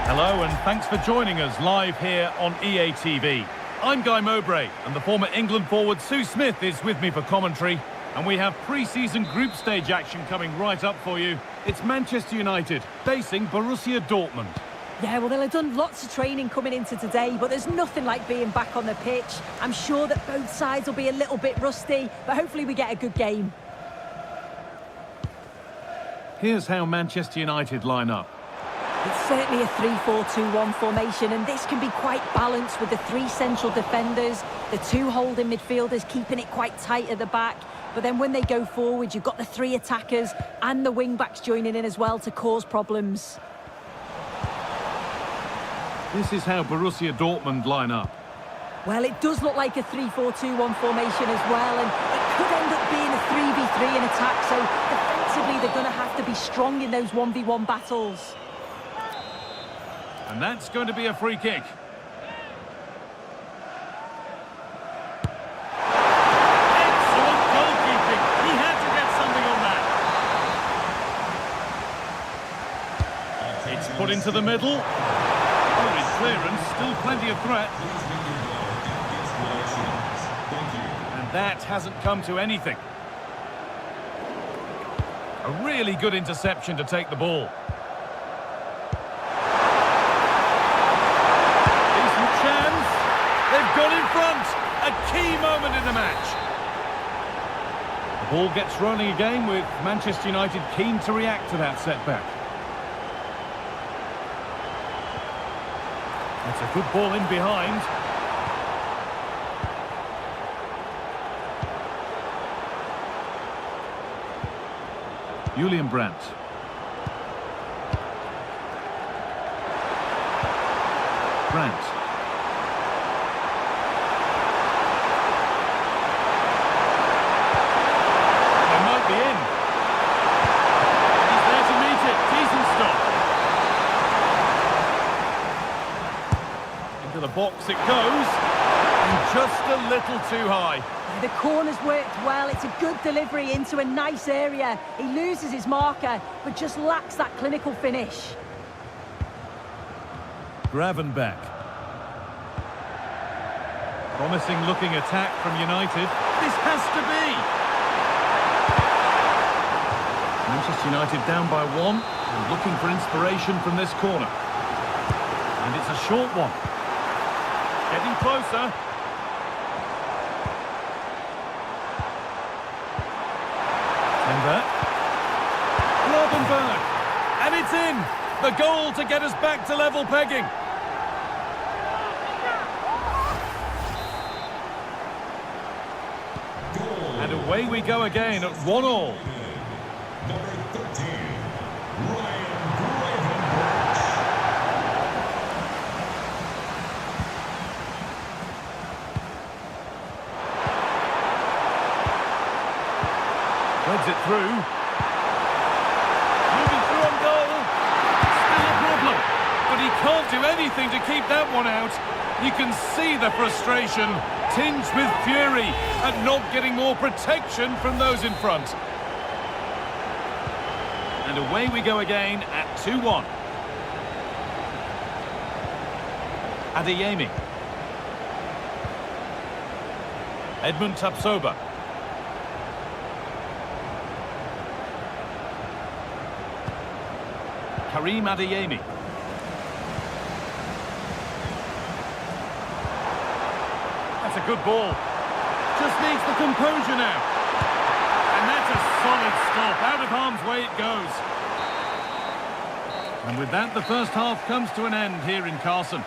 Hello and thanks for joining us live here on EA TV. I'm Guy Mowbray and the former England forward Sue Smith is with me for commentary. And we have pre-season group stage action coming right up for you. It's Manchester United facing Borussia Dortmund. Yeah, well, they'll have done lots of training coming into today, but there's nothing like being back on the pitch. I'm sure that both sides will be a little bit rusty, but hopefully we get a good game. Here's how Manchester United line up. It's certainly a 3-4-2-1 formation, and this can be quite balanced with the three central defenders, the two holding midfielders keeping it quite tight at the back. But then when they go forward, you've got the three attackers and the wing-backs joining in as well to cause problems. This is how Borussia Dortmund line up. Well, it does look like a 3-4-2-1 formation as well, and it could end up being a 3v3 in attack, so defensively they're going to have to be strong in those 1v1 battles. And that's going to be a free kick. Excellent goalkeeping. He had to get something on that. It's put into the middle. Good clearance, still plenty of threat. And that hasn't come to anything. A really good interception to take the ball. They've got in front. A key moment in the match. The ball gets rolling again with Manchester United keen to react to that setback. That's a good ball in behind. Julian Brandt. Brandt. The box it goes, and just a little too high. The corner's worked well. It's a good delivery into a nice area. He loses his marker, but just lacks that clinical finish. Gravenberch. Promising looking attack from United. This has to be. Manchester United down by one, and looking for inspiration from this corner. And it's a short one. Getting closer. Timber. Gravenberch. And it's in. The goal to get us back to level pegging. And away we go again at 1-1. Threads it through. Moving through on goal. Still a problem. But he can't do anything to keep that one out. You can see the frustration, tinged with fury, at not getting more protection from those in front. And away we go again at 2-1. Adeyemi. Edmund Tapsoba. Karim Adeyemi. That's a good ball. Just needs the composure now. And that's a solid stop. Out of harm's way it goes. And with that, the first half comes to an end here in Carson.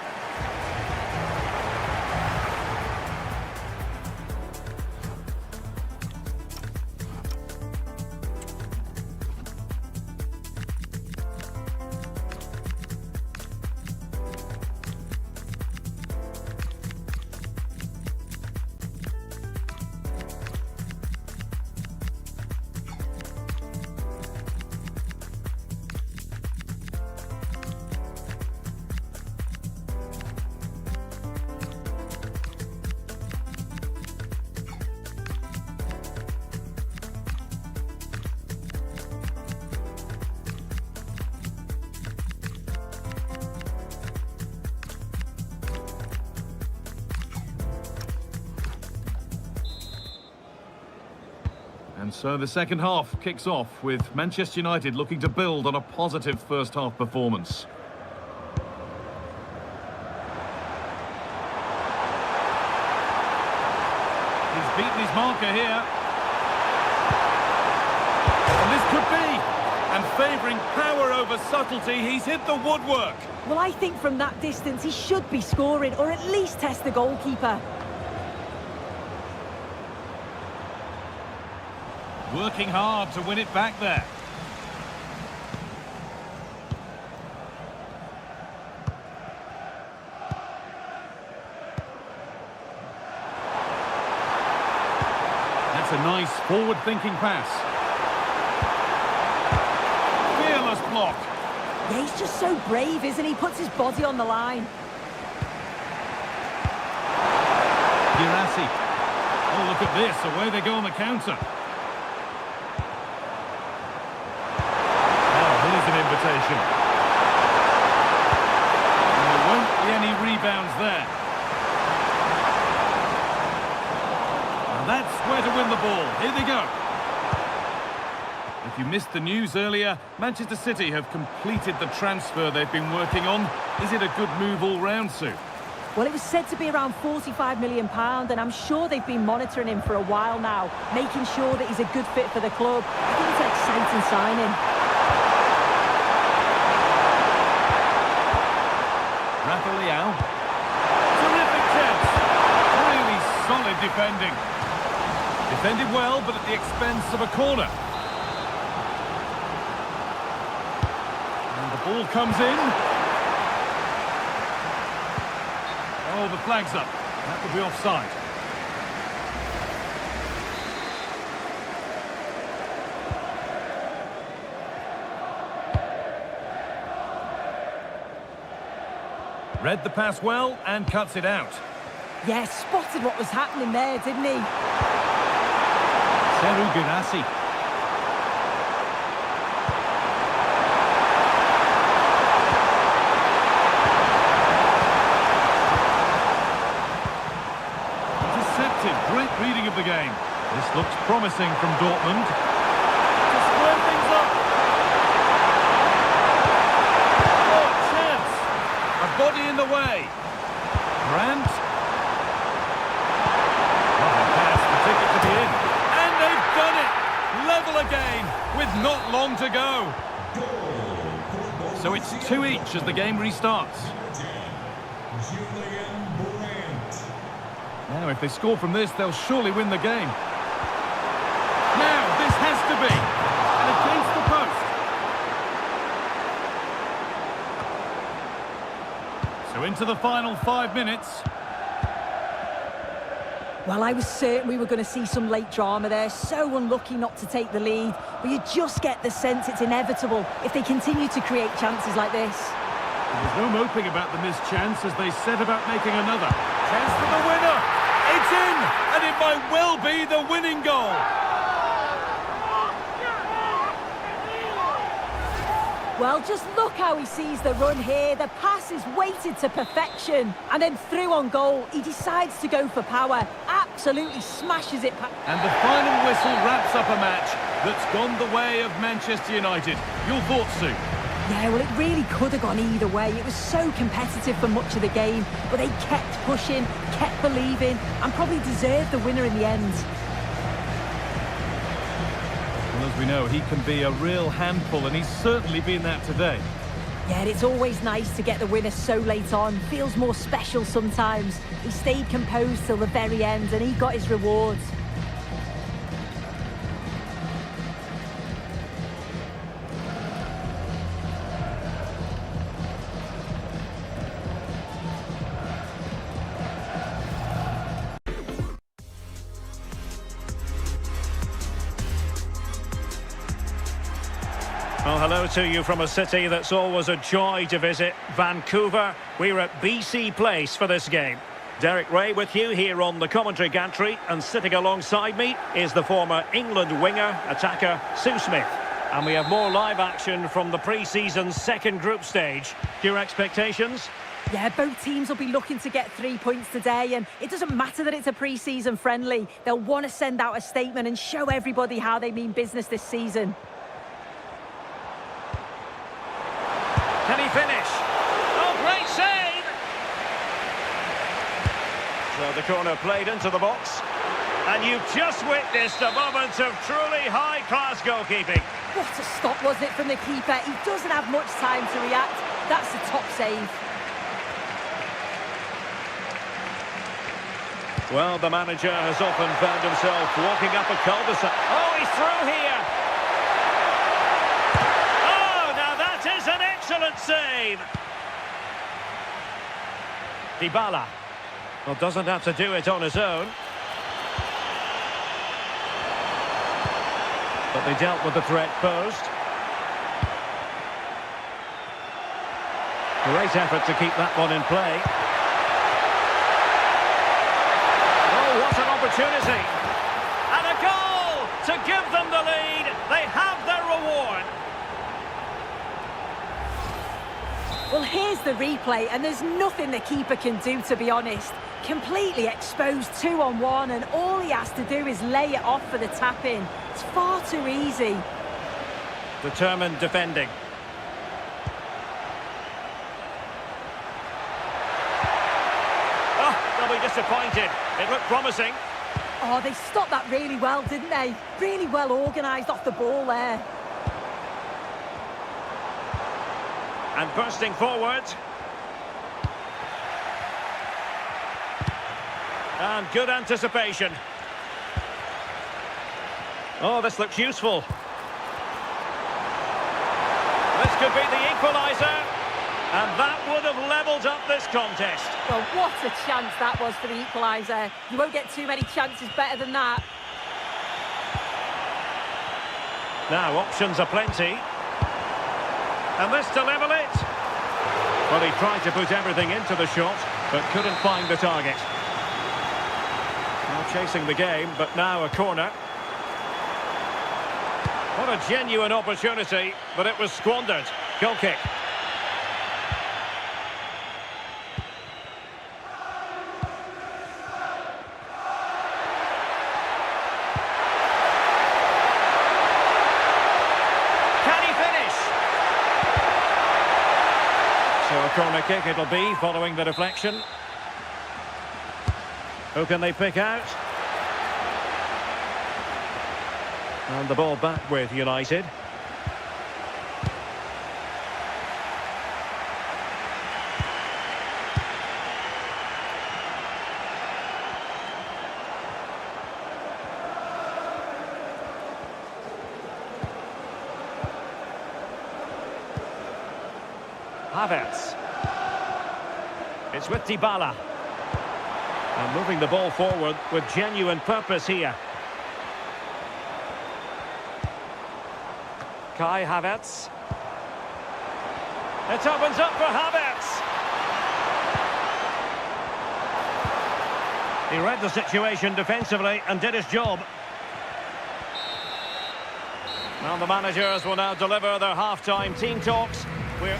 And so the second half kicks off with Manchester United looking to build on a positive first half performance. He's beaten his marker here. And this could be. And favouring power over subtlety, he's hit the woodwork. Well, I think from that distance he should be scoring, or at least test the goalkeeper. Working hard to win it back there. That's a nice forward-thinking pass. Fearless block. Yeah, he's just so brave, isn't he? Puts his body on the line. DeYusEx. Oh, look at this. Away they go on the counter. An invitation. And there won't be any rebounds there. And that's where to win the ball. Here they go. If you missed the news earlier, Manchester City have completed the transfer they've been working on. Is it a good move all round, Sue? Well, it was said to be around £45 million, and I'm sure they've been monitoring him for a while now, making sure that he's a good fit for the club. I think it's an exciting signing. Terrific chance. Really solid defending. Defended well, but at the expense of a corner. And the ball comes in. Oh, the flag's up. That would be offside. Read the pass well and cuts it out. Yeah, spotted what was happening there, didn't he? DeYusEx. Intercepted. Great reading of the game. This looks promising from Dortmund. To square things up. Body in the way. Grant. Lovely pass, the ticket to the in. And they've done it! Level again, with not long to go. So it's 2 each as the game restarts. Now, if they score from this, they'll surely win the game. Now, this has to be. And against the post. So into the final 5 minutes. Well, I was certain we were going to see some late drama there. So unlucky not to take the lead. But you just get the sense it's inevitable if they continue to create chances like this. There's no moping about the missed chance as they set about making another. Chance for the winner. It's in! And it might well be the winning goal. Well, just look how he sees the run here. The pass is weighted to perfection. And then through on goal, he decides to go for power. Absolutely smashes it. And the final whistle wraps up a match that's gone the way of Manchester United. Your thoughts, Sue? Yeah, well, it really could have gone either way. It was so competitive for much of the game, but they kept pushing, kept believing, and probably deserved the winner in the end. Well, as we know, he can be a real handful, and he's certainly been that today. Yeah, and it's always nice to get the winner so late on. Feels more special sometimes. He stayed composed till the very end, and he got his rewards. Well, hello to you from a city that's always a joy to visit, Vancouver. We're at BC Place for this game. Derek Ray with you here on the commentary gantry, and sitting alongside me is the former England winger, attacker, Sue Smith. And we have more live action from the pre-season second group stage. Your expectations? Yeah, both teams will be looking to get 3 points today, and it doesn't matter that it's a pre-season friendly. They'll want to send out a statement and show everybody how they mean business this season. Can he finish? Oh, great save! So the corner played into the box. And you've just witnessed a moment of truly high-class goalkeeping. What a stop, wasn't it, from the keeper? He doesn't have much time to react. That's a top save. Well, the manager has often found himself walking up a cul-de-sac. Oh, he's through here! Oh, now that is an excellent save! Dybala. Well, doesn't have to do it on his own. But they dealt with the threat posed. Great effort to keep that one in play. Oh, what an opportunity. And a goal to give them the lead. They have their reward. Well, here's the replay, and there's nothing the keeper can do, to be honest. Completely exposed 2-on-1, and all he has to do is lay it off for the tap-in. It's far too easy. Determined defending. Oh, they'll be disappointed. It looked promising. Oh, they stopped that really well, didn't they? Really well organised off the ball there. And bursting forward. And good anticipation. Oh, this looks useful. This could be the equaliser. And that would have levelled up this contest. Well, what a chance that was for the equaliser. You won't get too many chances better than that. Now, options are plenty. And this to level it. Well, he tried to put everything into the shot, but couldn't find the target. Now chasing the game, but now a corner. What a genuine opportunity, but it was squandered. Goal kick. So a corner kick it'll be, following the deflection. Who can they pick out? And the ball back with United. Havertz. It's with Dybala. And moving the ball forward with genuine purpose here. Kai Havertz. It opens up for Havertz. He read the situation defensively and did his job. Now the managers will now deliver their half-time team talks. We're...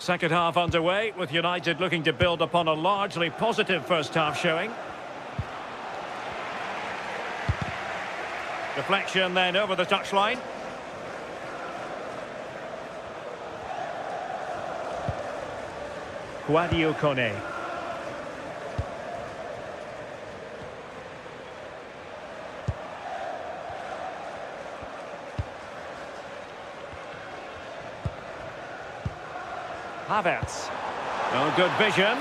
Second half underway, with United looking to build upon a largely positive first half showing. Deflection then over the touchline. Guadio Kone. Havertz. Oh, good vision.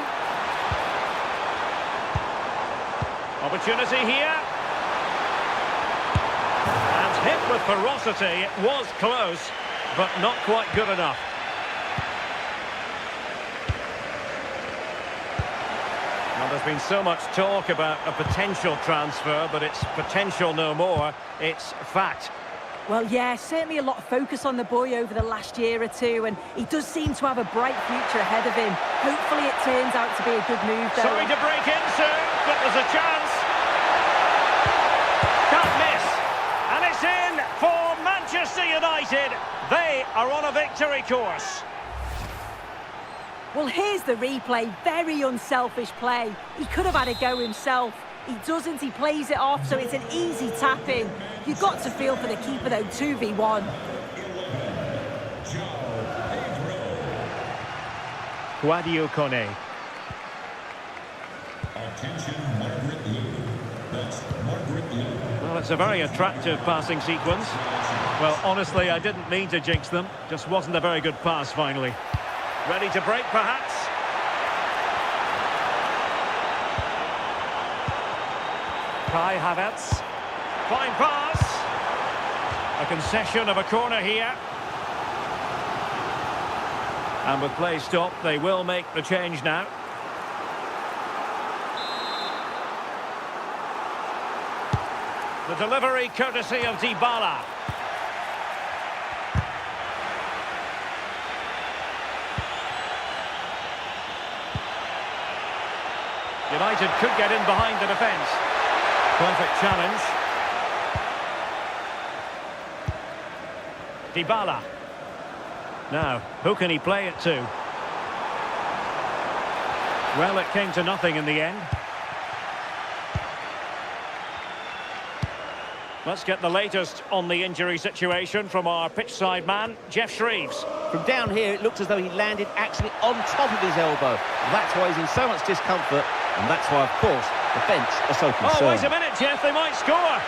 Opportunity here. And Hit with ferocity, it was close, but not quite good enough. Well, there's been so much talk about a potential transfer, but it's potential no more, it's fact. Well, yeah, certainly a lot of focus on the boy over the last year or two, and he does seem to have a bright future ahead of him. Hopefully it turns out to be a good move, though. Sorry to break in, sir, but there's a chance. Can't miss. And it's in for Manchester United. They are on a victory course. Well, here's the replay. Very unselfish play. He could have had a go himself. He doesn't, he plays it off, so it's an easy tap-in. You've got to feel for the keeper, though, 2v1. Sadio Kone. Well, it's a very attractive passing sequence. Well, honestly, I didn't mean to jinx them. Just wasn't a very good pass, finally. Ready to break, perhaps? Kai Havertz. Fine pass. A concession of a corner here. And with play stopped, they will make the change now. The delivery courtesy of Dybala. United could get in behind the defence. Perfect challenge. Dybala. Now, who can he play it to? Well, it came to nothing in the end. Let's get the latest on the injury situation from our pitchside man, Jeff Shreves. From down here, it looks as though he landed actually on top of his elbow. That's why he's in so much discomfort, and that's why, of course, the bench are so concerned. Oh, wait a minute, Jeff, they might score.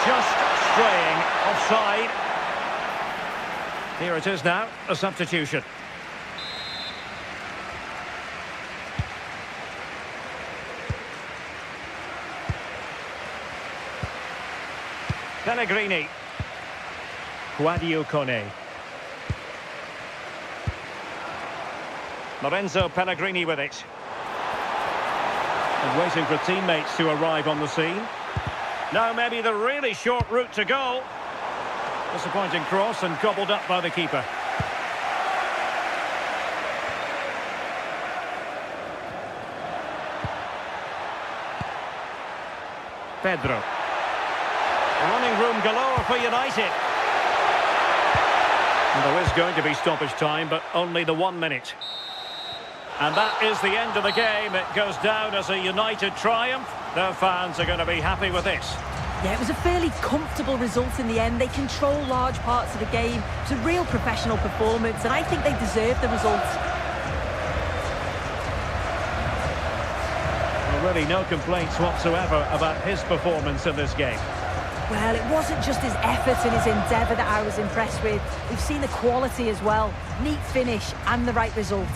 Just straying offside. Here it is now, a substitution. Pellegrini. Sadio Kone. Lorenzo Pellegrini with it. And waiting for teammates to arrive on the scene. Now maybe the really short route to goal. Disappointing cross and gobbled up by the keeper. Pedro. Running room galore for United. And there is going to be stoppage time, but only the 1 minute. And that is the end of the game. It goes down as a United triumph. Their fans are going to be happy with this. Yeah, it was a fairly comfortable result in the end. They control large parts of the game. It's a real professional performance, and I think they deserve the result. Well, really no complaints whatsoever about his performance in this game. Well, it wasn't just his effort and his endeavour that I was impressed with. We've seen the quality as well. Neat finish and the right result.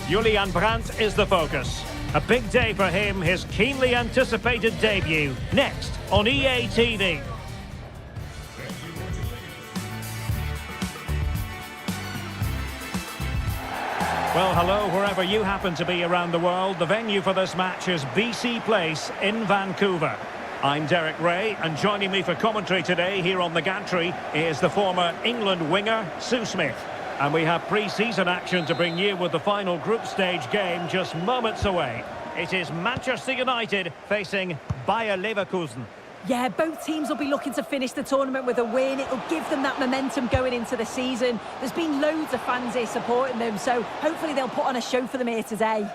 Julian Brandt is the focus. A big day for him, his keenly anticipated debut. Next on EA TV. Well, hello, wherever you happen to be around the world. The venue for this match is BC Place in Vancouver. I'm Derek Ray, and joining me for commentary today here on the gantry is the former England winger, Sue Smith. And we have pre-season action to bring you with the final group stage game just moments away. It is Manchester United facing Bayer Leverkusen. Yeah, both teams will be looking to finish the tournament with a win. It'll give them that momentum going into the season. There's been loads of fans here supporting them, so hopefully they'll put on a show for them here today.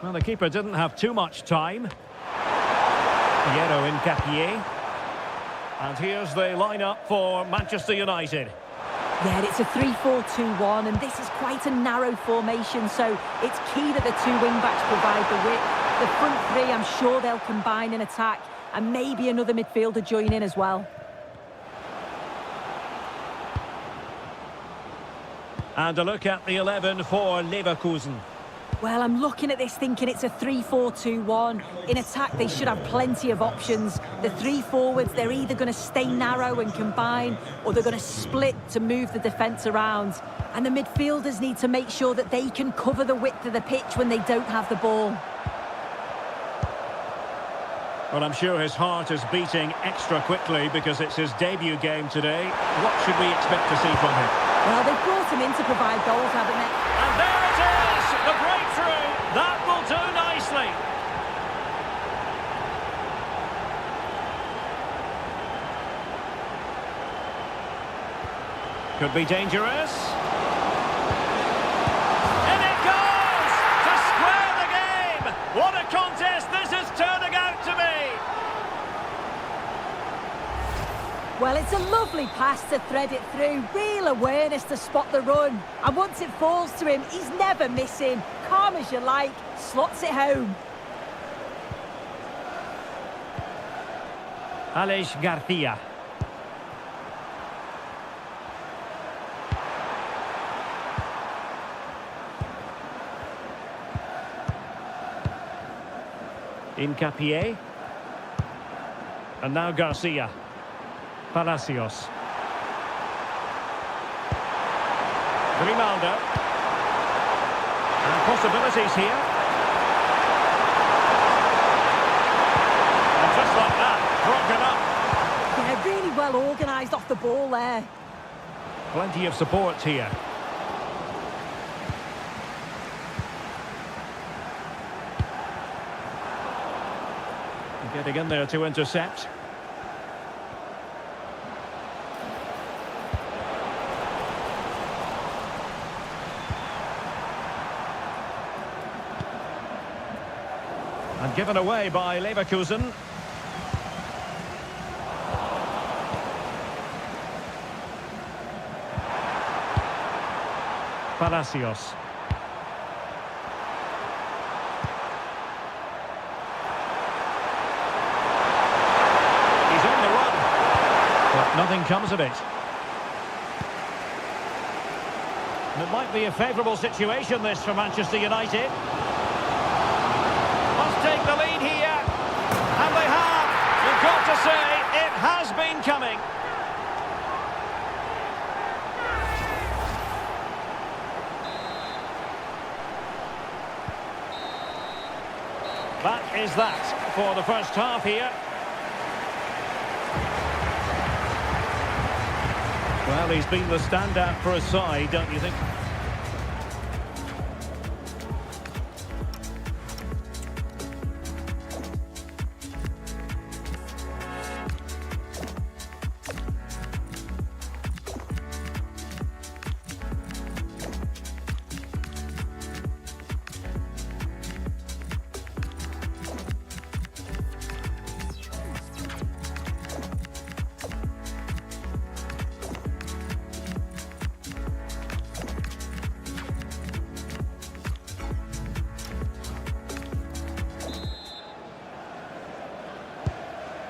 Well, the keeper didn't have too much time. Piero Incapié. And here's the lineup for Manchester United. Yeah, it's a 3-4-2-1, and this is quite a narrow formation, so it's key that the two wing-backs provide the width. The front three, I'm sure they'll combine and attack. and maybe another midfielder join in as well. And a look at the 11 for Leverkusen. Well, I'm looking at this thinking it's a 3-4-2-1. In attack, they should have plenty of options. The three forwards, they're either going to stay narrow and combine, or they're going to split to move the defence around. And the midfielders need to make sure that they can cover the width of the pitch when they don't have the ball. Well, I'm sure his heart is beating extra quickly because it's his debut game today. What should we expect to see from him? Well, they've brought him in to provide goals, haven't they? And there it is! The breakthrough! That will do nicely! Could be dangerous. And it goes! To square the game! What a contest this is turning out to be! Well, it's a lovely pass to thread it through. Real awareness to spot the run. And once it falls to him, he's never missing. Calm as you like, slots it home. Alex Garcia. Hincapié. And now Garcia. Palacios. Grimaldo. And possibilities here. And just like that, broken up. Yeah, really well organised off the ball there. Plenty of support here. Getting in there to intercept. And given away by Leverkusen. Palacios. He's on the run. But nothing comes of it. And it might be a favourable situation, this, for Manchester United. Take the lead here, and they have. You've got to say it has been coming. That is that for the first half here. Well, he's been the standout for his side, don't you think?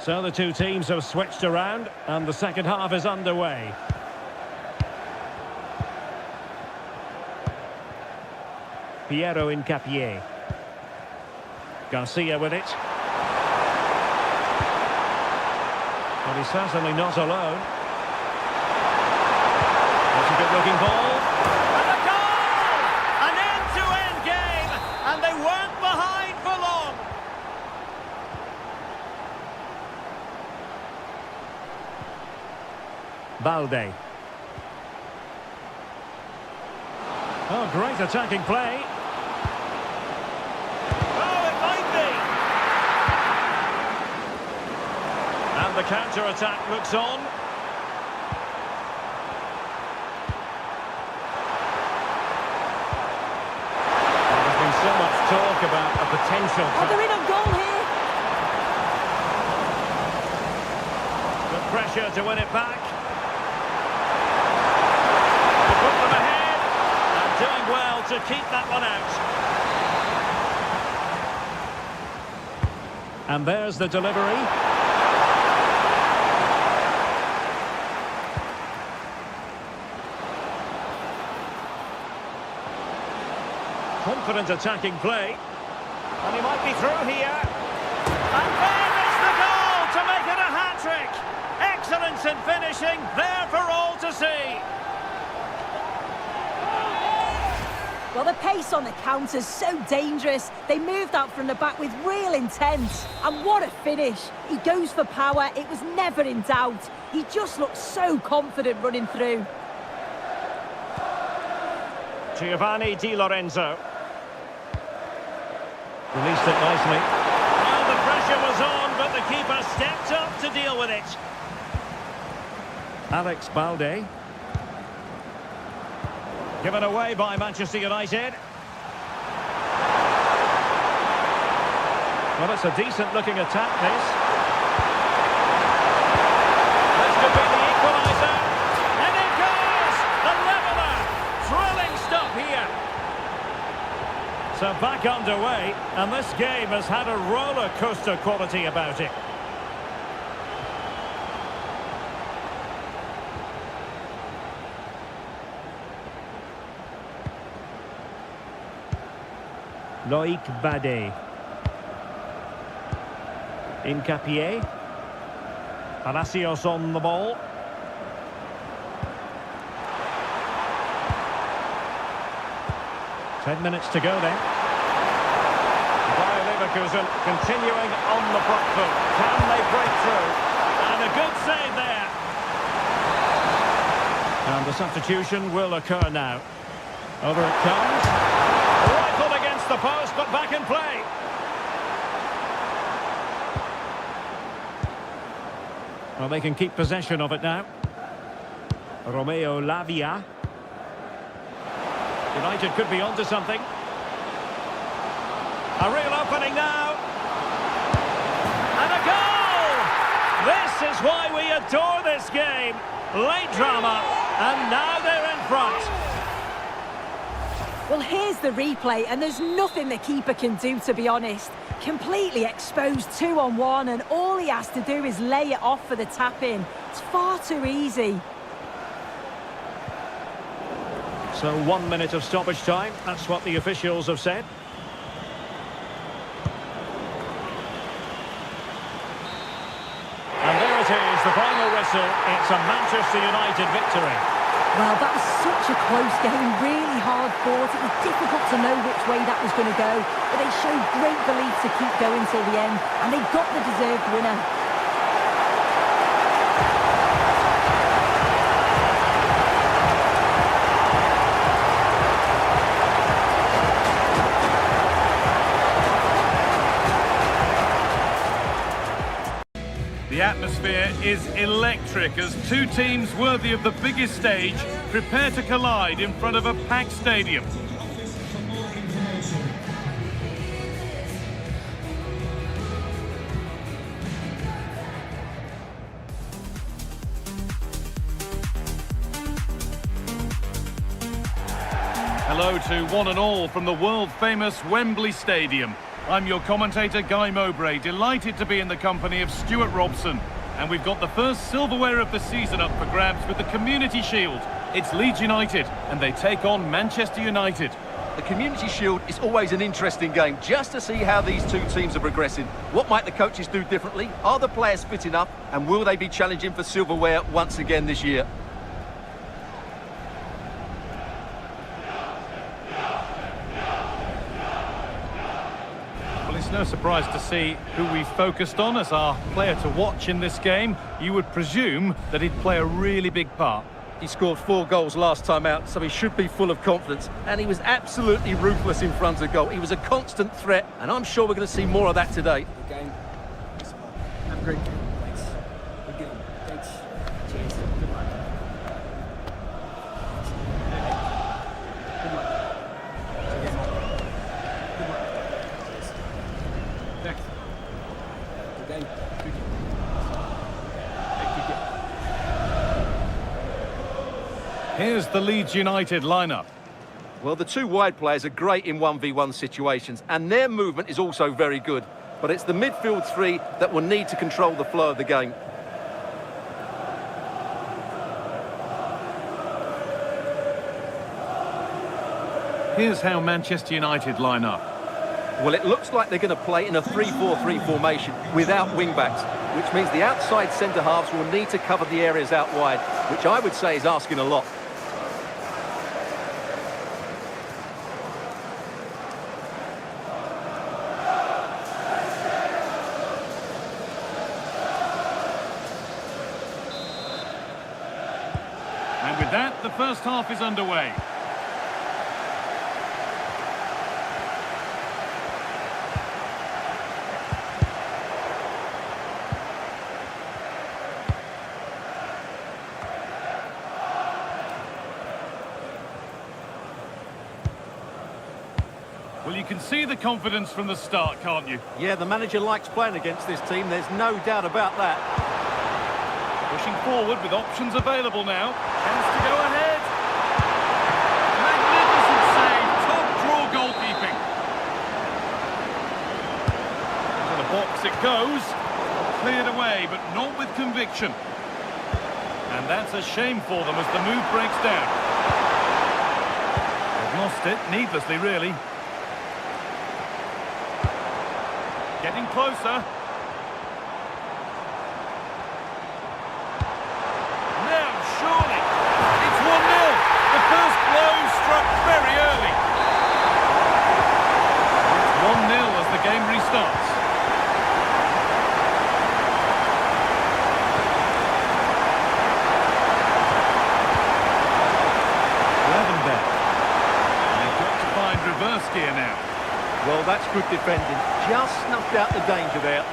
So the two teams have switched around and the second half is underway. Piero Hincapié. Garcia with it. But he's certainly not alone. That's a good looking ball. And a goal! An end-to-end game, and they weren't behind for long. Balde. Oh, great attacking play. Oh, it might be. And the counter-attack looks on. There's been so much talk about a potential... Oh, they're in a goal here. Good pressure to win it back. Put them ahead, and doing well to keep that one out. And there's the delivery. confident attacking play. And he might be through here. And there is the goal to make it a hat-trick. Excellence in finishing, there for all to see. Well, the pace on the counter's so dangerous. They moved out from the back with real intent. And what a finish. He goes for power. It was never in doubt. He just looked so confident running through. Giovanni Di Lorenzo. Released it nicely. Well, the pressure was on, but the keeper stepped up to deal with it. Alex Balde. Given away by Manchester United. Well, it's a decent-looking attack, this. This could be the equaliser. And it goes! The leveller! Thrilling stuff here. So back underway, and this game has had a roller coaster quality about it. Loïc Badé. Incapié. Palacios on the ball. Ten minutes to go then. Bayer Leverkusen continuing on the front foot. Can they break through? And a good save there. And the substitution will occur now. Over it comes. Rifled against the post, but back in play. Well, they can keep possession of it now. Romeo Lavia. United could be onto something. A real opening now. And a goal! This is why we adore this game. Late drama, and now they're in front. Well, here's the replay, and there's nothing the keeper can do, to be honest. Completely exposed 2-on-1, and all he has to do is lay it off for the tap-in. It's far too easy. So 1 minute of stoppage time, that's what the officials have said. And there it is, the final whistle. It's a Manchester United victory. Well, that was such a close game, really hard fought. It was difficult to know which way that was going to go, but they showed great belief to keep going till the end, and they got the deserved winner. The atmosphere is electric as two teams worthy of the biggest stage prepare to collide in front of a packed stadium. Hello to one and all from the world-famous Wembley Stadium. I'm your commentator, Guy Mowbray, delighted to be in the company of Stuart Robson. And we've got the first silverware of the season up for grabs with the Community Shield. It's Leeds United, and they take on Manchester United. The Community Shield is always an interesting game, just to see how these two teams are progressing. What might the coaches do differently? Are the players fit enough? And will they be challenging for silverware once again this year? It's no surprise to see who we focused on as our player to watch in this game. You would presume that he'd play a really big part. He scored 4 goals last time out, so he should be full of confidence. And he was absolutely ruthless in front of goal. He was a constant threat, and I'm sure we're going to see more of that today. Good game. Have a great game. Thanks. Good game. Thanks. Cheers. Good luck. Good luck. Cheers. Good luck. Cheers. Thanks. Good game. Good game. Good game. Here's the Leeds United lineup. Well, the two wide players are great in 1v1 situations, and their movement is also very good. But it's the midfield three that will need to control the flow of the game. Here's how Manchester United line up. Well, it looks like they're going to play in a 3-4-3 formation without wing-backs, which means the outside centre-halves will need to cover the areas out wide, which I would say is asking a lot. And with that, the first half is underway. Well, you can see the confidence from the start, can't you? Yeah, the manager likes playing against this team, there's no doubt about that. Pushing forward with options available now. Chance to go ahead. Magnificent save. Top draw goalkeeping. To the box it goes. Cleared away, but not with conviction. And that's a shame for them as the move breaks down. They've lost it, needlessly, really. Getting closer. Now, surely. It's 1-0. The first blow struck very early. It's 1-0 as the game restarts. Gravenberg. And they've got to find reverse gear now. Well, that's good defending. Just snuffed out the danger there.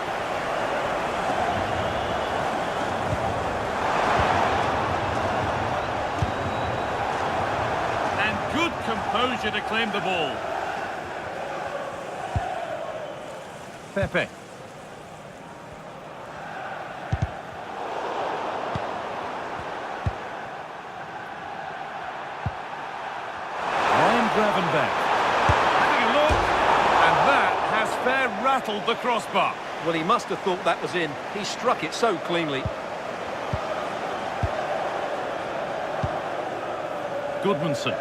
And good composure to claim the ball. Pepe. Ryan Gravenberg. Rattled the crossbar. Well, he must have thought that was in. He struck it so cleanly. Goodmanson.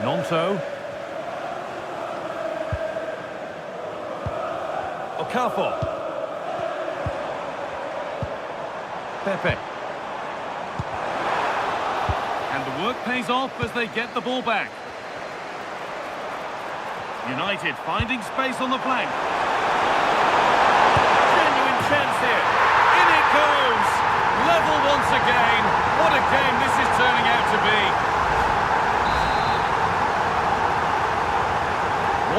Nonto. Okafor. Pepe. And the work pays off as they get the ball back. United finding space on the flank. Genuine chance here. In it goes. Level once again. What a game this is turning out to be.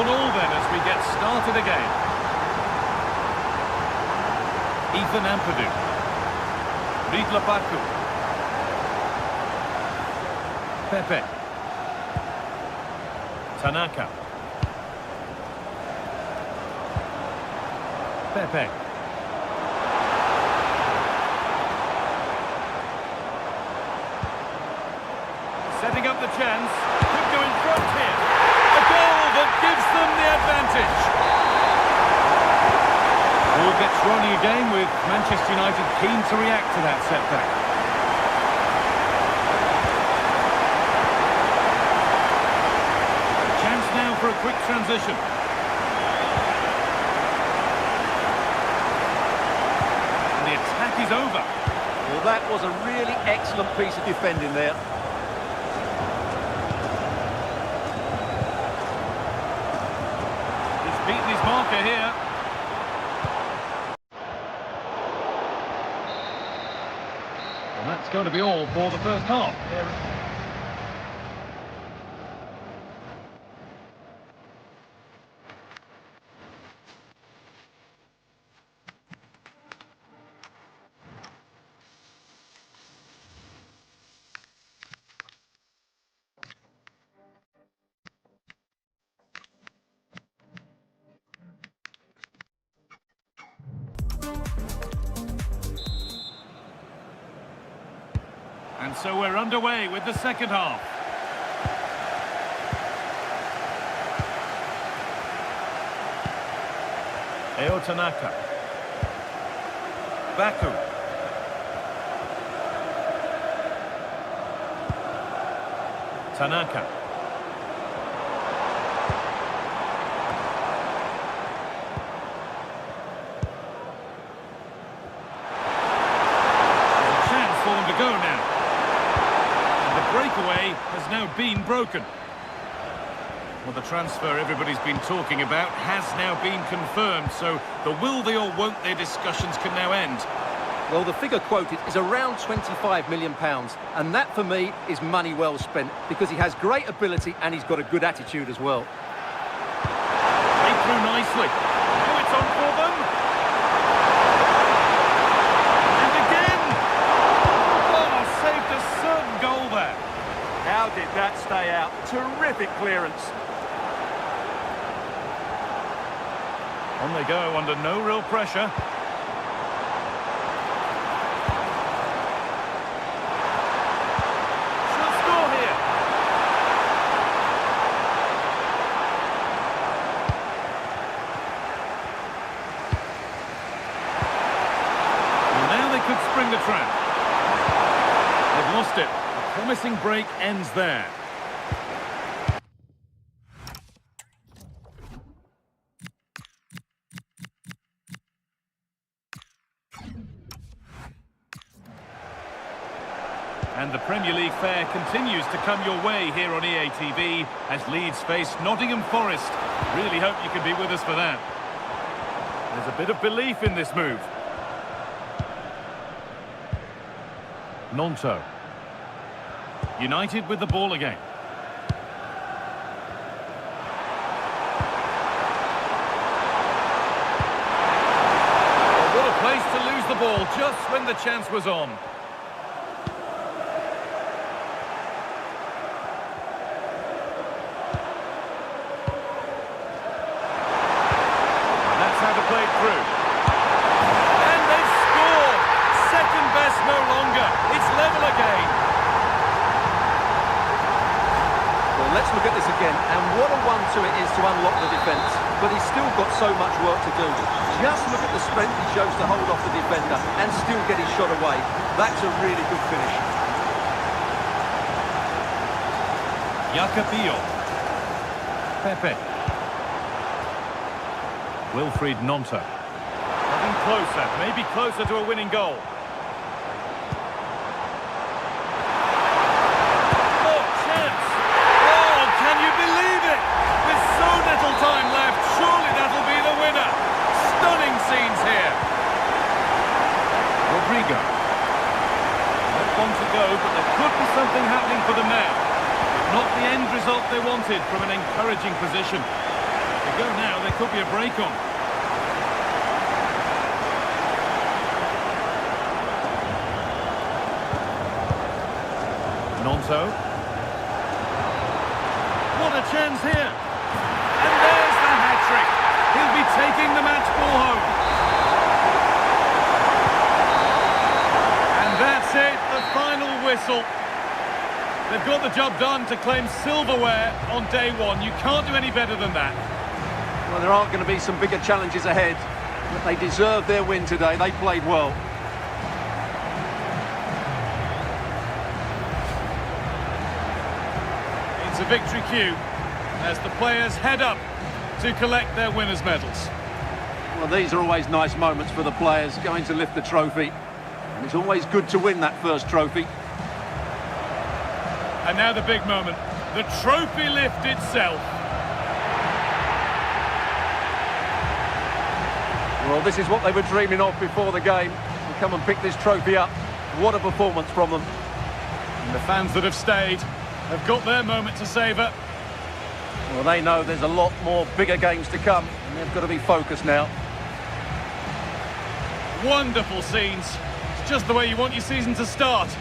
1-1 then as we get started again. Ethan Ampadu. Ridla Baku. Pepe. Tanaka. Pepe. Setting up the chance. Could go in front here. A goal that gives them the advantage. Ball gets running again with Manchester United keen to react to that setback. Chance now for a quick transition. Is over. Well, that was a really excellent piece of defending there. He's beaten his marker here. And that's going to be all for the first half. And so we're underway with the second half. Eo Tanaka. Baku. Tanaka. been broken. Well, the transfer everybody's been talking about has now been confirmed, so the will they or won't they discussions can now end. Well, the figure quoted is around £25 million, and that for me is money well spent because he has great ability and he's got a good attitude as well. They through nicely. Oh, it's on for them. And again. Oh, saved a certain goal there. How did that stay out? Terrific clearance. On they go under no real pressure. Should score here. Well, now they could spring the trap. They've lost it. A promising break ends there. And the Premier League fare continues to come your way here on EA TV as Leeds face Nottingham Forest. Really hope you can be with us for that. There's a bit of belief in this move. Nonto. United with the ball again. What a place to lose the ball just when the chance was on. Played through. And they've scored! Second best no longer. It's level again. Well, let's look at this again. And what a 1-2 it is to unlock the defence. But he's still got so much work to do. Just look at the strength he shows to hold off the defender and still get his shot away. That's a really good finish. Jacopillo. Pepe. Wilfried Nonto. Getting closer, maybe closer to a winning goal. Oh, chance! Oh, can you believe it? With so little time left, surely that'll be the winner. Stunning scenes here. Rodrigo. Not one to go, but there could be something happening for them now. Not the end result they wanted from an encouraging position. If they go now, there could be a break on. Nonto. What a chance here. And there's the hat-trick. He'll be taking the match ball home. And that's it, the final whistle. They've got the job done to claim silverware on day one. You can't do any better than that. Well, there aren't going to be some bigger challenges ahead, but they deserve their win today. They played well. It's a victory cue as the players head up to collect their winners' medals. Well, these are always nice moments for the players going to lift the trophy. And it's always good to win that first trophy. And now the big moment, the trophy lift itself. Well, this is what they were dreaming of before the game. To come and pick this trophy up. What a performance from them. And the fans that have stayed have got their moment to savour. Well, they know there's a lot more bigger games to come, and they've got to be focused now. Wonderful scenes. It's just the way you want your season to start.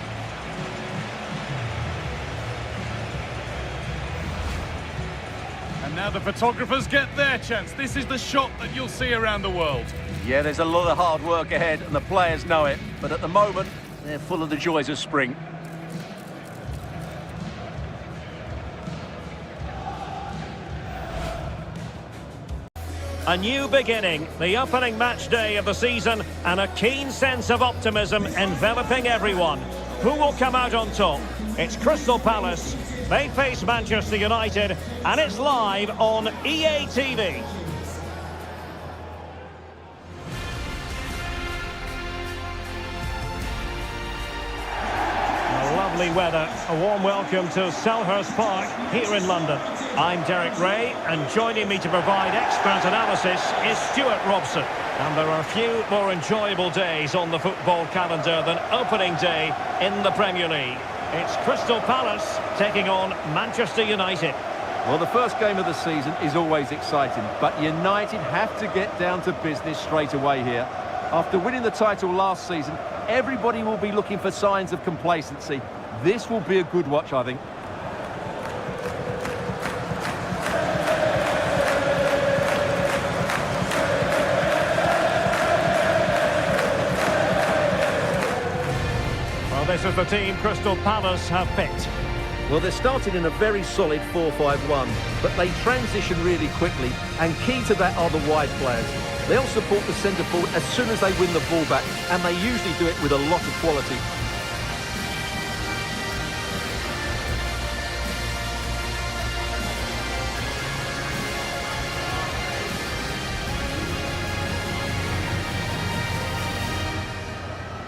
And now the photographers get their chance. This is the shot that you'll see around the world. Yeah, there's a lot of hard work ahead, and the players know it. But at the moment, they're full of the joys of spring. A new beginning, the opening match day of the season, and a keen sense of optimism enveloping everyone. Who will come out on top? It's Crystal Palace. They face Manchester United, and it's live on EA TV. A lovely weather. A warm welcome to Selhurst Park here in London. I'm Derek Ray, and joining me to provide expert analysis is Stuart Robson. And there are few more enjoyable days on the football calendar than opening day in the Premier League. It's Crystal Palace taking on Manchester United. Well, the first game of the season is always exciting, but United have to get down to business straight away here. After winning the title last season, everybody will be looking for signs of complacency. This will be a good watch, I think. Well, this is the team Crystal Palace have picked. Well, they're starting in a very solid 4-5-1, but they transition really quickly, and key to that are the wide players. They'll support the centre forward as soon as they win the ball back, and they usually do it with a lot of quality.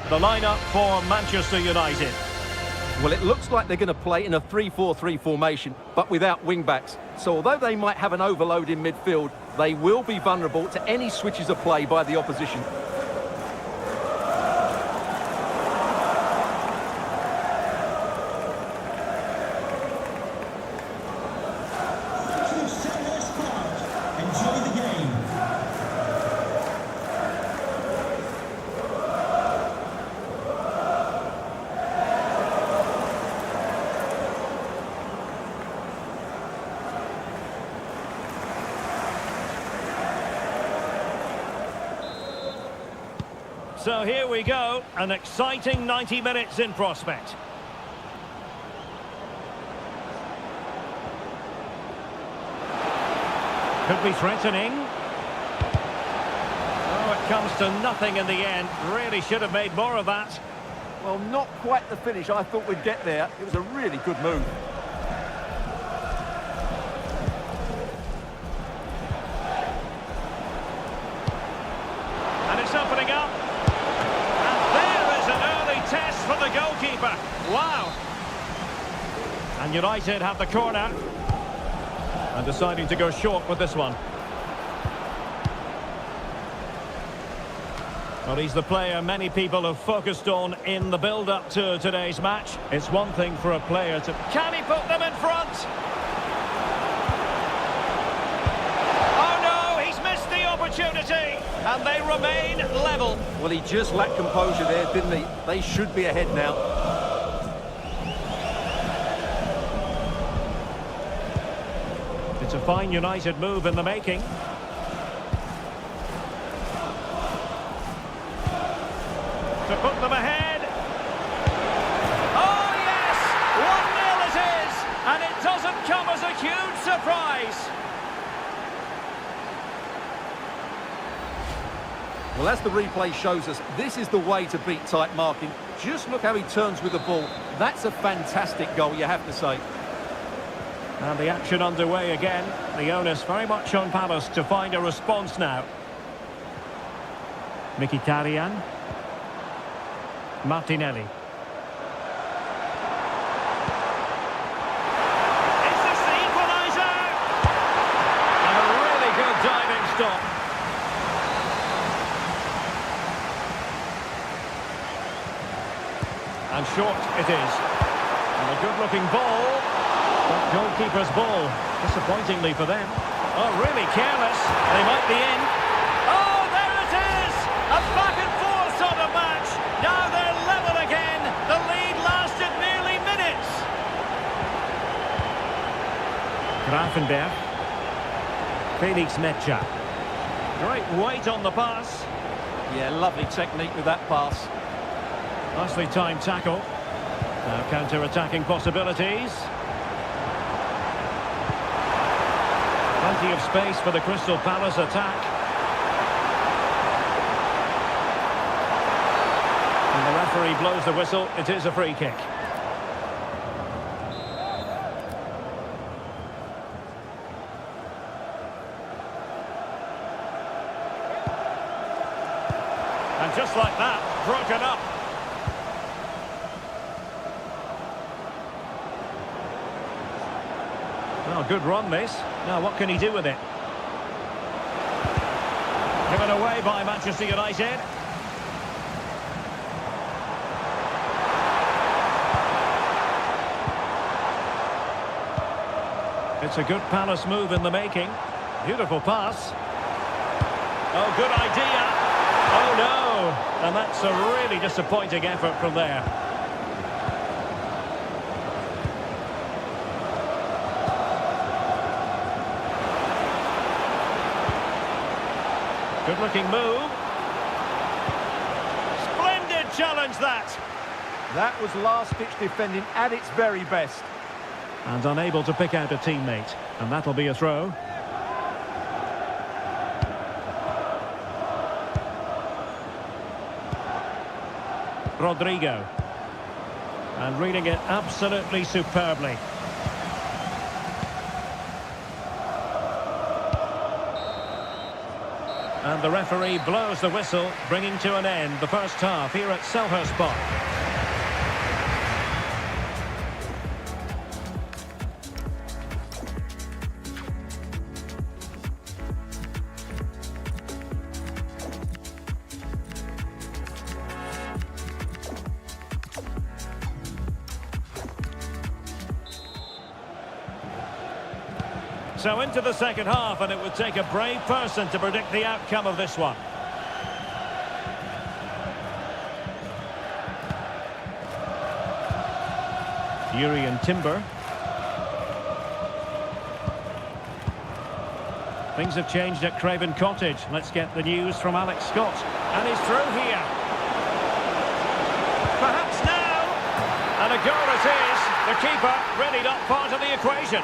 The lineup for Manchester United. Well, it looks like they're going to play in a 3-4-3 formation, but without wing-backs. So although they might have an overload in midfield, they will be vulnerable to any switches of play by the opposition. Enjoy the game. So here we go, an exciting 90 minutes in prospect. Could be threatening. Oh, it comes to nothing in the end. Really should have made more of that. Well, not quite the finish I thought we'd get there. It was a really good move. And it's opening up. And there is an early test for the goalkeeper. Wow. And United have the corner. And deciding to go short with this one. Well, he's the player many people have focused on in the build-up to today's match. It's one thing for a player to... Can he put them in front? Oh no, he's missed the opportunity. And they remain level. Well, he just lacked composure there, didn't he? They should be ahead now. It's a fine United move in the making. To put them ahead. Oh, yes! 1-0 it is! And it doesn't come as a huge surprise. Well, as the replay shows us, this is the way to beat tight marking. Just look how he turns with the ball. That's a fantastic goal, you have to say. And the action underway again. The onus very much on Palace to find a response now. Mkhitaryan. Martinelli. Is this the equaliser? And a really good diving stop. And short it is. And a good-looking ball. But goalkeeper's ball. Disappointingly for them. Oh, really careless. They might be in. Oh, there it is! A back-and-forth sort of match. Now they're level again. The lead lasted nearly minutes. Grafenberg. Felix Mecha. Great weight on the pass. Yeah, lovely technique with that pass. Nicely timed tackle. Now counter-attacking possibilities. Plenty of space for the Crystal Palace attack. And the referee blows the whistle. It is a free kick. And just like that, broken up. good run, this. Now, what can he do with it? Given away by Manchester United. It's a good Palace move in the making. Beautiful pass. Oh, good idea. Oh, no. And that's a really disappointing effort from there. Good-looking move. Splendid challenge, that. That was last-ditch defending at its very best. And unable to pick out a teammate. And that'll be a throw. Rodrigo. And reading it absolutely superbly. And the referee blows the whistle, bringing to an end the first half here at Selhurst Park. So into the second half, and it would take a brave person to predict the outcome of this one. Jurriën Timber. Things have changed at Craven Cottage. Let's get the news from Alex Scott. And he's through here. Perhaps now. And a goal it is. The keeper really not part of the equation.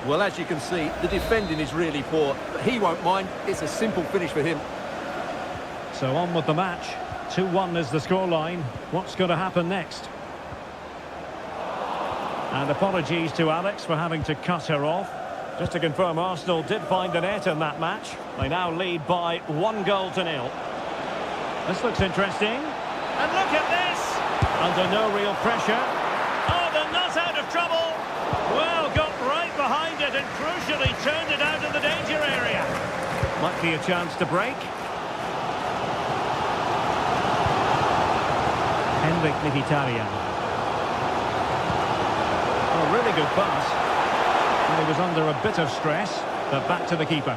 Well, as you can see, the defending is really poor, but he won't mind. It's a simple finish for him. So on with the match. 2-1 is the scoreline. What's going to happen next? And apologies to Alex for having to cut her off. Just to confirm, Arsenal did find the net in that match. They now lead by 1-0. This looks interesting. And look at this! Under no real pressure. Oh, they're not out of trouble! Well, got right behind it and crucially turned it out of the danger area. Might be a chance to break. Henrik Mkhitaryan. Oh, really good pass. And he was under a bit of stress, but back to the keeper.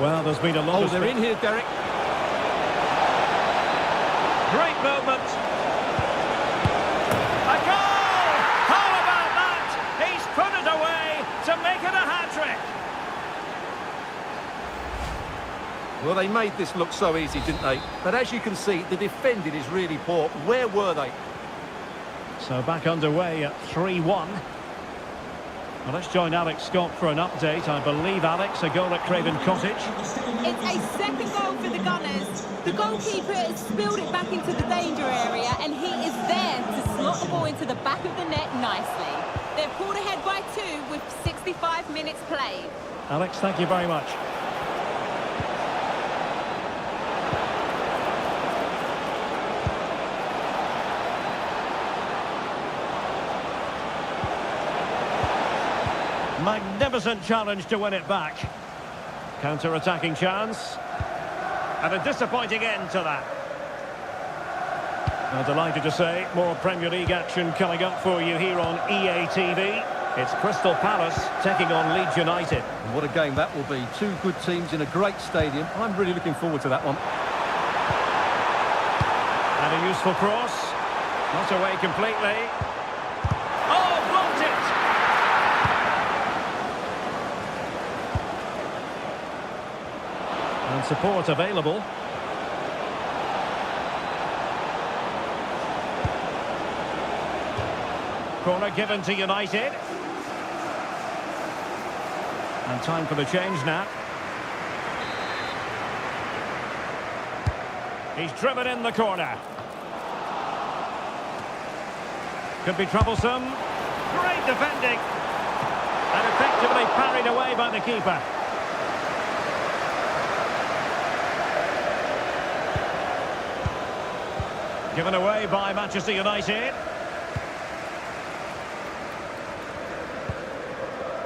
Well, there's been a lot of... they're in here, Derek. Great movement. A goal! How about that? He's put it away to make it a hat-trick. Well, they made this look so easy, didn't they? But as you can see, the defending is really poor. Where were they? So back underway at 3-1. Well, let's join Alex Scott for an update. I believe, Alex, a goal at Craven Cottage. It's a second goal for the Gunners. The goalkeeper has spilled it back into the danger area, and he is there to slot the ball into the back of the net nicely. They're pulled ahead by 2 with 65 minutes played. Alex, thank you very much. Magnificent challenge to win it back. Counter-attacking chance. And a disappointing end to that. I'm delighted to say, more Premier League action coming up for you here on EA TV. It's Crystal Palace taking on Leeds United. And what a game that will be. Two good teams in a great stadium. I'm really looking forward to that one. And a useful cross. Not away completely. Oh, blocked it! And support available. Corner given to United. And time for the change now. He's driven in the corner. Could be troublesome. Great defending. And effective. effectively parried away by the keeper. Given away by Manchester United.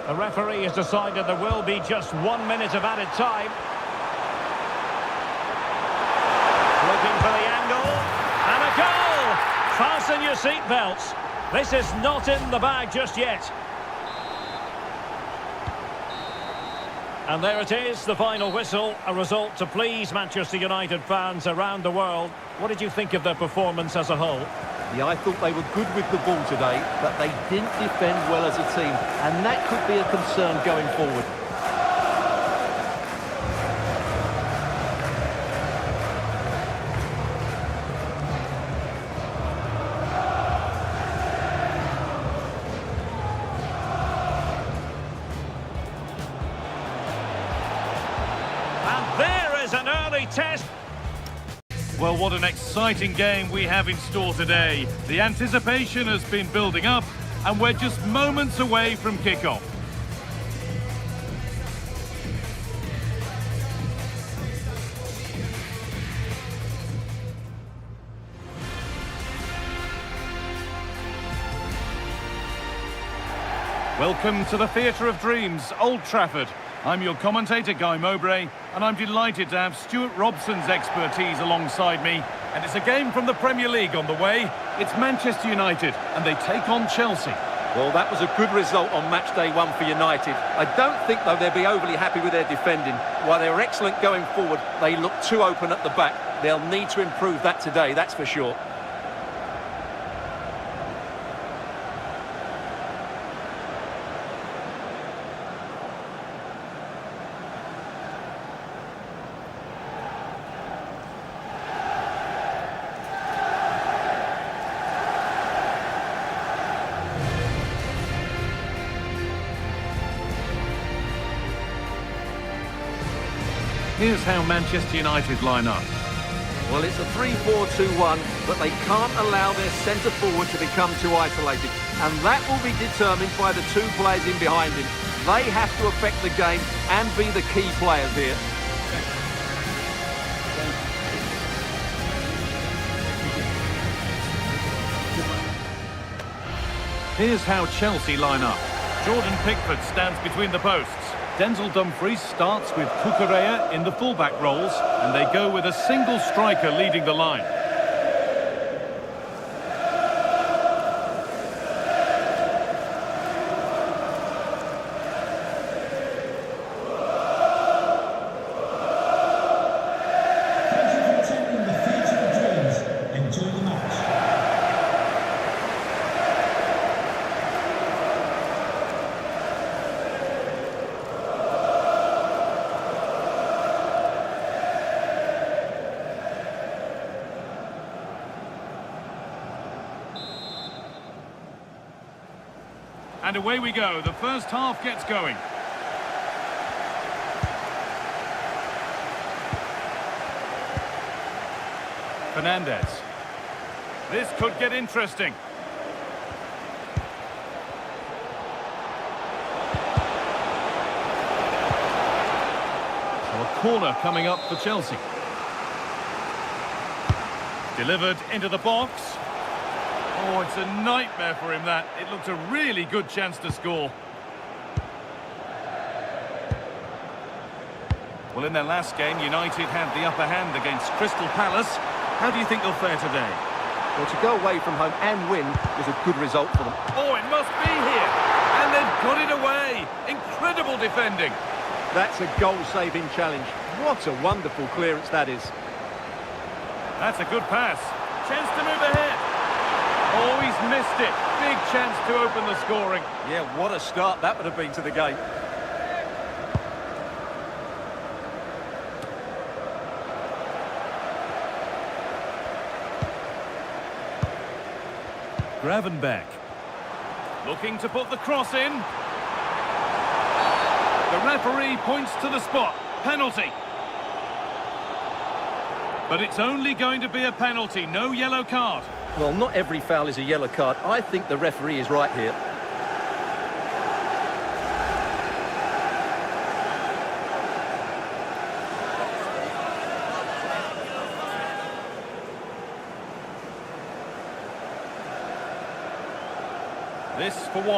The referee has decided there will be just 1 minute of added time. Looking for the angle. And a goal! Fasten your seatbelts. This is not in the bag just yet. And there it is, the final whistle. A result to please Manchester United fans around the world. What did you think of their performance as a whole? Yeah, I thought they were good with the ball today, but they didn't defend well as a team, and that could be a concern going forward. And there is an early test. Well, what an exciting game we have in store today. The anticipation has been building up, and we're just moments away from kickoff. Welcome to the Theatre of Dreams, Old Trafford. I'm your commentator, Guy Mowbray, and I'm delighted to have Stuart Robson's expertise alongside me. And it's a game from the Premier League on the way. It's Manchester United, and they take on Chelsea. Well, that was a good result on match day one for United. I don't think, though, they'll be overly happy with their defending. While they were excellent going forward, they look too open at the back. They'll need to improve that today, that's for sure. Here's how Manchester United line up. Well, it's a 3-4-2-1, but they can't allow their centre forward to become too isolated. And that will be determined by the two players in behind him. They have to affect the game and be the key players here. Here's how Chelsea line up. Jordan Pickford stands between the posts. Denzel Dumfries starts with Cucurella in the fullback roles, and they go with a single striker leading the line. Thank you for attending the Theatre of Dreams. Enjoy the match. And away we go. The first half gets going. Fernandez. This could get interesting. So a corner coming up for Chelsea. Delivered into the box. Oh, it's a nightmare for him, that. It looked a really good chance to score. Well, in their last game, United had the upper hand against Crystal Palace. How do you think they'll fare today? Well, to go away from home and win was a good result for them. Oh, it must be here. And they've got it away. Incredible defending. That's a goal-saving challenge. What a wonderful clearance that is. That's a good pass. Chance to move ahead. Oh, he's missed it. Big chance to open the scoring. Yeah, what a start that would have been to the game. Gravenberch. Looking to put the cross in. The referee points to the spot. Penalty. But it's only going to be a penalty, no yellow card. Well, not every foul is a yellow card. I think the referee is right here. This for 1-0.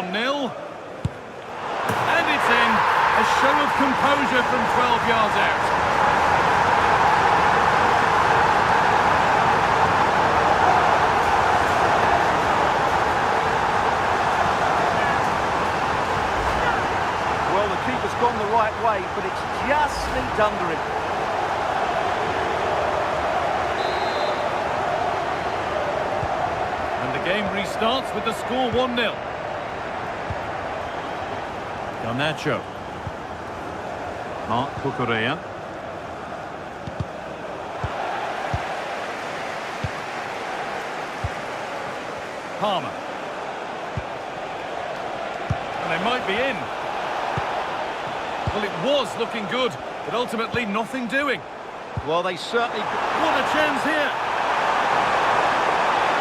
And it's in. A show of composure from 12 yards out. Well, the keeper's gone the right way, but it's just sneaked under him. And the game restarts with the score 1-0. Garnacho. Mark Cucurella. Palmer. And they might be in. Well, it was looking good, but ultimately nothing doing. Well, they certainly... What a chance here!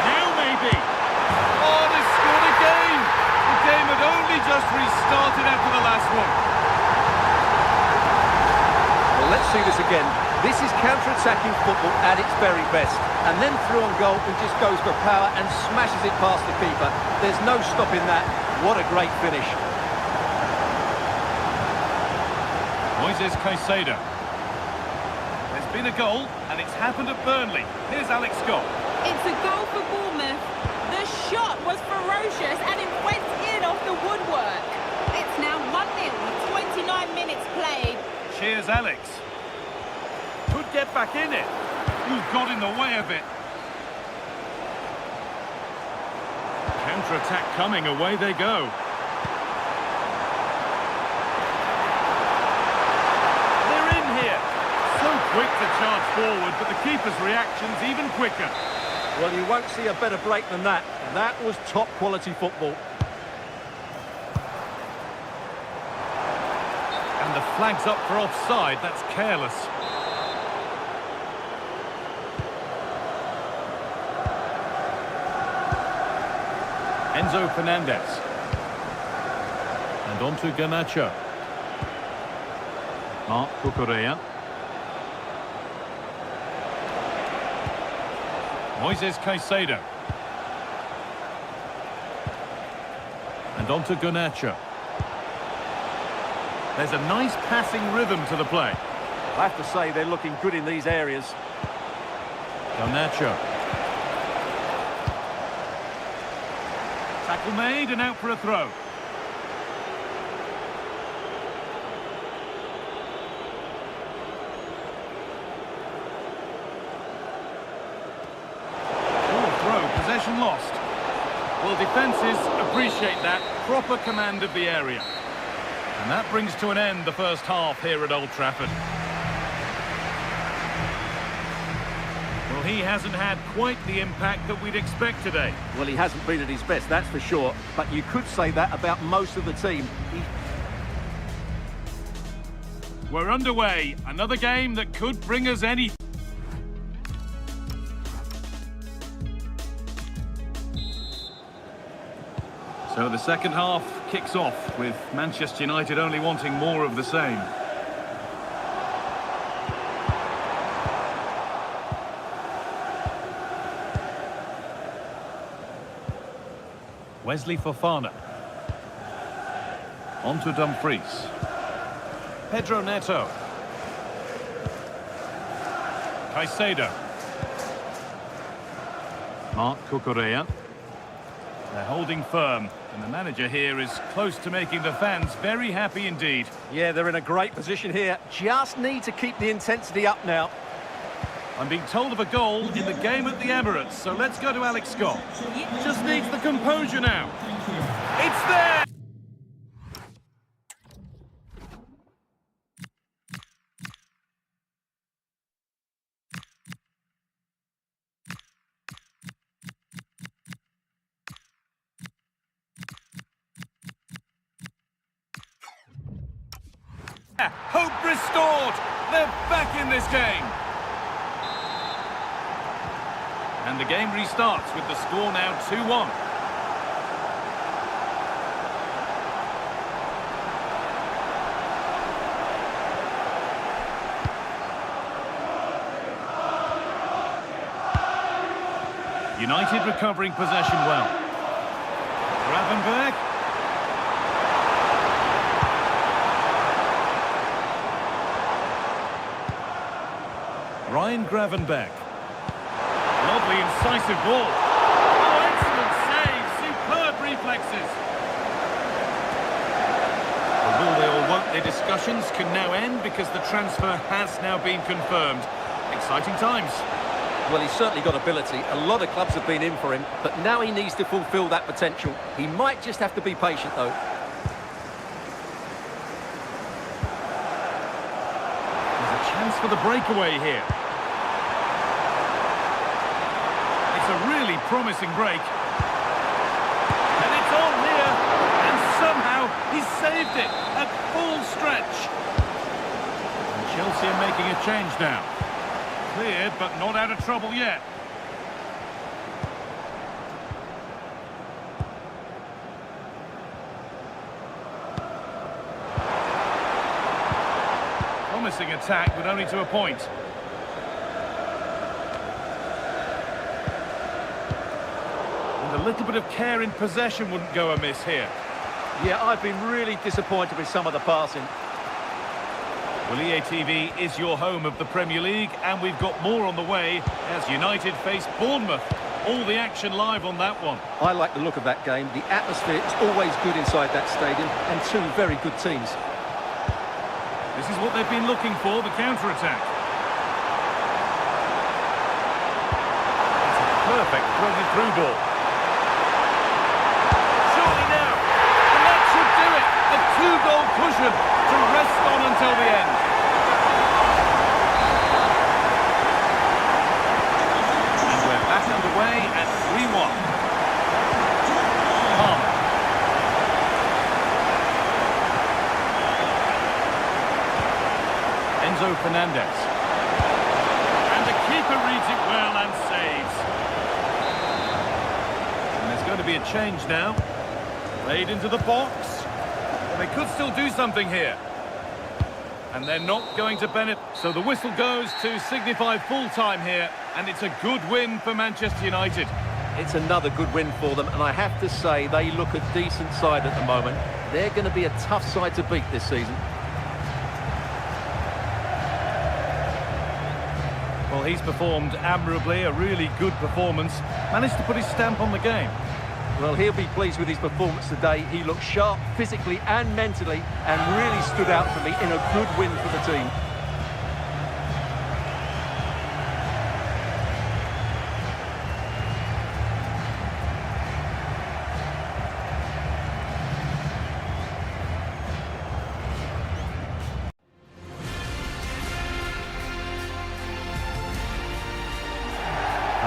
Now maybe! Oh, they scored again! The game had only just restarted after the last one. Well, let's see this again. This is counter-attacking football at its very best. And then through on goal, he just goes for power and smashes it past the keeper. There's no stopping that. What a great finish. Moises Caicedo. There's been a goal, and it's happened at Burnley. Here's Alex Scott. It's a goal for Bournemouth. The shot was ferocious and it went in off the woodwork. It's now 1-0 with 29 minutes played. Cheers, Alex. Could get back in it. Who got in the way of it? Counter-attack coming, away they go. They're in here. So quick to charge forward, but the keeper's reaction's even quicker. Well, you won't see a better break than that. That was top-quality football. And the flag's up for offside. That's careless. Enzo Fernandez. And on to Garnacho. Mark Cucurella. Moises Caicedo. And on to Garnacho. There's a nice passing rhythm to the play. I have to say, they're looking good in these areas. Garnacho. Tackle made and out for a throw. Possession lost. Well, defences appreciate that. Proper command of the area. And that brings to an end the first half here at Old Trafford. Well, he hasn't had quite the impact that we'd expect today. Well, he hasn't been at his best, that's for sure. But you could say that about most of the team. We're underway. Another game that could bring us anything. So the second half kicks off with Manchester United only wanting more of the same. Wesley Fofana. On to Dumfries. Pedro Neto. Caicedo. Mark Cucurella. They're holding firm, and the manager here is close to making the fans very happy indeed. Yeah, they're in a great position here. Just need to keep the intensity up now. I'm being told of a goal in the game at the Emirates, so let's go to Alex Scott. Just needs the composure now. It's there! Hope restored. They're back in this game. And the game restarts with the score now 2-1. United recovering possession well. Grab Gravenberg. Ryan Gravenberg. Lovely, incisive ball. Oh, excellent save. Superb reflexes. The will they or won't they discussions can now end because the transfer has now been confirmed. Exciting times. Well, he's certainly got ability. A lot of clubs have been in for him, but now he needs to fulfil that potential. He might just have to be patient, though. There's a chance for the breakaway here. It's a really promising break. And it's on here. And somehow he's saved it at full stretch. And Chelsea are making a change now. Cleared, but not out of trouble yet. Promising attack, but only to a point. And a little bit of care in possession wouldn't go amiss here. Yeah, I've been really disappointed with some of the passing. Well, EA TV is your home of the Premier League, and we've got more on the way as United face Bournemouth. All the action live on that one. I like the look of that game. The atmosphere is always good inside that stadium, and two very good teams. This is what they've been looking for, the counter-attack. It's a perfect thrown through ball. Surely now, and that should do it. A two-goal cushion to rest on until the end. And we're back underway at 3-1. Palmer. Enzo Fernandez. And the keeper reads it well and saves. And there's going to be a change now. Played into the box. They could still do something here. And they're not going to benefit. So the whistle goes to signify full time here. And it's a good win for Manchester United. It's another good win for them, and I have to say they look a decent side at the moment. They're going to be a tough side to beat this season. Well, he's performed admirably, a really good performance. Managed to put his stamp on the game. Well, he'll be pleased with his performance today. He looked sharp physically and mentally and really stood out for me in a good win for the team.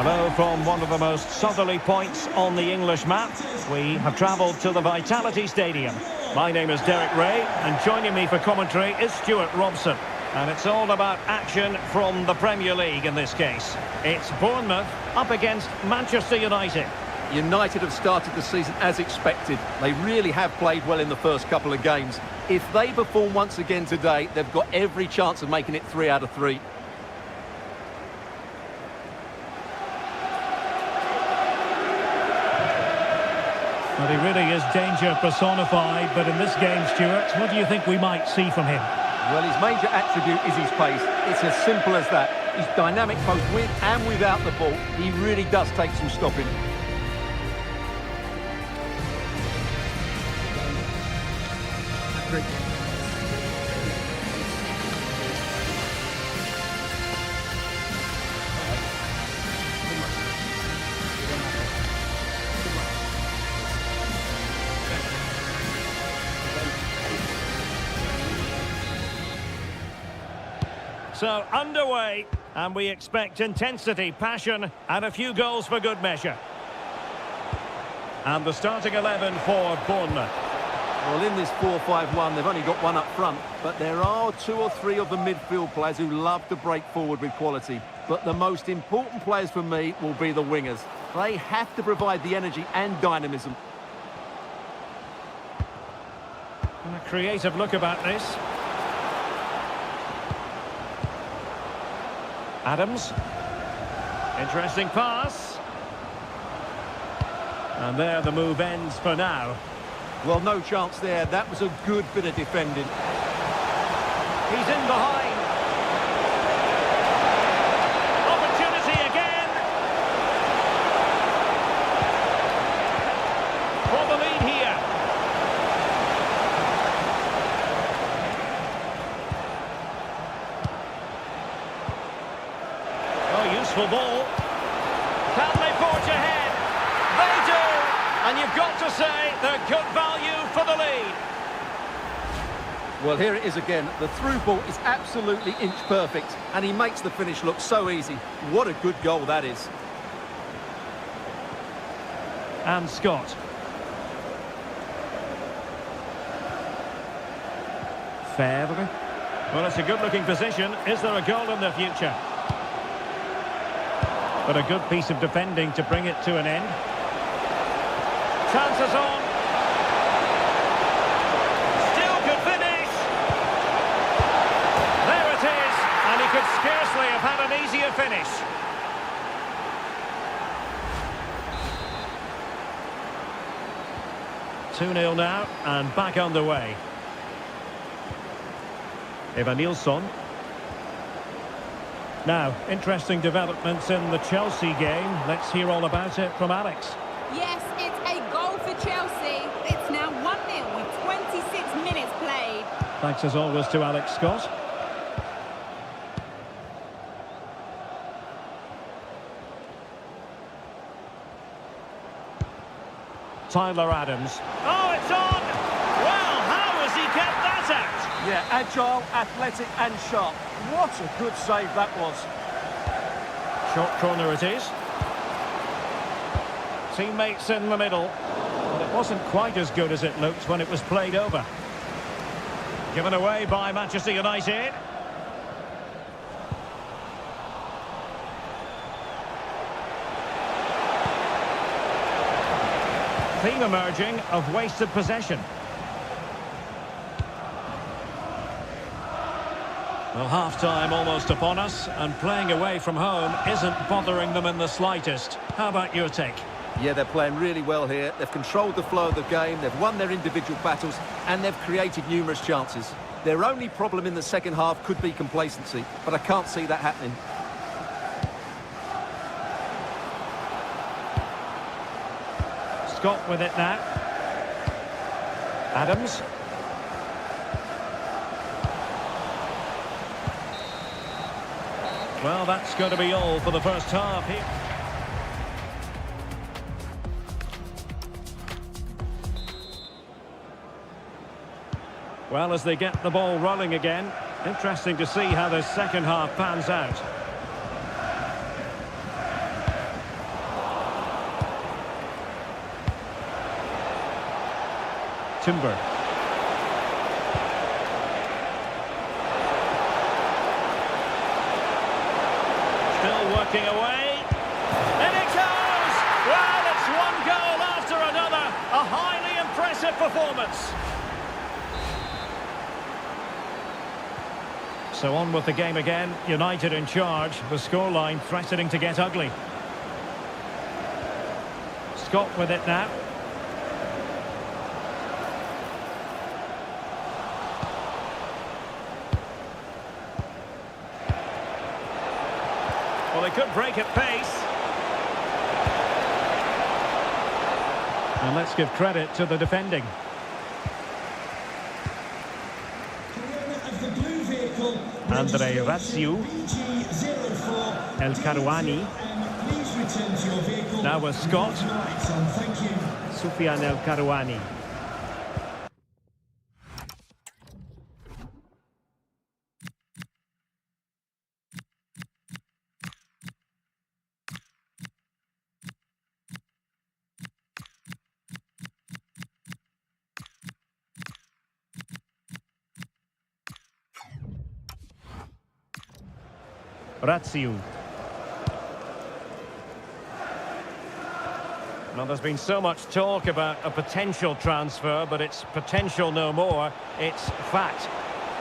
Hello from one of the most southerly points on the English map. We have travelled to the Vitality Stadium. My name is Derek Ray, and joining me for commentary is Stuart Robson. And it's all about action from the Premier League in this case. It's Bournemouth up against Manchester United. United have started the season as expected. They really have played well in the first couple of games. If they perform once again today, they've got every chance of making it 3 out of 3. Well, he really is danger personified, but in this game, Stuart, what do you think we might see from him? Well, his major attribute is his pace. It's as simple as that. He's dynamic both with and without the ball. He really does take some stopping. Great. So underway, and we expect intensity, passion, and a few goals for good measure. And the starting 11 for Bournemouth. Well, in this 4-5-1, they've only got one up front, but there are 2 or 3 of the midfield players who love to break forward with quality. But the most important players for me will be the wingers. They have to provide the energy and dynamism. And a creative look about this. Adams. Interesting pass. And there the move ends for now. Well, no chance there. That was a good bit of defending. He's in behind. Opportunity again. For the lead here. Oh, useful ball. Can they forge ahead? They do. And you've got to say they're good value for the lead. Well, here it is again. The through ball is absolutely inch perfect, and he makes the finish look so easy. What a good goal that is. And Scott. Febvre. Well, it's a good-looking position. Is there a goal in the future? But a good piece of defending to bring it to an end. Chances on. Still could finish. There it is. And he could scarcely have had an easier finish. Two 2-0 now, and back underway. Evanilson. Now, interesting developments in the Chelsea game. Let's hear all about it from Alex. Yes, it's a goal for Chelsea. It's now 1-0 with 26 minutes played. Thanks as always to Alex Scott. Tyler Adams. Oh, it's on! Well, how has he kept that out? Yeah, agile, athletic and sharp. What a good save that was. Short corner it is. Teammates in the middle. But it wasn't quite as good as it looked when it was played over. Given away by Manchester United. Theme emerging of wasted possession. Well, half-time almost upon us, and playing away from home isn't bothering them in the slightest. How about your take? Yeah, they're playing really well here. They've controlled the flow of the game, they've won their individual battles, and they've created numerous chances. Their only problem in the second half could be complacency, but I can't see that happening. Scott with it now. Adams. Well, that's going to be all for the first half here. Well, as they get the ball rolling again, interesting to see how the second half pans out. Timber. Still working away. And it goes! Well, it's one goal after another. A highly impressive performance. So on with the game again. United in charge. The scoreline threatening to get ugly. Scott with it now. Well, they could break at pace. And let's give credit to the defending. Andre Ratsiu. El Karouani. Now with Scott. Soufiane El Karouani. Ratsiu. Well, there's been so much talk about a potential transfer, but it's potential no more. It's fact.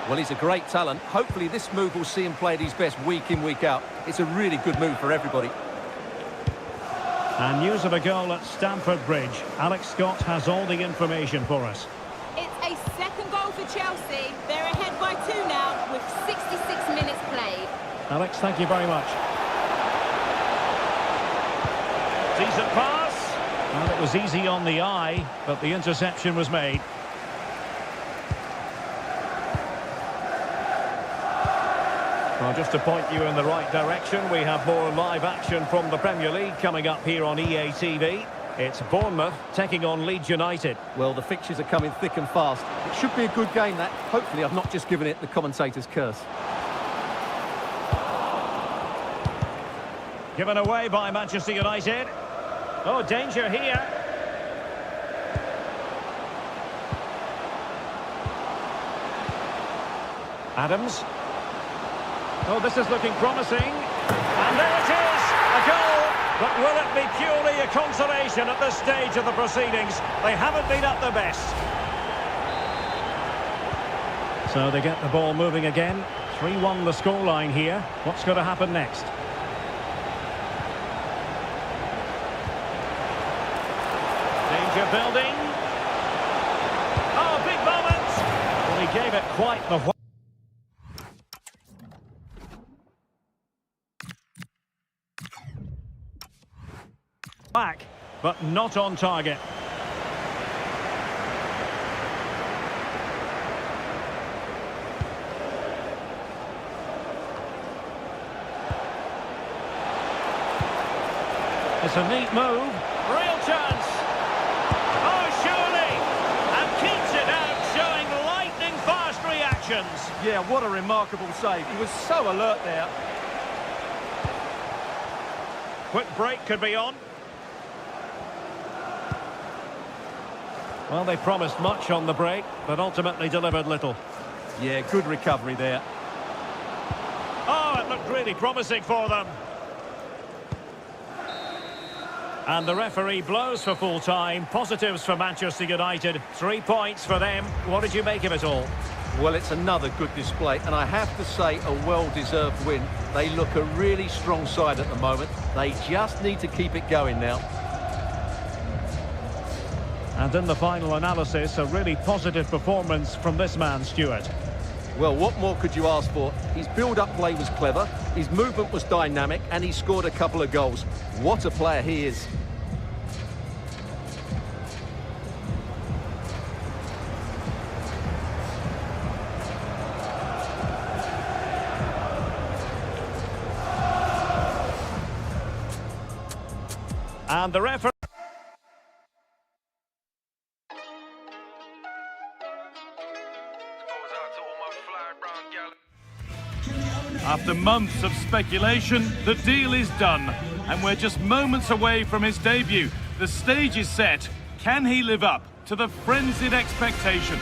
Well, he's a great talent. Hopefully this move will see him play at his best week in, week out. It's a really good move for everybody. And news of a goal at Stamford Bridge. Alex Scott has all the information for us. It's a second goal for Chelsea. They're ahead by 2 now with 66 minutes played. Alex, thank you very much. Decent pass. Well, it was easy on the eye, but the interception was made. Well, just to point you in the right direction, we have more live action from the Premier League coming up here on EA TV. It's Bournemouth taking on Leeds United. Well, the fixtures are coming thick and fast. It should be a good game, that. Hopefully I've not just given it the commentator's curse. Given away by Manchester United. Oh, danger here. Adams. Oh, this is looking promising. And there it is, a goal. But will it be purely a consolation at this stage of the proceedings? They haven't been at their best. So they get the ball moving again. 3-1 the scoreline here. What's going to happen next? Danger building. Oh, big moment. Well, he gave it quite the... back, but not on target. It's a neat move. Real chance. Oh, surely. And keeps it out, showing lightning-fast reactions. Yeah, what a remarkable save. He was so alert there. Quick break could be on. Well, they promised much on the break, but ultimately delivered little. Yeah, good recovery there. Oh, it looked really promising for them. And the referee blows for full time. Positives for Manchester United. 3 points for them. What did you make of it all? Well, it's another good display, and I have to say a well-deserved win. They look a really strong side at the moment. They just need to keep it going now. And in the final analysis, a really positive performance from this man, Stuart. Well, what more could you ask for? His build-up play was clever, his movement was dynamic, and he scored a couple of goals. What a player he is. And the referee... After months of speculation, the deal is done. And we're just moments away from his debut. The stage is set. Can he live up to the frenzied expectation?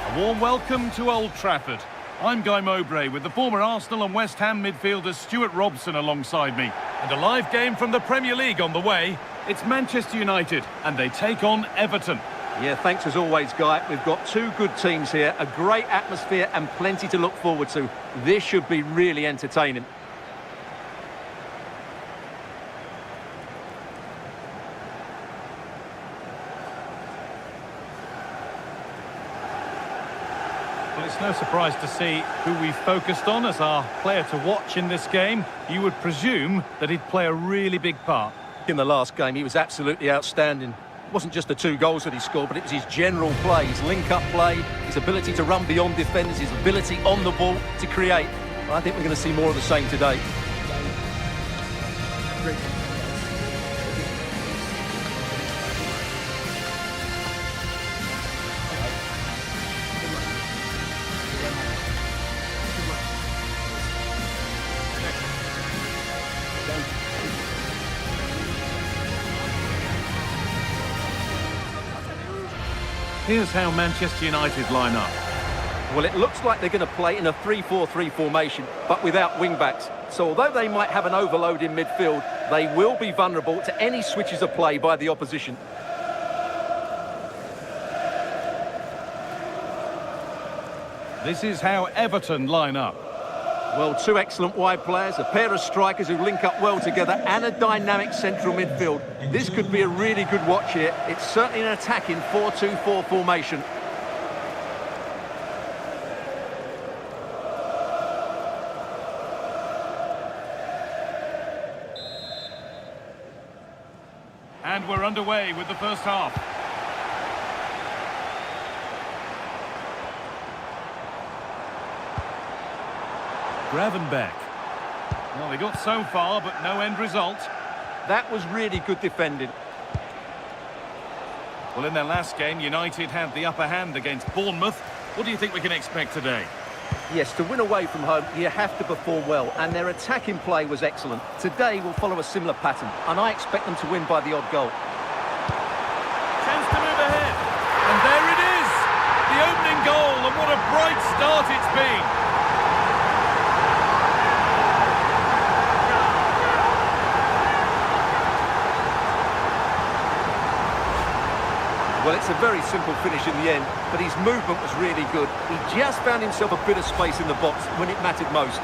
A warm welcome to Old Trafford. I'm Guy Mowbray with the former Arsenal and West Ham midfielder Stuart Robson alongside me. And a live game from the Premier League on the way. It's Manchester United and they take on Everton. Yeah, thanks as always, Guy. We've got two good teams here, a great atmosphere and plenty to look forward to. This should be really entertaining. Well, it's no surprise to see who we focused on as our player to watch in this game. You would presume that he'd play a really big part. In the last game, he was absolutely outstanding. It wasn't just the 2 goals that he scored, but it was his general play, his link-up play, his ability to run beyond defenders, his ability on the ball to create. I think we're going to see more of the same today. Great. Here's how Manchester United line up. Well, it looks like they're going to play in a 3-4-3 formation, but without wing-backs. So although they might have an overload in midfield, they will be vulnerable to any switches of play by the opposition. This is how Everton line up. Well, two excellent wide players, a pair of strikers who link up well together, and a dynamic central midfield. This could be a really good watch here. It's certainly an attacking 4-2-4 formation. And we're underway with the first half. Gravenbeck. Well, they got so far, but no end result. That was really good defending. Well, in their last game, United had the upper hand against Bournemouth. What do you think we can expect today? Yes, to win away from home, you have to perform well, and their attacking play was excellent. Today will follow a similar pattern, and I expect them to win by the odd goal. Chance to move ahead. And there it is! The opening goal, and what a bright start it's been! Well, it's a very simple finish in the end, but his movement was really good. He just found himself a bit of space in the box when it mattered most.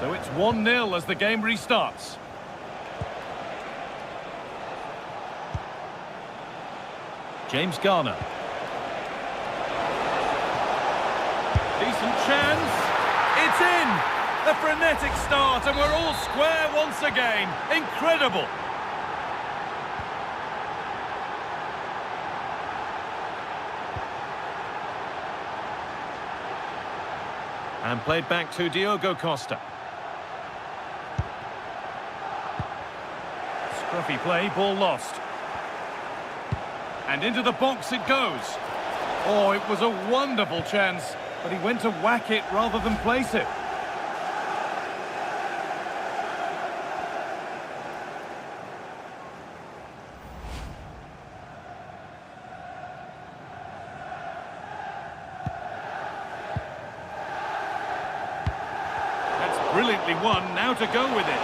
So it's 1-0 as the game restarts. James Garner. Decent chance. It's in! A frenetic start, and we're all square once again. Incredible! And played back to Diogo Costa. Scruffy play, ball lost. And into the box it goes. Oh, it was a wonderful chance, but he went to whack it rather than place it. That's brilliantly won, now to go with it.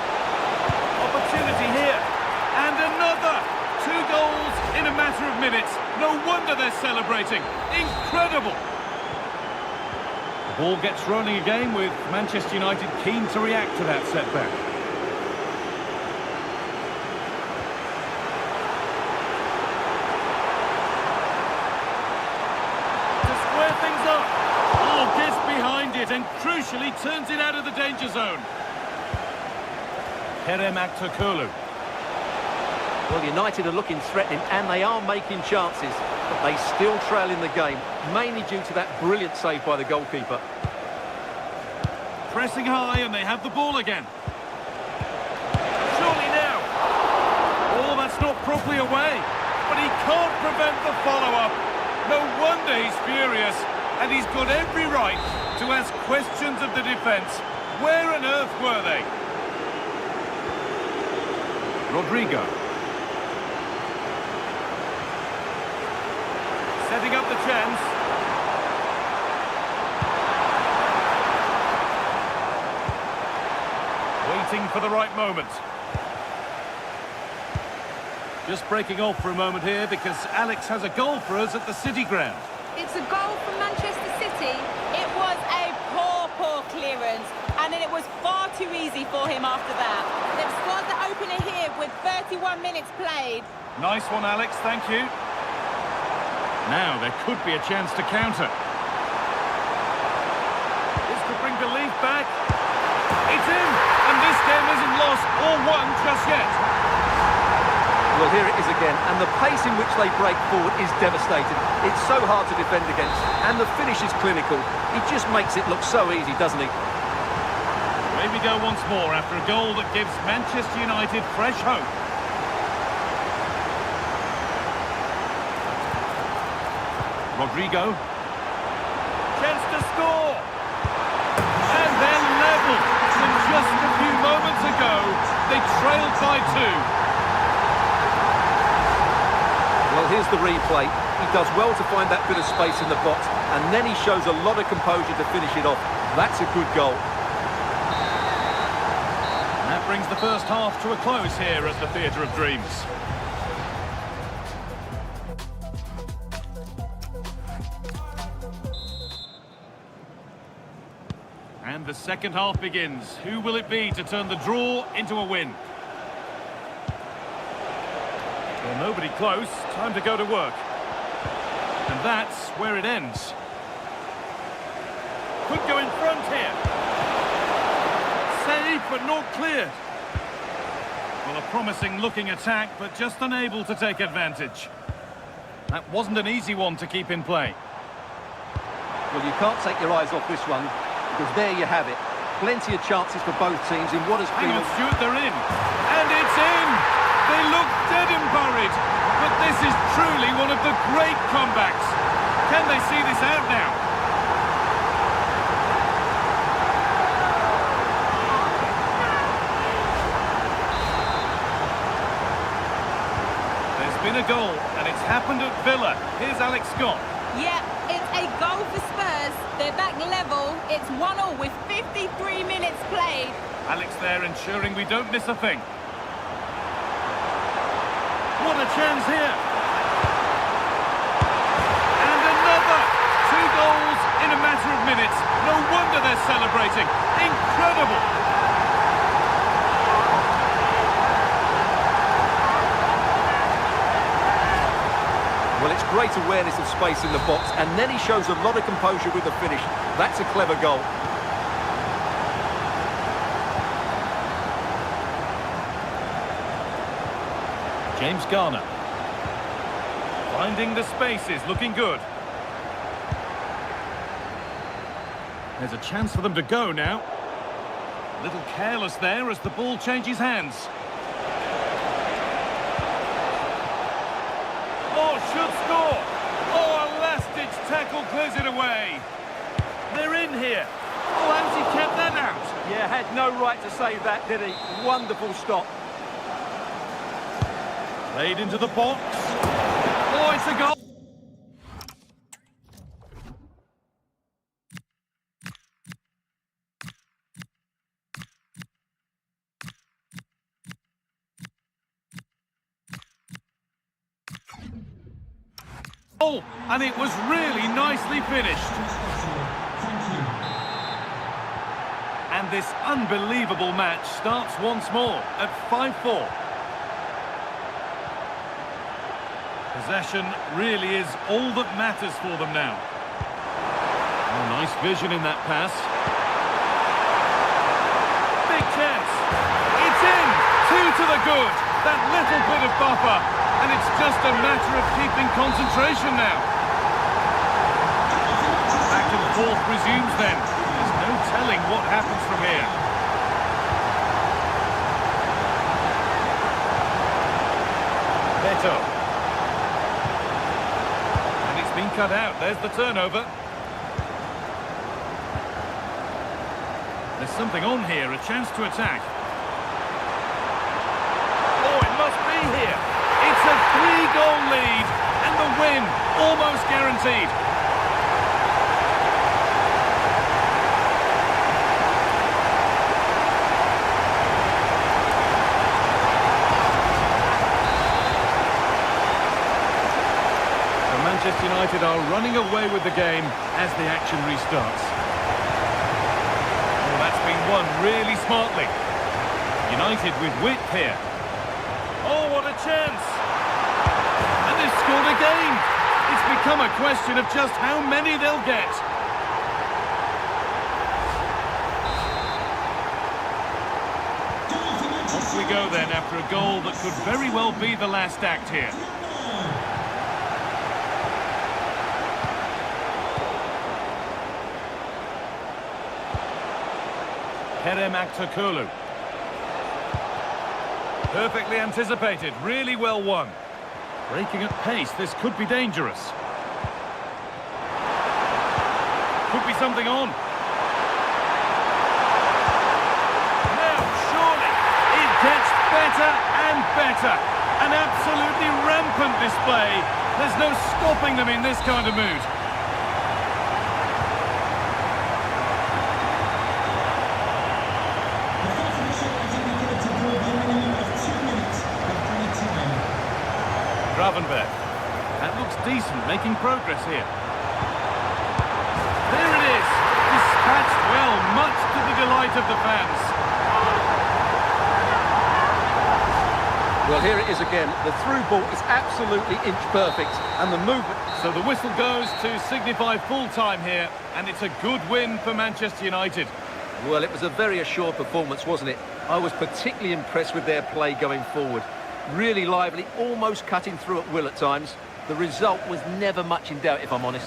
Opportunity here, and another! 2 goals in a matter of minutes. No wonder they're celebrating. Incredible! The ball gets rolling again with Manchester United keen to react to that setback. To square things up. Oh, gets behind it and crucially turns it out of the danger zone. Karrieremodus. Well, United are looking threatening, and they are making chances, but they still trail in the game, mainly due to that brilliant save by the goalkeeper. Pressing high, and they have the ball again. Surely now. Oh, that's not properly away, but he can't prevent the follow-up. No wonder he's furious, and he's got every right to ask questions of the defence. Where on earth were they? Rodrigo. Setting up the chance. Waiting for the right moment. Just breaking off for a moment here because Alex has a goal for us at the City ground. It's a goal for Manchester City. It was a poor clearance, and then it was far too easy for him after that. They've scored the opener here with 31 minutes played. Nice one, Alex, thank you. Now there could be a chance to counter. This could bring belief back. It's in, and this game isn't lost or won just yet. Well, here it is again, and the pace in which they break forward is devastating. It's so hard to defend against, and the finish is clinical. He just makes it look so easy, doesn't he? Away we go once more after a goal that gives Manchester United fresh hope. Rodrigo. Chance to score. And they're level. And just a few moments ago, they trailed by 2. Well, here's the replay. He does well to find that bit of space in the box, and then he shows a lot of composure to finish it off. That's a good goal. That brings the first half to a close here at the Theatre of Dreams. And the second half begins. Who will it be to turn the draw into a win? Well, nobody close. Time to go to work. And that's where it ends. Could go in front here. Save, but not cleared. Well, a promising looking attack, but just unable to take advantage. That wasn't an easy one to keep in play. Well, you can't take your eyes off this one, because there you have it. Plenty of chances for both teams in what has Hang been... on, Stuart, they're in. And it's in! They look dead and buried. But this is truly one of the great comebacks. Can they see this out now? There's been a goal, and it's happened at Villa. Here's Alex Scott. Yeah, it's a goal for Spurs. They're back level. It's 1-1 with 53 minutes played. Alex there ensuring we don't miss a thing. What a chance here. And another. 2 goals in a matter of minutes. No wonder they're celebrating. Incredible. Well, it's great awareness of space in the box, and then he shows a lot of composure with the finish. That's a clever goal. James Garner. Finding the spaces, looking good. There's a chance for them to go now. A little careless there as the ball changes hands. Oh, should score! Oh, a last-ditch tackle clears it away. They're in here. Oh, how's he kept that out? Yeah, had no right to save that, did he? Wonderful stop. Played into the box. Oh, it's a goal. Oh, and it was really nicely finished. And this unbelievable match starts once more at 5-4. Possession really is all that matters for them now. Oh, nice vision in that pass. Big chance. It's in. 2 to the good. That little bit of buffer. And it's just a matter of keeping concentration now. Back and forth resumes then. There's no telling what happens from here. Beto. And it's been cut out. There's the turnover. There's something on here, a chance to attack. Oh, it must be here. It's a 3-goal lead, and the win almost guaranteed. So Manchester United are running away with the game as the action restarts. Oh, that's been won really smartly. United with width here. Oh, what a chance! And they've scored again! It's become a question of just how many they'll get. Off we go then after a goal that could very well be the last act here. Kerem. Perfectly anticipated, really well won. Breaking at pace, this could be dangerous. Could be something on. Now, surely, it gets better and better. An absolutely rampant display. There's no stopping them in this kind of mood. Gravenberg. That looks decent, making progress here. There it is! Dispatched well, much to the delight of the fans. Well, here it is again. The through ball is absolutely inch perfect, and the movement... So the whistle goes to signify full-time here, and it's a good win for Manchester United. Well, it was a very assured performance, wasn't it? I was particularly impressed with their play going forward. Really lively, almost cutting through at will at times. The result was never much in doubt, if I'm honest.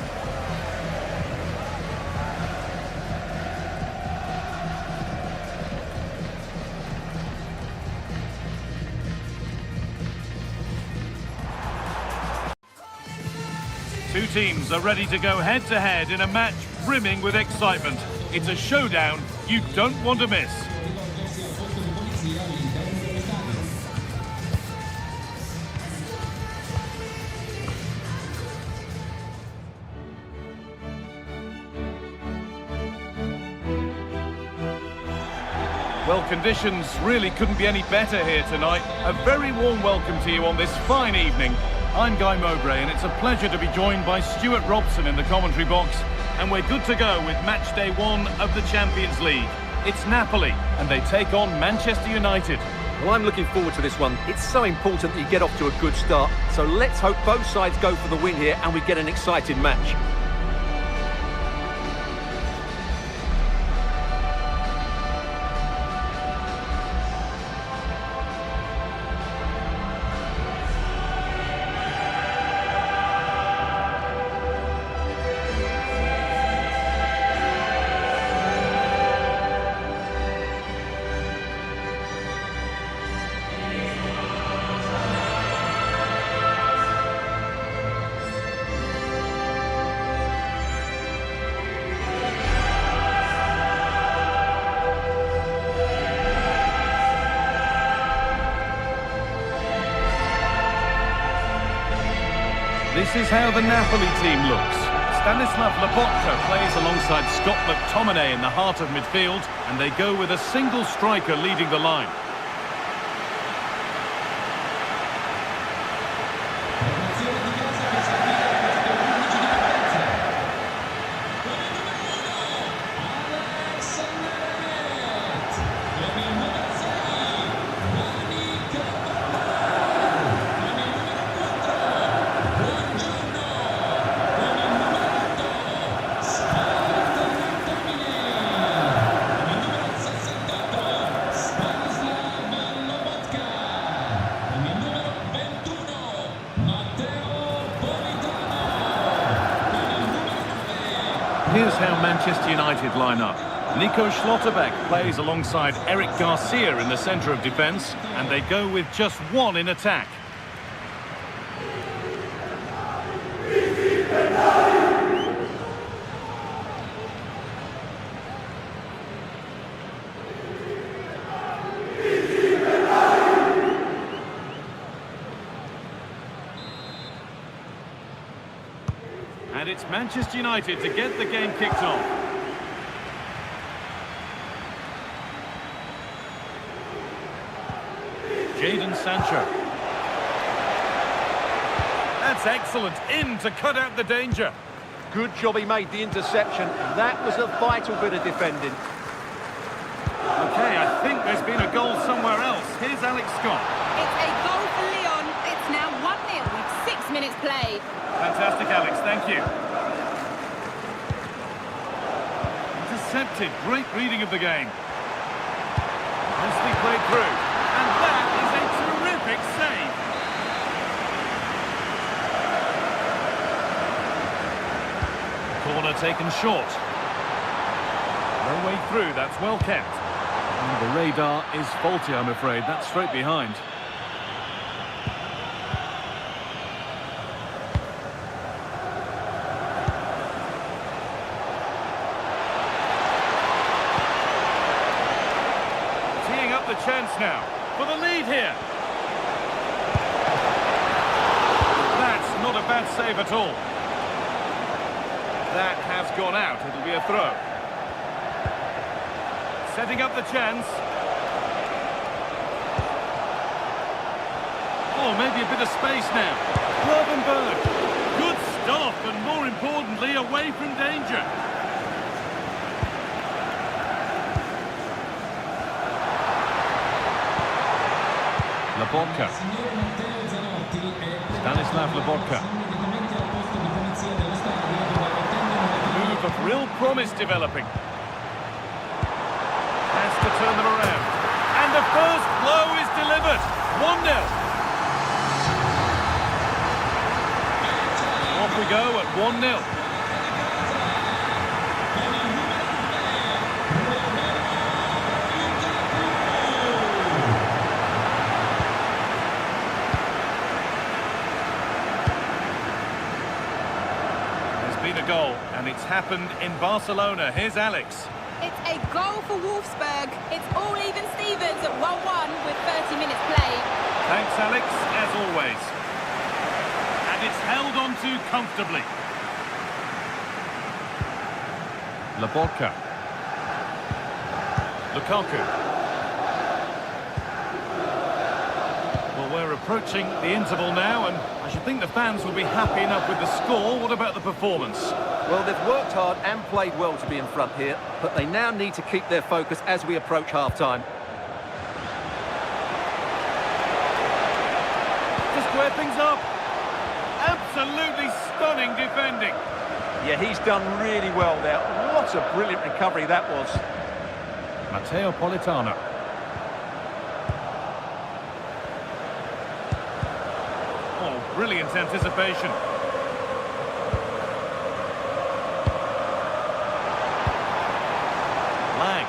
Two teams are ready to go head-to-head in a match brimming with excitement. It's a showdown you don't want to miss. Well, conditions really couldn't be any better here tonight. A very warm welcome to you on this fine evening. I'm Guy Mowbray, and it's a pleasure to be joined by Stuart Robson in the commentary box. And we're good to go with match day 1 of the Champions League. It's Napoli, and they take on Manchester United. Well, I'm looking forward to this one. It's so important that you get off to a good start. So let's hope both sides go for the win here and we get an exciting match. This is how the Napoli team looks. Stanislav Lobotka plays alongside Scott McTominay in the heart of midfield, and they go with a single striker leading the line. Here's how Manchester United line up. Nico Schlotterbeck plays alongside Eric Garcia in the centre of defence, and they go with just one in attack. And it's Manchester United to get the game kicked off. Jadon Sancho. That's excellent. In to cut out the danger. Good job he made the interception. That was a vital bit of defending. Okay, I think there's been a goal somewhere else. Here's Alex Scott. It's a goal for Lyon. It's now 1-0 with 6 minutes played. Fantastic, Alex. Thank you. Intercepted. Great reading of the game. Nicely played through. And that is a terrific save. Corner taken short. No way through. That's well kept. And the radar is faulty, I'm afraid. That's straight behind. The chance now for the lead here. That's not a bad save at all. That has gone out. It'll be a throw. Setting up the chance. Oh, maybe a bit of space now. Berg. Good stop, and more importantly, away from danger. Lobotka. Stanislav Lobotka. Move of real promise developing. Has to turn them around. And the first blow is delivered. 1-0. Off we go at 1-0. Been a goal, and it's happened in Barcelona. Here's Alex. It's a goal for Wolfsburg. It's all even Stevens at 1-1 with 30 minutes played. Thanks, Alex, as always. And it's held on to comfortably. Lobotka. Lukaku. Well, we're approaching the interval now, and I should think the fans will be happy enough with the score. What about the performance? Well, they've worked hard and played well to be in front here, but they now need to keep their focus as we approach half-time. To square things up. Absolutely stunning defending. Yeah, he's done really well there. What a brilliant recovery that was. Matteo Politano. Oh, brilliant anticipation. Lang.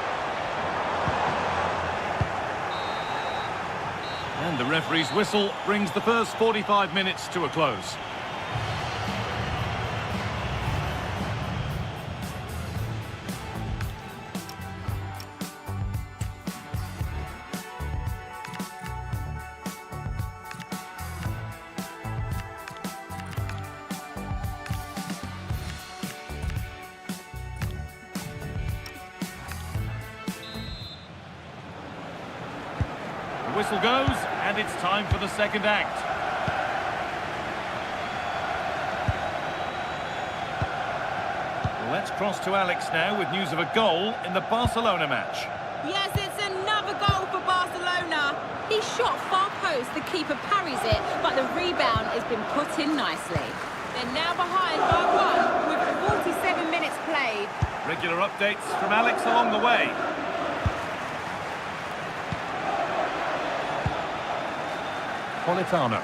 And the referee's whistle brings the first 45 minutes to a close. The whistle goes, and it's time for the second act. Well, let's cross to Alex now with news of a goal in the Barcelona match. Yes, it's another goal for Barcelona. He shot far post, the keeper parries it, but the rebound has been put in nicely. They're now behind by 1 with 47 minutes played. Regular updates from Alex along the way. Politano.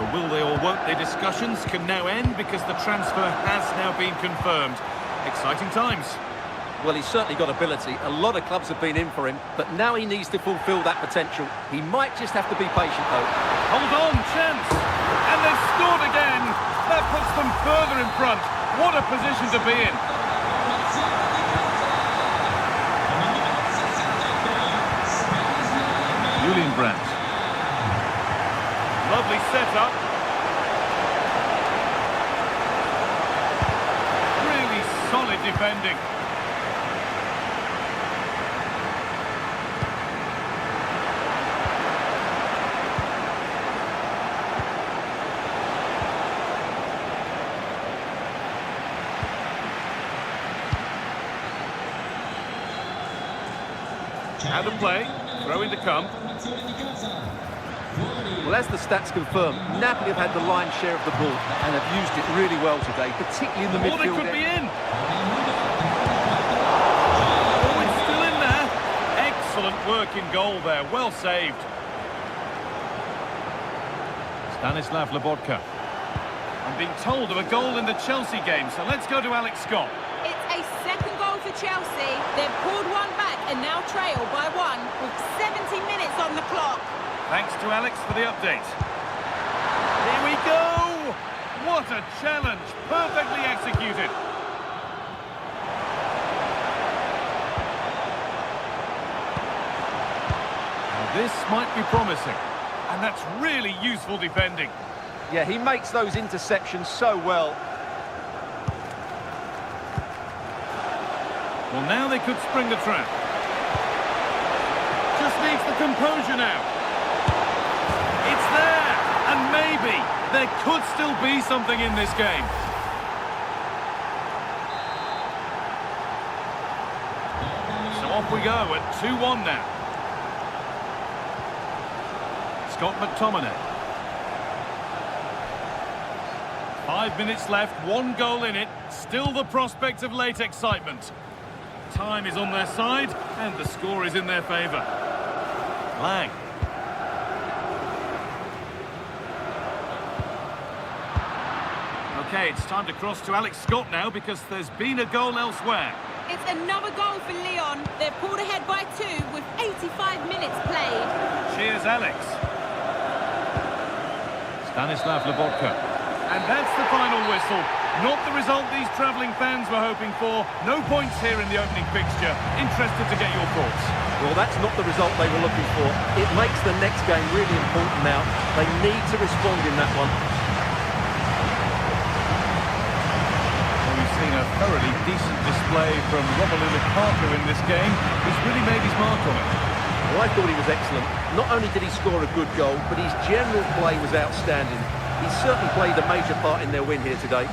The will they or won't they discussions can now end because the transfer has now been confirmed. Exciting times. Well, he's certainly got ability. A lot of clubs have been in for him, but now he needs to fulfil that potential. He might just have to be patient, though. Hold on, chance. And they've scored again. That puts them further in front. What a position to be in. Julian Brandt. Lovely setup. Really solid defending. Out of play. Throw in to come. Well, as the stats confirm, Napoli have had the lion's share of the ball and have used it really well today, particularly in the Oh, they midfield. could be in. Oh, it's still in there. Excellent work in goal there. Well saved. Stanislav Lobotka. I'm being told of a goal in the Chelsea game, so let's go to Alex Scott. It's a second goal for Chelsea. They've pulled one back and now trail by 1 with 70 minutes on the clock. Thanks to Alex for the update. Here we go! What a challenge! Perfectly executed. Now this might be promising, and that's really useful defending. Yeah, he makes those interceptions so well. Well, now they could spring the trap. Just needs the composure now. It's there! And maybe there could still be something in this game. So off we go at 2-1 now. Scott McTominay. 5 minutes left, 1 goal in it. Still the prospect of late excitement. Time is on their side, and the score is in their favour. Lang. Okay, it's time to cross to Alex Scott now because there's been a goal elsewhere. It's another goal for Lyon. They're pulled ahead by 2 with 85 minutes played. Cheers, Alex. Stanislav Lobotka. And that's the final whistle. Not the result these travelling fans were hoping for. No points here in the opening fixture. Interested to get your thoughts. Well, that's not the result they were looking for. It makes the next game really important now. They need to respond in that one. Well, we've seen a thoroughly decent display from Romelu Lukaku in this game. He's really made his mark on it. Well, I thought he was excellent. Not only did he score a good goal, but his general play was outstanding. He certainly played a major part in their win here today.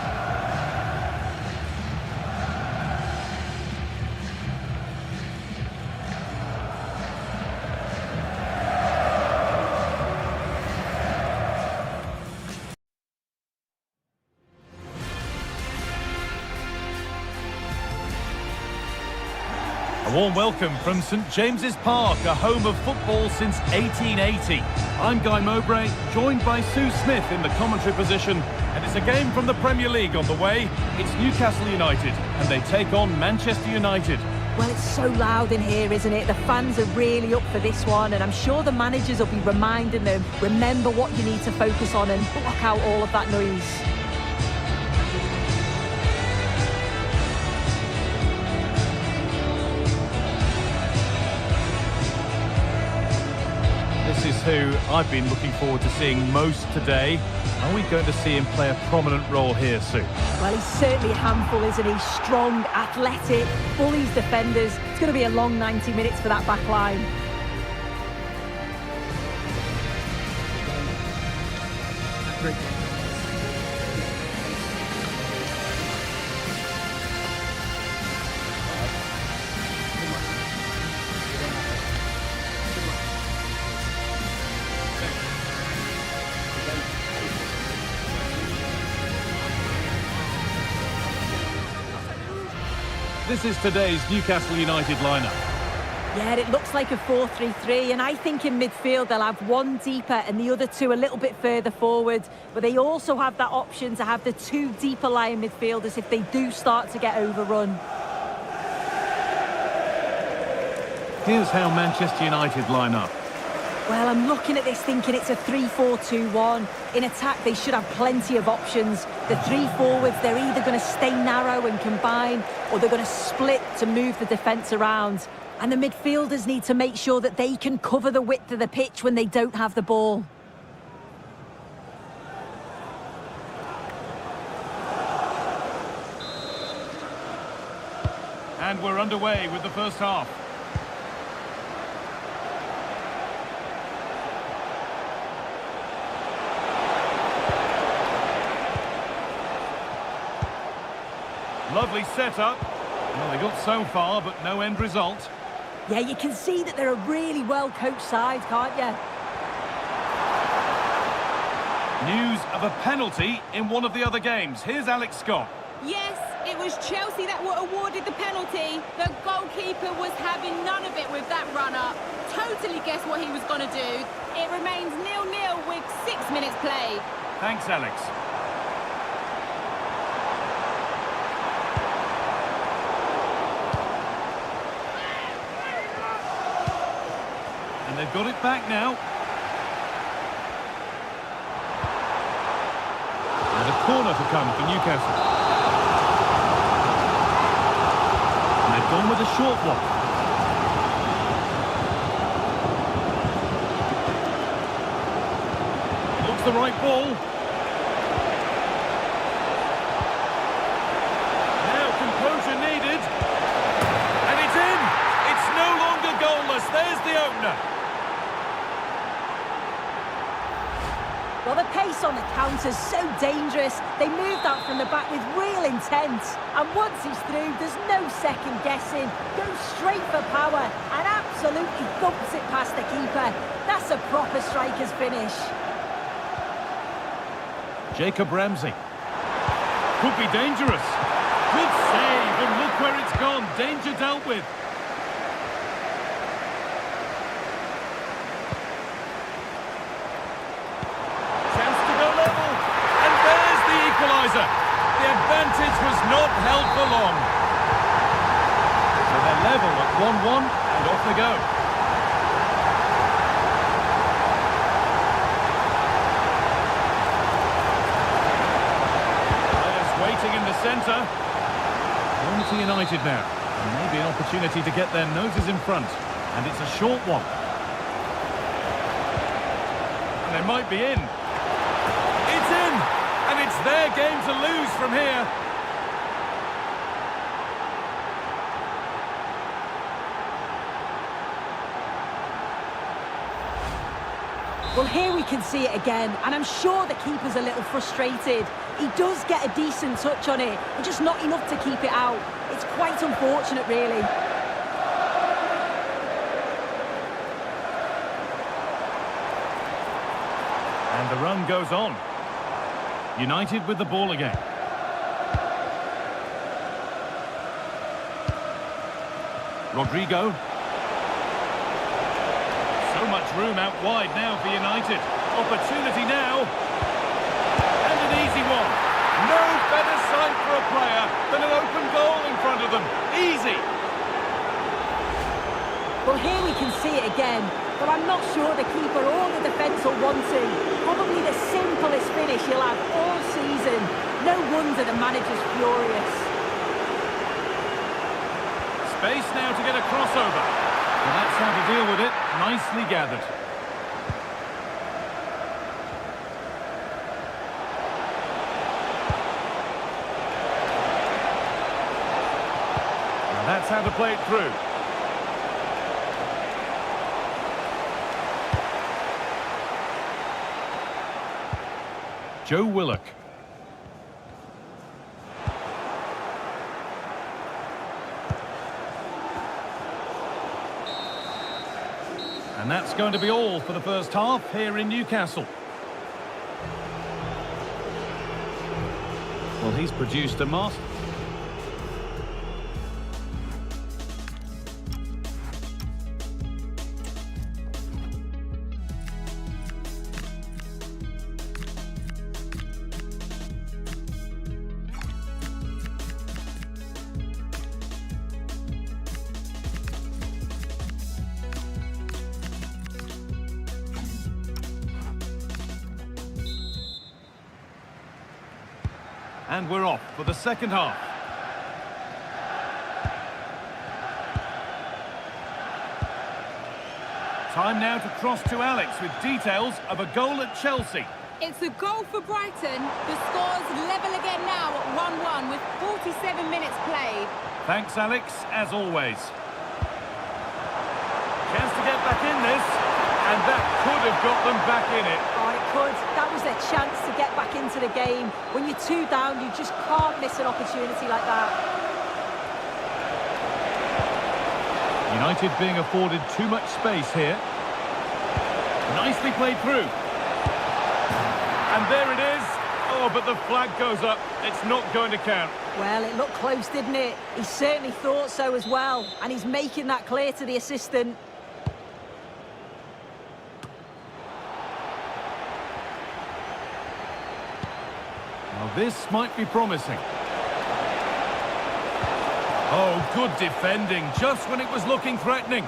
A warm welcome from St James's Park, a home of football since 1880. I'm Guy Mowbray, joined by Sue Smith in the commentary position, and it's a game from the Premier League on the way. It's Newcastle United, and they take on Manchester United. Well, it's so loud in here, isn't it? The fans are really up for this one, and I'm sure the managers will be reminding them, remember what you need to focus on and block out all of that noise. This is who I've been looking forward to seeing most today. Are we going to see him play a prominent role here, Sue? Well, he's certainly a handful, isn't he? Strong, athletic, bullies defenders. It's going to be a long 90 minutes for that back line. Great. This is today's Newcastle United lineup. Yeah, it looks like a 4-3-3, and I think in midfield they'll have one deeper and the other two a little bit further forward. But they also have that option to have the 2 deeper lying midfielders if they do start to get overrun. Here's how Manchester United line up. Well, I'm looking at this thinking it's a 3-4-2-1. In attack, they should have plenty of options. The 3 forwards, they're either going to stay narrow and combine, or they're going to split to move the defence around. And the midfielders need to make sure that they can cover the width of the pitch when they don't have the ball. And we're underway with the first half. Lovely setup. Well, they got so far, but no end result. Yeah, you can see that they're a really well-coached side, can't you? News of a penalty in one of the other games. Here's Alex Scott. Yes, it was Chelsea that were awarded the penalty. The goalkeeper was having none of it with that run-up. Totally guessed what he was going to do. It remains 0-0 with 6 minutes played. Thanks, Alex. And they've got it back now. And a corner to come for Newcastle. And they've gone with a short one. Looks the right ball. Now composure needed. And it's in! It's no longer goalless. There's the opener. Well, the pace on the counter's so dangerous. They moved out from the back with real intent. And once he's through, there's no second guessing. Goes straight for power and absolutely thumps it past the keeper. That's a proper striker's finish. Jacob Ramsey. Could be dangerous. Good save, and look where it's gone. Danger dealt with. The advantage was not held for long. So they're level at 1-1 and off they go. Players waiting in the centre. On to United now. And maybe an opportunity to get their noses in front. And it's a short one. And they might be in. It's in! And it's their game to lose from here. Well, here we can see it again, and I'm sure the keeper's a little frustrated. He does get a decent touch on it, but just not enough to keep it out. It's quite unfortunate, really. And the run goes on. United with the ball again. Rodrigo. So much room out wide now for United. Opportunity now. And an easy one. No better sight for a player than an open goal in front of them. Easy. Well, here we can see it again, but I'm not sure the keeper or the defence will want to. Probably the simplest finish he'll have all season. No wonder the manager's furious. Space now to get a crossover. And that's how to deal with it. Nicely gathered. And that's how to play it through. Joe Willock. And that's going to be all for the first half here in Newcastle. Well, he's produced a master. And we're off for the second half. Time now to cross to Alex with details of a goal at Chelsea. It's a goal for Brighton. The score's level again now at 1-1 with 47 minutes played. Thanks, Alex, as always. Chance to get back in this, and that could have got them back in it. Oh, it could. That was their chance to get back into the game. When you're 2 down, you just can't miss an opportunity like that. United being afforded too much space here. Nicely played through. And there it is. Oh, but the flag goes up. It's not going to count. Well, it looked close, didn't it? He certainly thought so as well. And he's making that clear to the assistant. Well, this might be promising. Oh, good defending, just when it was looking threatening.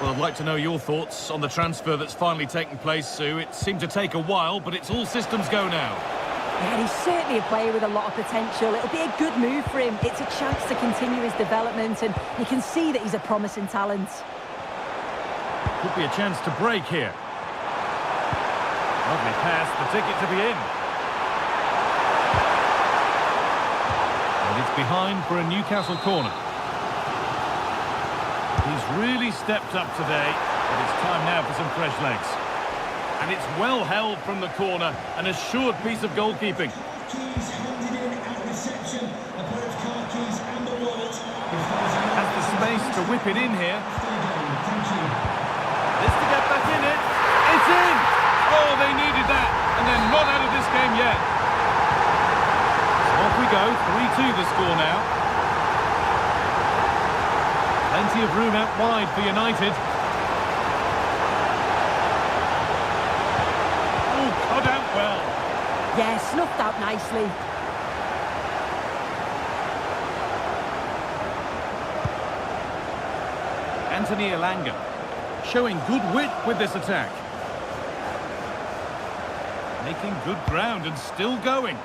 Well, I'd like to know your thoughts on the transfer that's finally taken place, Sue. It seemed to take a while, but it's all systems go now. Yeah, he's certainly a player with a lot of potential. It'll be a good move for him. It's a chance to continue his development, and you can see that he's a promising talent. Could be a chance to break here. Lovely pass, the ticket to be in. And it's behind for a Newcastle corner. He's really stepped up today, but it's time now for some fresh legs. And it's well held from the corner, an assured piece of goalkeeping. Keys handed in at reception. A pair of car keys and a wallet. Has the space to whip it in here. Thank you. This to get back in it. It's in! Oh, they needed that, and they're not out of this game yet. So off we go, 3-2 the score now. Plenty of room out wide for United. Oh, cut out well. Yeah, snuffed out nicely. Anthony Elanga showing good wit with this attack. Making good ground and still going.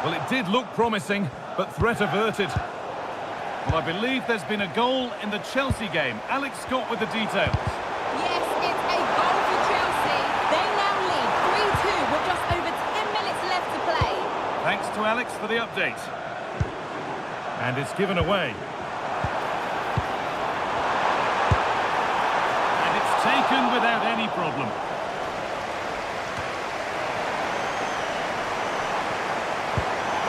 Well, it did look promising, but threat averted. Well, I believe there's been a goal in the Chelsea game. Alex Scott with the details. Yes, it's a goal for Chelsea. They now lead 3-2 with just over 10 minutes left to play. Thanks to Alex for the update. And it's given away. And it's taken without any problem.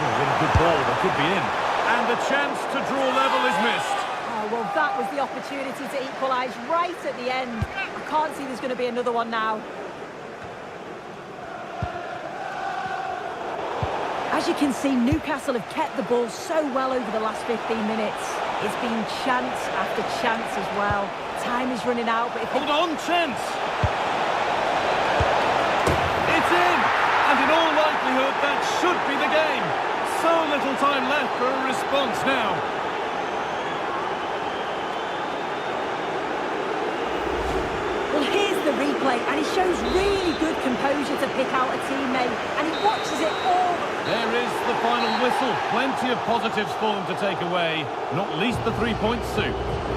Oh, what a good ball, that could be in. And the chance to draw level is missed. Oh, well, that was the opportunity to equalise right at the end. I can't see there's going to be another one now. As you can see, Newcastle have kept the ball so well over the last 15 minutes. It's been chance after chance as well. Time is running out, but if they... Hold on, chance! It's in! And in all likelihood, that should be the game. So little time left for a response now. Well, here's the replay, and he shows really good composure to pick out a teammate, and he watches it all. There is the final whistle. Plenty of positives for them to take away, not least the 3 points, Sue.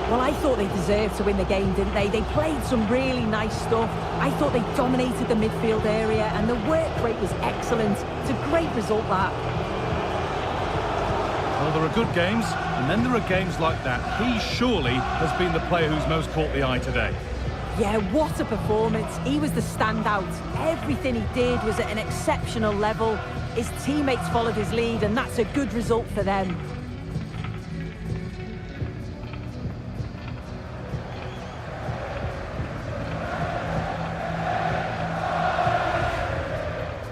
Well, I thought they deserved to win the game, didn't they? They played some really nice stuff. I thought they dominated the midfield area, and the work rate was excellent. It's a great result, that. Well, there are good games, and then there are games like that. He surely has been the player who's most caught the eye today. Yeah, what a performance. He was the standout. Everything he did was at an exceptional level. His teammates followed his lead, and that's a good result for them.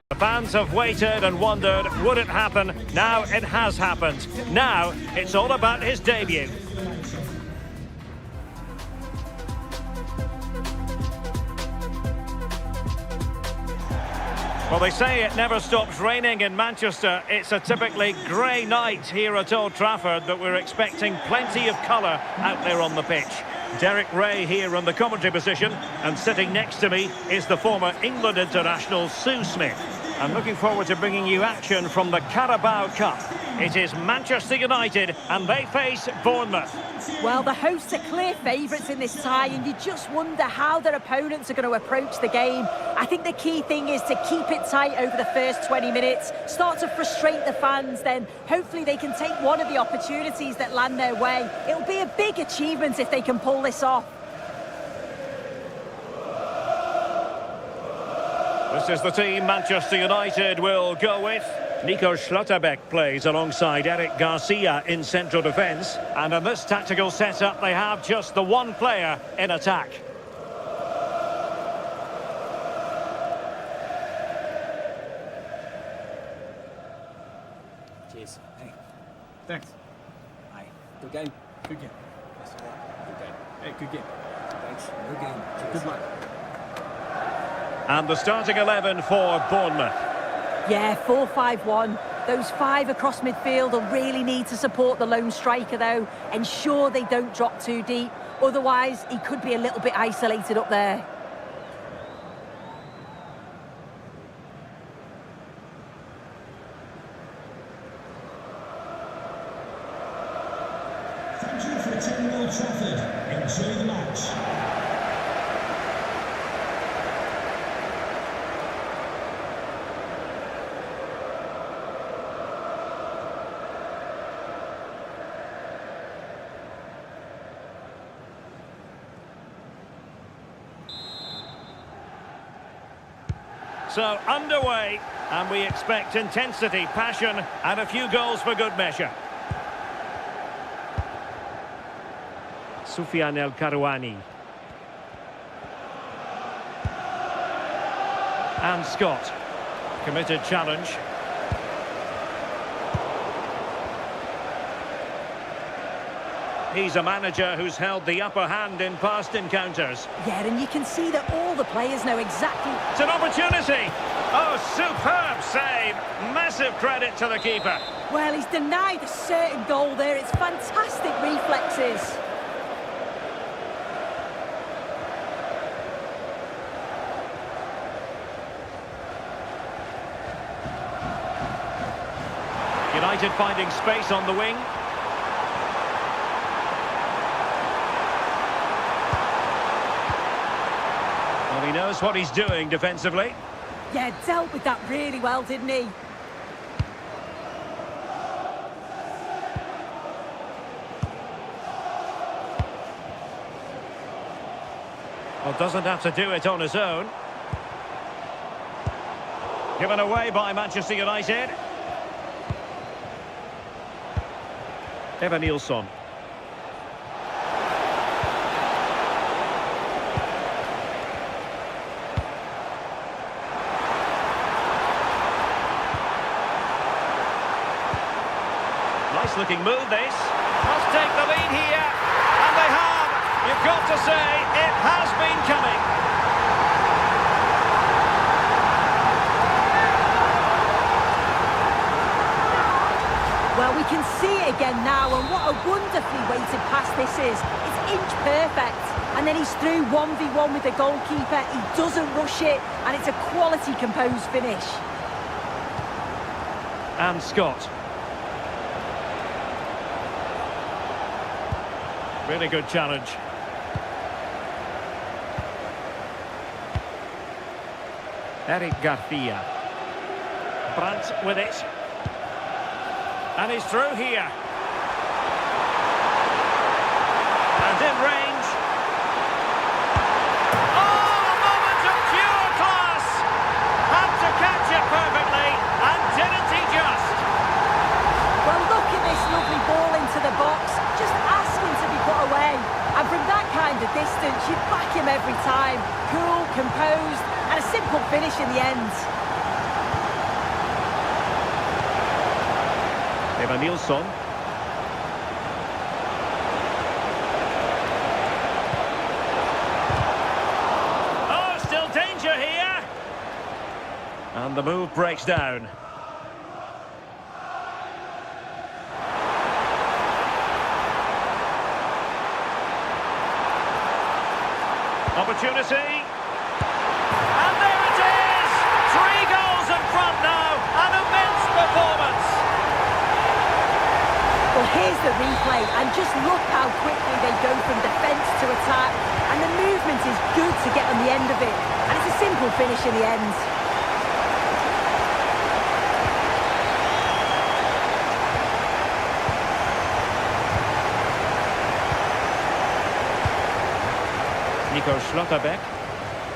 The fans have waited and wondered, would it happen? Now it has happened. Now it's all about his debut. Well, they say it never stops raining in Manchester. It's a typically grey night here at Old Trafford, but we're expecting plenty of colour out there on the pitch. Derek Ray here in the commentary position, and sitting next to me is the former England international Sue Smith. I'm looking forward to bringing you action from the Carabao Cup. It is Manchester United, and they face Bournemouth. Well, the hosts are clear favourites in this tie, and you just wonder how their opponents are going to approach the game. I think the key thing is to keep it tight over the first 20 minutes, start to frustrate the fans, then hopefully they can take one of the opportunities that land their way. It'll be a big achievement if they can pull this off. This is the team Manchester United will go with. Nico Schlotterbeck plays alongside Eric Garcia in central defence. And in this tactical setup, they have just the one player in attack. Cheers. Hey, Thanks. hi. Good game. Good game. Yes, good game. Hey, good game. Thanks. Good game. Cheers. Good luck. And the starting 11 for Bournemouth. Yeah, 4-5-1. Those five across midfield will really need to support the lone striker, though. Ensure they don't drop too deep. Otherwise, he could be a little bit isolated up there. Thank you for attending Old Trafford. Enjoy the match. So, underway, and we expect intensity, passion, and a few goals for good measure. Soufiane El Karouani. And Scott. Committed challenge. He's a manager who's held the upper hand in past encounters. Yeah, and you can see that all the players know exactly... It's an opportunity! Oh, superb save! Massive credit to the keeper. Well, he's denied a certain goal there. It's fantastic reflexes. United finding space on the wing. Well, he knows what he's doing defensively. Yeah, dealt with that really well, didn't he? Well, doesn't have to do it on his own. Given away by Manchester United. Evanilson. Nice looking move this. Must take the lead here. And they have. You've got to say, it has been coming. Well, we can see it again now, and what a wonderfully weighted pass this is. It's inch perfect, and then he's through 1v1 with the goalkeeper. He doesn't rush it, and it's a quality composed finish. And Scott. Really good challenge. Eric Garcia. Brandt with it. And he's through here. And in range. Oh, a moment of pure class! Had to catch it perfectly, and didn't he just? Well, look at this lovely ball into the box. Just asking to be put away. And from that kind of distance, you back him every time. Cool, composed, and a simple finish in the end. Evanilson. Oh, still danger here. And the move breaks down. Opportunity. And there it is! 3 goals in front now. An immense performance. Well, here's the replay, and just look how quickly they go from defence to attack. And the movement is good to get on the end of it. And it's a simple finish in the end. Nico Schlotterbeck.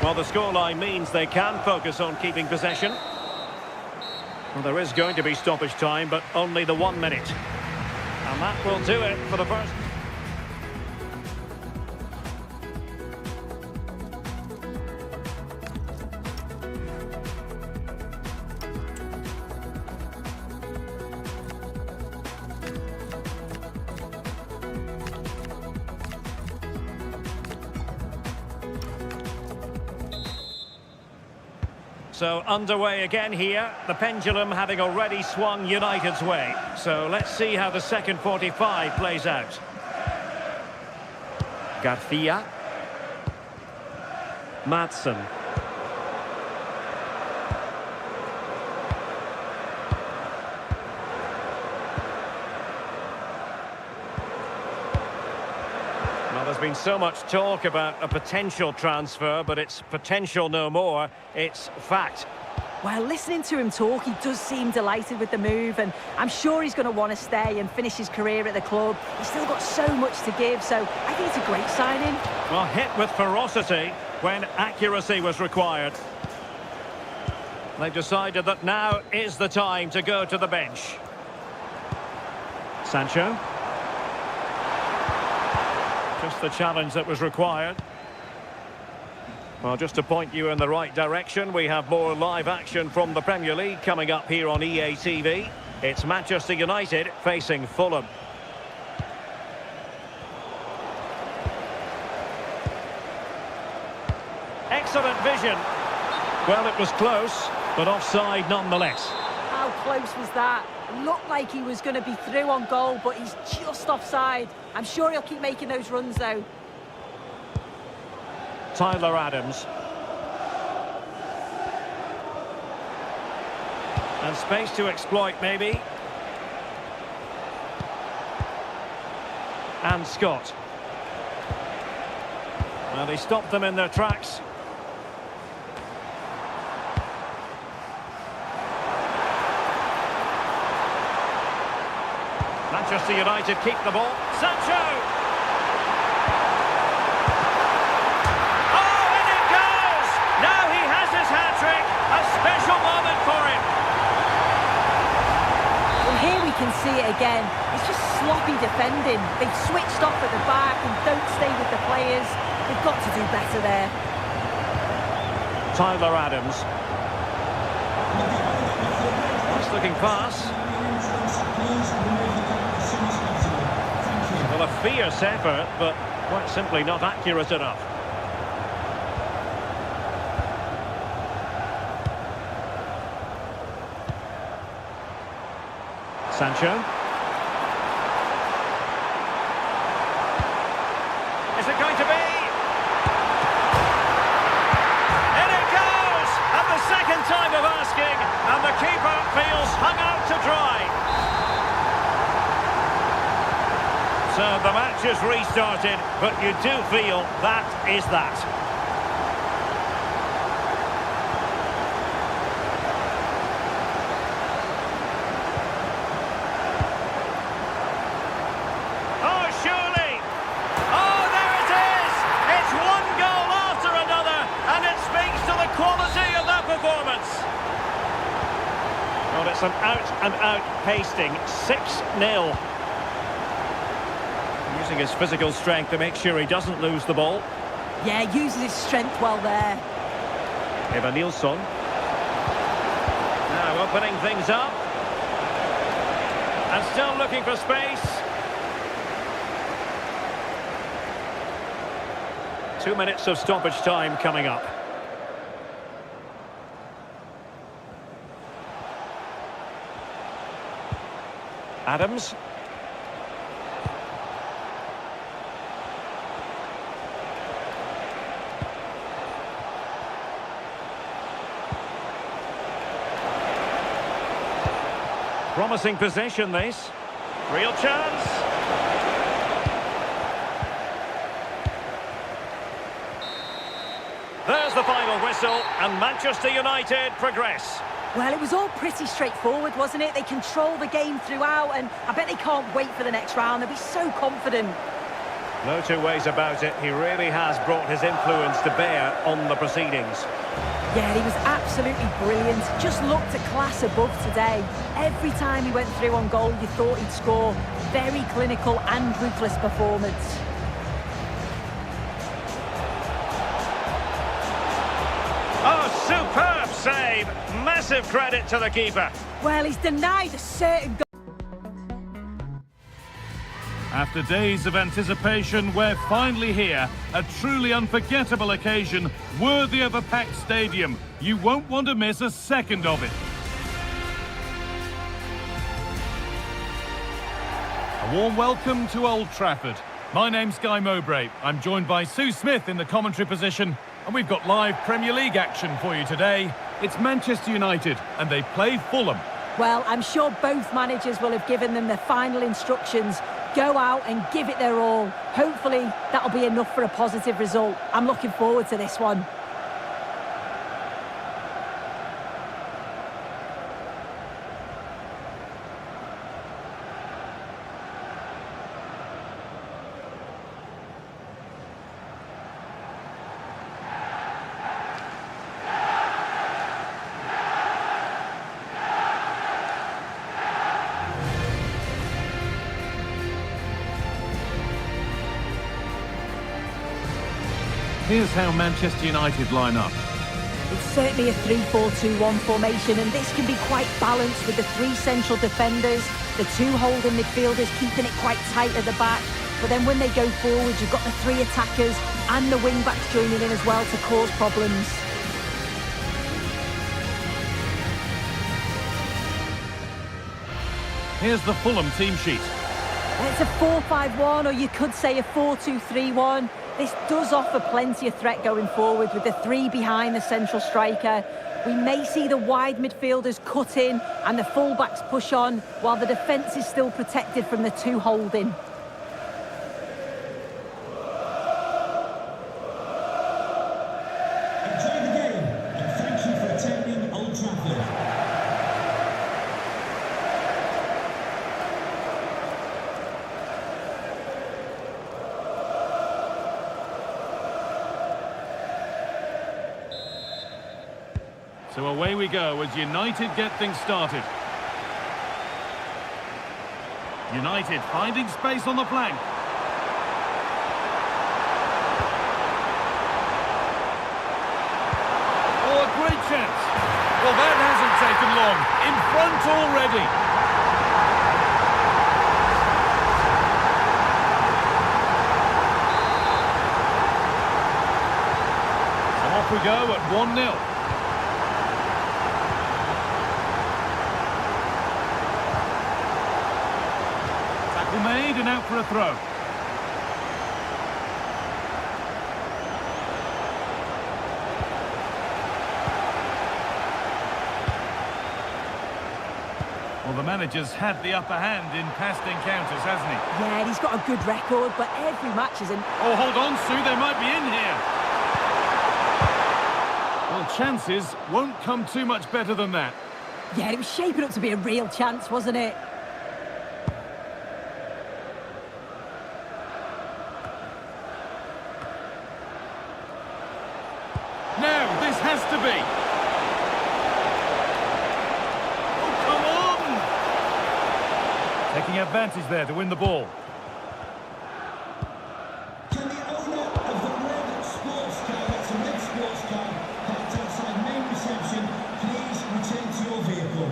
Well, the scoreline means they can focus on keeping possession. Well, there is going to be stoppage time, but only the 1 minute. And that will do it for the first... So underway again here, the pendulum having already swung United's way. So let's see how the second 45 plays out. Garcia. Madsen. Well, there's been so much talk about a potential transfer, but it's potential no more. It's fact. Well, listening to him talk, he does seem delighted with the move, and I'm sure he's going to want to stay and finish his career at the club. He's still got so much to give, so I think it's a great signing. Well, hit with ferocity when accuracy was required. They've decided that now is the time to go to the bench. Sancho. Just the challenge that was required. Well, just to point you in the right direction, we have more live action from the Premier League coming up here on EA TV. It's Manchester United facing Fulham. Excellent vision. Well, it was close, but offside nonetheless. How close was that? Looked like he was going to be through on goal, but he's just offside. I'm sure he'll keep making those runs, though. Tyler Adams. And space to exploit, maybe. And Scott. Well, he stopped them in their tracks. Manchester United keep the ball. Sancho! Oh, and it goes! Now he has his hat-trick. A special moment for him. Well, here we can see it again. It's just sloppy defending. They've switched off at the back and don't stay with the players. They've got to do better there. Tyler Adams. Nice looking pass. Well, a fierce effort, but quite simply not accurate enough. Sancho. Is it going to be? In it goes! And the second time of asking, and the keeper feels hung out to dry. So the match has restarted, but you do feel that is that. Oh, surely! Oh, there it is! It's one goal after another, and it speaks to the quality of that performance. Well, it's an out-and-out pasting, 6-0. Using his physical strength to make sure he doesn't lose the ball. Yeah, uses his strength well there. Eva Nilsson. Now opening things up. And still looking for space. 2 minutes of stoppage time coming up. Adams. Promising possession, this. Real chance. There's the final whistle, and Manchester United progress. Well, it was all pretty straightforward, wasn't it? They controlled the game throughout, and I bet they can't wait for the next round. They'll be so confident. No two ways about it. He really has brought his influence to bear on the proceedings. Yeah, he was absolutely brilliant. Just looked a class above today. Every time he went through on goal, you thought he'd score. Very clinical and ruthless performance. Oh, superb save. Massive credit to the keeper. Well, he's denied a certain goal. After days of anticipation, we're finally here. A truly unforgettable occasion, worthy of a packed stadium. You won't want to miss a second of it. A warm welcome to Old Trafford. My name's Guy Mowbray. I'm joined by Sue Smith in the commentary position, and we've got live Premier League action for you today. It's Manchester United, and they play Fulham. Well, I'm sure both managers will have given them their final instructions. Go out and give it their all. Hopefully, that'll be enough for a positive result. I'm looking forward to this one. Here's how Manchester United line up. It's certainly a 3-4-2-1 formation, and this can be quite balanced with the three central defenders, the two holding midfielders keeping it quite tight at the back. But then when they go forward, you've got the three attackers and the wing-backs joining in as well to cause problems. Here's the Fulham team sheet. It's a 4-5-1, or you could say a 4-2-3-1. This does offer plenty of threat going forward with the three behind the central striker. We may see the wide midfielders cut in and the full-backs push on, while the defence is still protected from the two holding. Enjoy the game and thank you for attending Old Trafford. So away we go as United get things started. United finding space on the flank. Oh, a great chance. Well, that hasn't taken long. In front already. So off we go at 1-0. Made and out for a throw. Well, the manager's had the upper hand in past encounters, hasn't he? Yeah, he's got a good record, but every match is an... Oh, hold on, Sue, they might be in here. Well, chances won't come too much better than that. Yeah, it was shaping up to be a real chance, wasn't it? Now, this has to be. Oh, come on! Taking advantage there to win the ball. Can the owner of the red sports car, that's a red sports car, parked outside main reception, please return to your vehicle?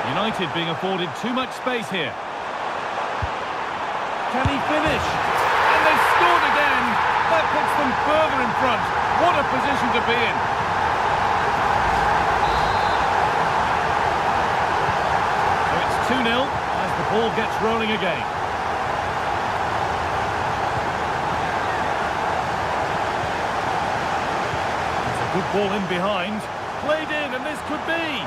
United being afforded too much space here. Can he finish? And they've scored again! That puts them further in front. What a position to be in. So it's 2-0 as the ball gets rolling again. It's a good ball in behind. Played in, and this could be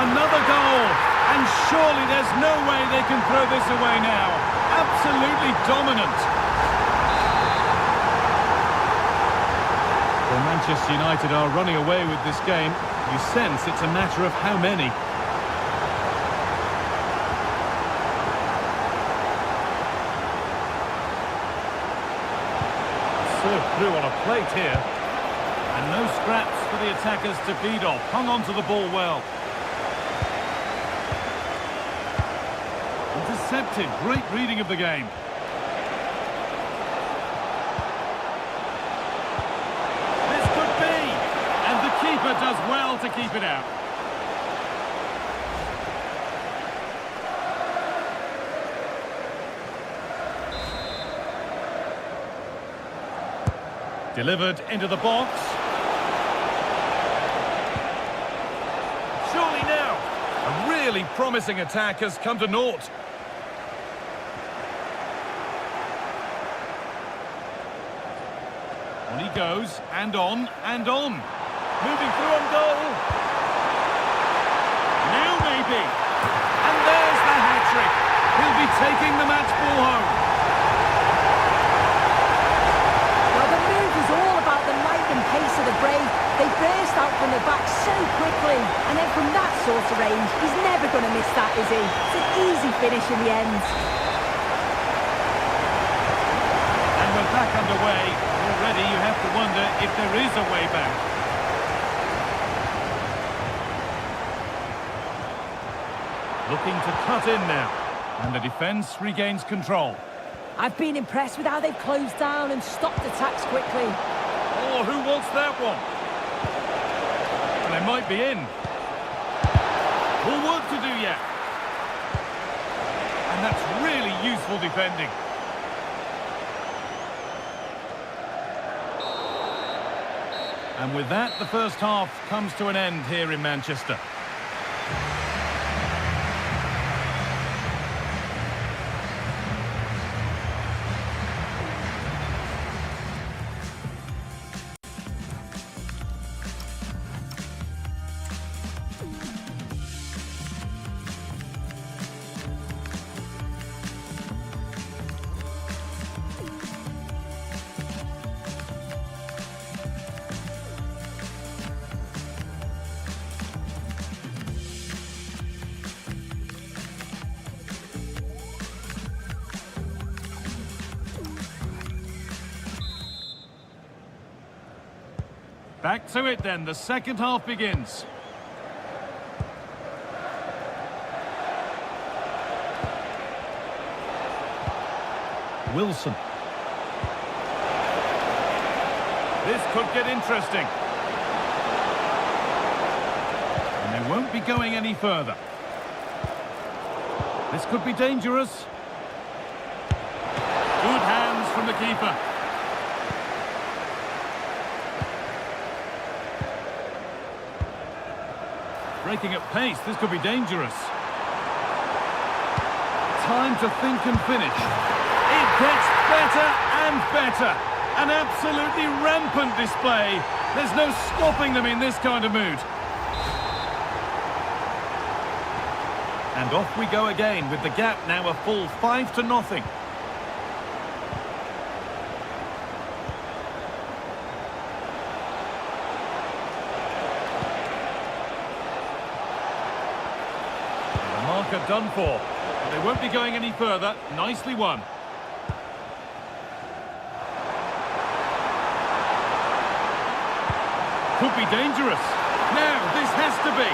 another goal. And surely there's no way they can throw this away now. Absolutely dominant. Well, Manchester United are running away with this game. You sense it's a matter of how many. Served through on a plate here. And no scraps for the attackers to feed off. Hung on to the ball well. Intercepted. Great reading of the game. This could be. And the keeper does well to keep it out. Delivered into the box. Surely now. A really promising attack has come to naught. On he goes, and on, and on. Moving through on goal. Now maybe. And there's the hat-trick. He'll be taking the match ball home. Well, the move is all about the might and pace of the break. They burst out from the back so quickly. And then from that sort of range, he's never going to miss that, is he? It's an easy finish in the end. And we're back underway. Already you have to wonder if there is a way back. Looking to cut in now. And the defence regains control. I've been impressed with how they've closed down and stopped attacks quickly. Oh, who wants that one? And they might be in. More work to do yet. And that's really useful defending. And with that, the first half comes to an end here in Manchester. Back to it then, the second half begins. Wilson. This could get interesting. And they won't be going any further. This could be dangerous. Good hands from the keeper. Breaking at pace, this could be dangerous. Time to think and finish. It gets better and better. An absolutely rampant display. There's no stopping them in this kind of mood. And off we go again with the gap now a full 5-0. Done for, but they won't be going any further. Nicely won. Could be dangerous. Now, this has to be.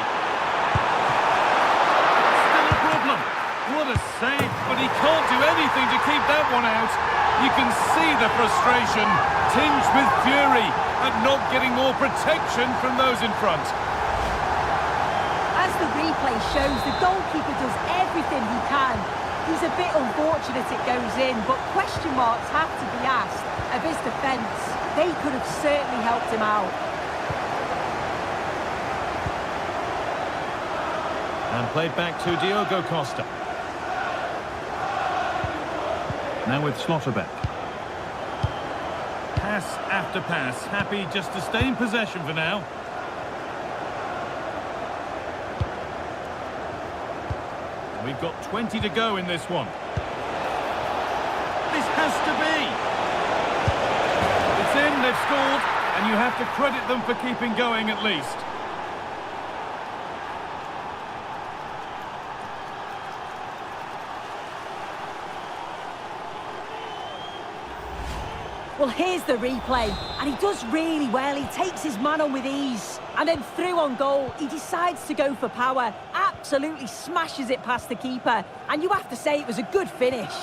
Still a problem. What a save, but he can't do anything to keep that one out. You can see the frustration, tinged with fury, at not getting more protection from those in front. As the replay shows, the goalkeeper does everything he can. He's a bit unfortunate it goes in, but question marks have to be asked of his defence. They could have certainly helped him out. And played back to Diogo Costa. Now with Schlotterbeck. Pass after pass, happy just to stay in possession for now. We've got 20 to go in this one. This has to be. It's in, they've scored, and you have to credit them for keeping going at least. Well, here's the replay, and he does really well. He takes his man on with ease, and then through on goal, he decides to go for power. Absolutely smashes it past the keeper, and you have to say it was a good finish.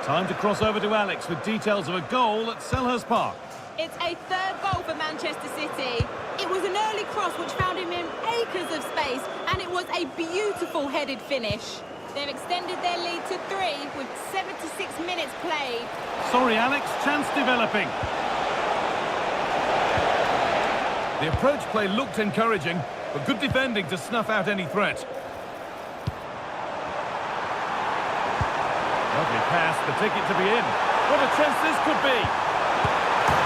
Time to cross over to Alex with details of a goal at Selhurst Park. It's a third goal for Manchester City. It was an early cross which found him in acres of space, and it was a beautiful headed finish. They've extended their lead to 3 with 76 minutes played. Sorry, Alex, chance developing. The approach play looked encouraging, but good defending to snuff out any threat. Lovely pass, the ticket to be in. What a chance this could be.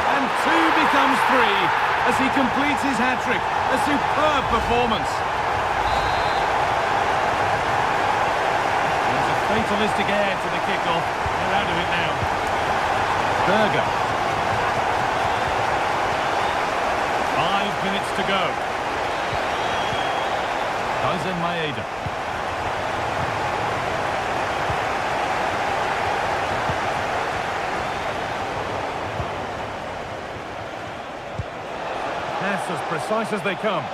And 2 becomes 3 as he completes his hat-trick. A superb performance. Fatalistic air to the kickoff. They're out of it now. Berger. 5 minutes to go. Kaizen Maeda. Pass as precise as they come.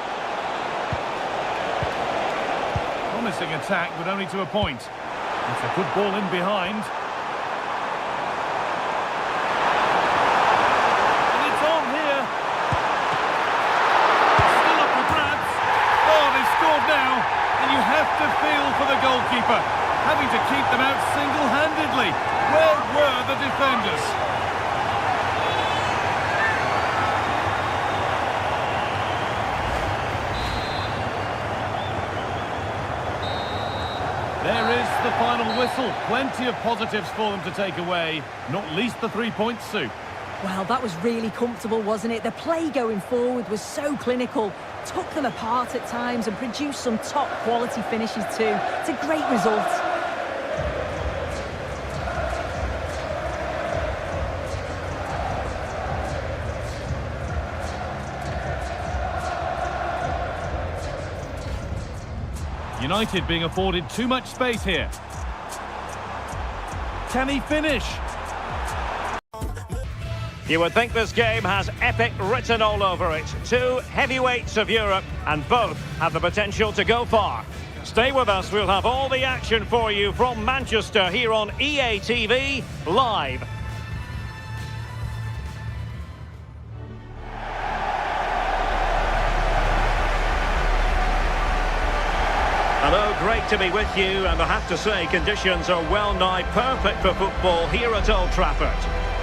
promising attack, but only to a point. It's a good ball in behind. And it's on here. Still up for grabs. Oh, they've scored now. And you have to feel for the goalkeeper, having to keep them out single-handedly. Where were the defenders? There is the final whistle. Plenty of positives for them to take away, not least the 3 points, Sue. Well, that was really comfortable, wasn't it? The play going forward was so clinical, took them apart at times and produced some top-quality finishes too. It's a great result. United being afforded too much space here. Can he finish? You would think this game has epic written all over it. Two heavyweights of Europe, and both have the potential to go far. Stay with us, we'll have all the action for you from Manchester here on EA TV Live. Hello, great to be with you, and I have to say conditions are well nigh perfect for football here at Old Trafford.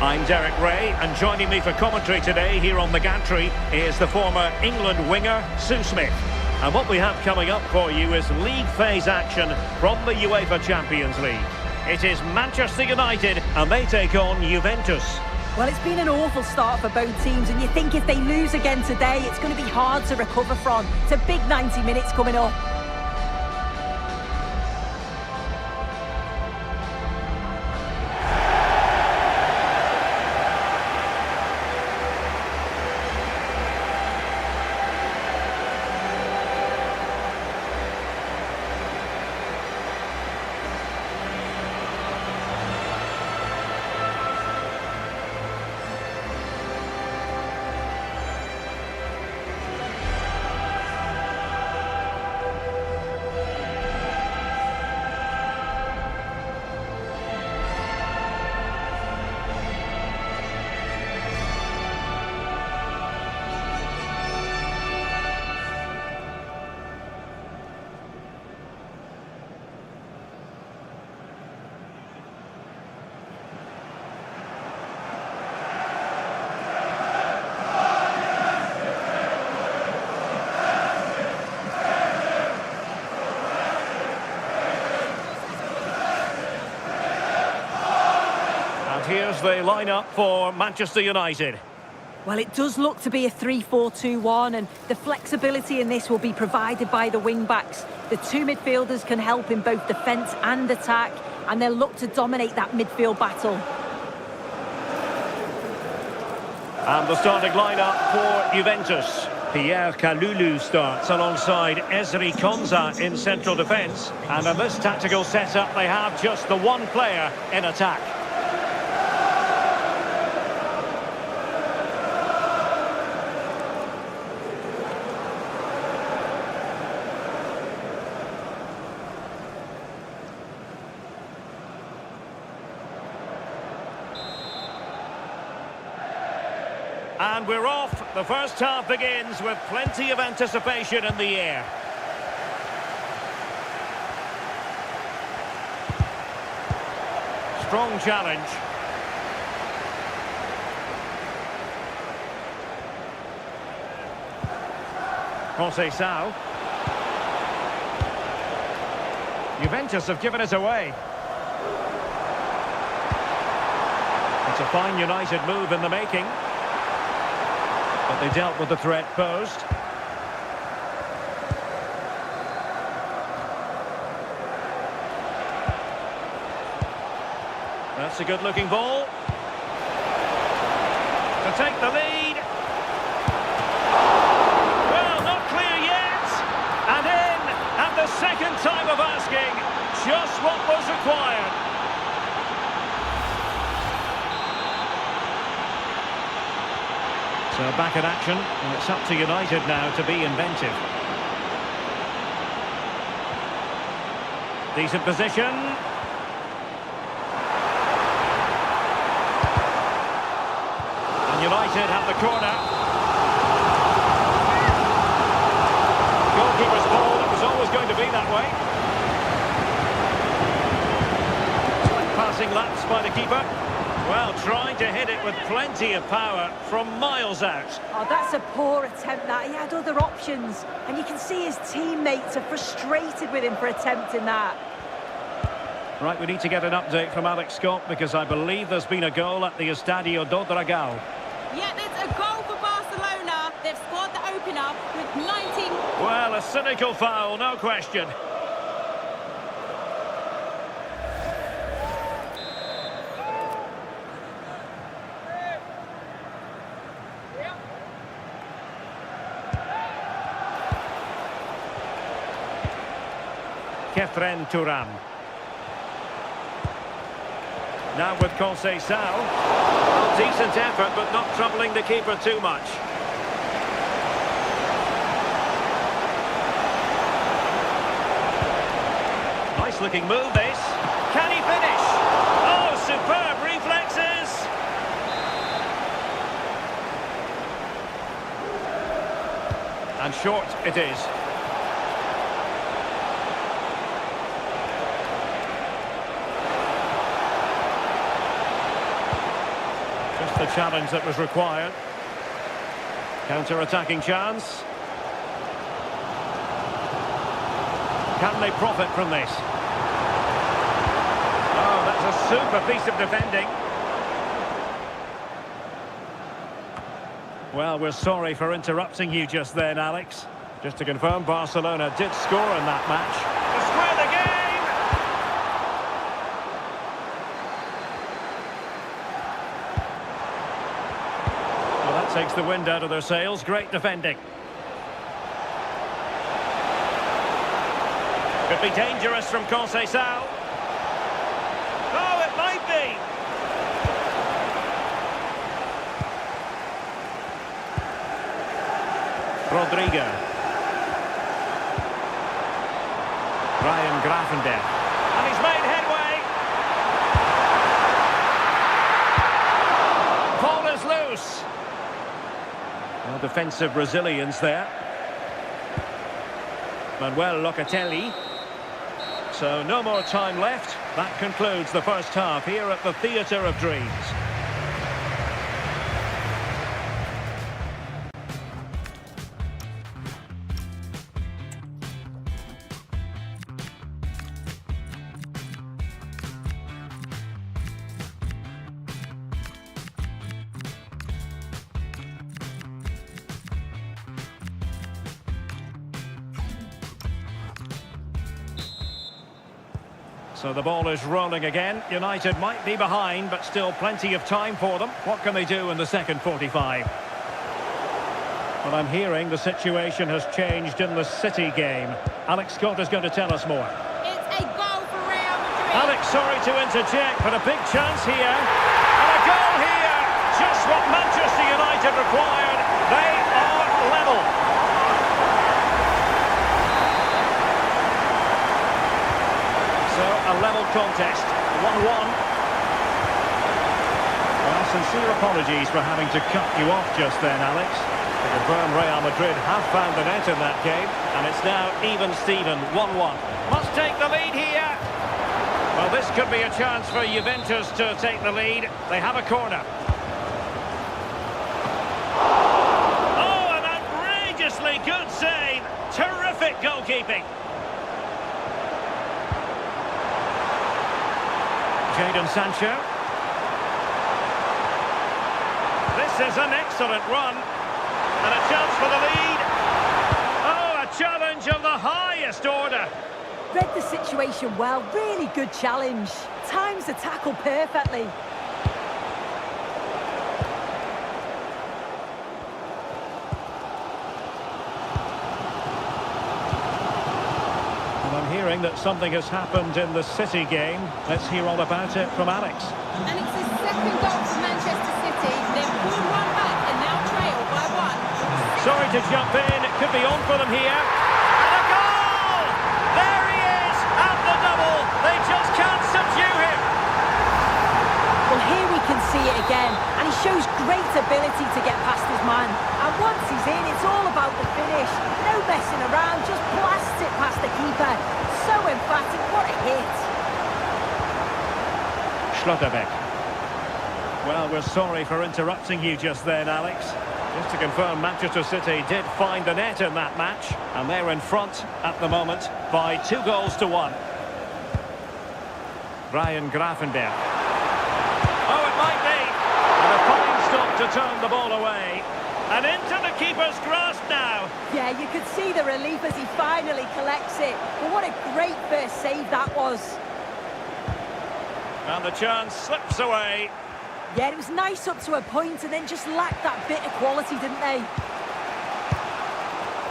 I'm Derek Ray, and joining me for commentary today here on the gantry is the former England winger, Sue Smith. And what we have coming up for you is league phase action from the UEFA Champions League. It is Manchester United, and they take on Juventus. Well, it's been an awful start for both teams, and you think if they lose again today, it's going to be hard to recover from. It's a big 90 minutes coming up. Here's the lineup for Manchester United. Well, it does look to be a 3-4-2-1, and the flexibility in this will be provided by the wing-backs. The two midfielders can help in both defence and attack, and they'll look to dominate that midfield battle. And the starting lineup for Juventus. Pierre Kalulu starts alongside Ezri Konsa in central defence. And in this tactical setup, they have just the one player in attack. And we're off. The first half begins with plenty of anticipation in the air. Strong challenge. Conceição. Juventus have given it away. It's a fine United move in the making. But they dealt with the threat posed. That's a good-looking ball. To take the lead. Well, not clear yet. And in, at the second time of asking, just what was required. So back in action, and it's up to United now to be inventive. Decent position. And United have the corner. Goalkeeper's ball, it was always going to be that way. Passing laps by the keeper. Well, trying to hit it with plenty of power from miles out. Oh, that's a poor attempt, that. He had other options. And you can see his teammates are frustrated with him for attempting that. Right, we need to get an update from Alex Scott because I believe there's been a goal at the Estadio do Dragão. Yeah, there's a goal for Barcelona. They've scored the opener with 19... Well, a cynical foul, no question. Kefren Turan. Now with Conceição. Decent effort, but not troubling the keeper too much. Nice looking move, this. Can he finish? Oh, superb reflexes! And short it is. The challenge that was required. Counter-attacking chance. Can they profit from this? Oh, that's a super piece of defending. Well, we're sorry for interrupting you just then, Alex. Just to confirm, Barcelona did score in that match. To square the game! Takes the wind out of their sails. Great defending. Could be dangerous from Conceição. Oh, it might be. Rodrigo. Ryan Gravenberch. And he's made headway. Ball is loose. Well, defensive resilience there. Manuel Locatelli. So no more time left. That concludes the first half here at the Theatre of Dreams. So the ball is rolling again. United might be behind, but still plenty of time for them. What can they do in the second 45? Well, I'm hearing the situation has changed in the City game. Alex Scott is going to tell us more. It's a goal for Real Madrid. Alex, sorry to interject, but a big chance here. And a goal here! Just what Manchester United required. They are level. So, a level contest, 1-1. Well, sincere apologies for having to cut you off just then, Alex. To confirm, Real Madrid have found the net in that game, and it's now even Steven, 1-1. Must take the lead here. Well, this could be a chance for Juventus to take the lead. They have a corner. Oh, an outrageously good save. Terrific goalkeeping. Jadon Sancho. This is an excellent run. And a chance for the lead. Oh, a challenge of the highest order. Read the situation well. Really good challenge. Times the tackle perfectly. Hearing that something has happened in the City game. Let's hear all about it from Alex. And it's his second goal for Manchester City. They've pulled one back and now trail by one. Sorry to jump in. It could be on for them here. And a goal! There he is at the double. again, and he shows great ability to get past his man. And once he's in, it's all about the finish. No messing around, just blasts it past the keeper. So emphatic, what a hit. Schlotterbeck. Well, we're sorry for interrupting you just then, Alex. Just to confirm, Manchester City did find the net in that match, and they're in front at the moment by 2-1. Brian Grafenberg. Oh, it might be! And a fine stop to turn the ball away. And into the keeper's grasp now. Yeah, you could see the relief as he finally collects it. But what a great first save that was. And the chance slips away. Yeah, it was nice up to a point and then just lacked that bit of quality, didn't they?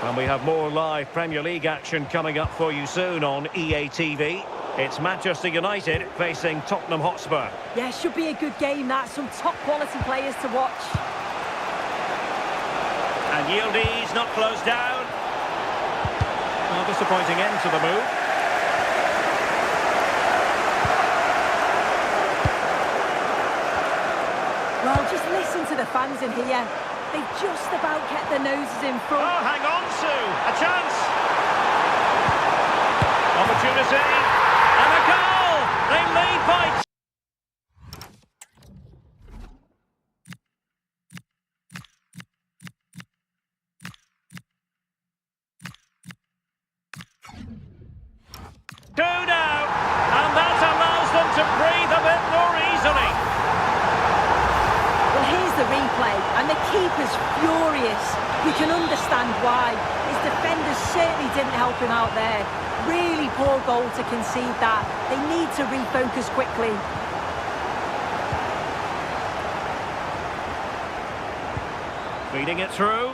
And we have more live Premier League action coming up for you soon on EA TV. It's Manchester United facing Tottenham Hotspur. Yeah, should be a good game, that. Some top quality players to watch. And Yildiz not closed down. Well, disappointing end to the move. Well, just listen to the fans in here. They've just about kept their noses in front. Oh, hang on, Sue. A chance. Opportunity. And a goal. They lead by... Two now. And that allows them to breathe a bit more easily. Well, here's the replay, and the keeper's furious. You can understand why. His defenders certainly didn't help him out there. Really poor goal to concede that. They need to refocus quickly. Feeding it through.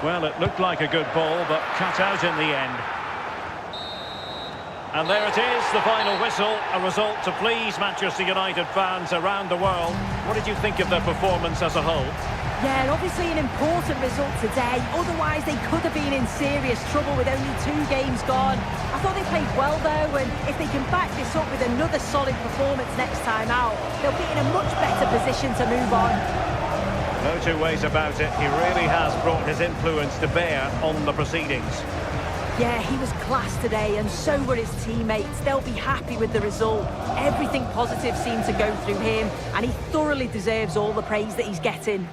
Well, it looked like a good ball, but cut out in the end. And there it is, the final whistle, a result to please Manchester United fans around the world. What did you think of their performance as a whole? Yeah, obviously an important result today. Otherwise, they could have been in serious trouble with only 2 games gone. I thought they played well, though, and if they can back this up with another solid performance next time out, they'll be in a much better position to move on. No two ways about it. He really has brought his influence to bear on the proceedings. Yeah, he was class today, and so were his teammates. They'll be happy with the result. Everything positive seemed to go through him, and he thoroughly deserves all the praise that he's getting.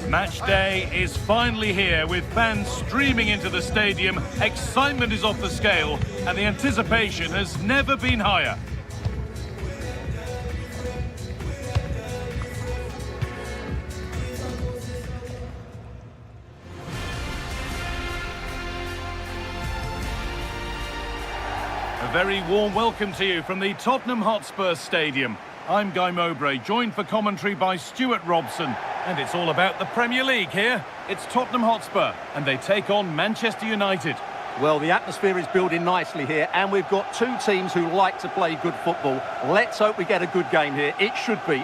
Match day is finally here with fans streaming into the stadium. Excitement is off the scale, and the anticipation has never been higher. A very warm welcome to you from the Tottenham Hotspur Stadium. I'm Guy Mowbray, joined for commentary by Stuart Robson. And it's all about the Premier League here. It's Tottenham Hotspur, and they take on Manchester United. Well, the atmosphere is building nicely here, and we've got 2 teams who like to play good football. Let's hope we get a good game here. It should be.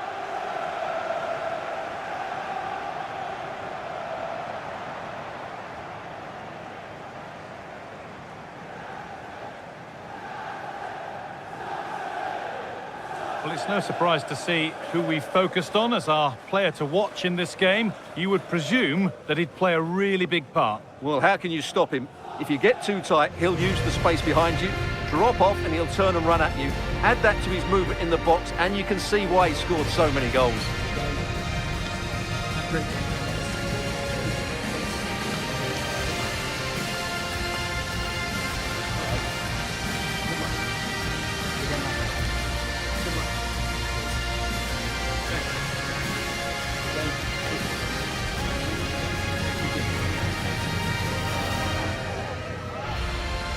Well, it's no surprise to see who we focused on as our player to watch in this game. You would presume that he'd play a really big part. Well, how can you stop him? If you get too tight, he'll use the space behind you, drop off, and he'll turn and run at you. Add that to his movement in the box, and you can see why he scored so many goals.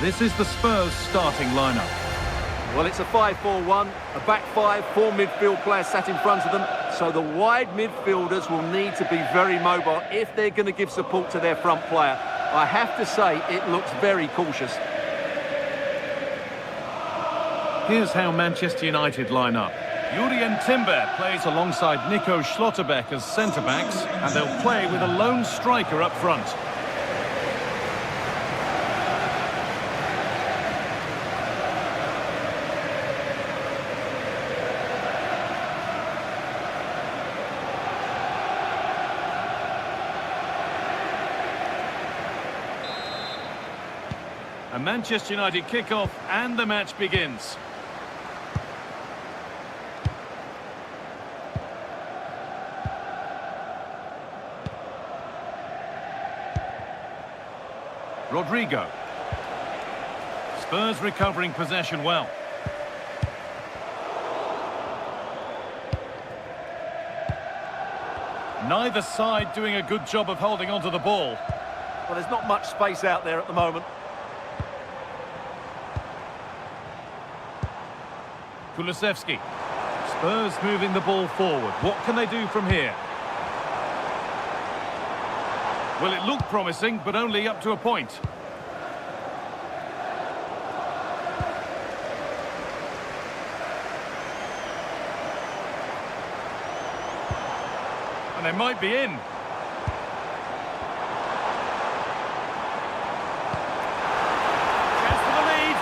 This is the Spurs starting lineup. Well, it's a 5-4-1, a back 5, 4 midfield players sat in front of them, so the wide midfielders will need to be very mobile if they're going to give support to their front player. I have to say, it looks very cautious. Here's how Manchester United line up. Jurien Timber plays alongside Nico Schlotterbeck as centre-backs, and they'll play with a lone striker up front. A Manchester United kick-off and the match begins. Rodrigo. Spurs recovering possession well. Neither side doing a good job of holding onto the ball. Well, there's not much space out there at the moment. Kulusevski. Spurs moving the ball forward. What can they do from here? Well, it looked promising, but only up to a point. And they might be in. Chance for the lead.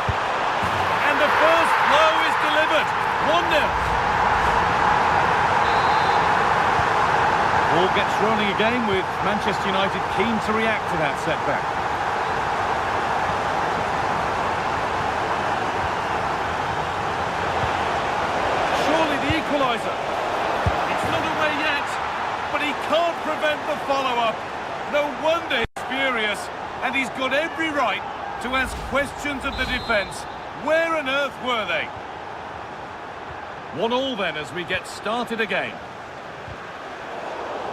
And the first blow is delivered. 1-0. Ball gets rolling again with Manchester United keen to react to that setback. Surely the equaliser. It's not away yet, but he can't prevent the follow-up. No wonder he's furious, and he's got every right to ask questions of the defence. Where on earth were they? 1-1 then as we get started again.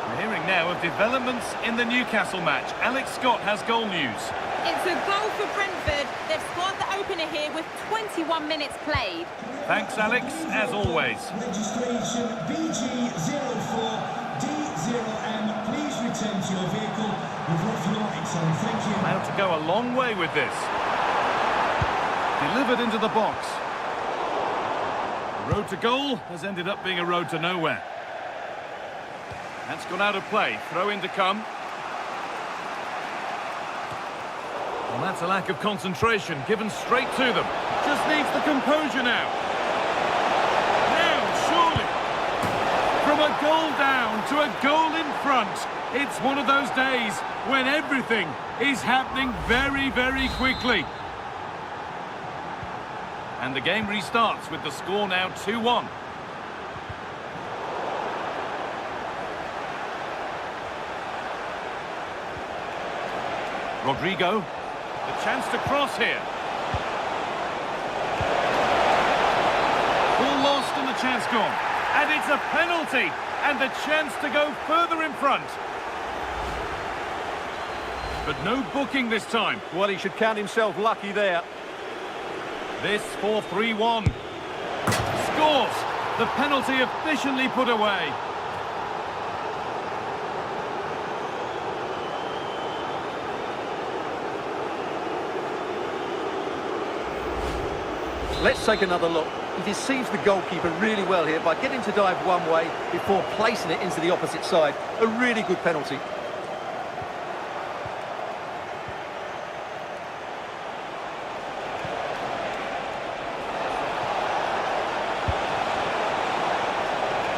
We're hearing now of developments in the Newcastle match. Alex Scott has goal news. It's a goal for Brentford. They've scored the opener here with 21 minutes played. Thanks, Alex, as always. Registration BG04D0M. Please return to your vehicle with what for your on. Thank you. Allowed to go a long way with this. Delivered into the box. The road to goal has ended up being a road to nowhere. That's gone out of play. Throw in to come. Well, that's a lack of concentration given straight to them. Just needs the composure now. Now, surely. From a goal down to a goal in front. It's one of those days when everything is happening very, very quickly. And the game restarts with the score now 2-1. Rodrigo, the chance to cross here. Ball lost and the chance gone. And it's a penalty, and the chance to go further in front. But no booking this time. Well, he should count himself lucky there. This for 3-1. Scores! The penalty efficiently put away. Let's take another look. He deceives the goalkeeper really well here by getting to dive one way before placing it into the opposite side. A really good penalty.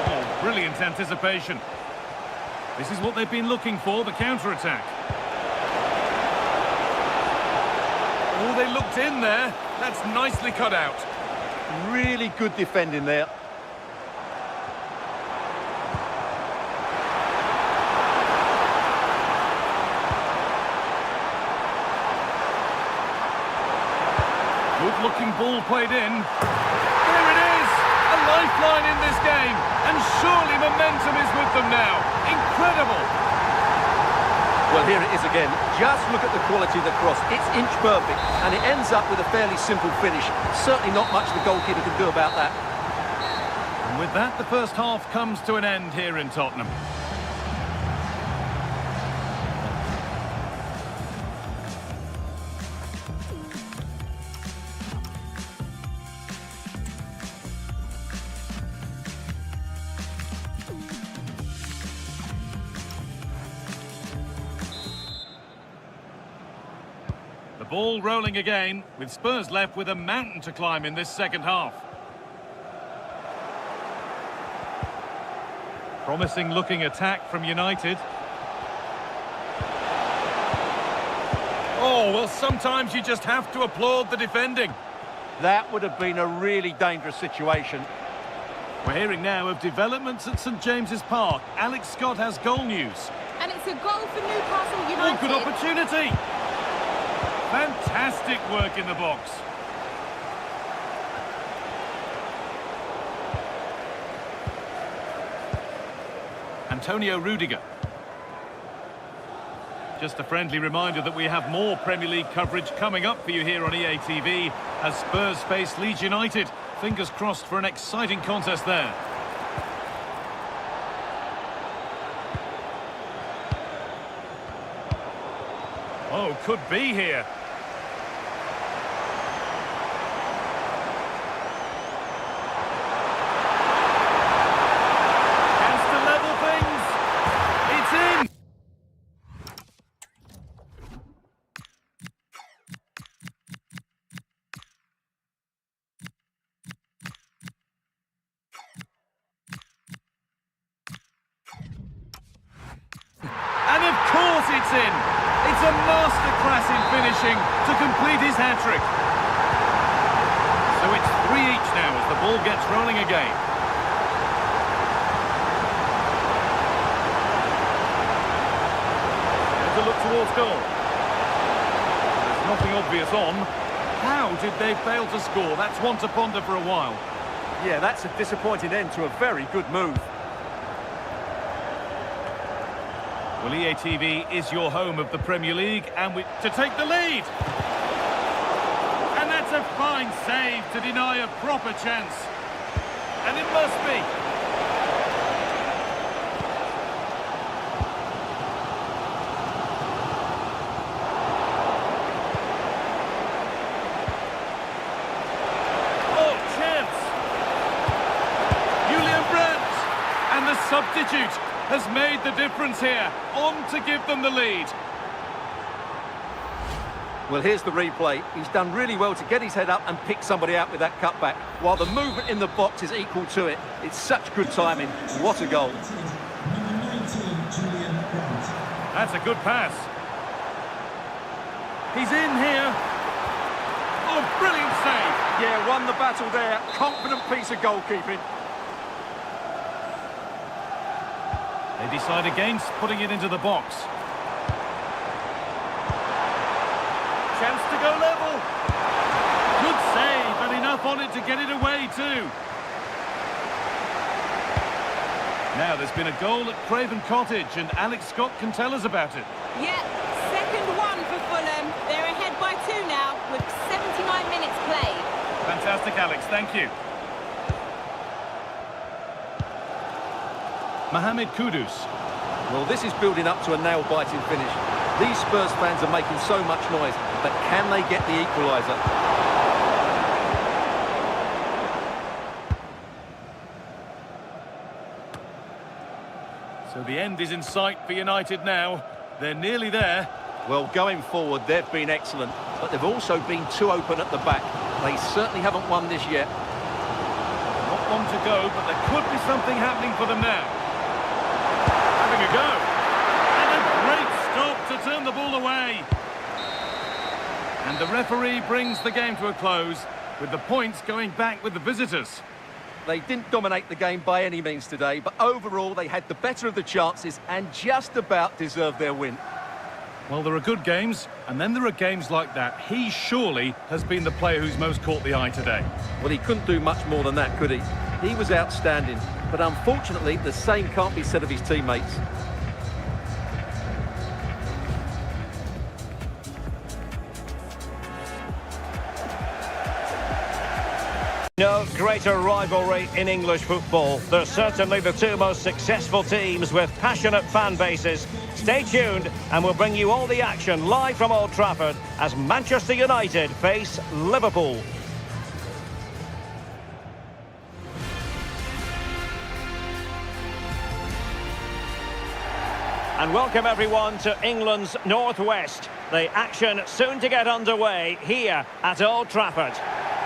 Oh, brilliant anticipation. This is what they've been looking for, the counter-attack. Oh, they looked in there. That's nicely cut out. Really good defending there. Good-looking ball played in. There it is! A lifeline in this game. And surely momentum is with them now. Incredible! Well, here it is again. Just look at the quality of the cross. It's inch perfect, and it ends up with a fairly simple finish. Certainly not much the goalkeeper can do about that. And with that, the first half comes to an end here in Tottenham. The ball rolling again, with Spurs left with a mountain to climb in this second half. Promising looking attack from United. Oh, well, sometimes you just have to applaud the defending. That would have been a really dangerous situation. We're hearing now of developments at St James's Park. Alex Scott has goal news. And it's a goal for Newcastle Oh, United. good opportunity. Fantastic work in the box. Antonio Rudiger. Just a friendly reminder that we have more Premier League coverage coming up for you here on EA TV as Spurs face Leeds United. Fingers crossed for an exciting contest there. Oh, could be here. Chance to level things. It's in. And of course it's in. It's a masterclass in finishing to complete his hat-trick. So it's 3 each now as the ball gets rolling again. There's a look towards goal. There's nothing obvious on. How did they fail to score? That's one to ponder for a while. Yeah, that's a disappointing end to a very good move. Well, EA TV is your home of the Premier League, and to take the lead. And that's a fine save to deny a proper chance. And it must be. Oh, chance. Julian Brandt. And the substitute has made the difference here, on to give them the lead. Well, here's the replay. He's done really well to get his head up and pick somebody out with that cutback, while the movement in the box is equal to it. It's such good timing. What a goal. Number 19, Julian Brandt. That's a good pass. He's in here. Oh, brilliant save. Yeah, won the battle there. Confident piece of goalkeeping. They decide against putting it into the box. Chance to go level. Good save, and enough on it to get it away too. Now there's been a goal at Craven Cottage, and Alex Scott can tell us about it. Yeah, second one for Fulham. They're ahead by 2 now with 79 minutes played. Fantastic, Alex. Thank you. Mohamed Kudus. Well, this is building up to a nail-biting finish. These Spurs fans are making so much noise, but can they get the equaliser? So the end is in sight for United now. They're nearly there. Well, going forward, they've been excellent, but they've also been too open at the back. They certainly haven't won this yet. Not long to go, but there could be something happening for them now. Having a go. And a great stop to turn the ball away. And the referee brings the game to a close, with the points going back with the visitors. They didn't dominate the game by any means today, but overall they had the better of the chances and just about deserved their win. Well, there are good games, and then there are games like that. He surely has been the player who's most caught the eye today. Well, he couldn't do much more than that, could he? He was outstanding, but unfortunately the same can't be said of his teammates. No greater rivalry in English football. They're certainly the two most successful teams with passionate fan bases. Stay tuned and we'll bring you all the action live from Old Trafford as Manchester United face Liverpool. And welcome everyone to England's Northwest. The action soon to get underway here at Old Trafford.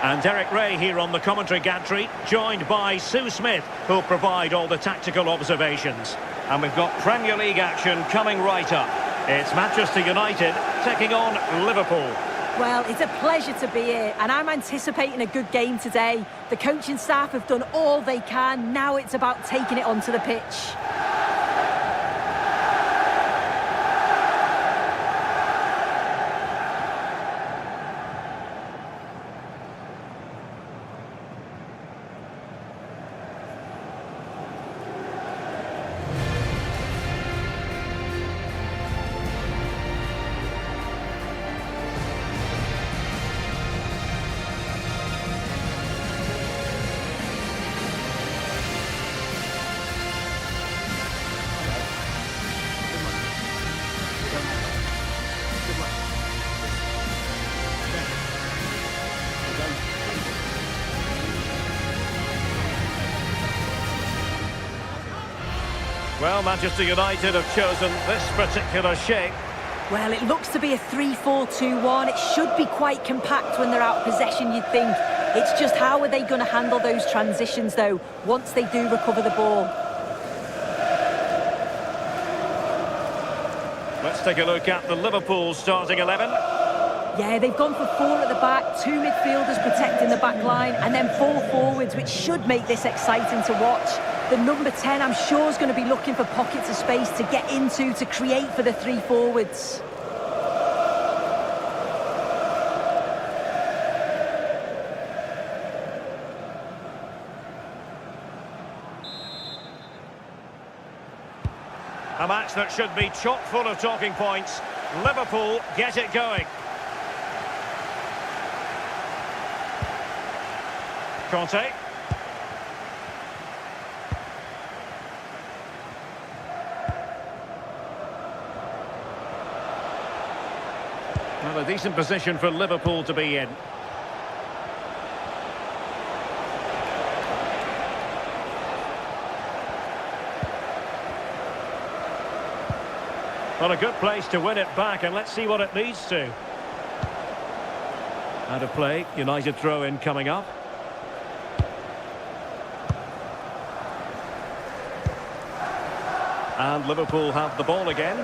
And Derek Ray here on the commentary gantry, joined by Sue Smith, who'll provide all the tactical observations. And we've got Premier League action coming right up. It's Manchester United taking on Liverpool. Well, it's a pleasure to be here, and I'm anticipating a good game today. The coaching staff have done all they can. Now it's about taking it onto the pitch. Well, Manchester United have chosen this particular shape. Well, it looks to be a 3-4-2-1. It should be quite compact when they're out of possession, you'd think. It's just how are they going to handle those transitions, though, once they do recover the ball? Let's take a look at the Liverpool starting 11. Yeah, they've gone for 4 at the back, 2 midfielders protecting the back line, and then 4 forwards, which should make this exciting to watch. The number 10, I'm sure, is going to be looking for pockets of space to get into, to create for the 3 forwards. A match that should be chock full of talking points. Liverpool get it going. Conte. Well, a decent position for Liverpool to be in. Well, a good place to win it back, and let's see what it leads to. Out of play, United throw-in coming up. And Liverpool have the ball again.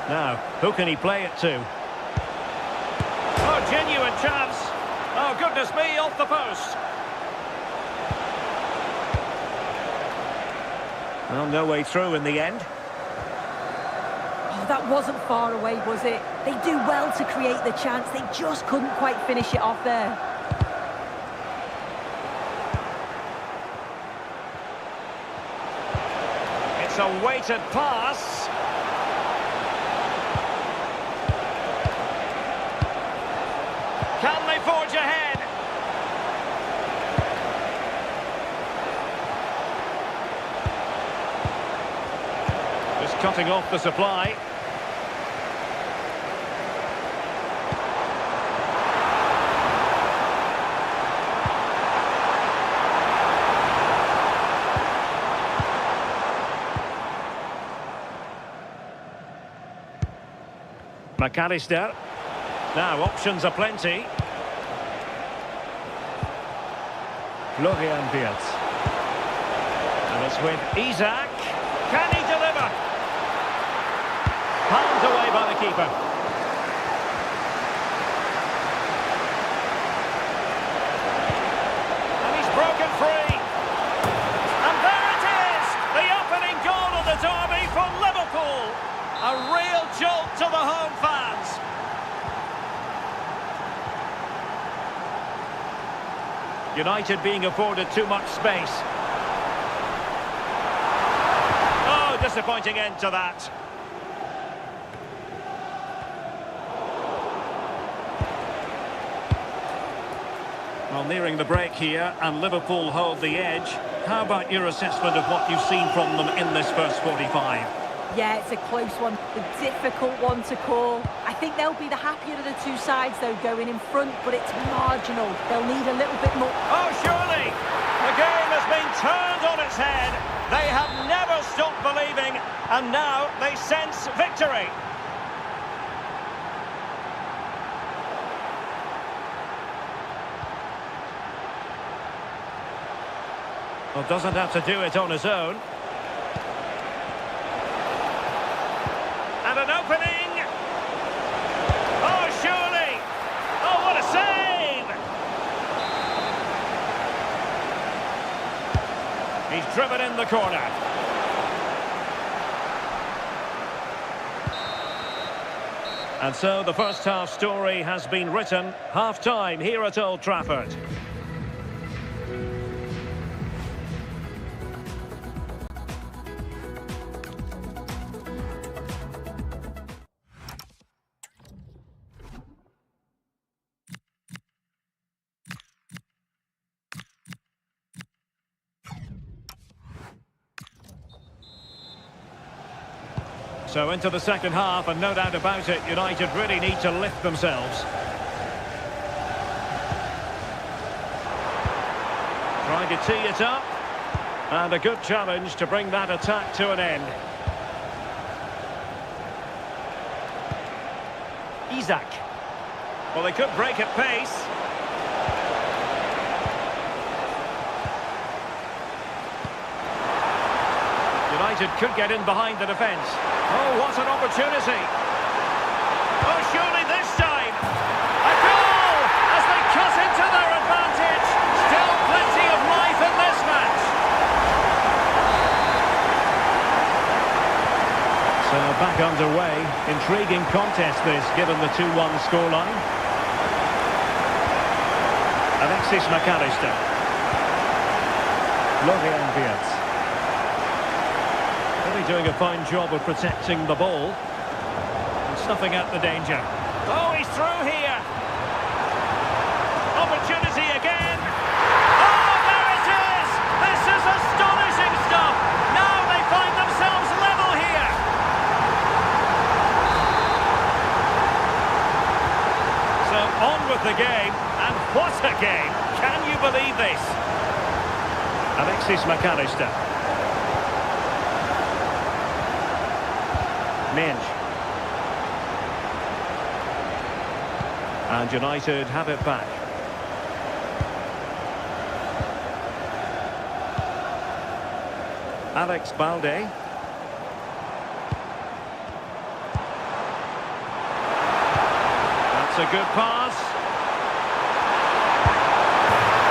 Now, who can he play it to? Oh, genuine chance. Oh, goodness me, off the post. Well, no way through in the end. Oh, that wasn't far away, was it? They do well to create the chance. They just couldn't quite finish it off there. It's a weighted pass. Can they forge ahead? Just cutting off the supply. McAllister. Now, options are plenty. Florian Wirtz. And it's with Isaac. Can he deliver? Palmed away by the keeper. And he's broken free. And there it is! The opening goal of the derby for Liverpool. A real jolt to the home fans. United being afforded too much space. Oh, disappointing end to that. Well, nearing the break here, and Liverpool hold the edge. How about your assessment of what you've seen from them in this first 45? Yeah, it's a close one, a difficult one to call. I think they'll be the happier of the two sides, though, going in front, but it's marginal. They'll need a little bit more. Oh, surely! The game has been turned on its head. They have never stopped believing, and now they sense victory. Well, doesn't have to do it on his own. And an opening. He's driven in the corner. And so the first half story has been written. Half-time here at Old Trafford. So into the second half, and no doubt about it, United really need to lift themselves. Trying to tee it up. And a good challenge to bring that attack to an end. Isak. Well, they could break at pace. United could get in behind the defence. Oh, what an opportunity. Oh, surely this time. A goal as they cut into their advantage. Still plenty of life in this match. So back underway. Intriguing contest this, given the 2-1 scoreline. Alexis McAllister. Florian Wirtz. Really doing a fine job of protecting the ball and snuffing out the danger. Oh, he's through here. Opportunity again. Oh, there it is. This is astonishing stuff. Now they find themselves level here. So on with the game, and what a game. Can you believe this? Alexis McAllister. Mich. And United have it back. Alex Balde. That's a good pass.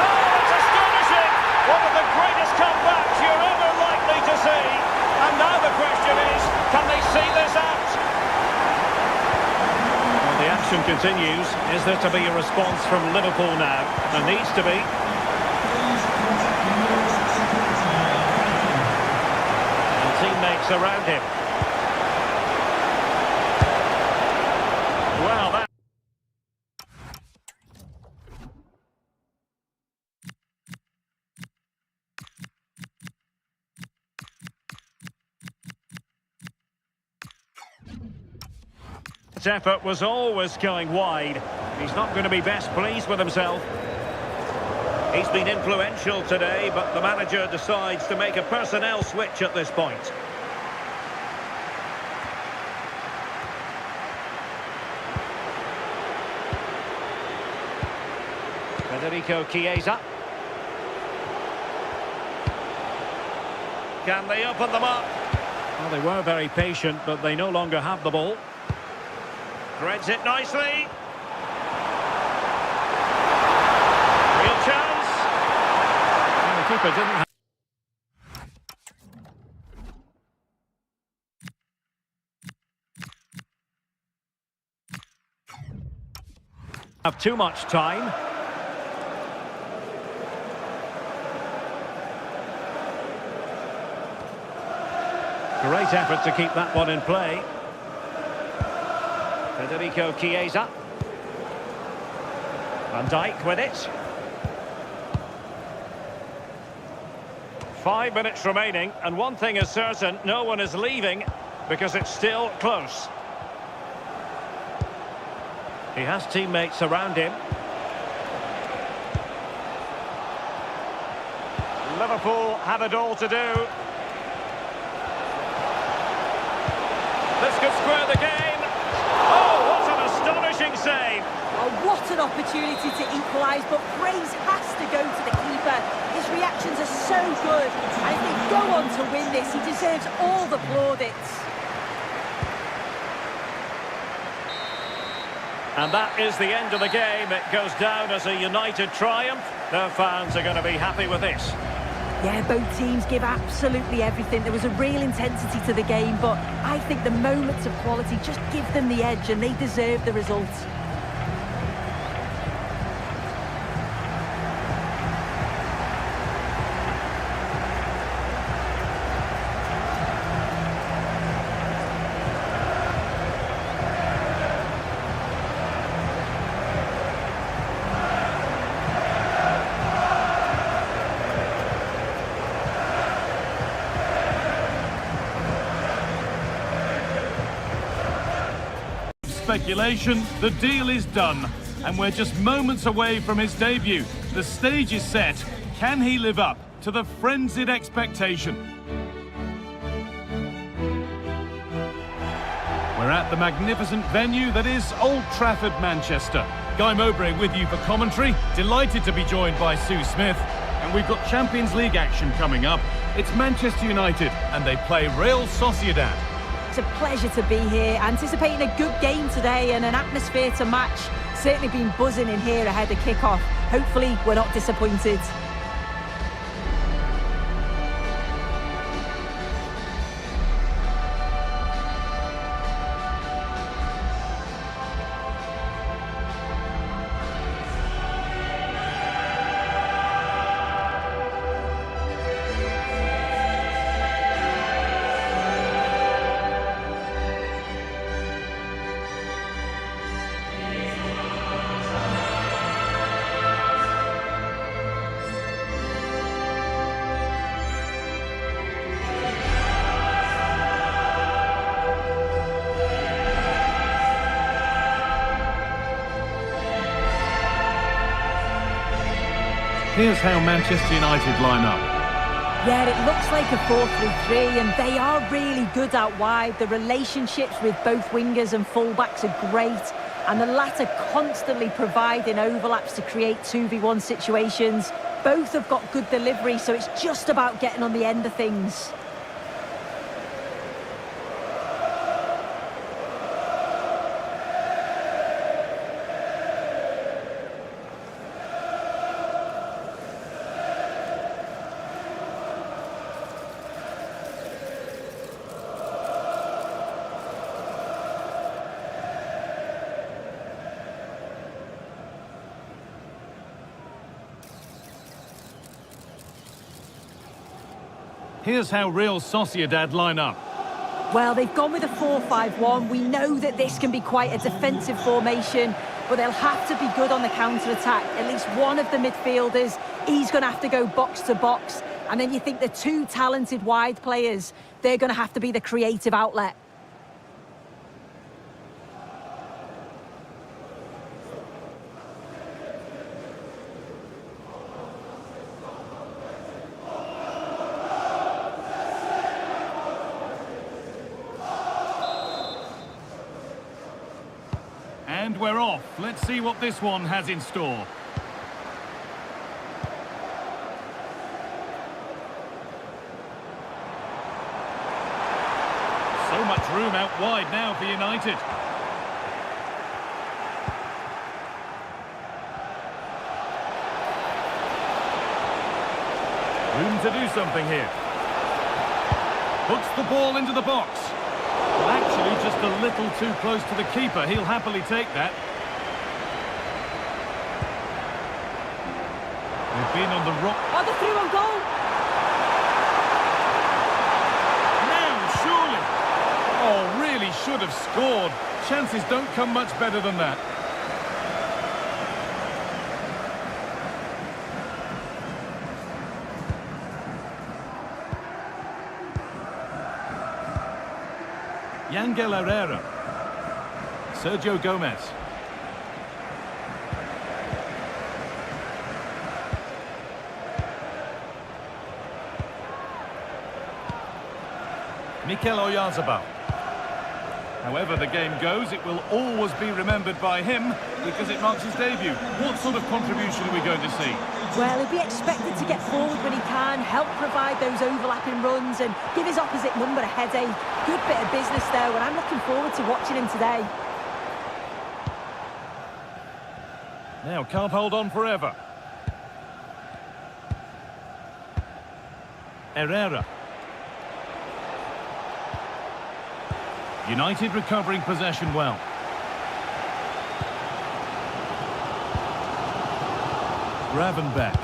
Oh, it's astonishing! One of the greatest comebacks you're ever likely to see. And now the question is, can they see this out? Well, the action continues. Is there to be a response from Liverpool now? There needs to be. And teammates around him. Well, that... His effort was always going wide. He's not going to be best pleased with himself. He's been influential today, but the manager decides to make a personnel switch at this point. Federico Chiesa. Can they open them up? Well, they were very patient, but they no longer have the ball. Threads it nicely. Real chance. And the keeper didn't have too much time. Great effort to keep that one in play. Federico Chiesa. Van Dijk with it. 5 minutes remaining, and one thing is certain, no one is leaving because it's still close. He has teammates around him. Liverpool have it all to do. This could square the game. Oh, what an astonishing save! Oh, what an opportunity to equalise, but praise has to go to the keeper. His reactions are so good, and if they go on to win this, he deserves all the plaudits. And that is the end of the game. It goes down as a United triumph. Their fans are going to be happy with this. Yeah, both teams give absolutely everything. There was a real intensity to the game, but I think the moments of quality just give them the edge and they deserve the result. Speculation, the deal is done, and we're just moments away from his debut. The stage is set. Can he live up to the frenzied expectation? We're at the magnificent venue that is Old Trafford, Manchester. Guy Mowbray with you for commentary. Delighted to be joined by Sue Smith. And we've got Champions League action coming up. It's Manchester United, and they play Real Sociedad. It's a pleasure to be here, anticipating a good game today and an atmosphere to match. Certainly been buzzing in here ahead of kick-off. Hopefully we're not disappointed. Here's how Manchester United line up. Yeah, it looks like a 4-3-3, and they are really good out wide. The relationships with both wingers and fullbacks are great, and the latter constantly providing overlaps to create 2v1 situations. Both have got good delivery, so it's just about getting on the end of things. Here's how Real Sociedad line up. Well, they've gone with a 4-5-1. We know that this can be quite a defensive formation, but they'll have to be good on the counter-attack. At least one of the midfielders, he's going to have to go box to box. And then you think the two talented wide players, they're going to have to be the creative outlet. And we're off. Let's see what this one has in store. So much room out wide now for United. Room to do something here. Puts the ball into the box. Well, actually, just a little too close to the keeper. He'll happily take that. They've been on the rock. Oh, the through on goal! Now, surely. Oh, really should have scored. Chances don't come much better than that. Yangel Herrera. Sergio Gomez. Mikel Oyarzabal. However the game goes, it will always be remembered by him because it marks his debut. What sort of contribution are we going to see? Well, he'll be expected to get forward when he can, help provide those overlapping runs and give his opposite number a headache. Good bit of business there, and I'm looking forward to watching him today. Now, can't hold on forever. Herrera. United recovering possession well. Gravenberch.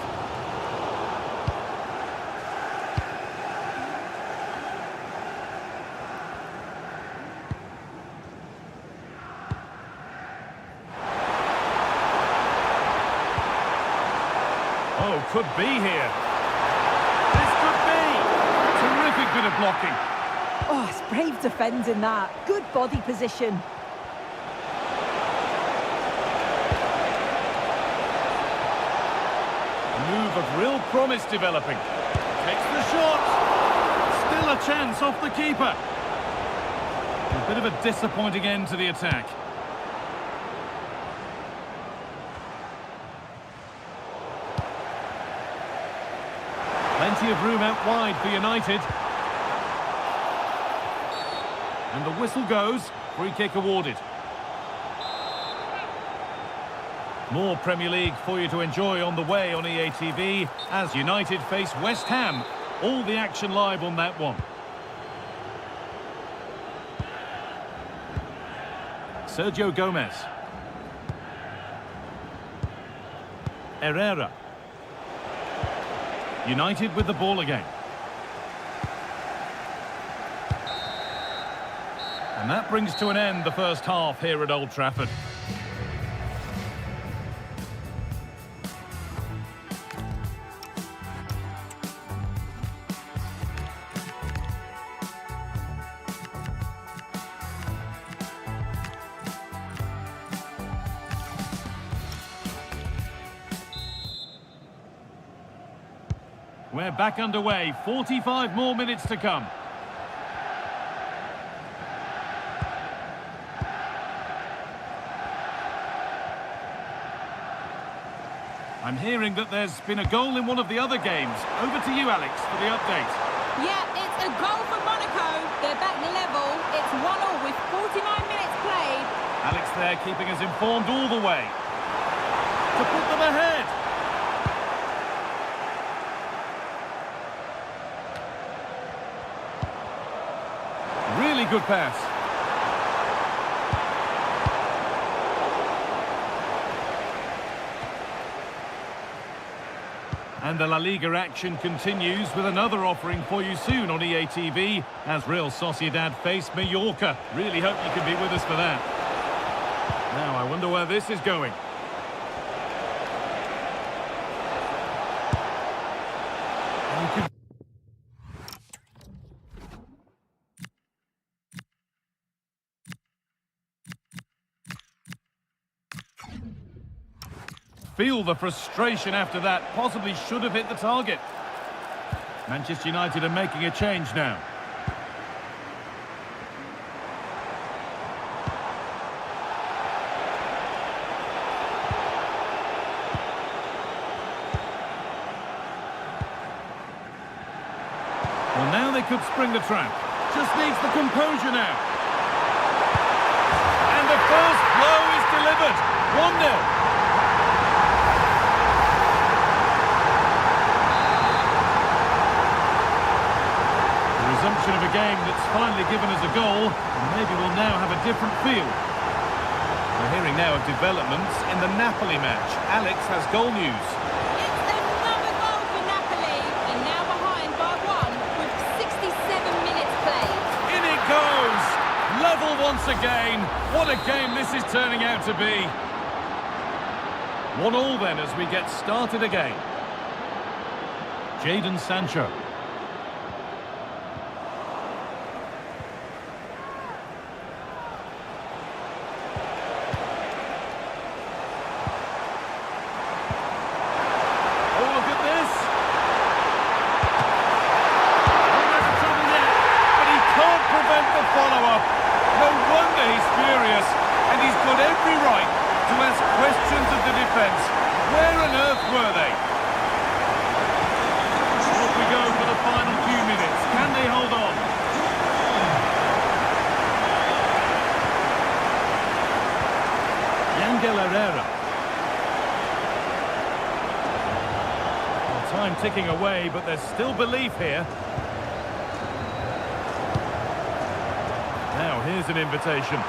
Oh, could be here. This could be. Terrific bit of blocking. Oh, it's brave defending that. Good body position. A move of real promise developing. Takes the shot. Still a chance off the keeper. A bit of a disappointing end to the attack. Plenty of room out wide for United. And the whistle goes. Free kick awarded. More Premier League for you to enjoy on the way on EA TV as United face West Ham. All the action live on that one. Sergio Gomez. Herrera. United with the ball again. And that brings to an end the first half here at Old Trafford. We're back underway. 45 more minutes to come. I'm hearing that there's been a goal in one of the other games. Over to you, Alex, for the update. Yeah, it's a goal for Monaco. They're back level. It's 1-1 with 49 minutes played. Alex there keeping us informed all the way. To put them ahead. Really good pass. And the La Liga action continues with another offering for you soon on EA TV as Real Sociedad face Mallorca. Really hope you can be with us for that. Now, I wonder where this is going. And you can feel the frustration after that. Possibly should have hit the target. Manchester United are making a change now. Well, now they could spring the trap. Just needs the composure now. And the first blow is delivered. 1-0. Resumption of a game that's finally given us a goal, and maybe we'll now have a different feel. We're hearing now of developments in the Napoli match. Alex has goal news. It's another goal for Napoli, and now behind by 1 with 67 minutes played. In it goes! Level once again. What a game this is turning out to be. 1-1 then as we get started again. Jadon Sancho. Where on earth were they? Off we go for Time ticking away, but there's still belief here. Now, here's an invitation.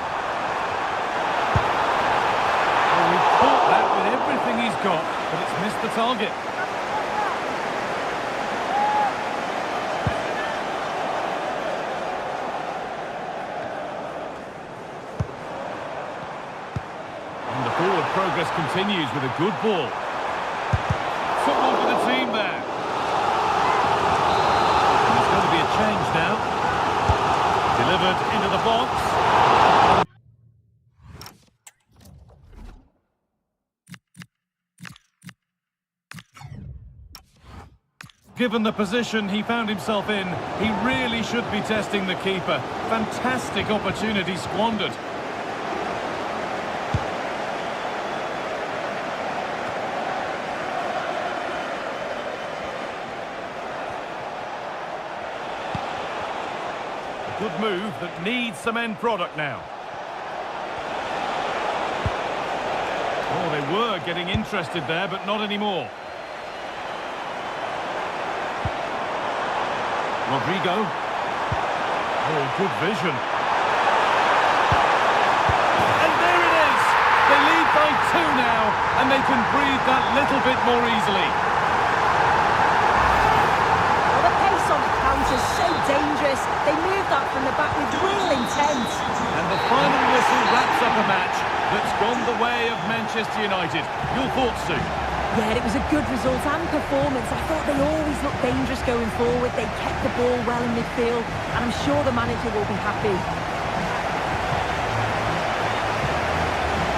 Oh, he caught that with everything he's got, but it's missed the target. And the forward progress continues with a good ball. Football for the team there. And there's going to be a change now. Delivered into the box. Given the position he found himself in, he really should be testing the keeper. Fantastic opportunity squandered. Good move that needs some end product now. Oh, they were getting interested there, but not anymore. Rodrigo. Oh, good vision. And there it is! They lead by 2 now, and they can breathe that little bit more easily. Well, the pace on the counter is so dangerous. They move that from the back with real intent. And the final whistle wraps up a match that's gone the way of Manchester United. Your thoughts, Sue? Yeah, it was a good result and performance. I thought they always looked dangerous going forward. They kept the ball well in midfield, and I'm sure the manager will be happy.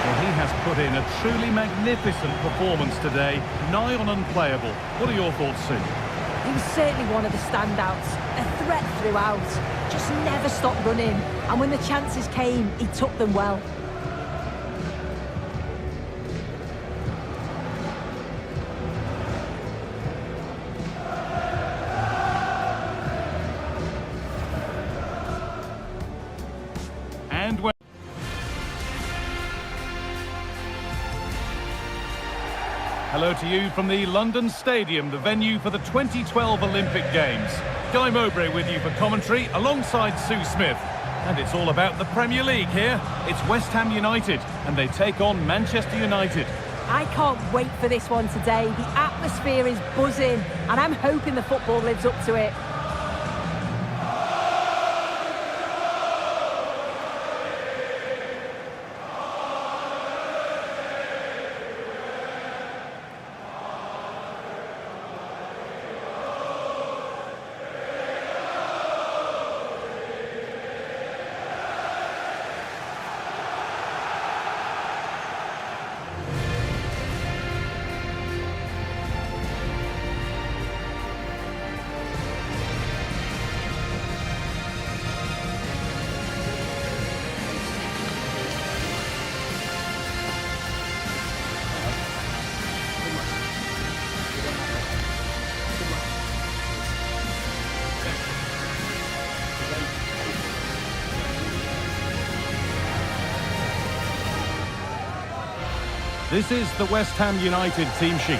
Well, he has put in a truly magnificent performance today, nigh on unplayable. What are your thoughts, Sue? He was certainly one of the standouts, a threat throughout, just never stopped running, and when the chances came, he took them well. And when... Hello to you from the London Stadium, the venue for the 2012 Olympic Games. Guy Mowbray with you for commentary, alongside Sue Smith. And it's all about the Premier League here. It's West Ham United, and they take on Manchester United. I can't wait for this one today. The atmosphere is buzzing, and I'm hoping the football lives up to it. This is the West Ham United team sheet.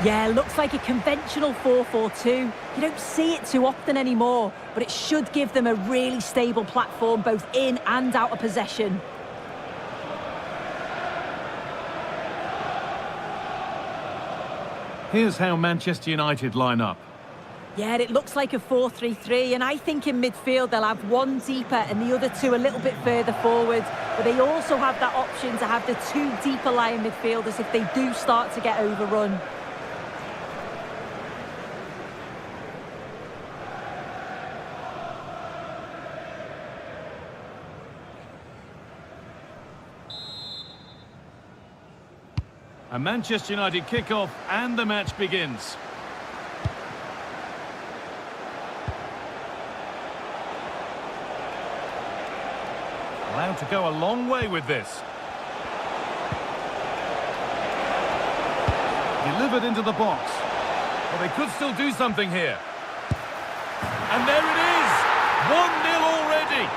Yeah, looks like a conventional 4-4-2. You don't see it too often anymore, but it should give them a really stable platform both in and out of possession. Here's how Manchester United line up. Yeah, it looks like a 4-3-3, and I think in midfield they'll have one deeper and the other two a little bit further forward. But they also have that option to have the two deeper lying midfielders if they do start to get overrun. A Manchester United kick-off and the match begins. Allowed to go a long way with this. Delivered into the box. Well, they could still do something here. And there it is! 1-0 already!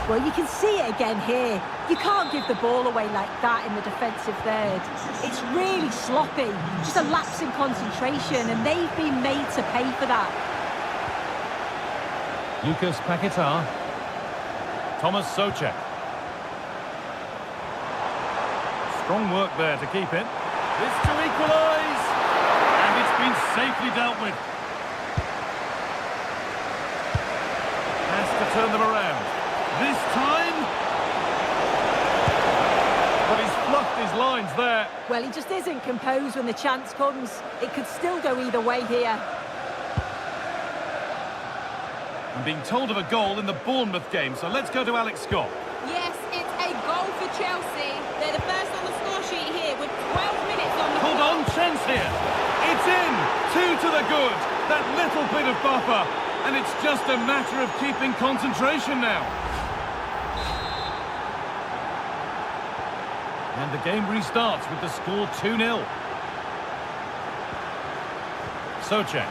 Well, you can see it again here. You can't give the ball away like that in the defensive third. It's really sloppy, just a lapse in concentration, and they've been made to pay for that. Lucas Paquetá. Thomas Soucek. Strong work there to keep it. This to equalise! And it's been safely dealt with. Has to turn them around. This time... But he's fluffed his lines there. Well, he just isn't composed when the chance comes. It could still go either way here. I'm being told of a goal in the Bournemouth game, so let's go to Alex Scott. Yes, it's a goal for Chelsea. They're the first on the score sheet here with 12 minutes on the Hold clock. on, chance here. It's in. 2 to the good. That little bit of buffer. And it's just a matter of keeping concentration now. And the game restarts with the score 2-0. Soucek.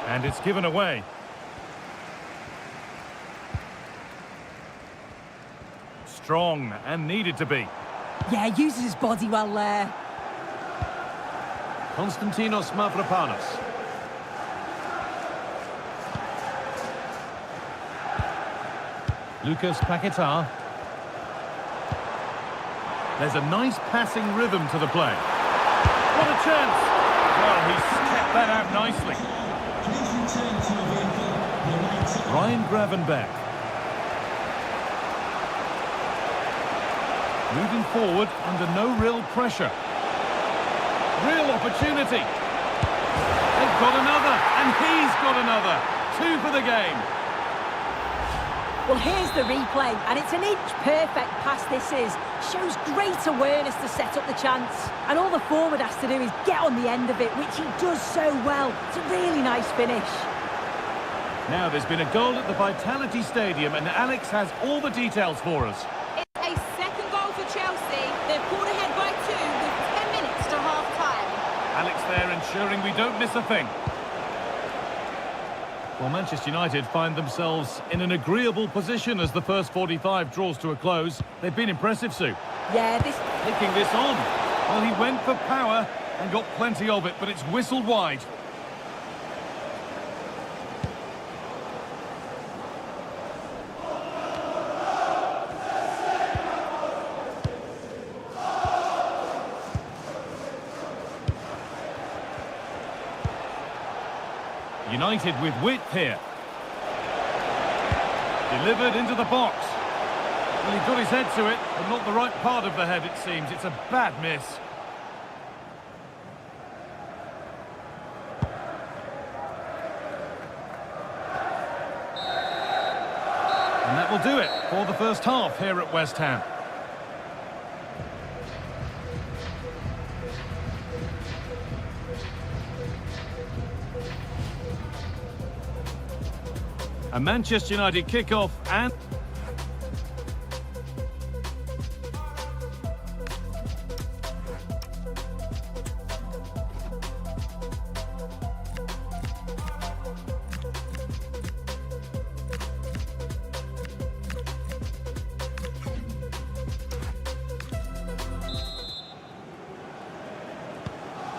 And it's given away. Strong and needed to be. Yeah, uses his body well there. Konstantinos Mavropanos. Lucas Paquetá. There's a nice passing rhythm to the play. What a chance! Well, he's kept that out nicely. Please return to your vehicle. The right Ryan Gravenberch. Moving forward under no real pressure. Real opportunity. They've got another, and he's got another. 2 for the game. Well, here's the replay, and it's an inch-perfect pass this is. Shows great awareness to set up the chance. And all the forward has to do is get on the end of it, which he does so well. It's a really nice finish. Now, there's been a goal at the Vitality Stadium, and Alex has all the details for us. It's a second goal for Chelsea. They've pulled ahead by 2 with 10 minutes to half-time. Alex there ensuring we don't miss a thing. Well, Manchester United find themselves in an agreeable position as the first 45 draws to a close. They've been impressive, Sue. Yeah, this... Taking this on. Well, he went for power and got plenty of it, but it's whistled wide. United with width here. Delivered into the box. Well, he got his head to it, but not the right part of the head, it seems. It's a bad miss. And that will do it for the first half here at West Ham. A Manchester United kickoff and...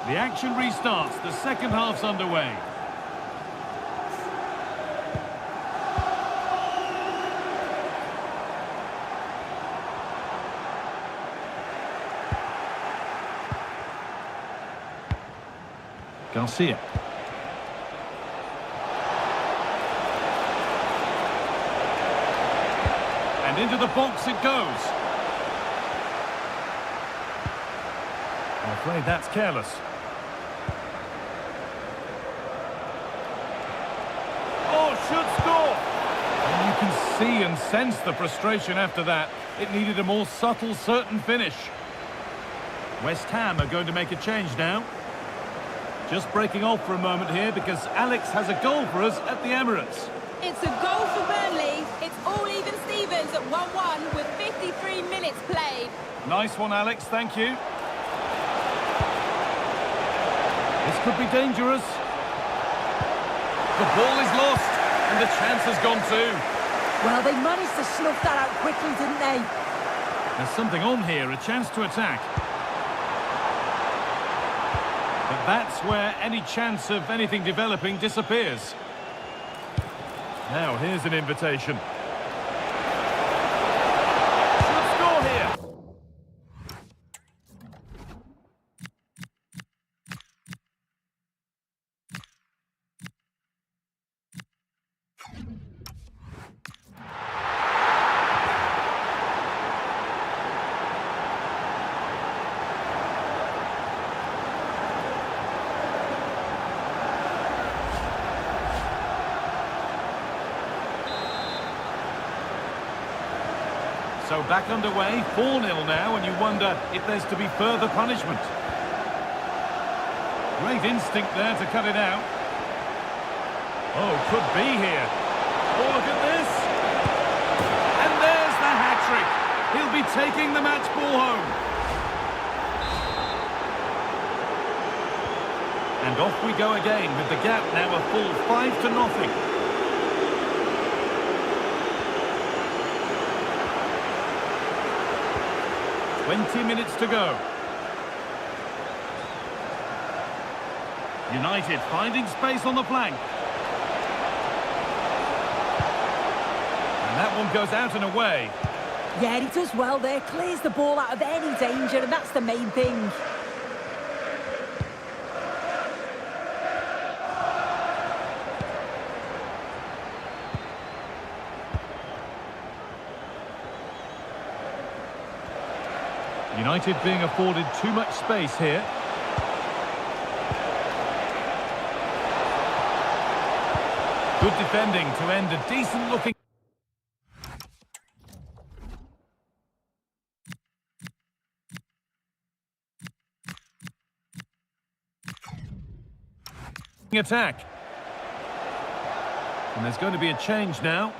The action restarts. The second half's underway. Garcia. And into the box it goes. I'm afraid that's careless. Oh, should score! And you can see and sense the frustration after that. It needed a more subtle, certain finish. West Ham are going to make a change now. Just breaking off for a moment here because Alex has a goal for us at the Emirates. It's a goal for Burnley. It's all even Stevens at 1-1 with 53 minutes. minutes played. Nice one, Alex, thank you. This could be dangerous. The ball is lost, and the chance has gone too. Well, they managed to snuff that out quickly, didn't they? There's something on here, a chance to attack. But that's where any chance of anything developing disappears. Now, here's an invitation. Should score here. So back underway, 4-0 now, and you wonder if there's to be further punishment. Great instinct there to cut it out. Oh, could be here. Oh, look at this. And there's the hat-trick. He'll be taking the match ball home. And off we go again with the gap now a full 5-0. 20 minutes to go. United finding space on the flank. And that one goes out and away. Yeah, he does well there. Clears the ball out of any danger, and that's the main thing. United being afforded too much space here. Good defending to end a decent-looking... attack. And there's going to be a change now.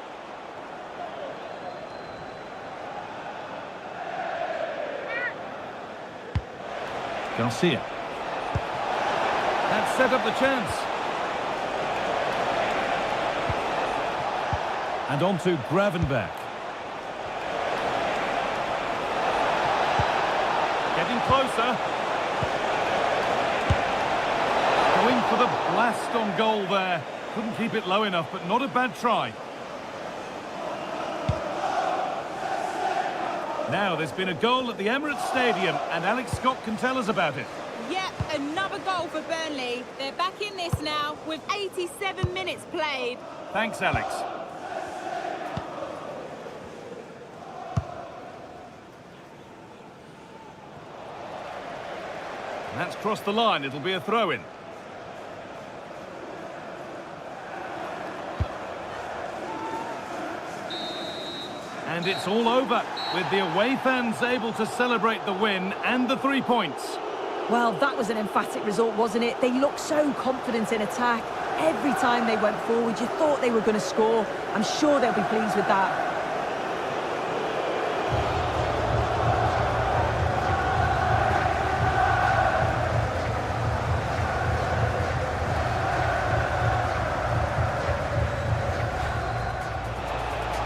Garcia. That set up the chance. And on to Gravenberch. Getting closer. Going for the blast on goal there. Couldn't keep it low enough, but not a bad try. Now, there's been a goal at the Emirates Stadium, and Alex Scott can tell us about it. Yep, another goal for Burnley. They're back in this now with 87 minutes played. Thanks, Alex. And that's crossed the line. It'll be a throw-in. And it's all over, with the away fans able to celebrate the win and the 3 points. Well, that was an emphatic result, wasn't it? They looked so confident in attack. Every time they went forward, you thought they were going to score. I'm sure they'll be pleased with that.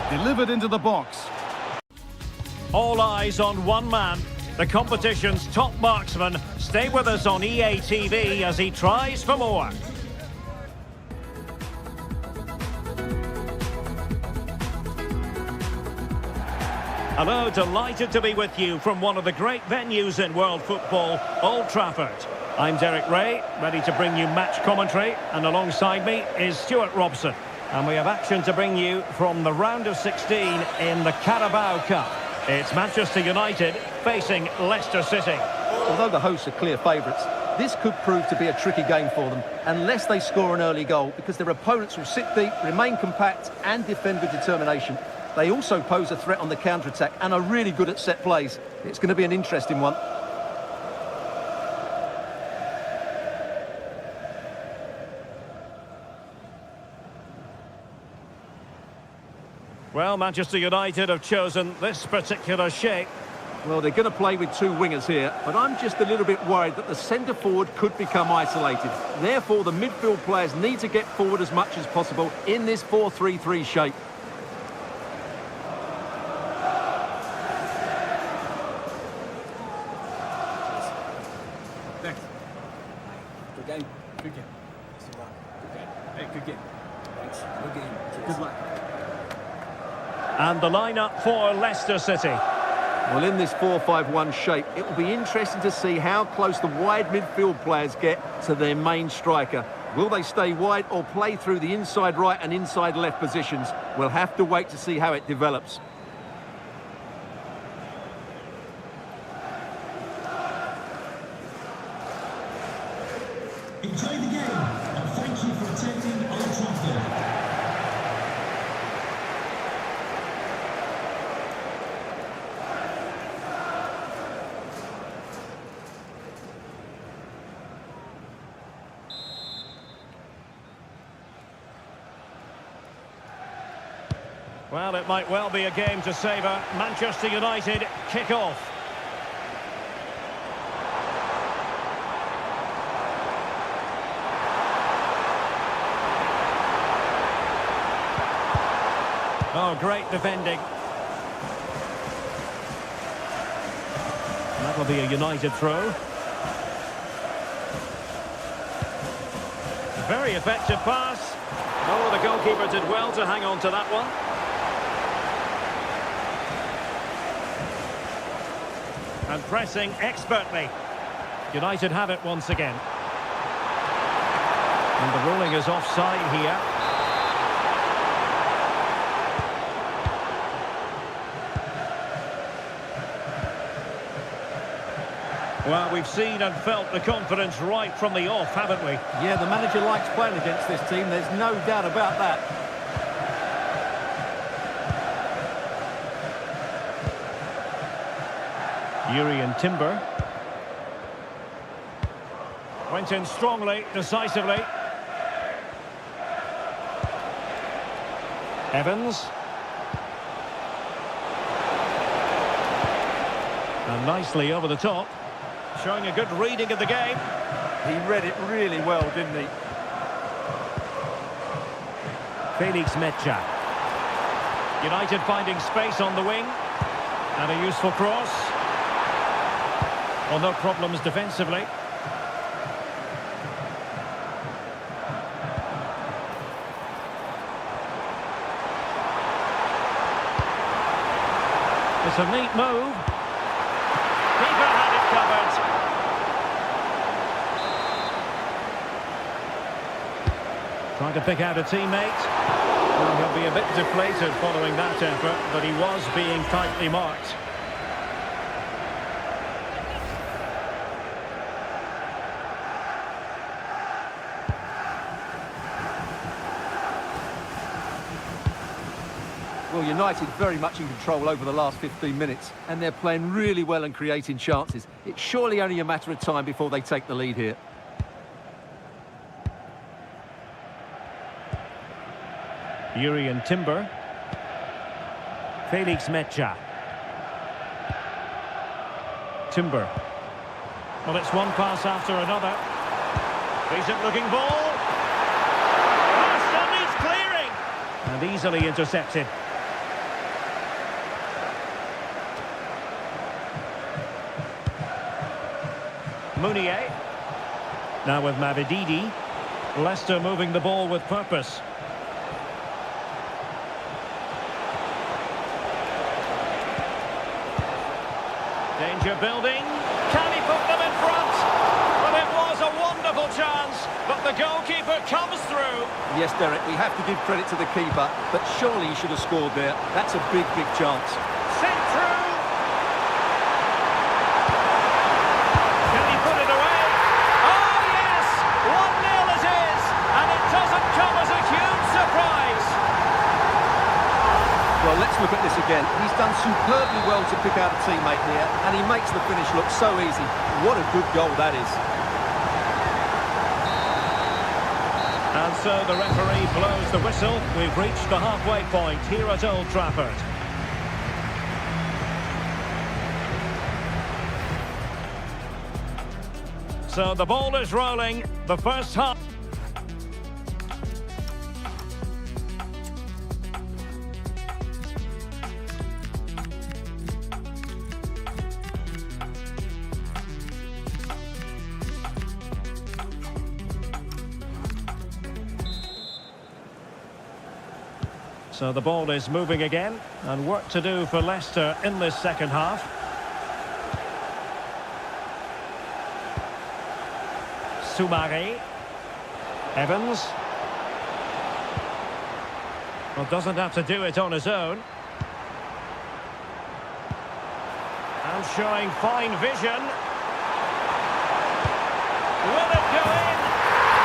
Delivered into the box. All eyes on one man, the competition's top marksman. Stay with us on EA TV as he tries for more. Hello, delighted to be with you from one of the great venues in world football, Old Trafford. I'm Derek Ray, ready to bring you match commentary, and alongside me is Stuart Robson. And we have action to bring you from the round of 16 in the Carabao Cup. It's Manchester United facing Leicester City. Although the hosts are clear favourites, this could prove to be a tricky game for them unless they score an early goal, because their opponents will sit deep, remain compact and defend with determination. They also pose a threat on the counter-attack and are really good at set plays. It's going to be an interesting one. Well, Manchester United have chosen this particular shape. Well, they're going to play with two wingers here, but I'm just a little bit worried that the centre-forward could become isolated. Therefore, the midfield players need to get forward as much as possible in this 4-3-3 shape. Thanks. Good game. Good game. Good luck. Good game. Hey, good game. Thanks. Good game. Cheers. Good luck. And the lineup for Leicester City. Well, in this 4-5-1 shape, it will be interesting to see how close the wide midfield players get to their main striker. Will they stay wide or play through the inside right and inside left positions? We'll have to wait to see how it develops. Enjoy the game and thank you for attending Old Trafford. Well, it might well be a game to savour. Manchester United kick off. Oh, great defending. That will be a United throw. Very effective pass. Oh, the goalkeeper did well to hang on to that one. And pressing expertly. United have it once again. And the ruling is offside here. Well, we've seen and felt the confidence right from the off, haven't we? Yeah, the manager likes playing against this team, there's no doubt about that. Urian Timber. Went in strongly, decisively. Evans. And nicely over the top. Showing a good reading of the game. He read it really well, didn't he? Felix Mecha. United finding space on the wing. And a useful cross. Well, no problems defensively. It's a neat move. Keeper had it covered. Trying to pick out a teammate. Well, he'll be a bit deflated following that effort, but he was being tightly marked. Well, United very much in control over the last 15 minutes, and they're playing really well and creating chances. It's surely only a matter of time before they take the lead here. Urian Timber. Felix Mecha. Timber. Well, it's one pass after another. Decent looking ball. Pass needs clearing. And easily intercepted. Mounier. Now with Mavididi. Leicester moving the ball with purpose. Danger building. Can he put them in front? Well, it was a wonderful chance, but the goalkeeper comes through. Yes, Derek, we have to give credit to the keeper, but surely he should have scored there. That's a big, big chance. Sent through. Can he put it away? Oh, yes! 1-0 it is, and it doesn't come as a huge surprise. Well, let's look at this again. He's done superbly well to pick out a teammate here, and he makes the finish look so easy. What a good goal that is. And so the referee blows the whistle. We've reached the halfway point here at Old Trafford. So the ball is rolling. The first half. So the ball is moving again, and work to do for Leicester in this second half. Soumare. Evans. Well, doesn't have to do it on his own. And showing fine vision. Will it go in?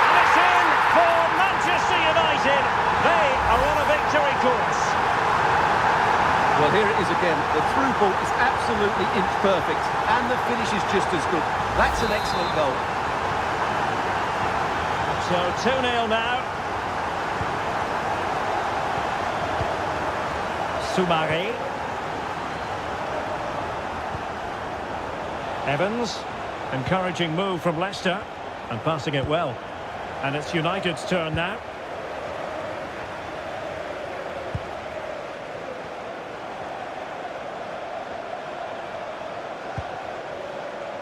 And it's in for Manchester United. They are on a victory course. Well, here it is again. The through ball is absolutely inch perfect, and the finish is just as good. That's an excellent goal. So 2-0 now. Soumare. Evans. Encouraging move from Leicester. And passing it well. And it's United's turn now.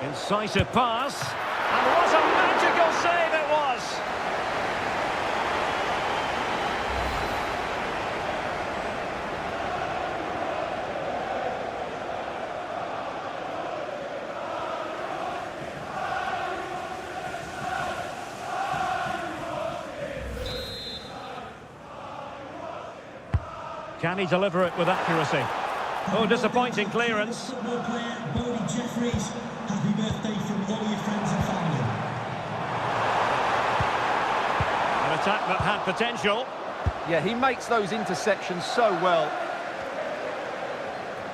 Incisive pass. And what a magical save it was! Can he deliver it with accuracy? Oh, disappointing clearance. Football player Bodie Jeffries, happy birthday from all your friends and family. An attack that had potential. Yeah, he makes those interceptions so well.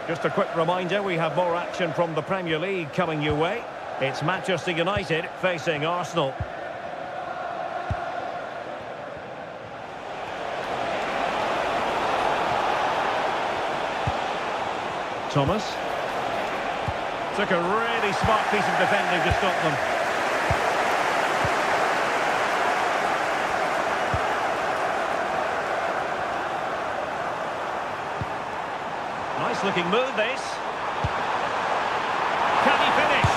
Just a quick reminder, we have more action from the Premier League coming your way. It's Manchester United facing Arsenal. Thomas. Took a really smart piece of defending to stop them. Nice looking move, this. Can he finish?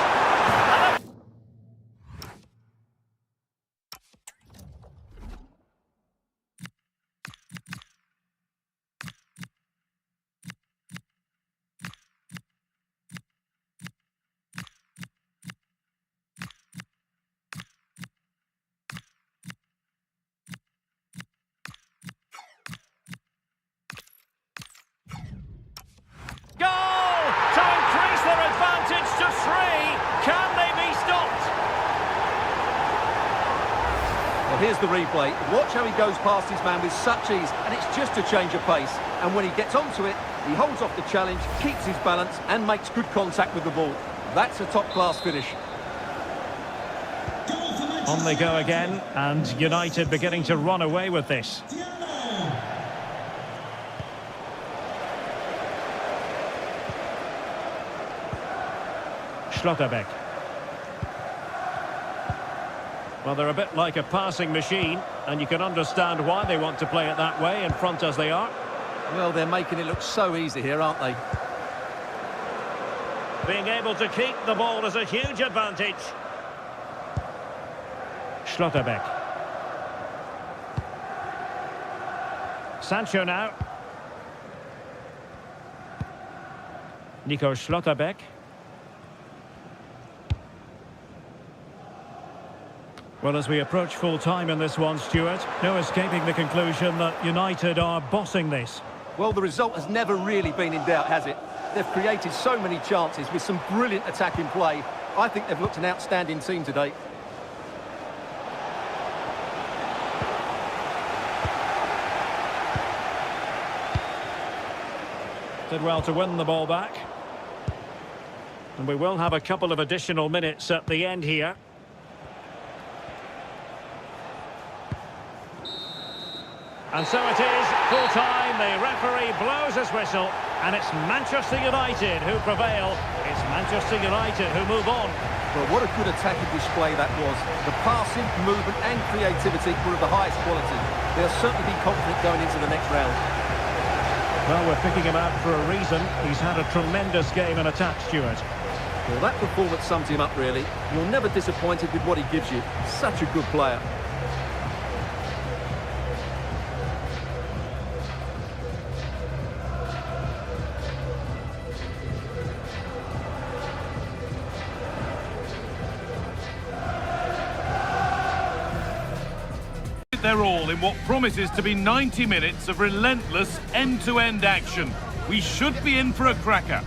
Here's the replay. Watch how he goes past his man with such ease, and it's just a change of pace. And when he gets onto it, he holds off the challenge, keeps his balance, and makes good contact with the ball. That's a top-class finish. On they go again, and United beginning to run away with this. Schlotterbeck. Well, they're a bit like a passing machine, and you can understand why they want to play it that way, in front as they are. Well, they're making it look so easy here, aren't they? Being able to keep the ball is a huge advantage. Schlotterbeck. Sancho now. Nico Schlotterbeck. Well, as we approach full time in this one, Stuart, no escaping the conclusion that United are bossing this. Well, the result has never really been in doubt, has it? They've created so many chances with some brilliant attacking play. I think they've looked an outstanding team today. Did well to win the ball back. And we will have a couple of additional minutes at the end here. And so it is, full time, the referee blows his whistle, and it's Manchester United who prevail. It's Manchester United who move on. Well, what a good attacking display that was. The passing, movement and creativity were of the highest quality. They'll certainly be confident going into the next round. Well, we're picking him out for a reason. He's had a tremendous game in attack, Stuart. Well, that performance sums him up, really. You're never disappointed with what he gives you. Such a good player. They're all in what promises to be 90 minutes of relentless end-to-end action. We should be in for a cracker.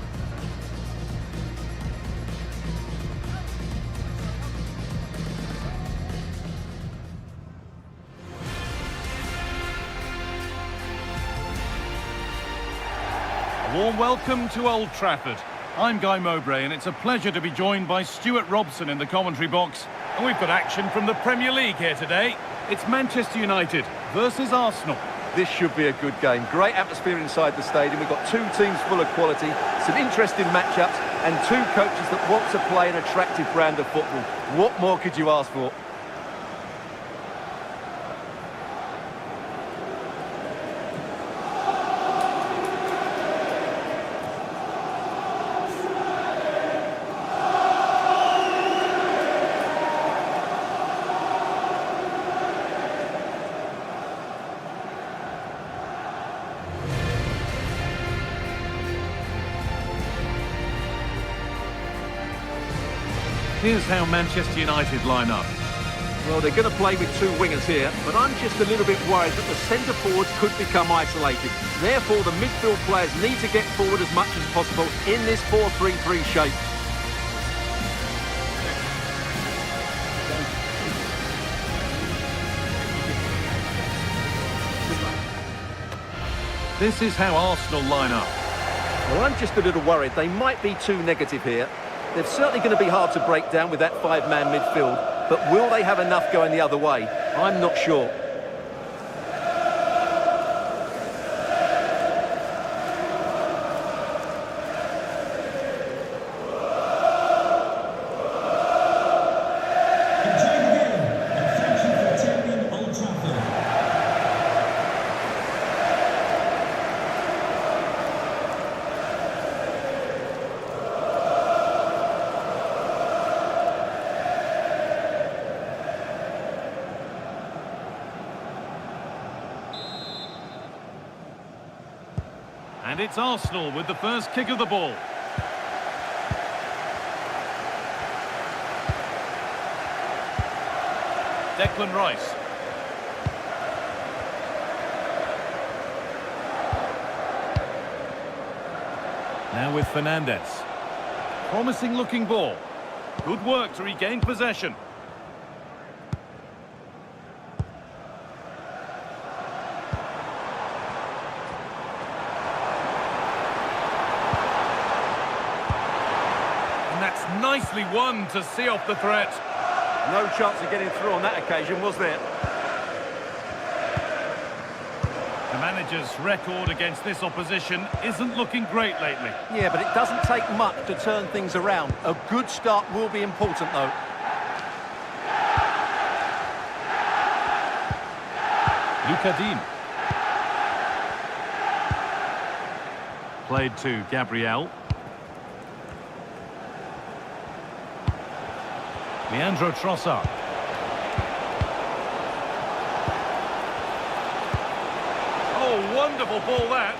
A warm welcome to Old Trafford. I'm Guy Mowbray, and it's a pleasure to be joined by Stuart Robson in the commentary box. And we've got action from the Premier League here today. It's Manchester United versus Arsenal. This should be a good game. Great atmosphere inside the stadium. We've got two teams full of quality, some interesting matchups, and two coaches that want to play an attractive brand of football. What more could you ask for? Here's how Manchester United line up. Well, they're going to play with two wingers here, but I'm just a little bit worried that the centre forwards could become isolated. Therefore, the midfield players need to get forward as much as possible in this 4-3-3 shape. This is how Arsenal line up. Well, I'm just a little worried. They might be too negative here. They're certainly going to be hard to break down with that five-man midfield, but will they have enough going the other way? I'm not sure. Enjoy the game and thank you for attending Old Trafford. And it's Arsenal with the first kick of the ball. Declan Rice. Now with Fernandez. Promising looking ball. Good work to regain possession. That's nicely won to see off the threat. No chance of getting through on that occasion, was there? The manager's record against this opposition isn't looking great lately. Yeah, but it doesn't take much to turn things around. A good start will be important, though. Luca Dean. Played to Gabriel. Leandro Trossard. Oh, wonderful ball that.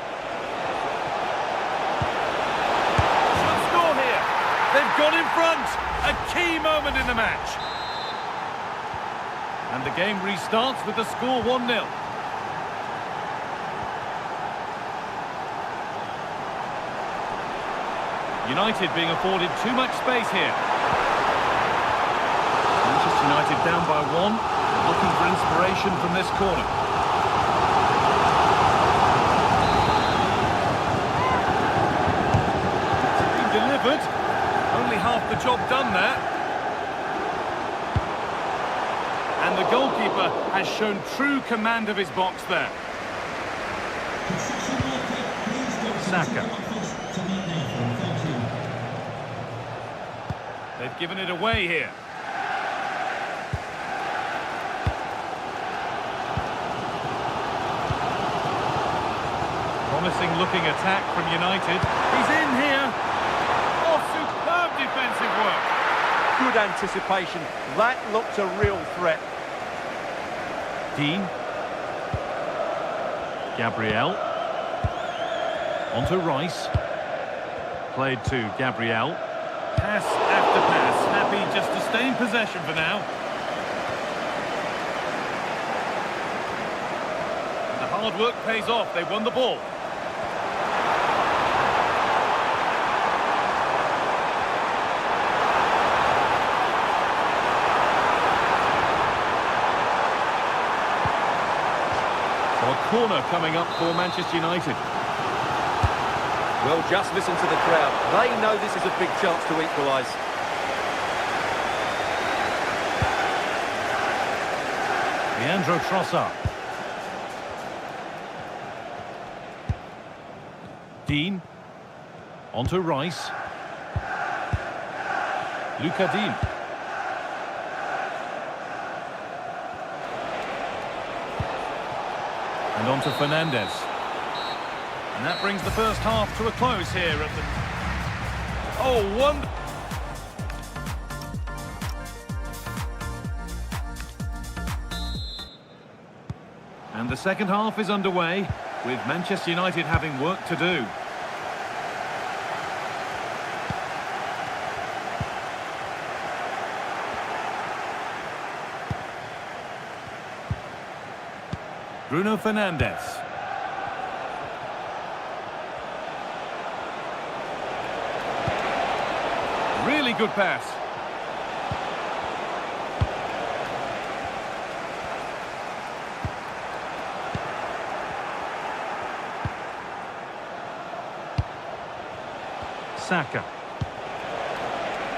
Should score here. They've got in front. A key moment in the match. And the game restarts with the score 1-0. United being afforded too much space here. Manchester United down by 1, looking for inspiration from this corner. It's been delivered. Only half the job done there. And the goalkeeper has shown true command of his box there. Saka. They've given it away here. Promising looking attack from United. He's in here. Oh, superb defensive work. Good anticipation. That looked a real threat. Dean. Gabriel. Onto Rice. Played to Gabriel. Pass after pass. Happy just to stay in possession for now. The hard work pays off. They won the ball. So a corner coming up for Manchester United. Well, just listen to the crowd. They know this is a big chance to equalise. Leandro Trossard. Dean. Onto Rice. Luca Dean. And on to Fernandez. And that brings the first half to a close here at the... Oh, one... And the second half is underway, with Manchester United having work to do. Bruno Fernandes. Really good pass. Saka.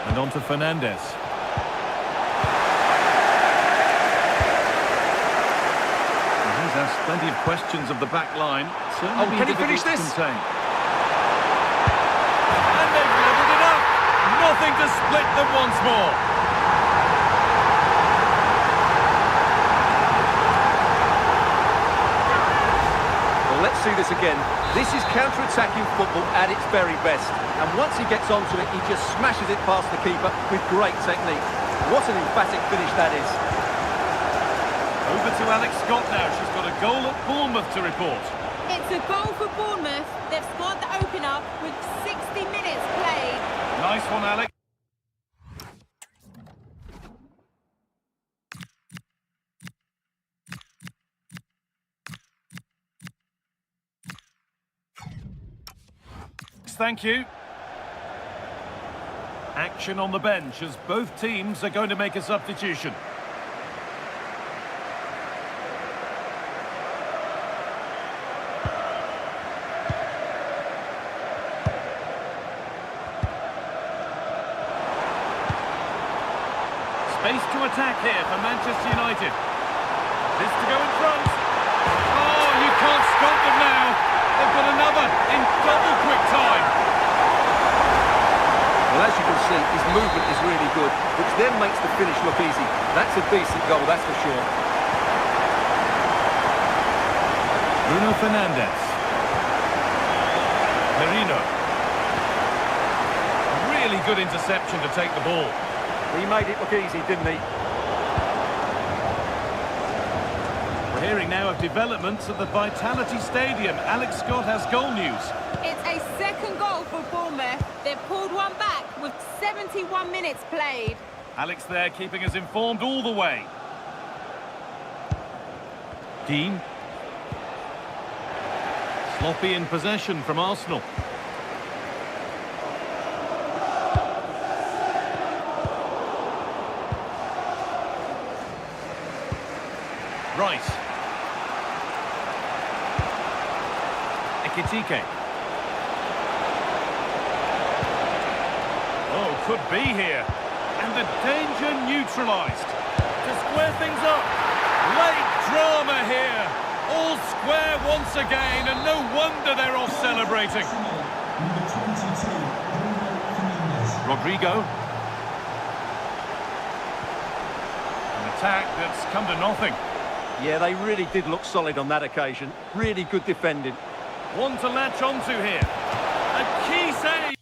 And on to Fernandes. He's asked plenty of questions of the back line. Oh, can he finish this? And they've leveled it up. Nothing to split them once more. Well, let's see this again. This is counter-attacking football at its very best. And once he gets onto it, he just smashes it past the keeper with great technique. What an emphatic finish that is. Over to Alex Scott now. She's got a goal at Bournemouth to report. It's a goal for Bournemouth. They've scored the opener with 60 minutes played. Nice one, Alex. Thank you. Action on the bench as both teams are going to make a substitution. Space to attack here for Manchester United. This to go in front. Oh, you can't stop them now. They've got another in double quick time. Well, as you can see, his movement is really good, which then makes the finish look easy. That's a decent goal, that's for sure. Bruno Fernandes. Merino. Really good interception to take the ball. He made it look easy, didn't he? We're hearing now of developments at the Vitality Stadium. Alex Scott has goal news. It's a second goal for Bournemouth. They've pulled one back with 71 minutes played. Alex there keeping us informed all the way. Dean. Sloppy in possession from Arsenal. Rice. Ekitike. Oh, could be here. And the danger neutralised. To square things up. Late drama here. All square once again, and no wonder they're off celebrating. Number 22, Rodrigo. An attack that's come to nothing. Yeah, they really did look solid on that occasion. Really good defending. One to latch onto here. A key save.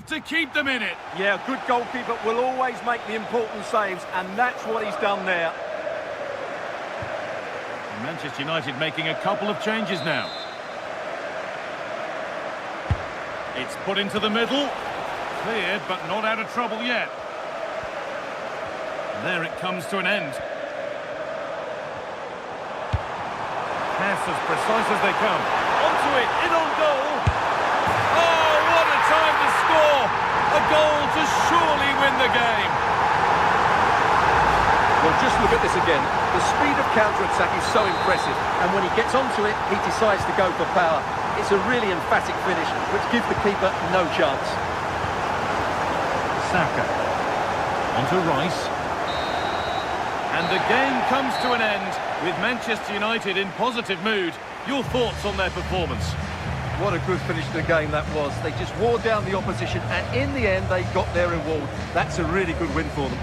To keep them in it. Yeah, a good goalkeeper will always make the important saves, and that's what he's done there. Manchester United making a couple of changes now. It's put into the middle. Cleared, but not out of trouble yet. And there it comes to an end. Pass as precise as they come. Onto it, in on goal. Oh, what a time to score! A goal to surely win the game. Well, just look at this again. The speed of counter-attack is so impressive, and when he gets onto it, he decides to go for power. It's a really emphatic finish, which gives the keeper no chance. Saka. Onto Rice. And the game comes to an end with Manchester United in positive mood. Your thoughts on their performance? What a good finish to the game that was. They just wore down the opposition, and in the end, they got their reward. That's a really good win for them.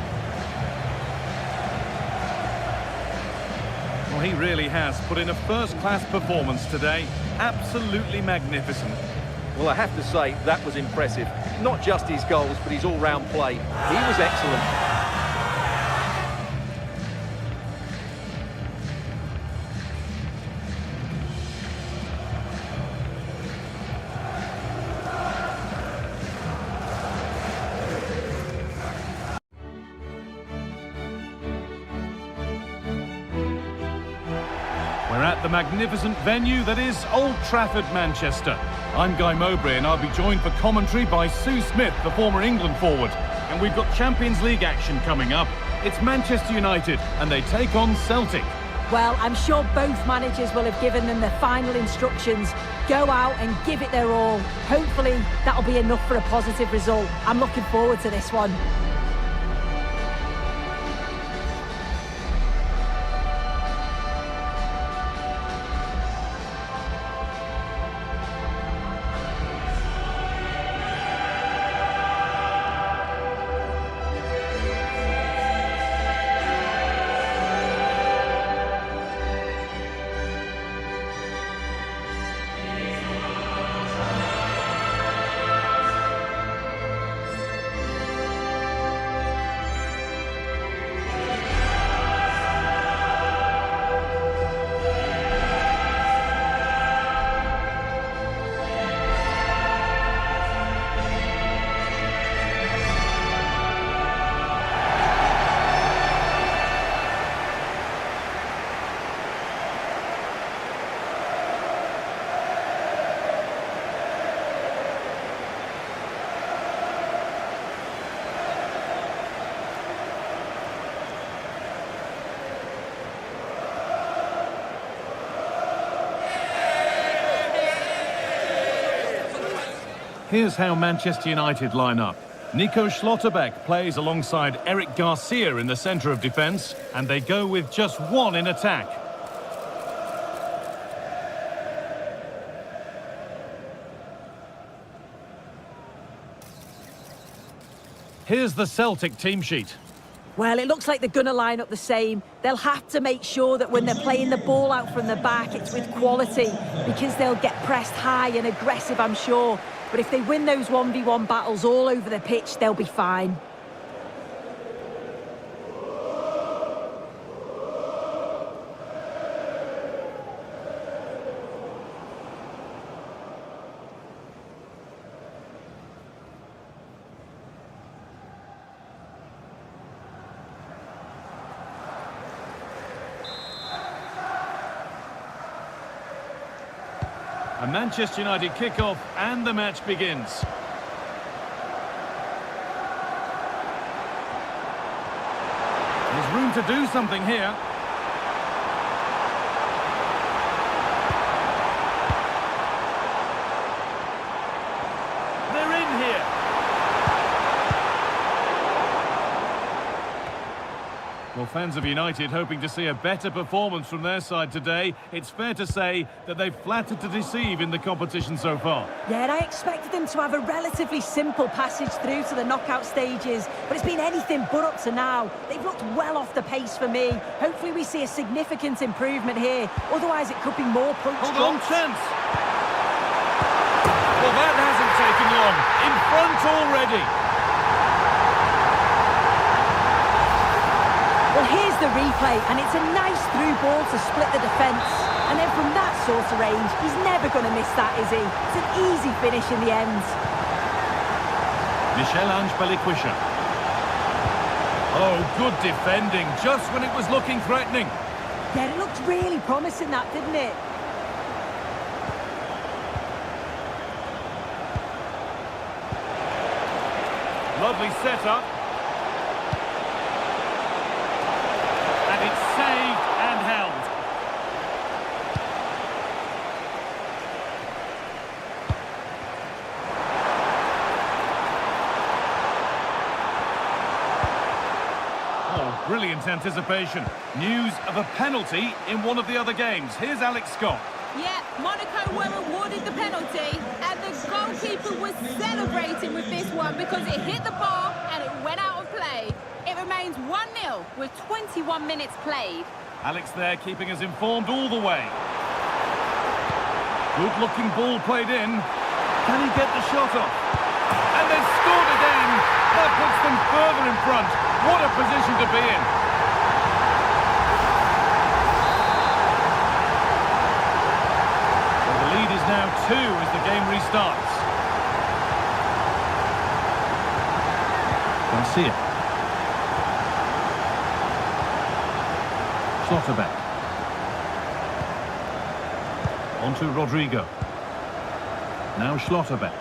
Well, he really has put in a first-class performance today. Absolutely magnificent. Well, I have to say, that was impressive. Not just his goals, but his all-round play. He was excellent. We're at the magnificent venue that is Old Trafford, Manchester. I'm Guy Mowbray, and I'll be joined for commentary by Sue Smith, the former England forward. And we've got Champions League action coming up. It's Manchester United, and they take on Celtic. Well, I'm sure both managers will have given them the final instructions. Go out and give it their all. Hopefully, that'll be enough for a positive result. I'm looking forward to this one. Here's how Manchester United line up. Nico Schlotterbeck plays alongside Eric Garcia in the centre of defence, and they go with just one in attack. Here's the Celtic team sheet. Well, it looks like they're going to line up the same. They'll have to make sure that when they're playing the ball out from the back, it's with quality, because they'll get pressed high and aggressive, I'm sure. But if they win those 1v1 battles all over the pitch, they'll be fine. A Manchester United kick-off and the match begins. There's room to do something here. Well, fans of United hoping to see a better performance from their side today. It's fair to say that they've flattered to deceive in the competition so far. Yeah, and I expected them to have a relatively simple passage through to the knockout stages, but it's been anything but up to now. They've looked well off the pace for me. Hopefully we see a significant improvement here, otherwise it could be more punch Hold on, drops. chance! Well, that hasn't taken long. In front already. Well, here's the replay, and it's a nice through ball to split the defence. And then from that sort of range, he's never going to miss that, is he? It's an easy finish in the end. Michel-Ange Balikwisha. Oh, good defending, just when it was looking threatening. Yeah, it looked really promising, that, didn't it? Lovely setup. And it's saved and held. Oh, brilliant anticipation. News of a penalty in one of the other games. Here's Alex Scott. Yeah, Monaco were awarded the penalty, and the goalkeeper was celebrating with this one because it hit the bar and it went out of play. It remains 1-0 with 21 minutes played. Alex there keeping us informed all the way. Good looking ball played in. Can he get the shot off? And they've scored again. That puts them further in front. What a position to be in. Well, the lead is now 2 as the game restarts. Garcia. Schlotterbeck. On to Rodrigo. Now Schlotterbeck.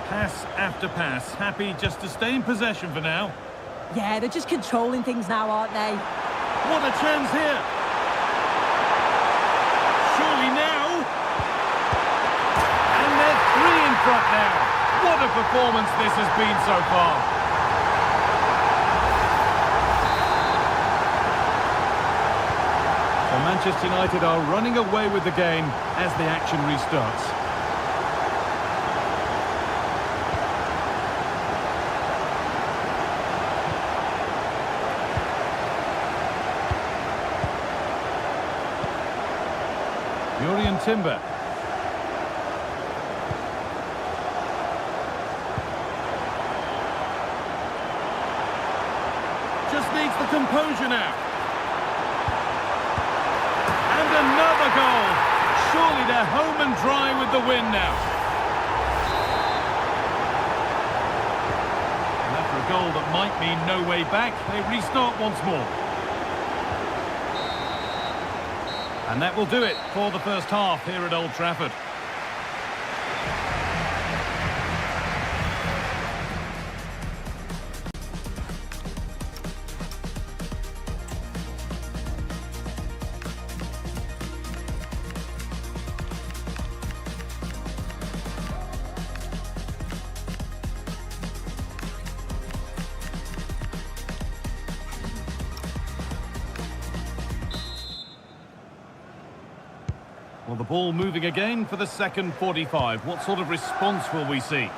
Pass after pass, happy just to stay in possession for now. Yeah, they're just controlling things now, aren't they? What a chance here! Surely now! And they're 3 in front now! What a performance this has been so far! So Manchester United are running away with the game as the action restarts. Jurriën Timber. Just needs the composure now. And another goal. Surely they're home and dry with the win now. And after a goal that might mean no way back, they restart once more. And that will do it for the first half here at Old Trafford. Well, the ball moving again for the second 45. What sort of response will we see?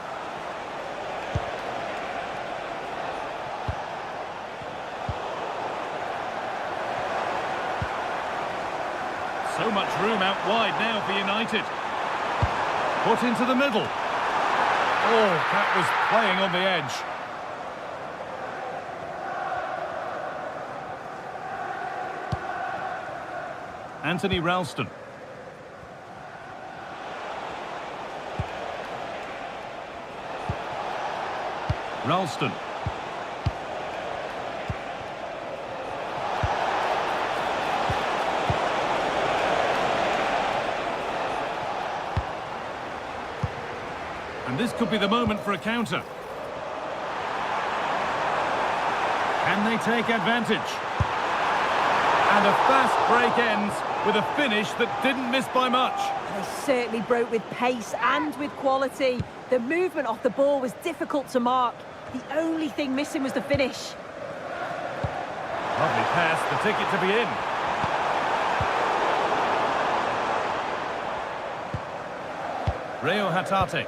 So much room out wide now for United. Put into the middle. Oh, that was playing on the edge. Anthony Ralston. Ralston. And this could be the moment for a counter. Can they take advantage? And a fast break ends with a finish that didn't miss by much. They certainly broke with pace and with quality. The movement off the ball was difficult to mark. The only thing missing was the finish. Lovely pass. ticket to be in. Rio Hatate.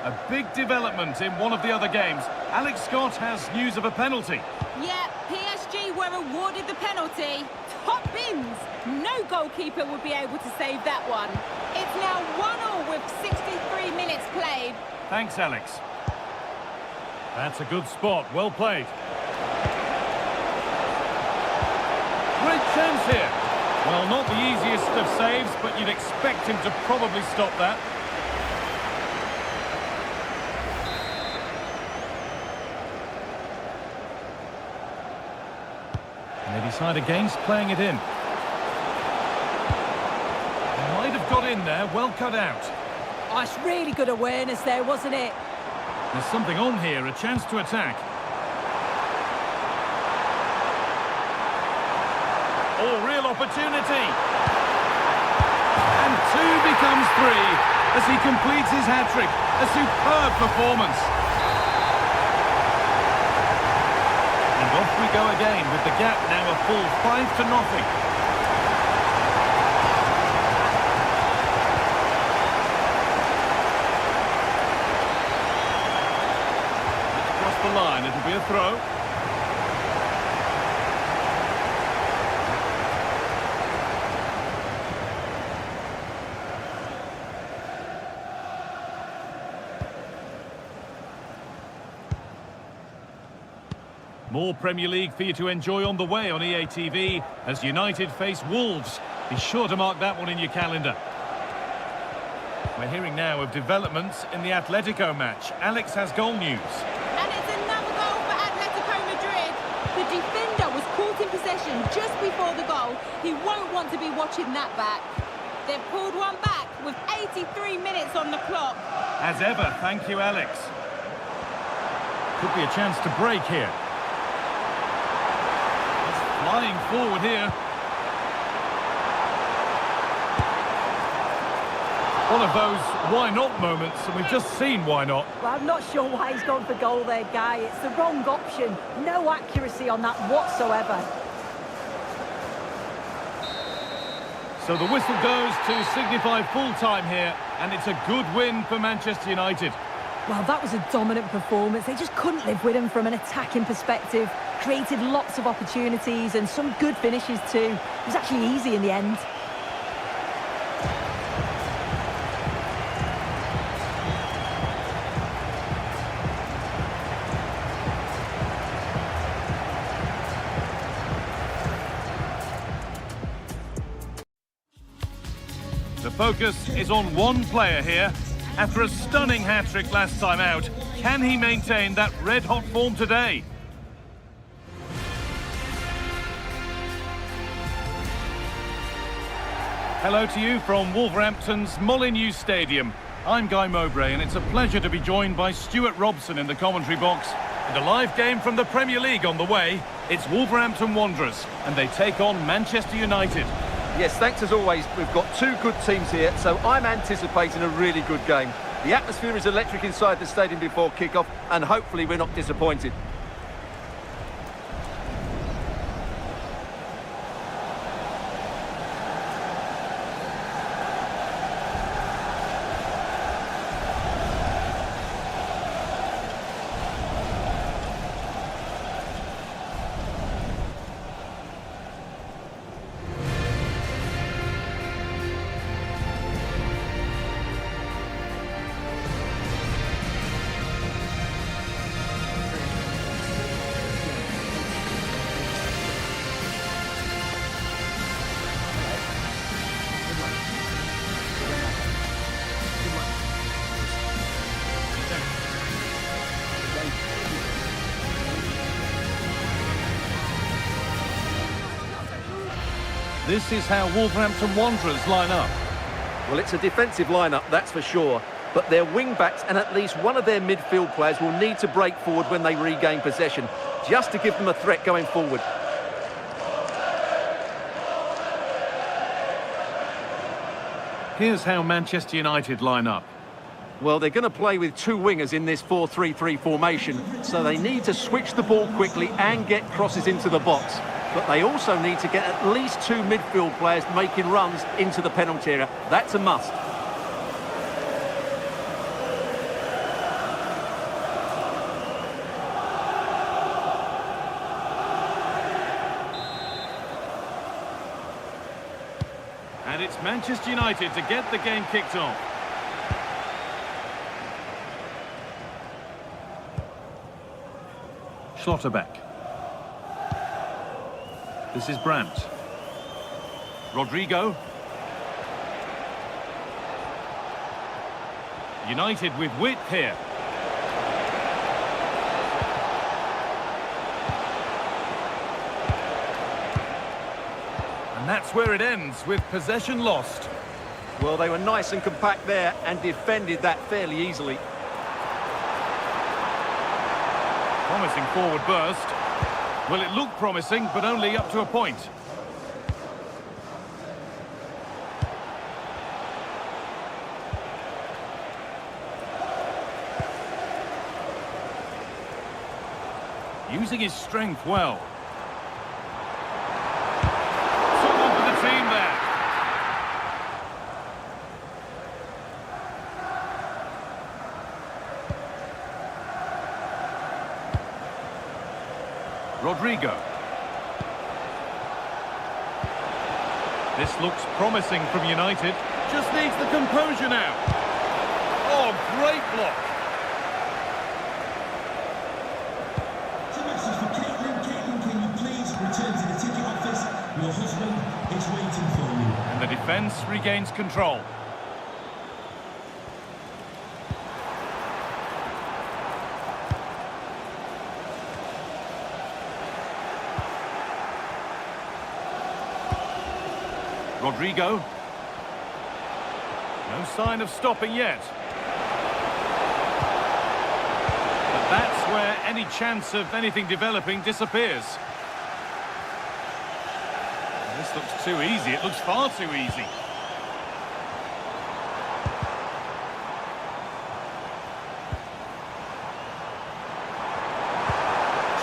A big development in one of the other games. Alex Scott has news of a penalty. Yeah, PSG were awarded the penalty. Top bins. No goalkeeper would be able to save that one. It's now 1-1 with 63 minutes played. Thanks, Alex. That's a good spot. Well played. Great chance here. Well, not the easiest of saves, but you'd expect him to probably stop that. And they decide against playing it in. Might have got in there, well cut out. Oh, it's really good awareness there, wasn't it? There's something on here, a chance to attack. Oh, real opportunity. And 2 becomes 3 as he completes his hat-trick. A superb performance. And off we go again with the gap now a full 5-0. The line, it'll be a throw. More Premier League for you to enjoy on the way on EA TV as United face Wolves. Be sure to mark that one in your calendar. We're hearing now of developments in the Atletico match. Alex has goal news. The defender was caught in possession just before the goal. He won't want to be watching that back. They've pulled one back with 83 minutes on the clock. As ever, thank you, Alex. Could be a chance to break here. It's flying forward here. One of those why not moments, and we've just seen why not. Well, I'm not sure why he's gone for goal there, Guy. It's the wrong option. No accuracy on that whatsoever. So the whistle goes to signify full-time here, and it's a good win for Manchester United. Well, that was a dominant performance. They just couldn't live with him from an attacking perspective. Created lots of opportunities and some good finishes too. It was actually easy in the end. The focus is on one player here. After a stunning hat-trick last time out, can he maintain that red-hot form today? Hello to you from Wolverhampton's Molineux Stadium. I'm Guy Mowbray, and it's a pleasure to be joined by Stuart Robson in the commentary box. And a live game from the Premier League on the way. It's Wolverhampton Wanderers, and they take on Manchester United. Yes, thanks as always. We've got 2 good teams here, so I'm anticipating a really good game. The atmosphere is electric inside the stadium before kick-off, and hopefully we're not disappointed. This is how Wolverhampton Wanderers line up. Well, it's a defensive lineup, that's for sure. But their wing-backs and at least one of their midfield players will need to break forward when they regain possession, just to give them a threat going forward. Here's how Manchester United line up. Well, they're going to play with 2 wingers in this 4-3-3 formation, so they need to switch the ball quickly and get crosses into the box. but they also need to get at least 2 midfield players making runs into the penalty area. That's a must. And it's Manchester United to get the game kicked off. Schlotterbeck. This is Brandt. Rodrigo. United with width here. And that's where it ends, with possession lost. Well, they were nice and compact there and defended that fairly easily. Promising forward burst. Well, it looked promising, but only up to a point. Using his strength well. Someone for the team there. Rodrigo. This looks promising from United. Just needs the composure now. Oh, great block. It's a message for Caitlin. Caitlin, can you please return to the ticket office? Your husband is waiting for you. And the defence regains control. Rodrigo. No sign of stopping yet. But that's where any chance of anything developing disappears. This looks too easy. It looks far too easy.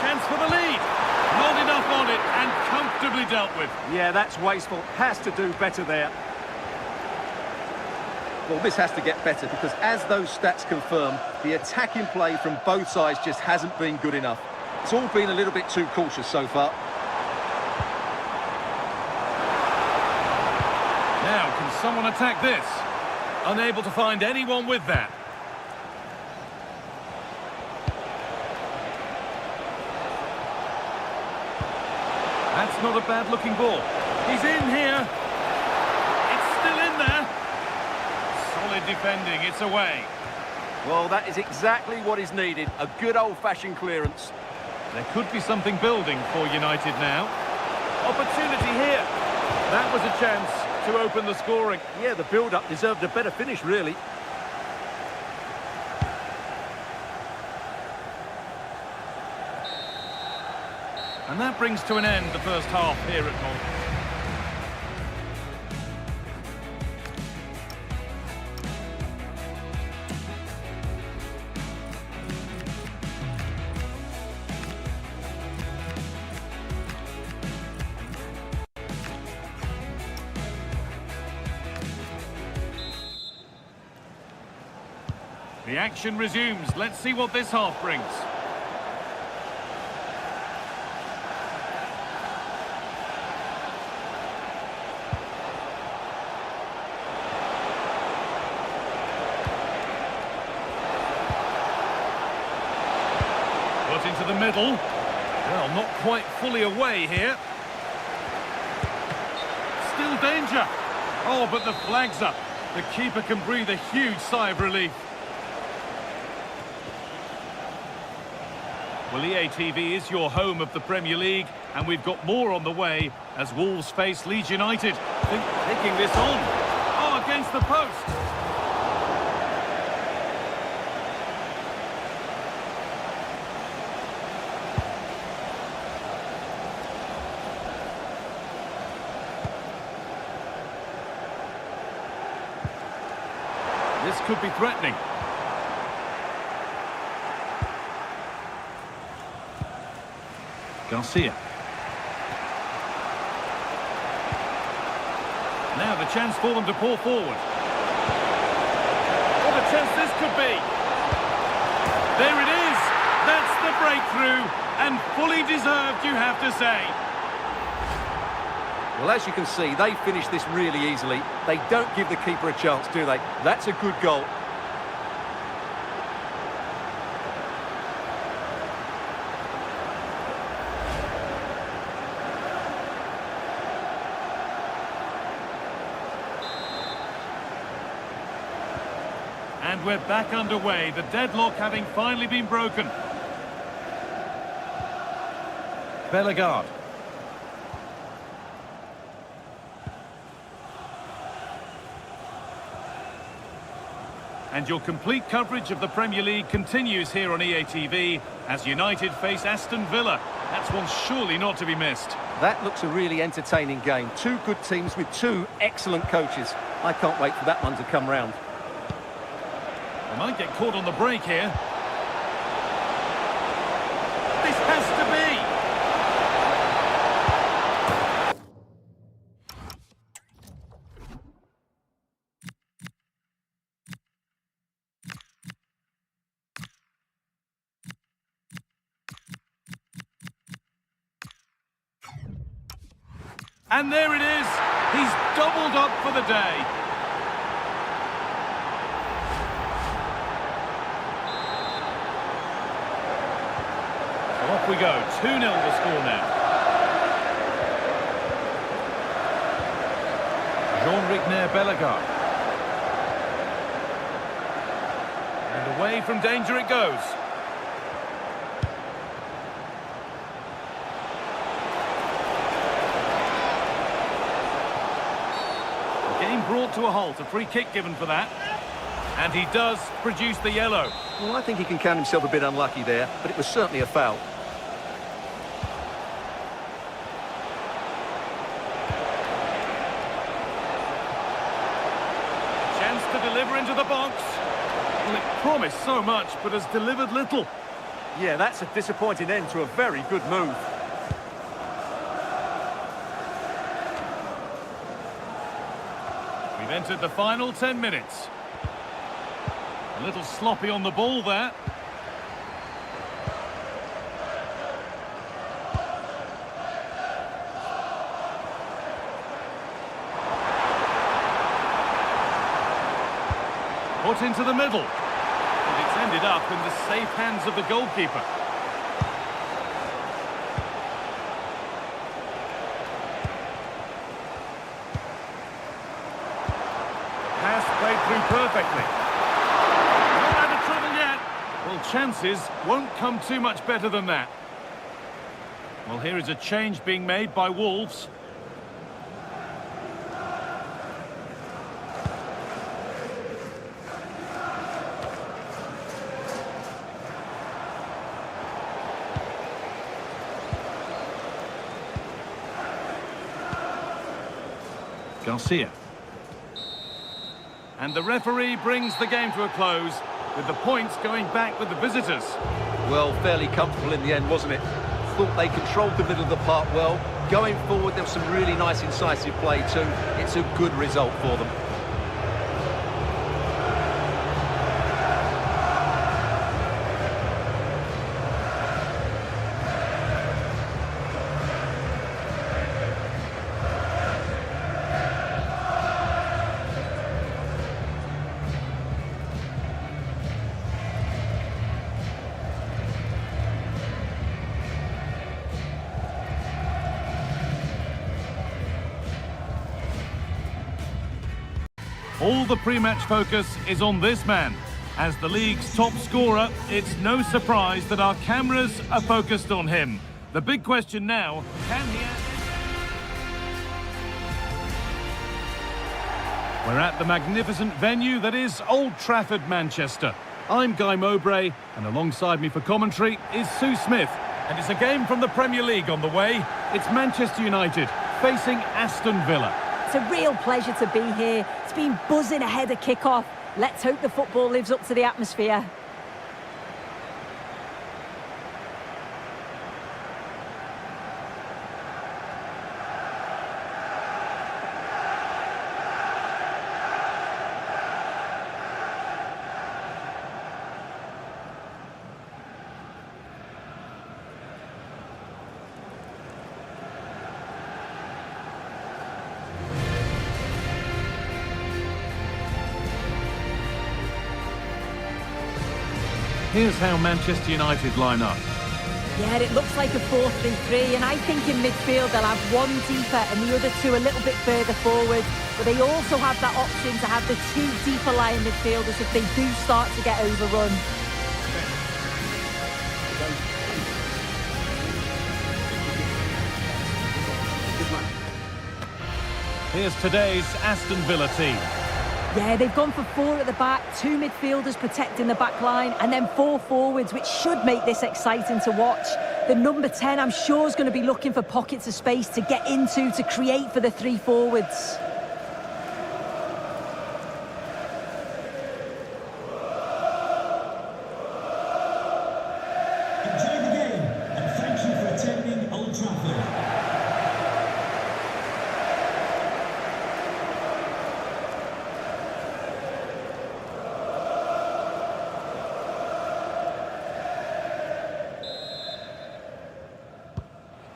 Chance for the lead. Not enough on it and comfortably dealt with. Yeah, that's wasteful. Has to do better there. Well, this has to get better because as those stats confirm, the attacking play from both sides just hasn't been good enough. It's all been a little bit too cautious so far. Now, can someone attack this? Unable to find anyone with that. That's not a bad-looking ball. He's in here. It's still in there. Solid defending. It's away. Well, that is exactly what is needed. A good old-fashioned clearance. There could be something building for United now. Opportunity here. That was a chance to open the scoring. Yeah, the build-up deserved a better finish, really. And that brings to an end the first half here at Malta. The action resumes. Let's see what this half brings. Put into the middle. Well, not quite fully away here. Still danger. Oh, but the flag's up. The keeper can breathe a huge sigh of relief. Well, EA TV is your home of the Premier League, and we've got more on the way as Wolves face Leeds United. Taking this on. Oh, against the post. This could be threatening. Garcia. Now the chance for them to pour forward. What a chance this could be. There it is. That's the breakthrough. And fully deserved, you have to say. Well, as you can see, they finish this really easily. They don't give the keeper a chance, do they? That's a good goal. And we're back underway, the deadlock having finally been broken. Bellegarde. And your complete coverage of the Premier League continues here on EA TV as United face Aston Villa. That's one surely not to be missed. That looks a really entertaining game. Two good teams with two excellent coaches. I can't wait for that one to come round. They might get caught on the break here. This has to be. And there it is. He's doubled up for the day. So off we go. 2-0 the score now. Jean-Rigner Bellegarde. And away from danger it goes. Brought to a halt, a free kick given for that. And he does produce the yellow. Well, I think he can count himself a bit unlucky there, but it was certainly a foul. Chance to deliver into the box. Well, it promised so much, but has delivered little. Yeah, that's a disappointing end to a very good move. We've entered the final 10 minutes. A little sloppy on the ball there. Put into the middle. And it's ended up in the safe hands of the goalkeeper. Played through perfectly. Not out of trouble yet. Well, chances won't come too much better than that. Well, here is a change being made by Wolves. Garcia. And the referee brings the game to a close, with the points going back with the visitors. Well, fairly comfortable in the end, wasn't it? Thought they controlled the middle of the park well. Going forward, there was some really nice incisive play too. It's a good result for them. All the pre-match focus is on this man. As the league's top scorer, it's no surprise that our cameras are focused on him. The big question now, can he... We're at the magnificent venue that is Old Trafford, Manchester. I'm Guy Mowbray, and alongside me for commentary is Sue Smith. And it's a game from the Premier League on the way. It's Manchester United facing Aston Villa. It's a real pleasure to be here. It's been buzzing ahead of kick-off. Let's hope the football lives up to the atmosphere. Here's how Manchester United line up. Yeah, it looks like a 4-3-3, and I think in midfield they'll have one deeper and the other two a little bit further forward. But they also have that option to have the two deeper lying midfielders if they do start to get overrun. Here's today's Aston Villa team. Yeah, they've gone for 4 at the back, 2 midfielders protecting the back line, and then 4 forwards, which should make this exciting to watch. The number 10, I'm sure, is going to be looking for pockets of space to get into, to create for the 3 forwards. Enjoy the game, and thank you for attending Old Trafford.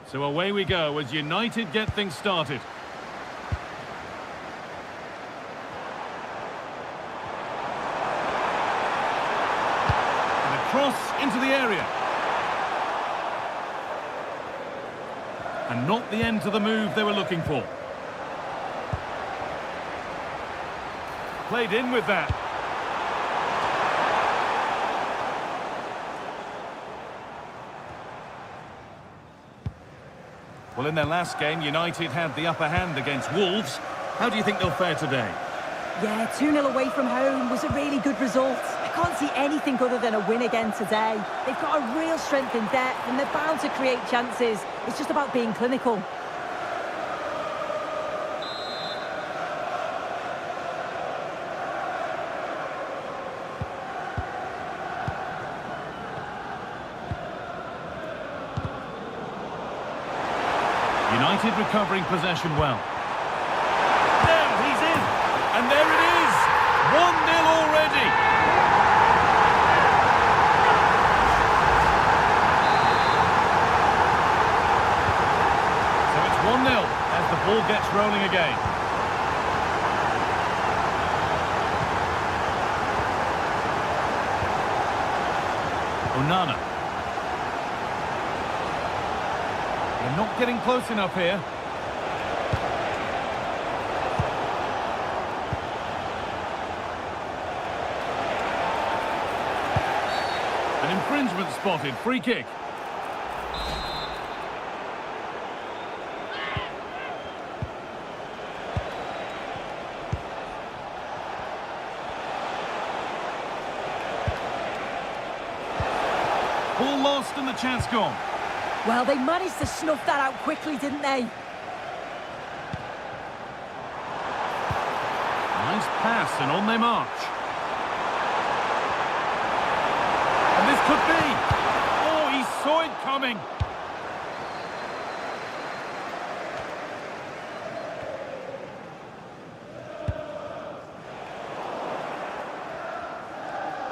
So away we go as United get things started. And a cross into the area. And not the end to the move they were looking for. Played in with that. Well, in their last game, United had the upper hand against Wolves. How do you think they'll fare today? Yeah, 2-0 away from home was a really good result. I can't see anything other than a win again today. They've got a real strength in depth and they're bound to create chances. It's just about being clinical. United recovering possession well. There, he's in! And there it is! 1-0 already! So it's 1-0 as the ball gets rolling again. Onana. They're not getting close enough here. An infringement spotted. Free kick. Ball lost and the chance gone. Well, they managed to snuff that out quickly, didn't they? Nice pass and on they march. And this could be. Oh, he saw it coming.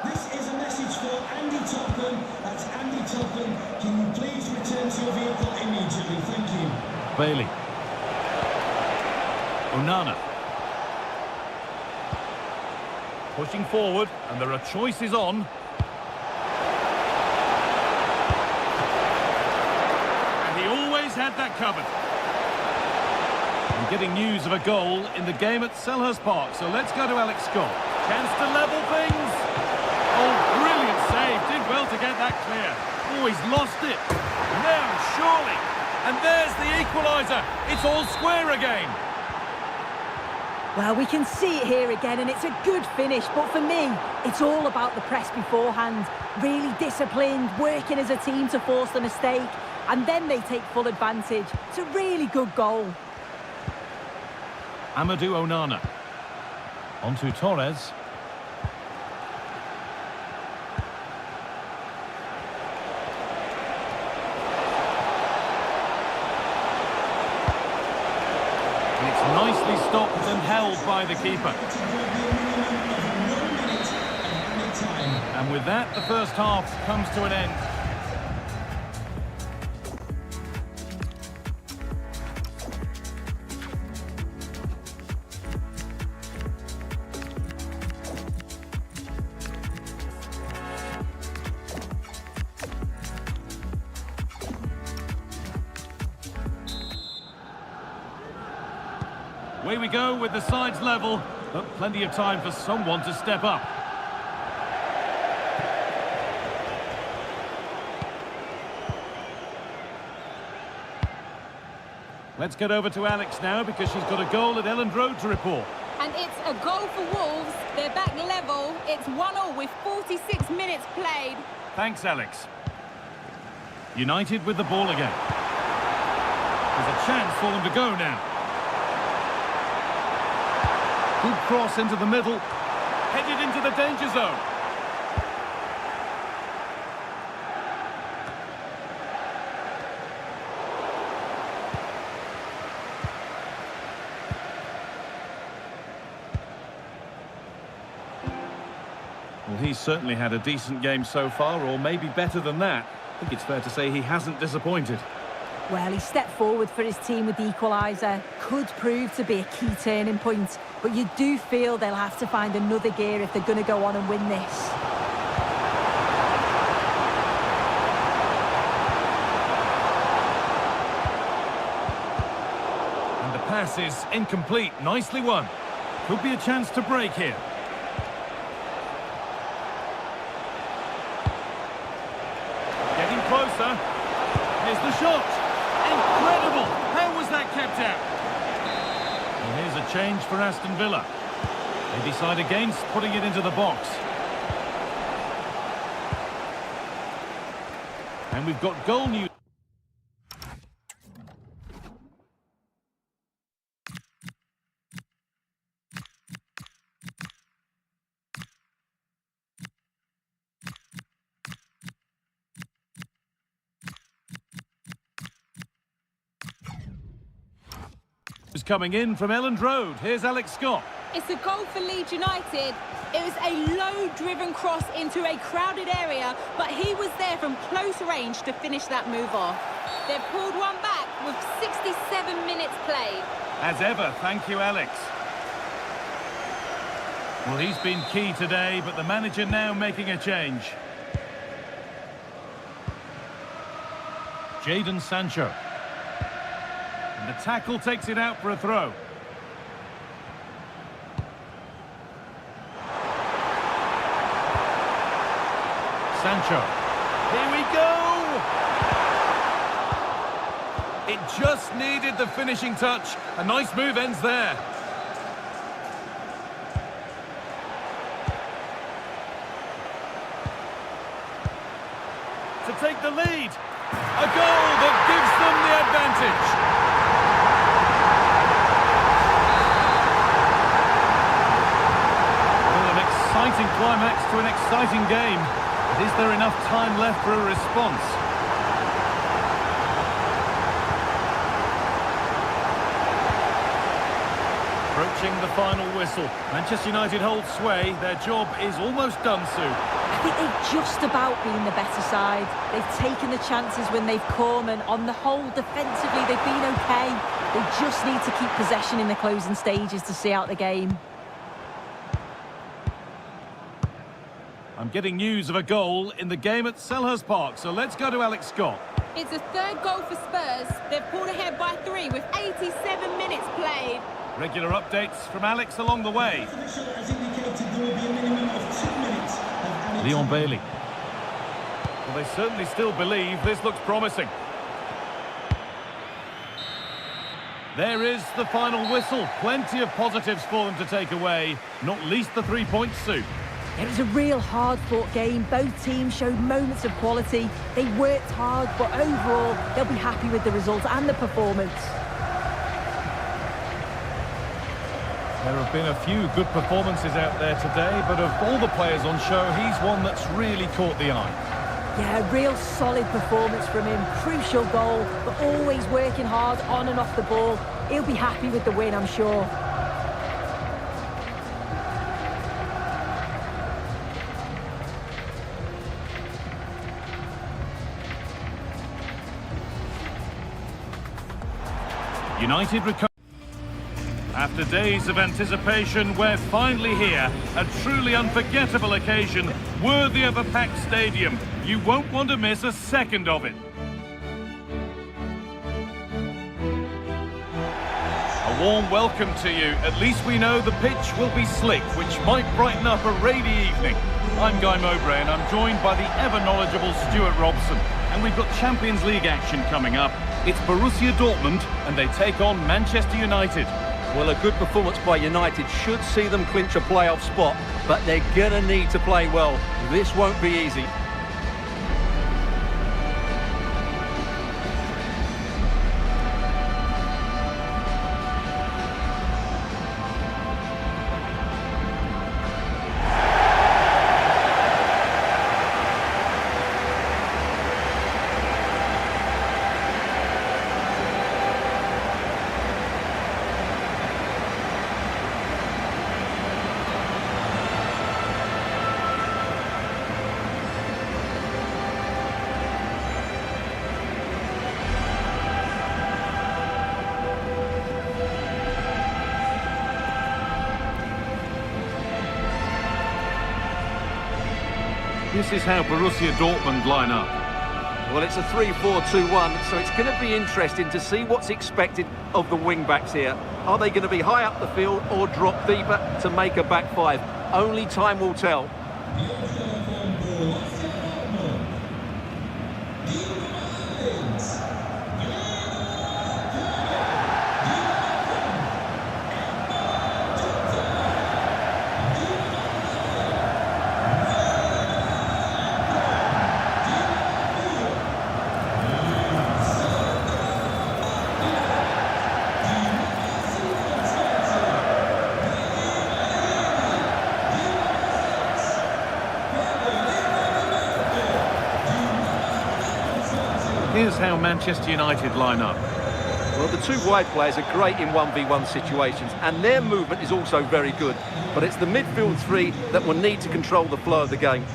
This is a message for Andy Topham. That's Andy Topham. Can you please return to your vehicle immediately? Thank you. Bailey. Onana. Pushing forward, and there are choices on. And he always had that covered. We're getting news of a goal in the game at Selhurst Park, so let's go to Alex Scott. Chance to level things. Oh, brilliant save. Did well to get that clear. Oh, he's lost it. Now, surely. And there's the equaliser. It's all square again. Well, we can see it here again, and it's a good finish. But for me, it's all about the press beforehand. Really disciplined, working as a team to force the mistake. And then they take full advantage. It's a really good goal. Amadou Onana. On to Torres. And it's nicely stopped and held by the keeper. And with that, the first half comes to an end. Away we go with the sides level, but plenty of time for someone to step up. Let's get over to Alex now because she's got a goal at Elland Road to report. And it's a goal for Wolves. They're back level. It's 1-1 with 46 minutes played. Thanks, Alex. United with the ball again. There's a chance for them to go now. Good cross into the middle. Headed into the danger zone. Well, he's certainly had a decent game so far, or maybe better than that. I think it's fair to say he hasn't disappointed. Well, he stepped forward for his team with the equaliser. Could prove to be a key turning point, but you do feel they'll have to find another gear if they're going to go on and win this. And the pass is incomplete. Nicely won. Could be a chance to break here. Getting closer. Here's the shot. Incredible! How was that kept out? Well, here's a change for Aston Villa. They decide against putting it into the box. And we've got goal news. Is coming in from Elland Road. Here's Alex Scott. It's a goal for Leeds United. It was a low-driven cross into a crowded area, but he was there from close range to finish that move off. They've pulled one back with 67 minutes played. As ever, thank you, Alex. Well, he's been key today, but the manager now making a change. Jadon Sancho. And the tackle takes it out for a throw. Sancho. Here we go! It just needed the finishing touch. A nice move ends there. To take the lead. A goal that gives them the advantage. Well, an exciting climax to an exciting game. But is there enough time left for a response? Approaching the final whistle. Manchester United hold sway. Their job is almost done, Sue. I think they've just about been the better side. They've taken the chances when they've come, and on the whole, defensively, they've been okay. They just need to keep possession in the closing stages to see out the game. I'm getting news of a goal in the game at Selhurst Park, so let's go to Alex Scott. It's a third goal for Spurs. They've pulled ahead by 3 with 87 minutes played. Regular updates from Alex along the way. Leon Bailey. Well, they certainly still believe this looks promising. There is the final whistle. Plenty of positives for them to take away, not least the 3 points, Sue. It was a real hard-fought game. Both teams showed moments of quality. They worked hard, but overall, they'll be happy with the result and the performance. There have been a few good performances out there today, but of all the players on show, he's one that's really caught the eye. Yeah, a real solid performance from him. Crucial goal, but always working hard on and off the ball. He'll be happy with the win, I'm sure. United recover. After days of anticipation, we're finally here. A truly unforgettable occasion, worthy of a packed stadium. You won't want to miss a second of it. A warm welcome to you. At least we know the pitch will be slick, which might brighten up a rainy evening. I'm Guy Mowbray and I'm joined by the ever-knowledgeable Stuart Robson. And we've got Champions League action coming up. It's Borussia Dortmund and they take on Manchester United. Well, a good performance by United should see them clinch a playoff spot, but they're going to need to play well. This won't be easy. This is how Borussia Dortmund line up. Well, it's a 3-4-2-1, so it's going to be interesting to see what's expected of the wing-backs here. Are they going to be high up the field or drop deeper to make a back five? Only time will tell. Here's how Manchester United line up. Well, the two wide players are great in 1v1 situations, and their movement is also very good. But it's the midfield three that will need to control the flow of the game.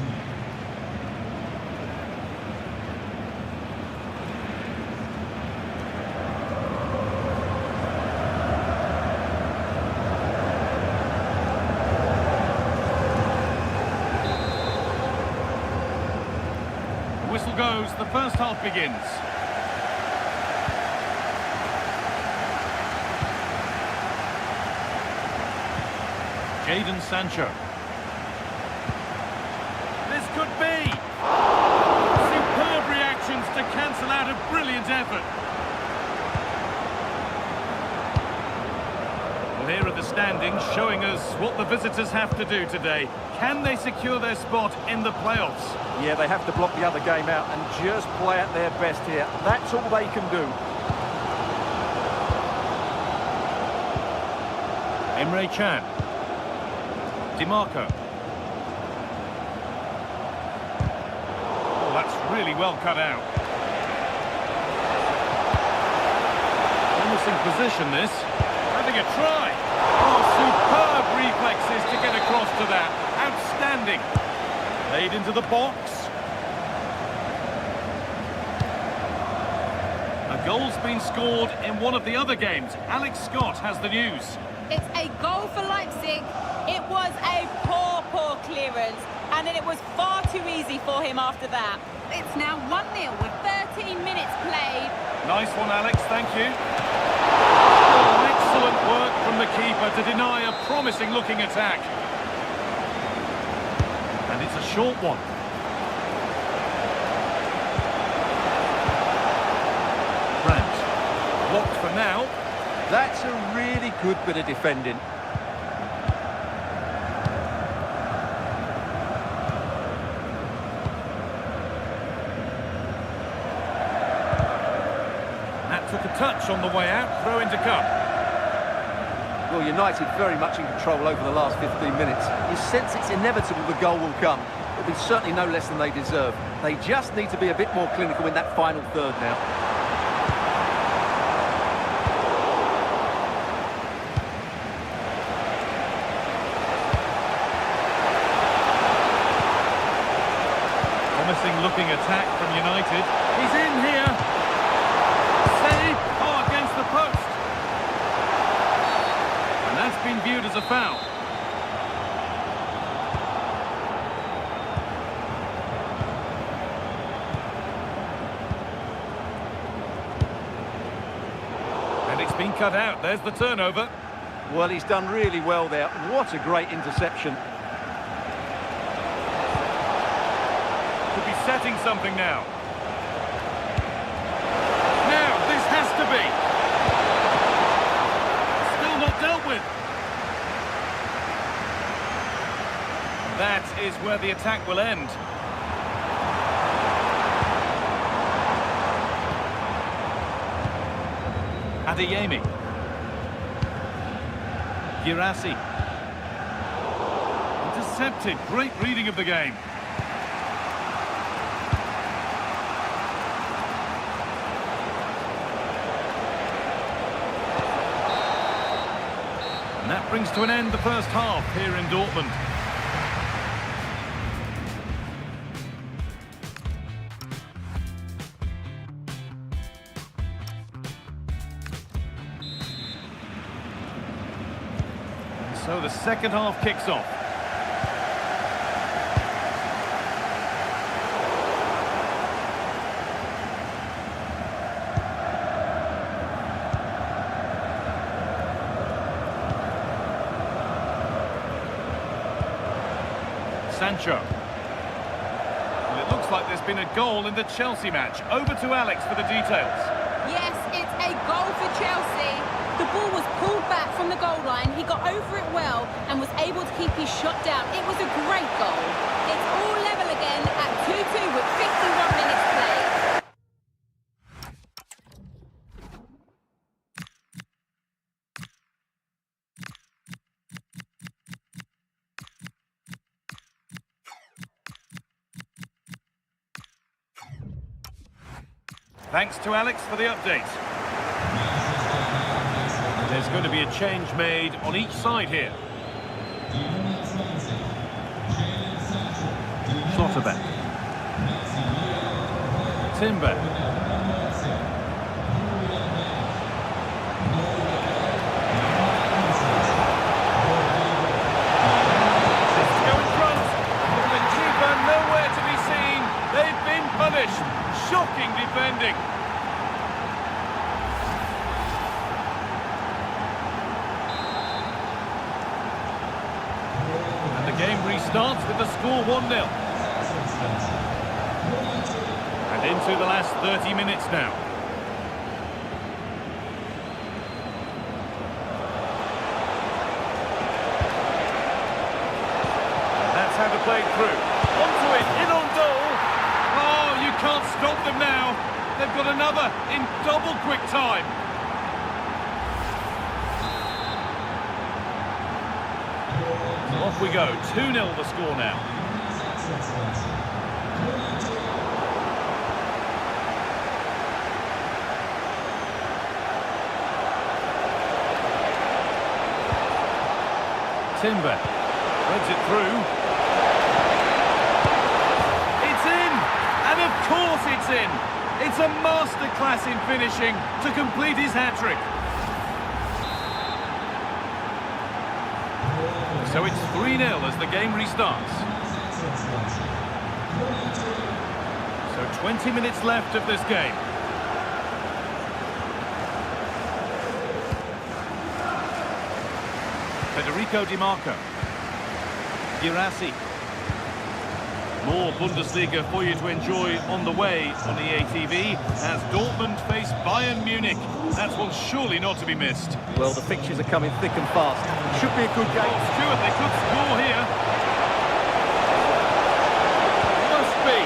Whistle goes, the first half begins. Jadon Sancho. This could be! Superb reactions to cancel out a brilliant effort. Well, here are the standings showing us what the visitors have to do today. Can they secure their spot in the playoffs? Yeah, they have to block the other game out and just play at their best here. That's all they can do. Emre Can. DiMarco. Oh, that's really well cut out. Promising position, this. Having a try. Oh, superb reflexes to get across to that. Outstanding. Played into the box. A goal's been scored in one of the other games. Alex Scott has the news. It's a goal for Leipzig. It was a poor clearance, and then it was far too easy for him after that. It's now 1-0 with 13 minutes played. Nice one, Alex, thank you. Oh, excellent work from the keeper to deny a promising-looking attack. And it's a short one. Brandt. Blocked for now. That's a really good bit of defending. That took a touch on the way out, throw into cup. Well, United very much in control over the last 15 minutes. You sense it's inevitable the goal will come. It'll be certainly no less than they deserve. They just need to be a bit more clinical in that final third now. Promising looking attack from United. He's in here. Save. Oh, against the post. And that's been viewed as a foul. And it's been cut out. There's the turnover. Well, he's done really well there. What a great interception. Could be setting something now. Now, this has to be. Still not dealt with. That is where the attack will end. Adeyemi. Girassi. Intercepted. Great reading of the game. And that brings to an end the first half here in Dortmund. So the second half kicks off. Sancho. Well, it looks like there's been a goal in the Chelsea match. Over to Alex for the details. Yes, it's a goal for Chelsea. The ball was pulled back from the goal line. He got over it well and was able to keep his shot down. It was a great goal. It's all level again at 2-2 with 51 minutes played. Thanks to Alex for the update. There's going to be a change made on each side here. Schlotterbeck. Timber. This to go in front. The keeper nowhere to be seen. They've been punished. Shocking defending. Game restarts with the score 1-0. And into the last 30 minutes now. That's how to play it through. Onto it, in on goal. Oh, you can't stop them now. They've got another in double quick time. Off we go, 2-0 the score now. Timber, threads it through. It's in! And of course it's in! It's a masterclass in finishing to complete his hat-trick. So it's 3-0 as the game restarts. So 20 minutes left of this game. Federico Di Marco. Girassi. More Bundesliga for you to enjoy on the way on EA TV as Dortmund face Bayern Munich. That's one surely not to be missed. Well, the fixtures are coming thick and fast. Should be a good game. Oh, Stuart, they could score here. Must be.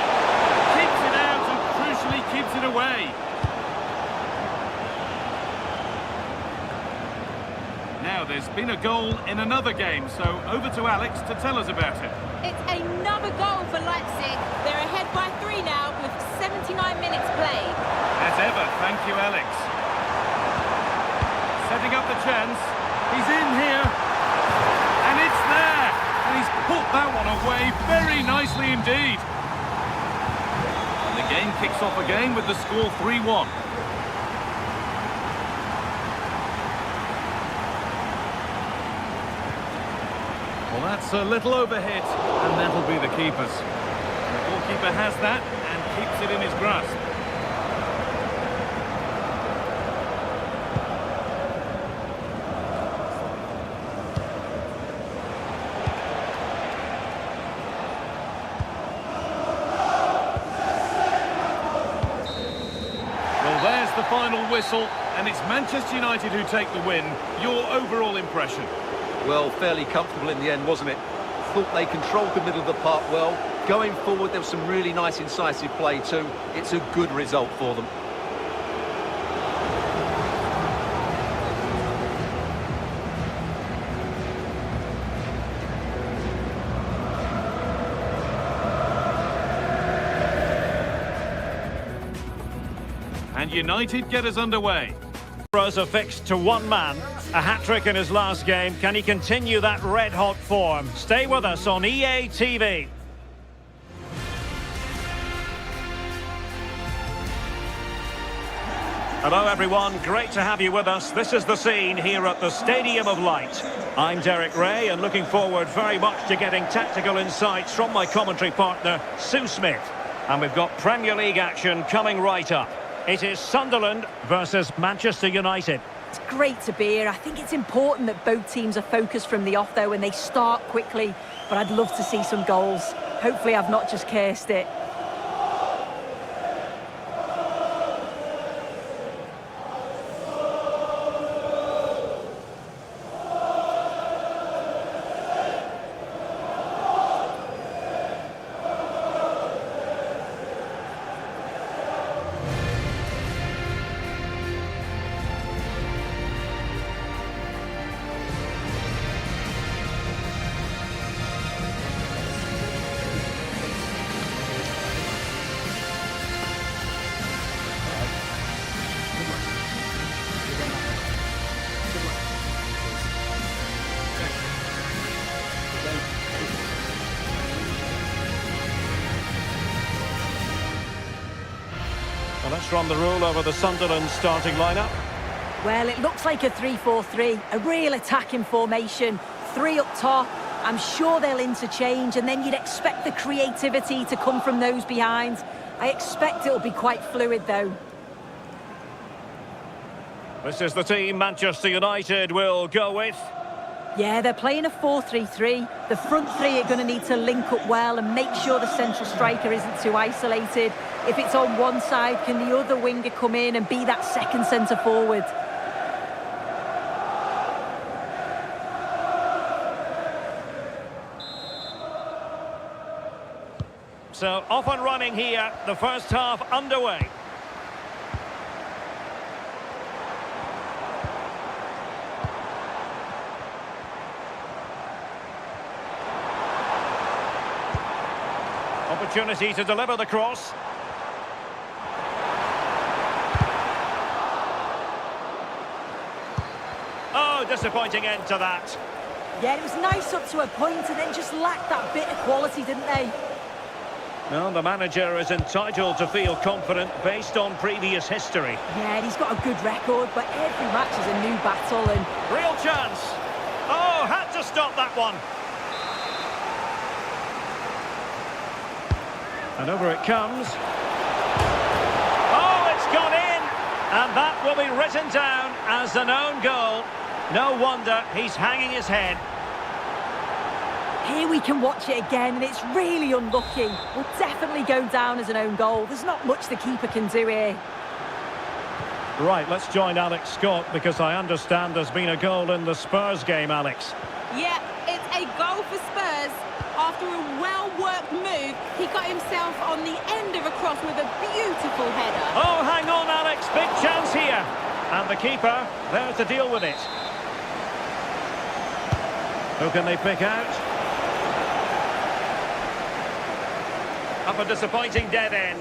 Keeps it out and crucially keeps it away. Now, there's been a goal in another game, so over to Alex to tell us about it. It's another goal for Leipzig. They're ahead by 3 now with 79 minutes played. As ever, thank you, Alex. Setting up the chance. He's in here. And it's there. And he's put that one away very nicely indeed. And the game kicks off again with the score 3-1. Well, that's a little overhit, and that'll be the keeper's. The goalkeeper has that and keeps it in his grasp. whistle, and it's Manchester United who take the win. Your overall impression? Well, fairly comfortable in the end, wasn't it? Thought they controlled the middle of the park well. Going forward, there was some really nice incisive play too. It's a good result for them. And United get us underway. Throws are fixed to one man. A hat-trick in his last game. Can he continue that red-hot form? Stay with us on EA TV. Hello everyone, great to have you with us. This is the scene here at the Stadium of Light. I'm Derek Ray and looking forward very much to getting tactical insights from my commentary partner, Sue Smith. And we've got Premier League action coming right up. It is Sunderland versus Manchester United. It's great to be here. I think it's important that both teams are focused from the off, though, and they start quickly. But I'd love to see some goals. Hopefully I've not just cursed it. Well, let's run the rule over the Sunderland starting lineup. Well, it looks like a 3-4-3, a real attacking formation. 3 up top. I'm sure they'll interchange, and then you'd expect the creativity to come from those behind. I expect it'll be quite fluid, though. This is the team Manchester United will go with. Yeah, they're playing a 4-3-3. The front three are going to need to link up well and make sure the central striker isn't too isolated. If it's on one side, can the other winger come in and be that second centre forward? So off and running here, the first half underway. Opportunity to deliver the cross. Oh, disappointing end to that. Yeah, it was nice up to a point and then just lacked that bit of quality, didn't they? No, the manager is entitled to feel confident based on previous history. Yeah, and he's got a good record, but every match is a new battle and... Real chance. Oh, had to stop that one. And over it comes. Oh, it's gone in! And that will be written down as an own goal. No wonder he's hanging his head. Here we can watch it again, and it's really unlucky. Will definitely go down as an own goal. There's not much the keeper can do here. Right, let's join Alex Scott, because I understand there's been a goal in the Spurs game, Alex. Yeah, it's a goal for Spurs. After a well-worked move, he got himself on the end of a cross with a beautiful header. Oh, hang on, Alex, big chance here. And the keeper there to deal with it. Who can they pick out? Up a disappointing dead end.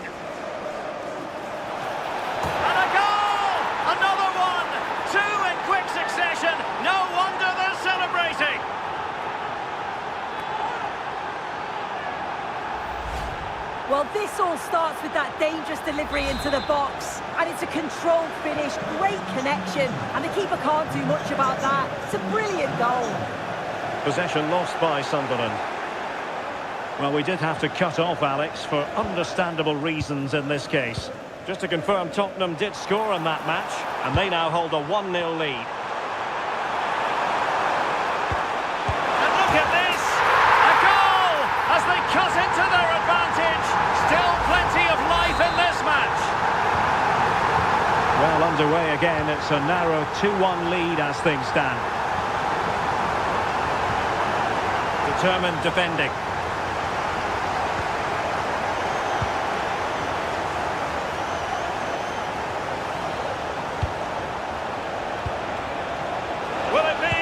And a goal! Another one! 2 in quick succession. No wonder they're celebrating. Well, this all starts with that dangerous delivery into the box. And it's a controlled finish, great connection. And the keeper can't do much about that. It's a brilliant goal. Possession lost by Sunderland. Well, we did have to cut off Alex for understandable reasons in this case. Just to confirm, Tottenham did score in that match, and they now hold a 1-0 lead. And look at this! A goal! As they cut into their advantage. Still plenty of life in this match. Well, under underway again. It's a narrow 2-1 lead as things stand. Determined defending. Will it be?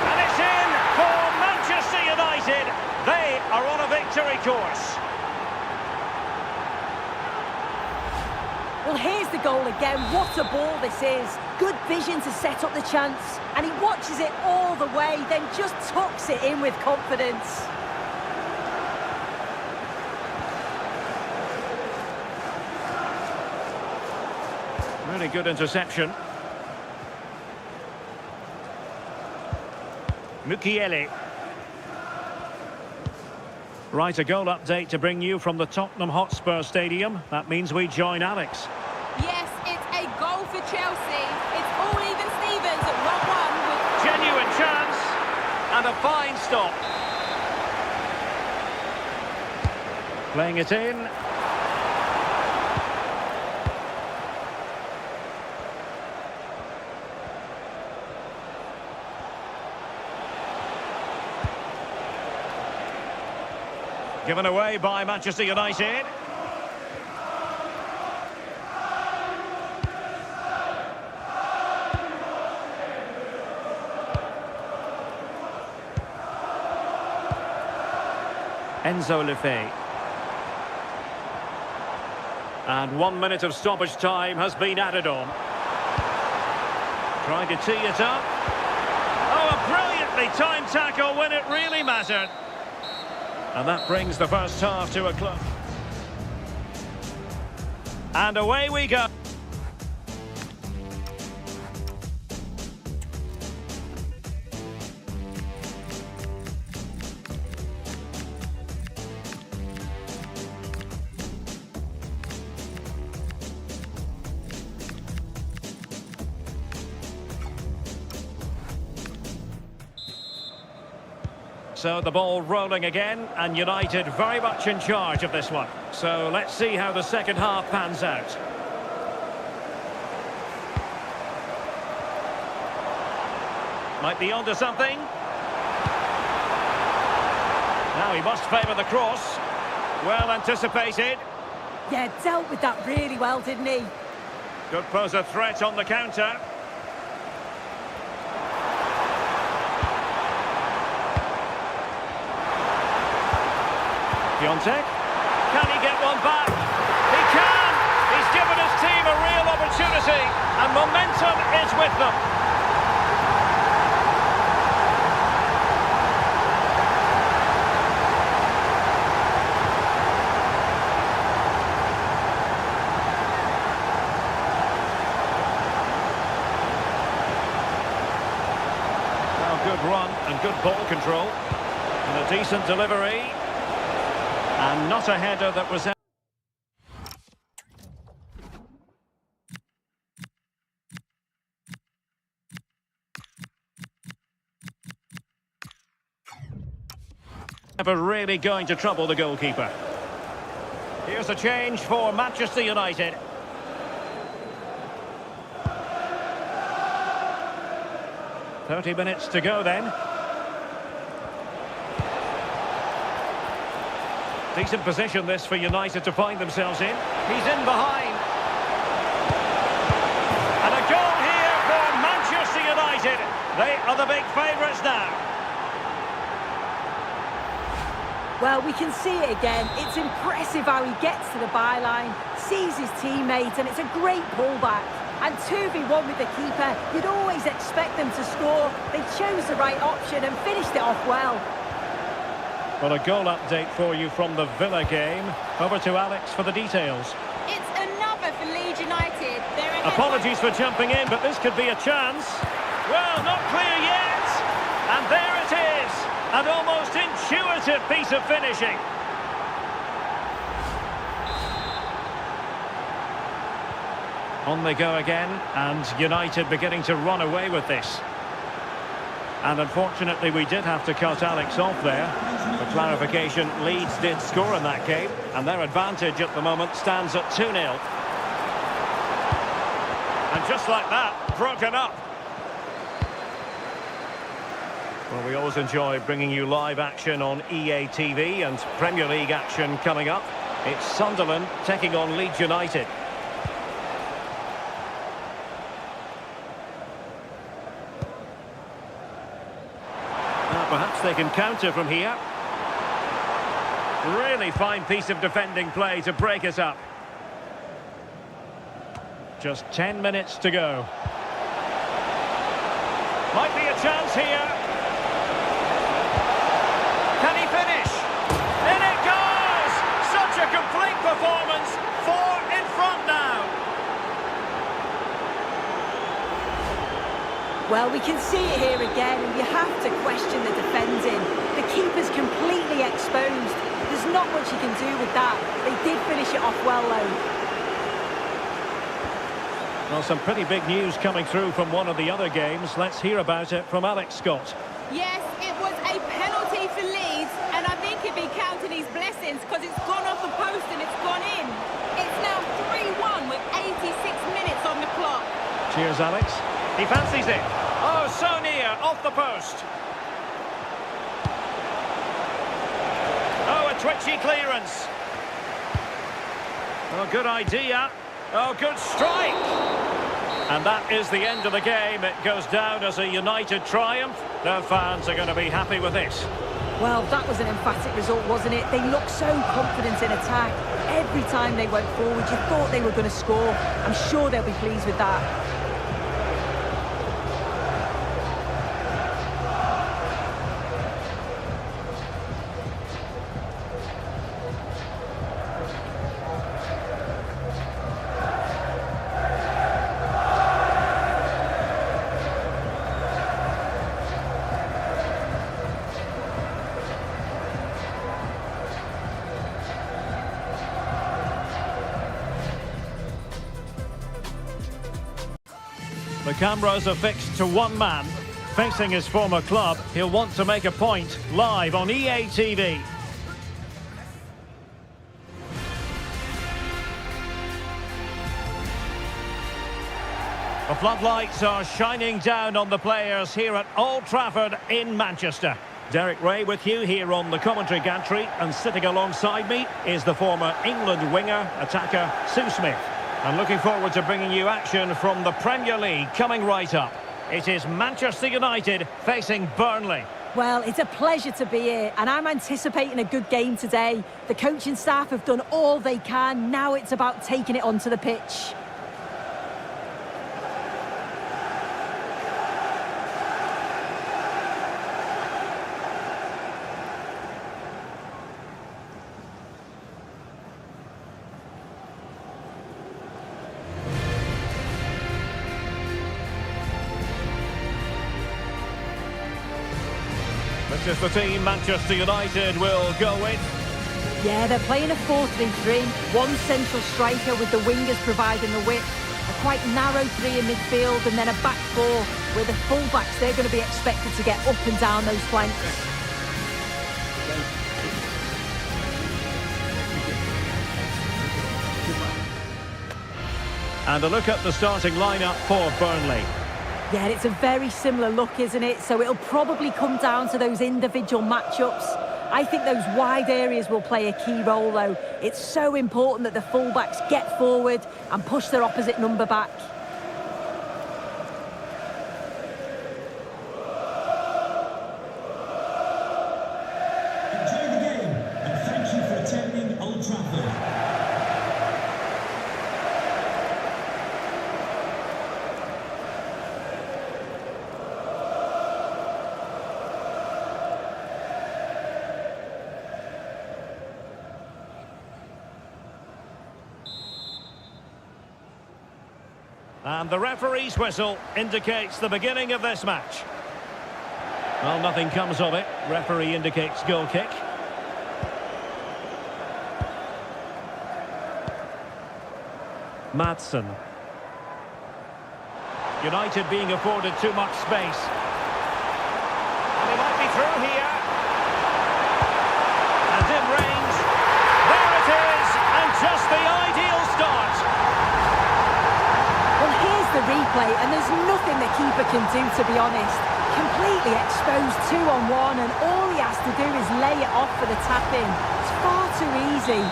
And it's in for Manchester United. They are on a victory course. Well, here's the goal again. What a ball this is. Good vision to set up the chance. And he watches it all the way, then just tucks it in with confidence. Really good interception. Mukiele. Right, a goal update to bring you from the Tottenham Hotspur Stadium. That means we join Alex. Yes, it's a goal for Chelsea. It's all even Stevens at 1-1 with... Genuine chance. And a fine stop. Playing it in. Given away by Manchester United. Enzo Lefebvre. And 1 minute of stoppage time has been added on. Trying to tee it up. Oh, a brilliantly timed tackle when it really mattered. And that brings the first half to a close. And away we go. So the ball rolling again, and United very much in charge of this one. So let's see how the second half pans out. Might be onto something. Now he must favour the cross. Well anticipated. Yeah, dealt with that really well, didn't he? Could pose a threat on the counter. Piontek. Can he get one back? He can! He's given his team a real opportunity, and momentum is with them. Well, good run and good ball control. And a decent delivery. And not a header that was... Never really going to trouble the goalkeeper. Here's a change for Manchester United. "30 minutes to go then. Decent position this for United to find themselves in. He's in behind. And a goal here for Manchester United. They are the big favourites now. Well, we can see it again. It's impressive how he gets to the byline, sees his teammates, and it's a great pullback. And 2v1 with the keeper, you'd always expect them to score. They chose the right option and finished it off well. Well, a goal update for you from the Villa game. Over to Alex for the details. It's another for Leeds United. They're ahead. Apologies for jumping in, but this could be a chance. Well, not clear yet. And there it is. An almost intuitive piece of finishing. On they go again, and United beginning to run away with this. And unfortunately, we did have to cut Alex off there. For clarification, Leeds did score in that game, and their advantage at the moment stands at 2-0. And just like that, broken up. Well, we always enjoy bringing you live action on EA TV and Premier League action coming up. It's Sunderland taking on Leeds United. Now, perhaps they can counter from here. Really fine piece of defending play to break us up. Just 10 minutes to go. Might be a chance here. Can he finish? In it goes! Such a complete performance. 4 in front now. Well, we can see it here again, and you have to question the defending. The keeper's completely exposed. There's not much you can do with that. They did finish it off well, though. Well, some pretty big news coming through from one of the other games. Let's hear about it from Alex Scott. Yes, it was a penalty for Leeds, and I think he'd be counting his blessings because it's gone off the post and it's gone in. It's now 3-1 with 86 minutes on the clock. Cheers, Alex. He fancies it. Oh, so near, off the post. Oh, a twitchy clearance. Oh, good idea. Oh, good strike. And that is the end of the game. It goes down as a United triumph. Their fans are going to be happy with this. Well, that was an emphatic result, wasn't it? They looked so confident in attack. Every time they went forward, you thought they were going to score. I'm sure they'll be pleased with that. The cameras are fixed to one man. Facing his former club, he'll want to make a point live on EA TV. The floodlights are shining down on the players here at Old Trafford in Manchester. Derek Ray with you here on the commentary gantry, and sitting alongside me is the former England winger, attacker, Sue Smith. I'm looking forward to bringing you action from the Premier League coming right up. It is Manchester United facing Burnley. Well, it's a pleasure to be here, and I'm anticipating a good game today. The coaching staff have done all they can. Now it's about taking it onto the pitch. This is the team Manchester United will go with. Yeah, they're playing a 4-3-3. One central striker with the wingers providing the width. A quite narrow three in midfield, and then a back four where the full-backs, they're going to be expected to get up and down those flanks. And a look at the starting lineup for Burnley. Yeah, it's a very similar look, isn't it? So it'll probably come down to those individual matchups. I think those wide areas will play a key role, though. It's so important that the full-backs get forward and push their opposite number back. Enjoy the game, and thank you for attending Old Trafford. And the referee's whistle indicates the beginning of this match. Well, nothing comes of it. Referee indicates goal kick. Maatsen. United being afforded too much space. And they might be through here. And in range. There it is! And just the ideal start. Well, here's the play, and there's nothing the keeper can do, to be honest. Completely exposed 2-on-1, and all he has to do is lay it off for the tap-in. It's far too easy.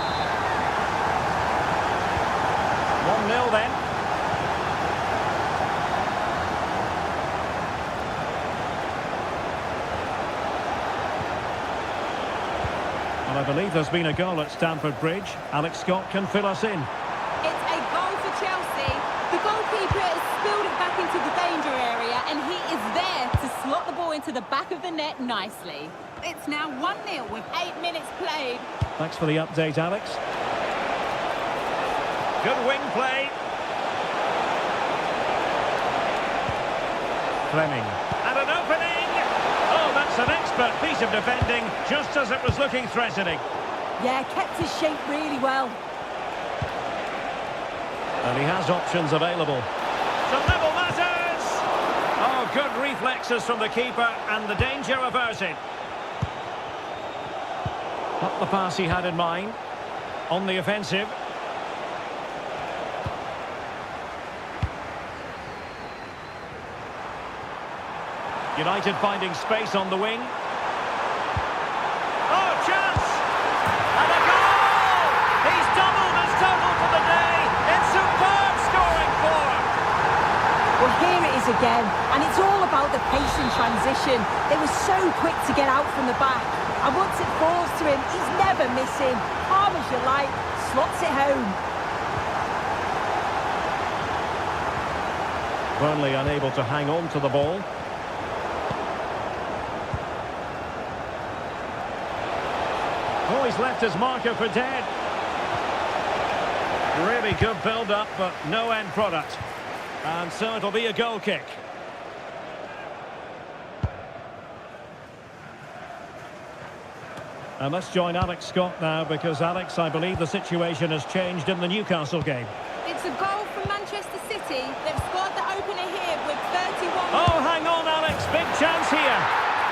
1-0 then. Well, I believe there's been a goal at Stamford Bridge. Alex Scott can fill us in. It's a goal for Chelsea. The goalkeeper has spilled it back into the danger area, and he is there to slot the ball into the back of the net nicely. It's now 1-0 with 8 minutes played. Thanks for the update, Alex. Good wing play. Fleming. And an opening! Oh, that's an expert piece of defending, just as it was looking threatening. Yeah, kept his shape really well. And he has options available. To level matters! Oh, good reflexes from the keeper, and the danger averted. Not the pass he had in mind. On the offensive. United finding space on the wing. Oh, chance! And a goal! He's doubled his total for the day. It's superb scoring form. Well, here it is again, and it's all about the pace and transition. They were so quick to get out from the back, and once it falls to him, he's never missing. Calm as you like, slots it home. Burnley unable to hang on to the ball. Oh, he's left his marker for dead. Really good build-up, but no end product. And so it'll be a goal kick. And let's join Alex Scott now, because, Alex, I believe the situation has changed in the Newcastle game. It's a goal from Manchester City. They've scored the opener here with 31... Oh, hang on, Alex. Big chance here.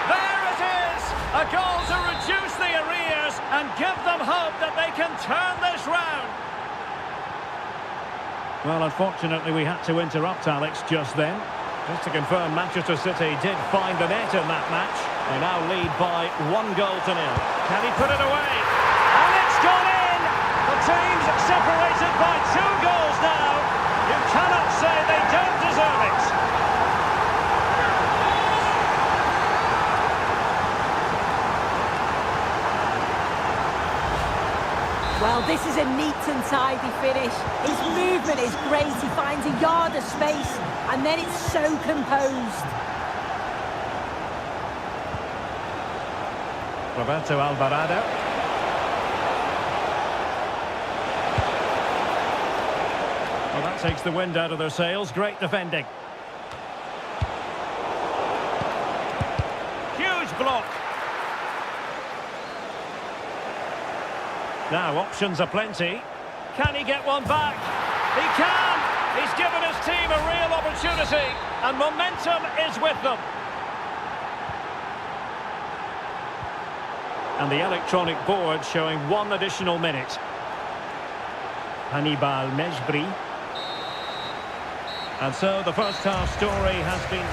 There it is! A goal to reduce the arrears and give them hope that they can turn this round. Well, unfortunately, we had to interrupt Alex just then. Just to confirm, Manchester City did find the net in that match. They now lead by 1-0. Can he put it away? And it's gone in! The team's separated by 2 goals now. You cannot say they don't deserve it. Well, this is a neat and tidy finish. His movement is great. He finds a yard of space, and then it's so composed. Roberto Alvarado. Well, that takes the wind out of their sails. Great defending. Huge block. Now, options are plenty. Can he get one back? He can! He's given his team a real opportunity, and momentum is with them. And the electronic board showing 1 additional minute. Hannibal Mejbri. And so the first half story has been...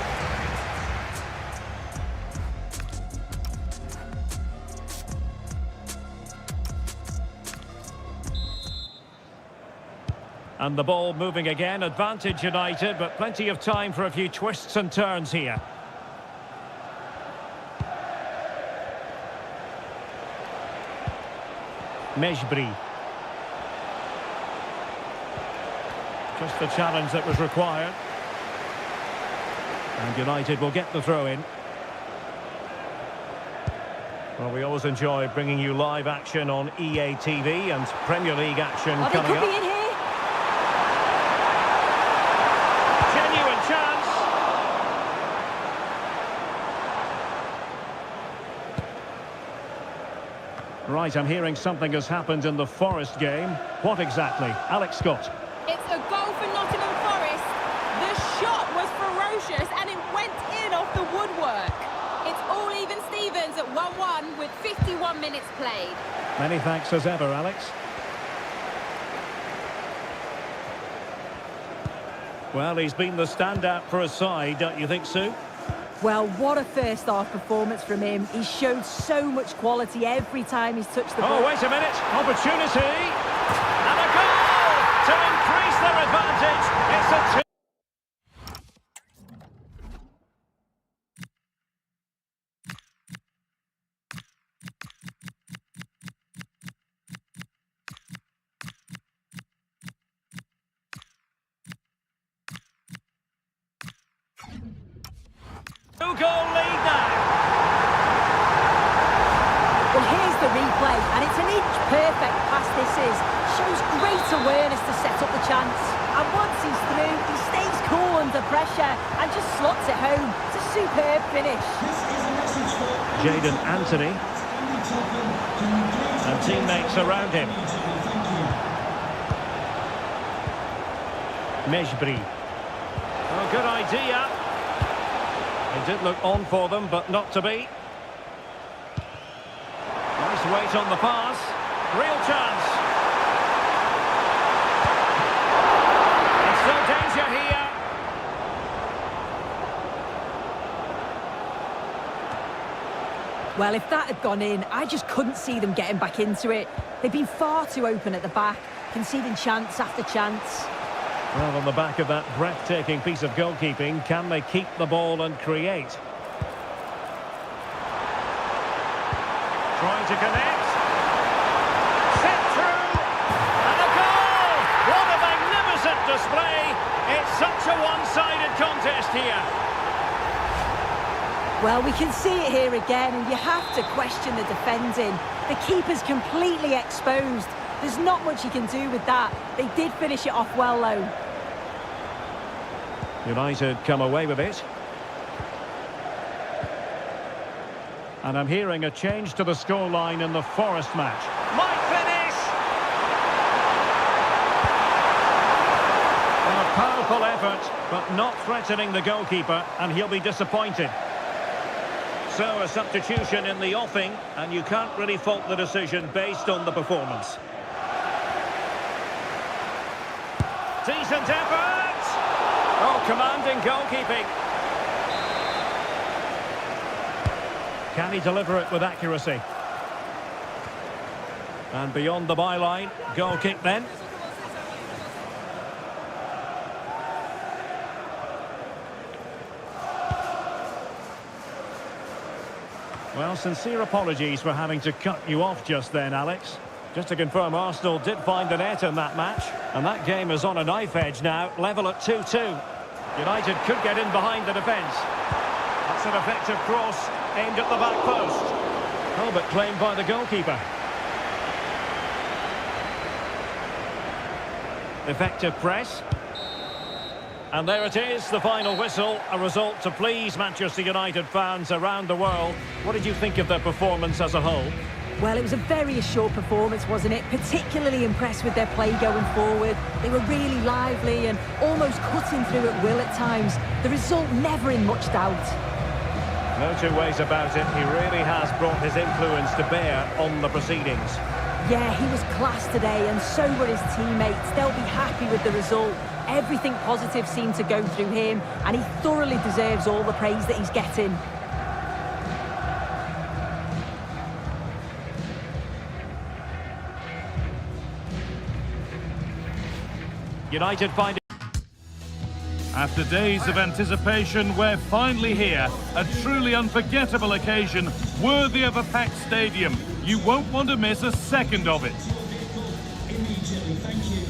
And the ball moving again, advantage United, but plenty of time for a few twists and turns here. Mejbri. Just the challenge that was required. And United will get the throw in. Well, we always enjoy bringing you live action on EA TV and Premier League action coming up. Be in here. Genuine chance. Right, I'm hearing something has happened in the Forest game. What exactly? Alex Scott. It's a goal for Nottingham Forest. The shot was ferocious and it went in off the woodwork. It's all even Stevens at 1-1 with 51 minutes played. Many thanks as ever, Alex. Well, he's been the standout for his side, don't you think, Sue? Well, what a first-half performance from him. He showed so much quality every time he's touched the ball. Oh, wait a minute. Opportunity. And a goal to increase their advantage. It's a 2. Two-goal lead now. Well, here's the replay, and it's an inch-perfect pass this is. Shows great awareness to set up the chance. And once he's through, he stays cool under pressure and just slots it home. It's a superb finish. Jadon Anthony. And teammates around him. Mejbri. Oh, good idea. It did look on for them, but not to be. Nice weight on the pass. Real chance. There's still danger here. Well, if that had gone in, I just couldn't see them getting back into it. They've been far too open at the back, conceding chance after chance. Well, on the back of that breathtaking piece of goalkeeping, can they keep the ball and create? Trying to connect. Set through. And a goal! What a magnificent display! It's such a one-sided contest here. Well, we can see it here again, and you have to question the defending. The keeper's completely exposed. There's not much you can do with that. They did finish it off well, though. United come away with it. And I'm hearing a change to the scoreline in the Forest match. Might finish! Well, a powerful effort, but not threatening the goalkeeper, and he'll be disappointed. So, a substitution in the offing, and you can't really fault the decision based on the performance. Decent effort! Oh, commanding goalkeeping. Can he deliver it with accuracy? And beyond the byline, goal kick then. Well, sincere apologies for having to cut you off just then, Alex. Just to confirm, Arsenal did find the net in that match, and that game is on a knife edge now, level at 2-2. United could get in behind the defence. That's an effective cross aimed at the back post. Oh, but claimed by the goalkeeper. Effective press. And there it is, the final whistle, a result to please Manchester United fans around the world. What did you think of their performance as a whole? Well, it was a very assured performance, wasn't it? Particularly impressed with their play going forward. They were really lively and almost cutting through at will at times. The result never in much doubt. No two ways about it. He really has brought his influence to bear on the proceedings. Yeah, he was class today, and so were his teammates. They'll be happy with the result. Everything positive seemed to go through him, and he thoroughly deserves all the praise that he's getting. United find it. After days of anticipation, we're finally here. A truly unforgettable occasion, worthy of a packed stadium. You won't want to miss a second of it. Immediately, thank you.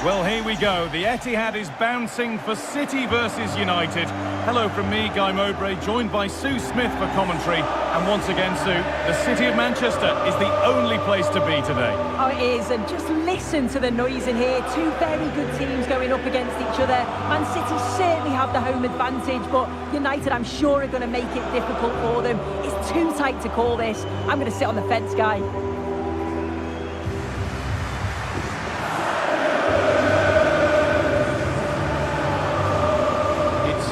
Well, here we go. The Etihad is bouncing for City versus United. Hello from me, Guy Mowbray, joined by Sue Smith for commentary. And once again, Sue, the City of Manchester is the only place to be today. Oh, it is, and just listen to the noise in here. Two very good teams going up against each other. Man City certainly have the home advantage, but United, I'm sure, are going to make it difficult for them. It's too tight to call this. I'm going to sit on the fence, Guy.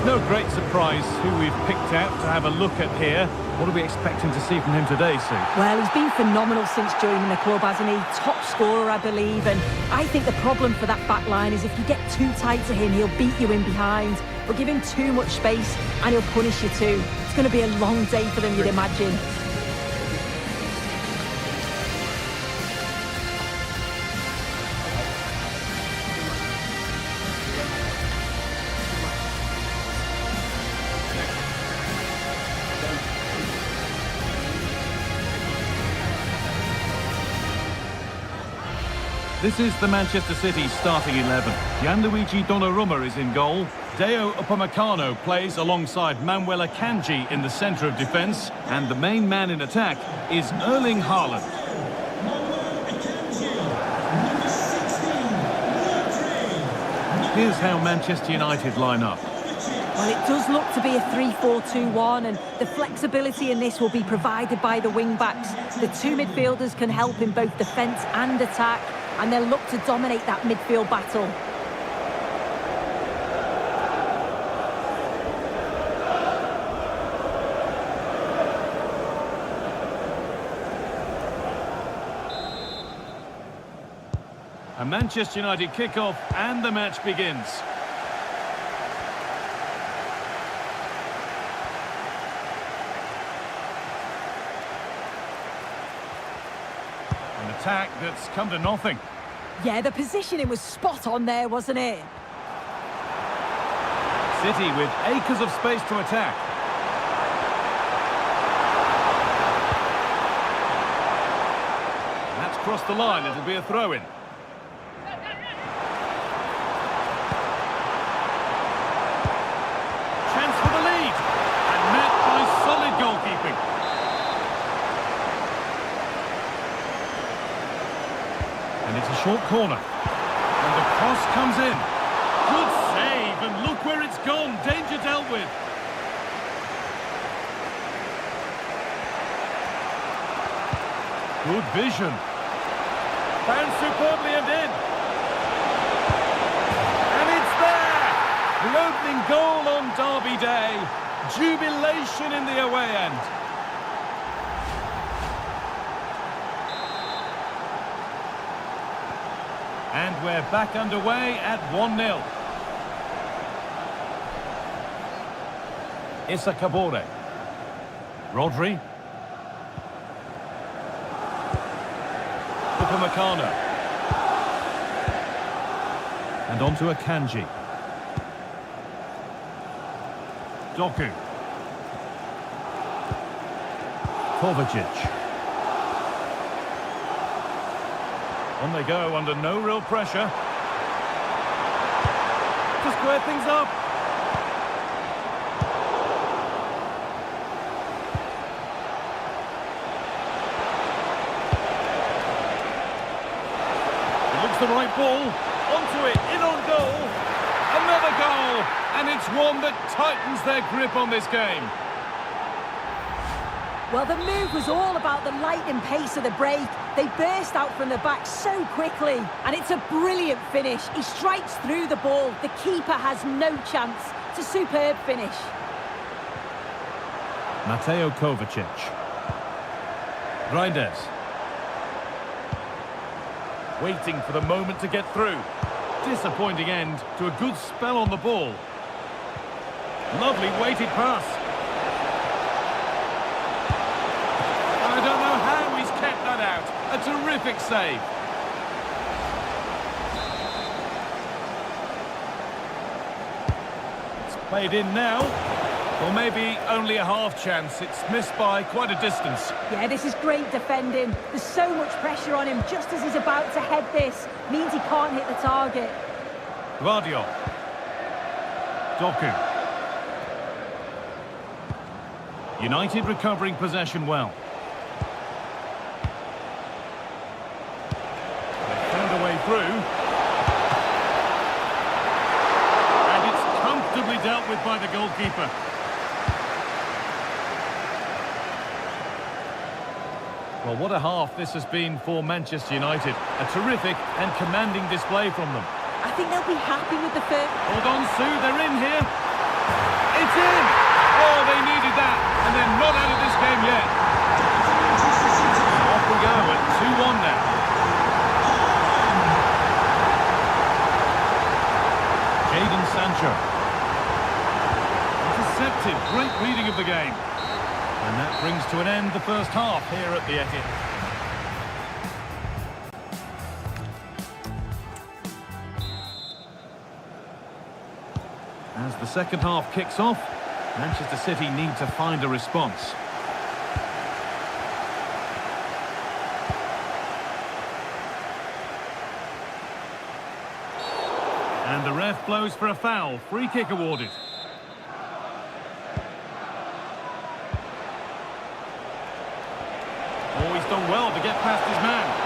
No great surprise who we've picked out to have a look at here. What are we expecting to see from him today, Sue? Well, he's been phenomenal since joining the club, hasn't he? Top scorer, I believe, and I think the problem for that back line is if you get too tight to him, he'll beat you in behind. But give him too much space and he'll punish you too. It's going to be a long day for them, you'd imagine. This is the Manchester City starting 11. Gianluigi Donnarumma is in goal. Deo Upamecano plays alongside Manuel Akanji in the centre of defence. And the main man in attack is Erling Haaland. Here's how Manchester United line up. Well, it does look to be a 3-4-2-1, and the flexibility in this will be provided by the wing-backs. The two midfielders can help in both defence and attack, and they'll look to dominate that midfield battle. A Manchester United kick-off and the match begins. An attack that's come to nothing. Yeah, the positioning was spot on there, wasn't it? City with acres of space to attack. That's crossed the line, it'll be a throw-in. Chance for the lead, and met by solid goalkeeping. And it's a short corner. And the cross comes in. Good save, and look where it's gone. Danger dealt with. Good vision. Found superbly and in. And it's there! The opening goal on Derby Day. Jubilation in the away end. And we're back underway at 1-0. Issa Kabore. Rodri. Upamecano. And on to Akanji. Doku. Kovacic. On they go under no real pressure. To square things up. It looks the right ball. Onto it, in on goal. Another goal. And it's one that tightens their grip on this game. Well, the move was all about the lightning pace of the break. They burst out from the back so quickly, and it's a brilliant finish. He strikes through the ball. The keeper has no chance. It's a superb finish. Mateo Kovacic. Reinders. Waiting for the moment to get through. Disappointing end to a good spell on the ball. Lovely weighted pass. I don't know how he's kept that out. A terrific save. It's played in now. Or maybe only a half chance. It's missed by quite a distance. Yeah, this is great defending. There's so much pressure on him just as he's about to head this. Means he can't hit the target. Guardiola. Doku. United recovering possession well. They found a way through. And it's comfortably dealt with by the goalkeeper. Well, what a half this has been for Manchester United. A terrific and commanding display from them. I think they'll be happy with the first. Hold on, Sue, they're in here. It's in! Oh, they needed that, and they're not out of this game yet. Off we go at 2-1 now. Jadon Sancho. Intercepted, great reading of the game. And that brings to an end the first half here at the Etihad. As the second half kicks off, Manchester City need to find a response. And the ref blows for a foul. Free kick awarded. Oh, he's done well to get past his man.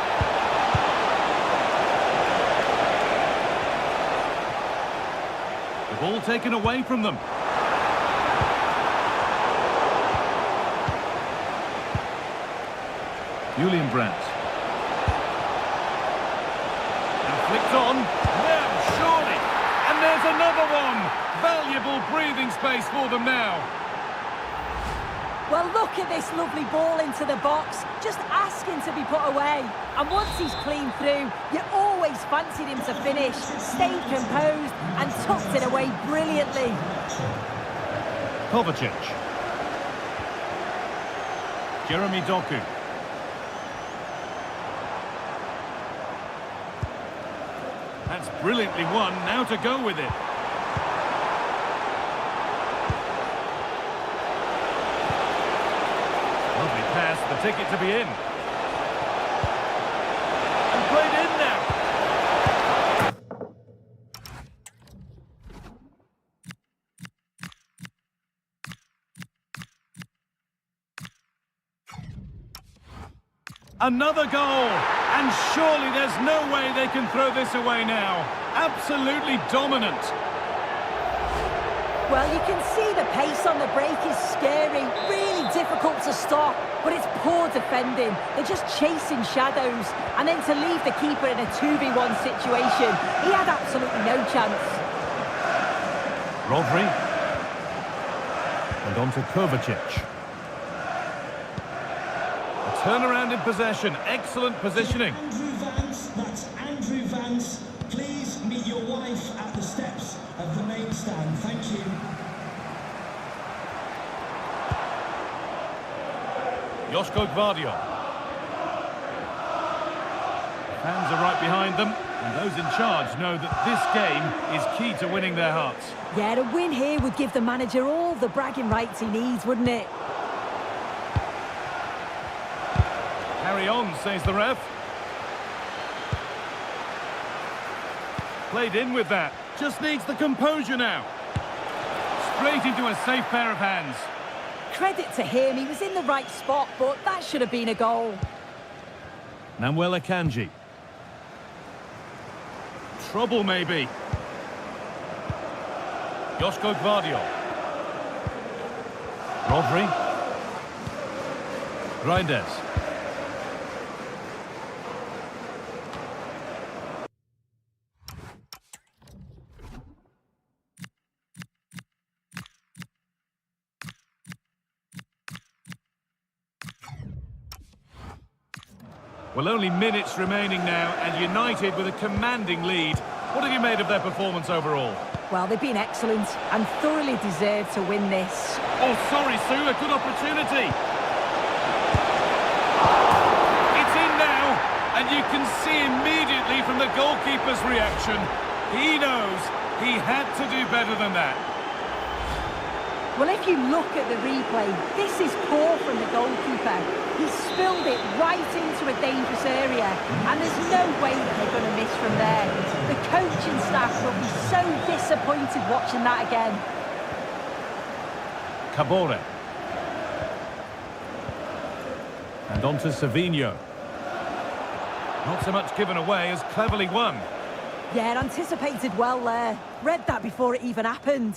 Ball taken away from them. Julian Brandt. And flicked on. Now, surely. And there's another one. Valuable breathing space for them now. Well, look at this lovely ball into the box. Just asking to be put away. And once he's clean through, you always fancied him to finish. Stayed composed and tucked it away brilliantly. Kovacic. Jeremy Doku. That's brilliantly won. Now to go with it. Lovely pass, the ticket to be in. And played in now. Another goal. And surely there's no way they can throw this away now. Absolutely dominant. Well, you can see the pace on the break is scary, really difficult to stop, but it's poor defending. They're just chasing shadows, and then to leave the keeper in a 2v1 situation, he had absolutely no chance. Rodri. And on to Kovacic. A turnaround in possession, excellent positioning. Andrew Vance, that's Andrew Vance. Please meet your wife at the steps of the main stand. Thank you. Joško Gvardiol. Fans are right behind them, and those in charge know that this game is key to winning their hearts. Yeah, a win here would give the manager all the bragging rights he needs, wouldn't it? Carry on, says the ref. Played in with that. Just needs the composure now. Straight into a safe pair of hands. Credit to him, he was in the right spot, but that should have been a goal. Namuel Akanji. Trouble maybe. Joško Gvardiol. Rodri. Reinders. Well, only minutes remaining now, and United with a commanding lead. What have you made of their performance overall? Well, they've been excellent and thoroughly deserve to win this. Oh, sorry, Sue, a good opportunity. It's in now, and you can see immediately from the goalkeeper's reaction, he knows he had to do better than that. Well, if you look at the replay, this is poor from the goalkeeper. He spilled it right into a dangerous area, and there's no way that they're going to miss from there. The coaching staff will be so disappointed watching that again. Cabore. And on to Savinho. Not so much given away as cleverly won. Yeah, anticipated well there. Read that before it even happened.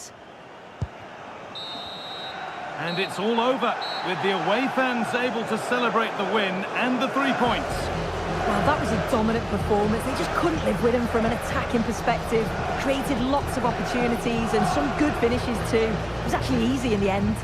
And it's all over, with the away fans able to celebrate the win and the 3 points. Well, that was was a dominant performance. They just couldn't live with him from an attacking perspective. Created lots of opportunities and some good finishes too. It was actually easy in the end.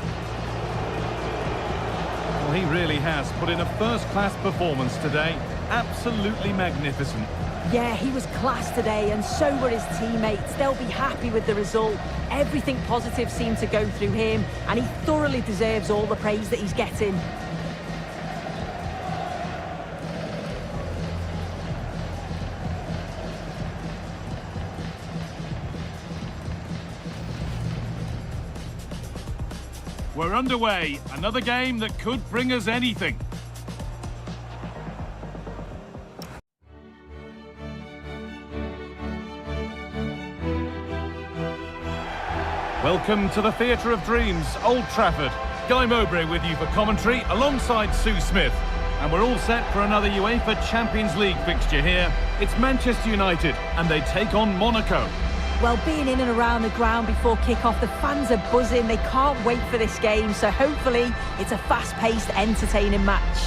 Well, he really has put in a first-class performance today. Absolutely magnificent. Yeah, he was class today, and so were his teammates. They'll be happy with the result. Everything positive seemed to go through him, and he thoroughly deserves all the praise that he's getting. We're underway. Another game that could bring us anything. Welcome to the Theatre of Dreams, Old Trafford. Guy Mowbray with you for commentary alongside Sue Smith. And we're all set for another UEFA Champions League fixture here. It's Manchester United and they take on Monaco. Well, being in and around the ground before kick-off, the fans are buzzing. They can't wait for this game, so hopefully it's a fast-paced, entertaining match.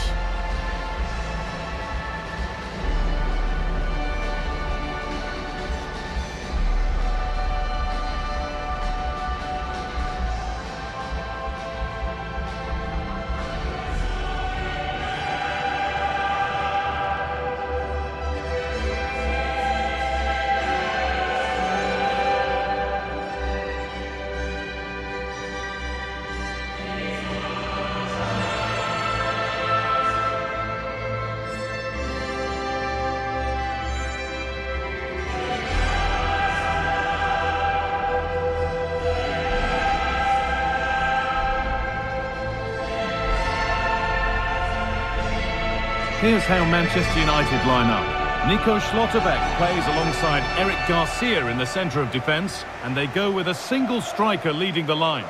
Here's how Manchester United line up. Nico Schlotterbeck plays alongside Eric Garcia in the centre of defence, and they go with a single striker leading the line.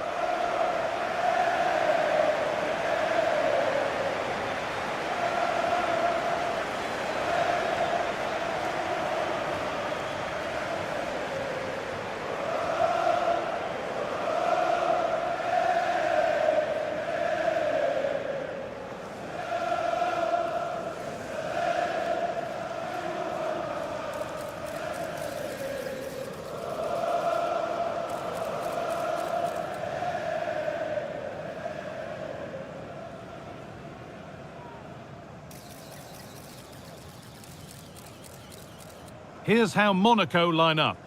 Here's how Monaco line up.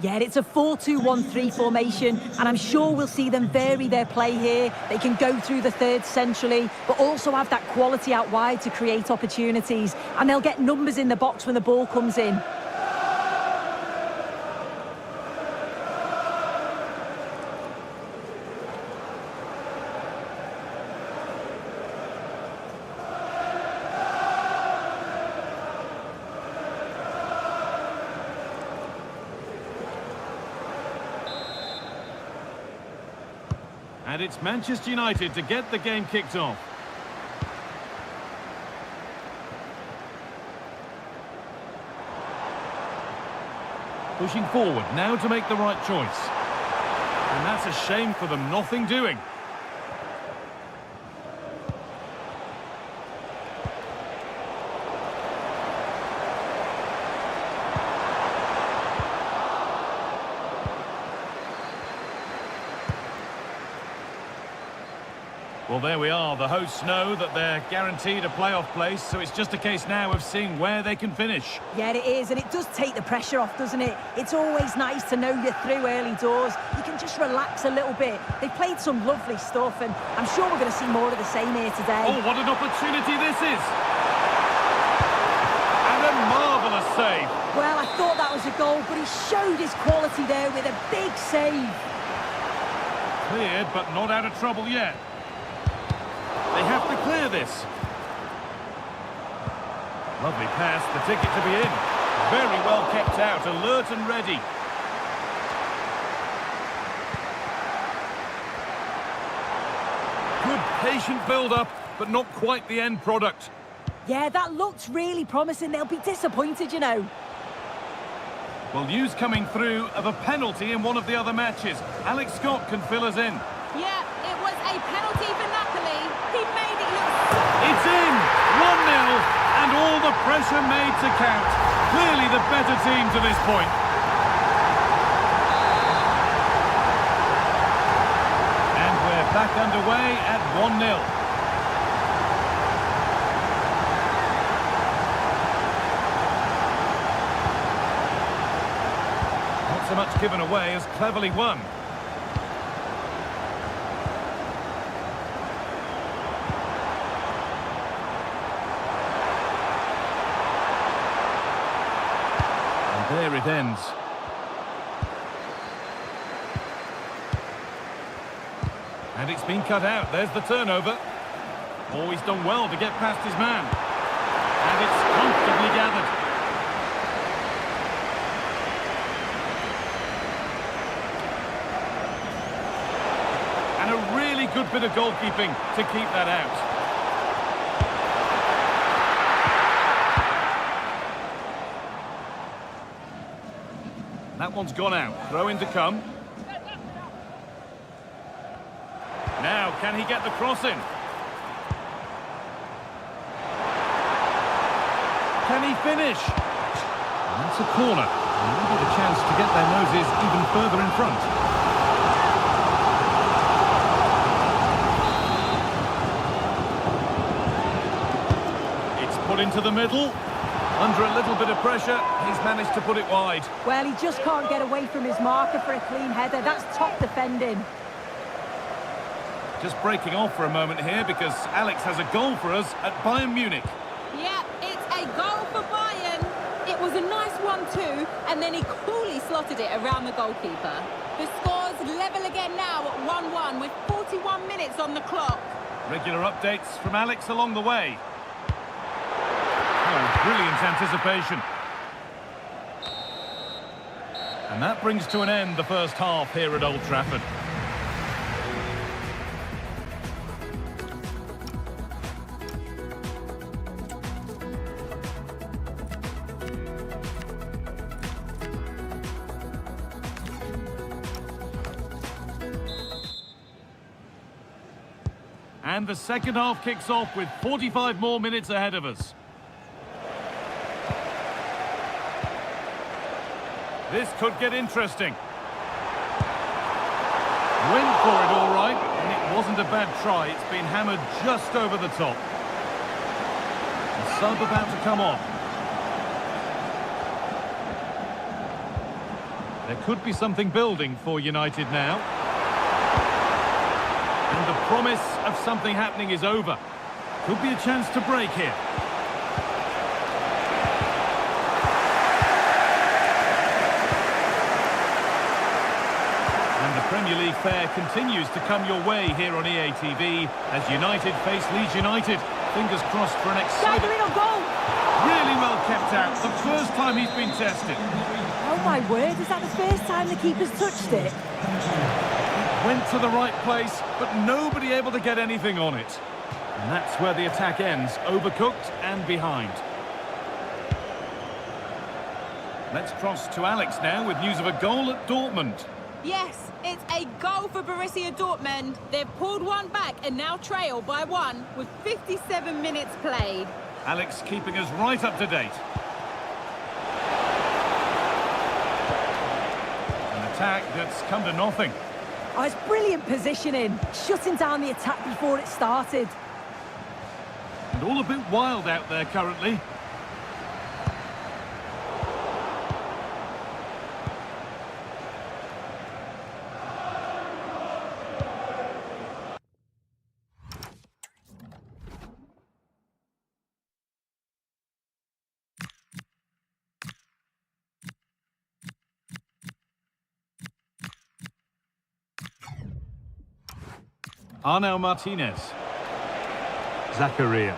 Yeah, it's a 4-2-1-3 formation, and I'm sure we'll see them vary their play here. They can go through the third centrally, but also have that quality out wide to create opportunities, and they'll get numbers in the box when the ball comes in. And it's Manchester United to get the game kicked off. Pushing forward, now to make the right choice. And that's a shame for them, nothing doing. Well, there we are. The hosts know that they're guaranteed a playoff place, so it's just a case now of seeing where they can finish. Yeah, it is, and it does take the pressure off, doesn't it? It's always nice to know you're through early doors. You can just relax a little bit. They've played some lovely stuff, and I'm sure we're going to see more of the same here today. Oh, what an opportunity this is! And a marvellous save. Well, I thought that was a goal, but he showed his quality there with a big save. Cleared, but not out of trouble yet. They have to clear this. Lovely pass, the ticket to be in. Very well kept out, alert and ready. Good patient build-up, but not quite the end product. Yeah, that looked really promising. They'll be disappointed, you know. Well, news coming through of a penalty in one of the other matches. Alex Scott can fill us in. Yeah, it was a penalty for Napoli. He made it look... It's in! 1-0, and And all the pressure made to count. Clearly the better team to this point. And we're back underway at 1-0. So much given away as cleverly won. And there it ends. And it's been cut out. There's the turnover. Oh, he's done well to get past his man. And it's comfortably gathered. Good bit of goalkeeping to keep that out. That one's gone out. Throw in to come. Now, can he get the cross in? Can he finish? And that's a corner. And maybe the chance to get their noses even further in front. Put into the middle. Under a little bit of pressure, he's managed to put it wide. Well, he just can't get away from his marker for a clean header. That's top defending. Just breaking off for a moment here because Alex has a goal for us at Bayern Munich. Yeah, it's a goal for Bayern. It was a nice one too, and then he coolly slotted it around the goalkeeper. The score's level again now at 1-1 with 41 minutes on the clock. Regular updates from Alex along the way. Oh, brilliant anticipation. And that brings to an end the first half here at Old Trafford. And the second half kicks off with 45 more minutes ahead of us. This could get interesting. Went for it all right, and it wasn't a bad try. It's been hammered just over the top. The sub about to come on. There could be something building for United now. And the promise of something happening is over. Could be a chance to break here. Premier League fare continues to come your way here on EA TV as United face Leeds United. Fingers crossed for an exciting goal. Really well kept out. The first time he's been tested. Oh my word, is that the first time the keeper's touched it? Went to the right place, but nobody able to get anything on it. And that's where the attack ends, overcooked and behind. Let's cross to Alex now with news of a goal at Dortmund. Yes, it's a goal for Borussia Dortmund. They've pulled one back and now trail by 1 with 57 minutes played. Alex keeping us right up to date. An attack that's come to nothing. Oh, it's brilliant positioning, shutting down the attack before it started. And all a bit wild out there currently. Arnau Martinez. Zakaria.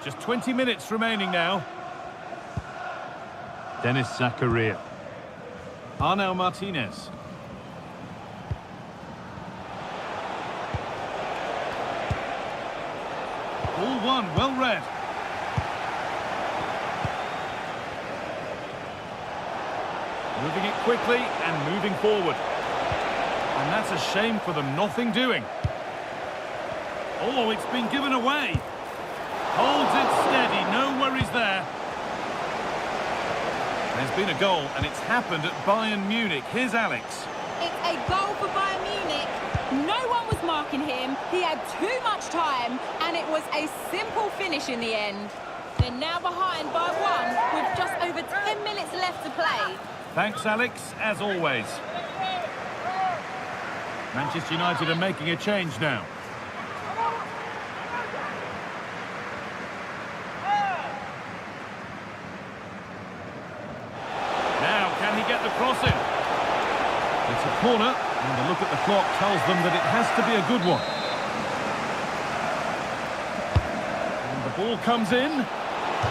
Just 20 minutes remaining now. Dennis Zakaria. Arnau Martinez. All one, well read. Moving it quickly and moving forward. And that's a shame for them, nothing doing. Oh, it's been given away. Holds it steady, no worries there. There's been a goal, and it's happened at Bayern Munich. Here's Alex. It's a goal for Bayern Munich. No one was marking him. He had too much time, and it was a simple finish in the end. They're now behind by 1 with just over 10 minutes left to play. Thanks, Alex, as always. Manchester United are making a change now. Now, can he get the cross in? It's a corner, and the look at the clock tells them that it has to be a good one. And the ball comes in.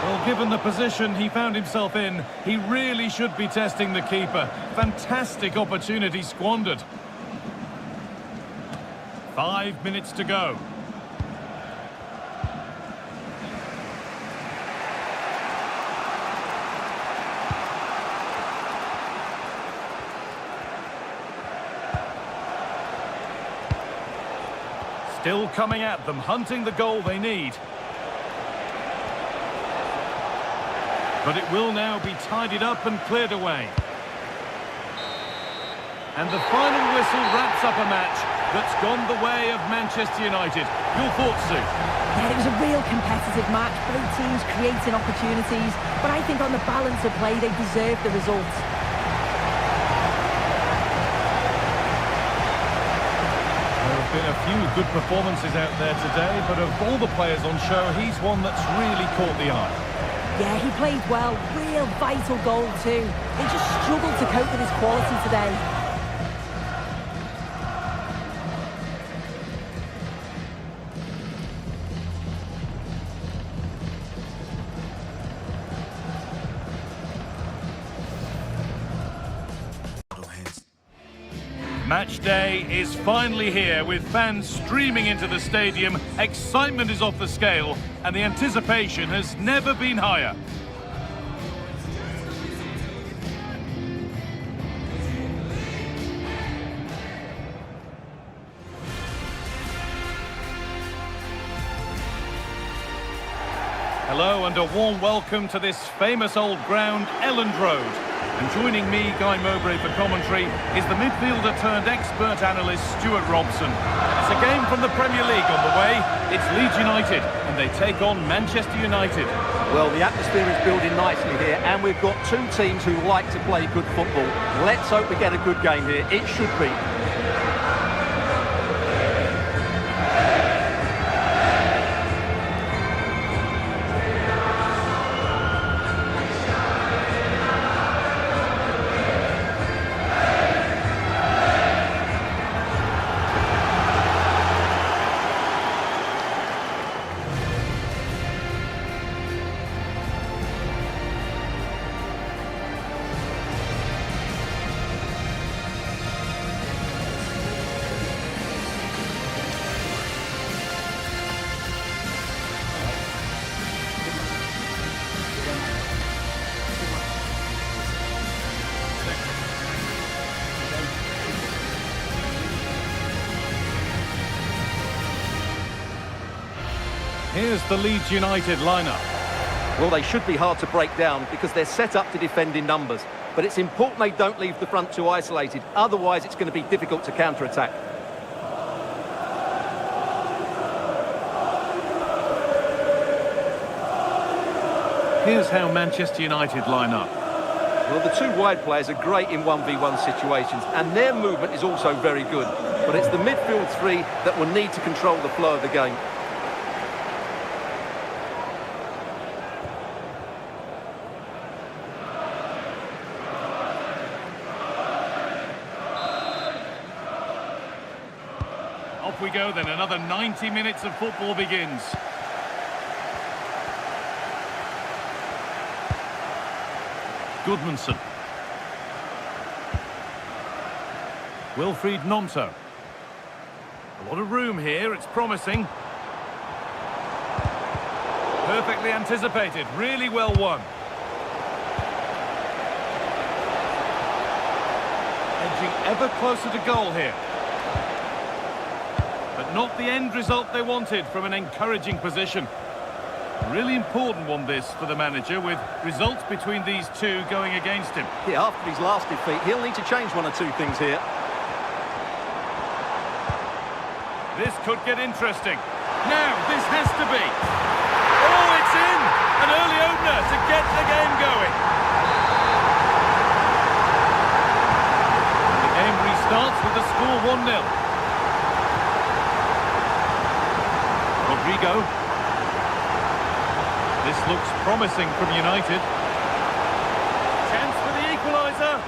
Well, given the position he found himself in, he really should be testing the keeper. Fantastic opportunity squandered. 5 minutes to go. Still coming at them, hunting the goal they need. But it will now be tidied up and cleared away. And the final whistle wraps up a match that's gone the way of Manchester United. Your thoughts, Sue? Yeah, it was a real competitive match. Both teams creating opportunities. But I think on the balance of play, they deserved the result. There have been a few good performances out there today, but of all the players on show, he's one that's really caught the eye. Yeah, he played well. Real vital goal too. They just struggled to cope with his quality today. Match day is finally here with fans streaming into the stadium. Excitement is off the scale and the anticipation has never been higher. Hello and a warm welcome to this famous old ground, Elland Road. And joining me, Guy Mowbray, for commentary is the midfielder-turned-expert analyst Stuart Robson. It's a game from the Premier League on the way. It's Leeds United, and they take on Manchester United. Well, the atmosphere is building nicely here, and we've got two teams who like to play good football. Let's hope we get a good game here. It should be. Here's the Leeds United lineup. Well, they should be hard to break down because they're set up to defend in numbers. But it's important they don't leave the front too isolated. Otherwise, it's going to be difficult to counter-attack. Here's how Manchester United line up. Well, the two wide players are great in 1v1 situations, and their movement is also very good. But it's the midfield three that will need to control the flow of the game. Off we go then, another 90 minutes of football begins. Goodmanson. Wilfried Gnonto. A lot of room here, it's promising. Perfectly anticipated, really well won. Edging ever closer to goal here. not the end result they wanted from an encouraging position. A really important one this for the manager, with results between these two going against him. Yeah, after his last defeat, he'll need to change one or two things here. This could get interesting. Now, this has to be. Oh, it's in! An early opener to get the game going. The game restarts with the score 1-0. Rodrigo. This looks promising from United. Chance for the equaliser.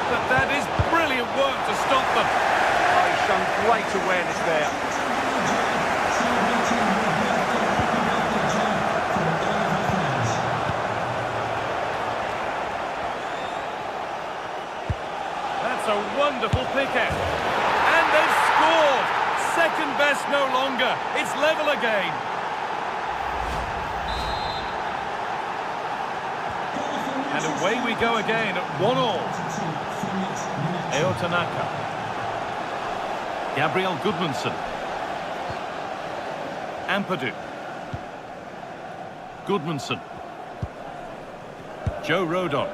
But that is brilliant work to stop them. Oh, he's shown great awareness there. That's a wonderful pick-out. And they've scored! Second best no longer. It's level again. And away we go again at 1-1. Tanaka. Gabriel Goodmanson. Ampadu. Goodmanson. Joe Rodon.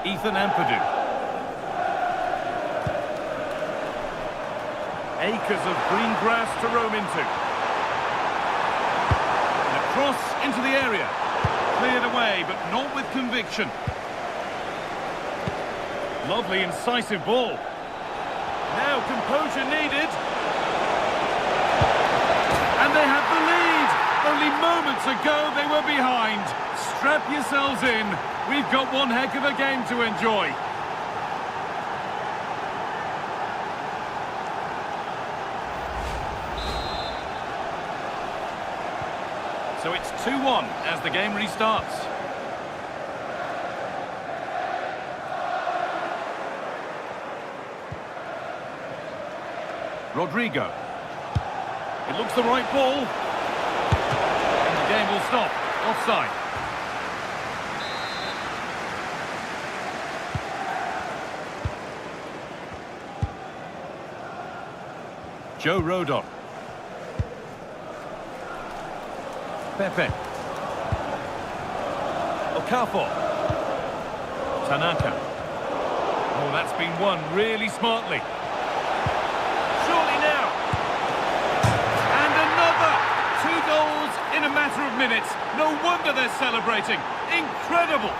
Ethan Ampadu. Acres of green grass to roam into. And a cross into the area. Cleared away, but not with conviction. Lovely, incisive ball. Now composure needed. And they have the lead. Only moments ago they were behind. Strap yourselves in. We've got one heck of a game to enjoy. So it's 2-1 as the game restarts. Rodrigo. It looks the right ball. And the game will stop. Offside. Joe Rodon. Pepe. Okafor. Tanaka. Oh, that's been won really smartly. Surely now. And another! 2 goals in a matter of minutes. No wonder they're celebrating. Incredible!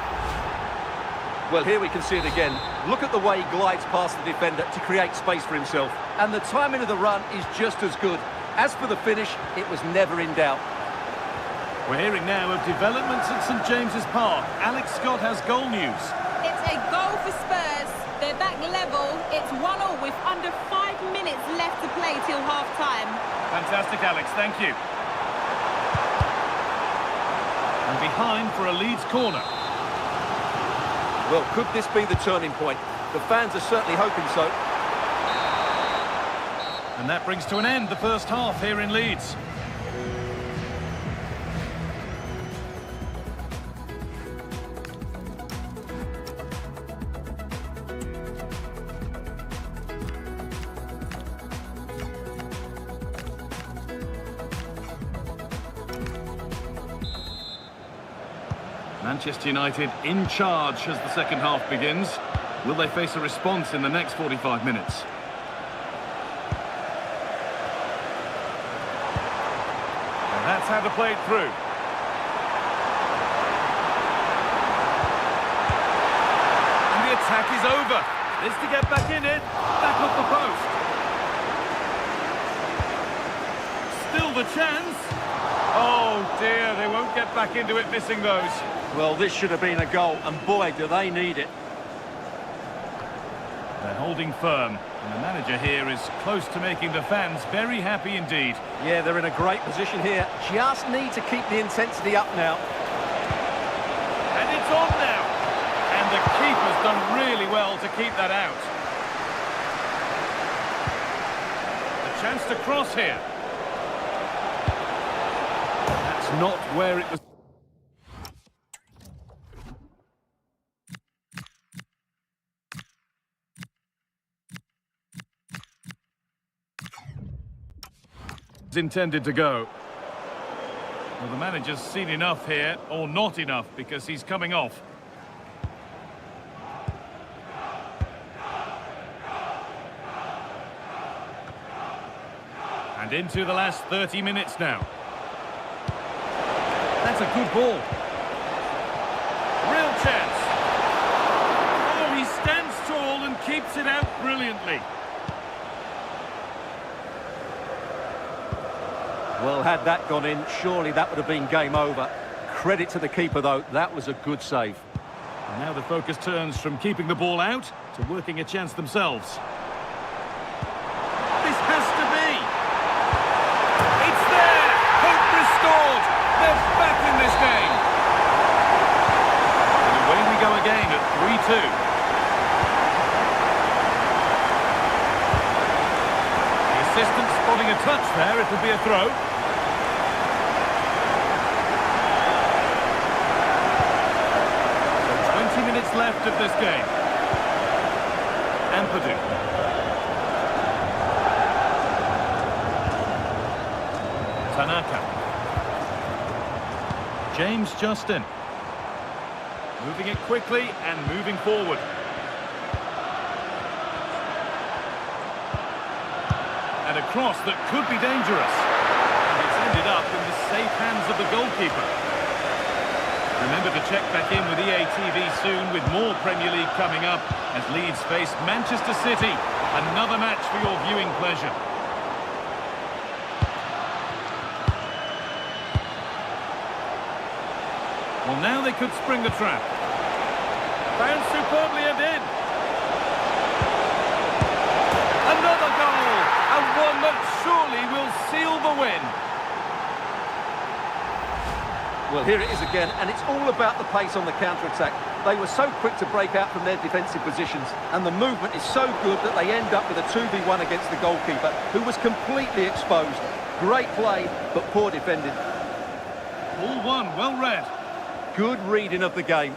Well, here we can see it again. Look at the way he glides past the defender to create space for himself. And the timing of the run is just as good. As for the finish, it was never in doubt. We're hearing now of developments at St James's Park. Alex Scott has goal news. It's a goal for Spurs. They're back level. It's 1-0 with under 5 minutes left to play till half-time. Fantastic, Alex. Thank you. And behind for a Leeds corner. Well, could this be the turning point? The fans are certainly hoping so. And that brings to an end the first half here in Leeds. Manchester United in charge as the second half begins. Will they face a response in the next 45 minutes? And that's how to play it through. And the attack is over. This to get back in it. Back off the post. Still the chance. Oh dear, they won't get back into it, missing those. Well, this should have been a goal, and boy, do they need it. They're holding firm, and the manager here is close to making the fans very happy indeed. Yeah, they're in a great position here. Just need to keep the intensity up now. And it's on now. And the keeper's done really well to keep that out. A chance to cross here. That's not where it was. intended to go. Well, the manager's seen enough here, or not enough, because he's coming off. And into the last 30 minutes now. That's a good ball. Real chance. Oh, he stands tall and keeps it out brilliantly. Well, had that gone in, surely that would have been game over. Credit to the keeper, though. That was a good save. And now the focus turns from keeping the ball out to working a chance themselves. This has to be. It's there! Hope restored! They're back in this game! And away we go again at 3-2. The assistant spotting a touch there. It'll be a throw. Minutes left of this game. Ampadu. Tanaka. James Justin. Moving it quickly and moving forward. And a cross that could be dangerous. And it's ended up in the safe hands of the goalkeeper. Remember to check back in with EA TV soon with more Premier League coming up as Leeds face Manchester City. Another match for your viewing pleasure. Well, now they could spring the trap. Found superbly and in. Another goal! And one that surely will seal the win. Well, here it is again, and it's all about the pace on the counter-attack. They were so quick to break out from their defensive positions, and the movement is so good that they end up with a 2v1 against the goalkeeper, who was completely exposed. Great play, but poor defending. All one, well read. Good reading of the game.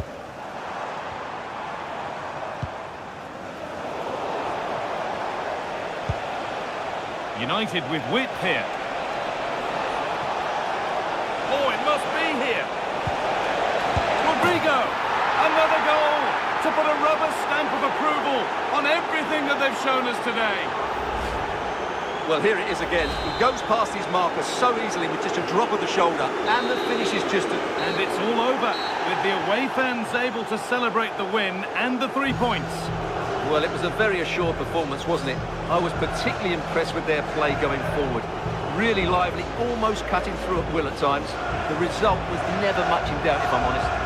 United with width here. Oh, it must be here. Rodrigo, another goal to put a rubber stamp of approval on everything that they've shown us today. Well, here it is again. He goes past his marker so easily with just a drop of the shoulder, and the finish is just... And it's all over, with the away fans able to celebrate the win and the 3 points. Well, it was a very assured performance, wasn't it? I was particularly impressed with their play going forward. Really lively, almost cutting through at will at times. The result was never much in doubt, if I'm honest.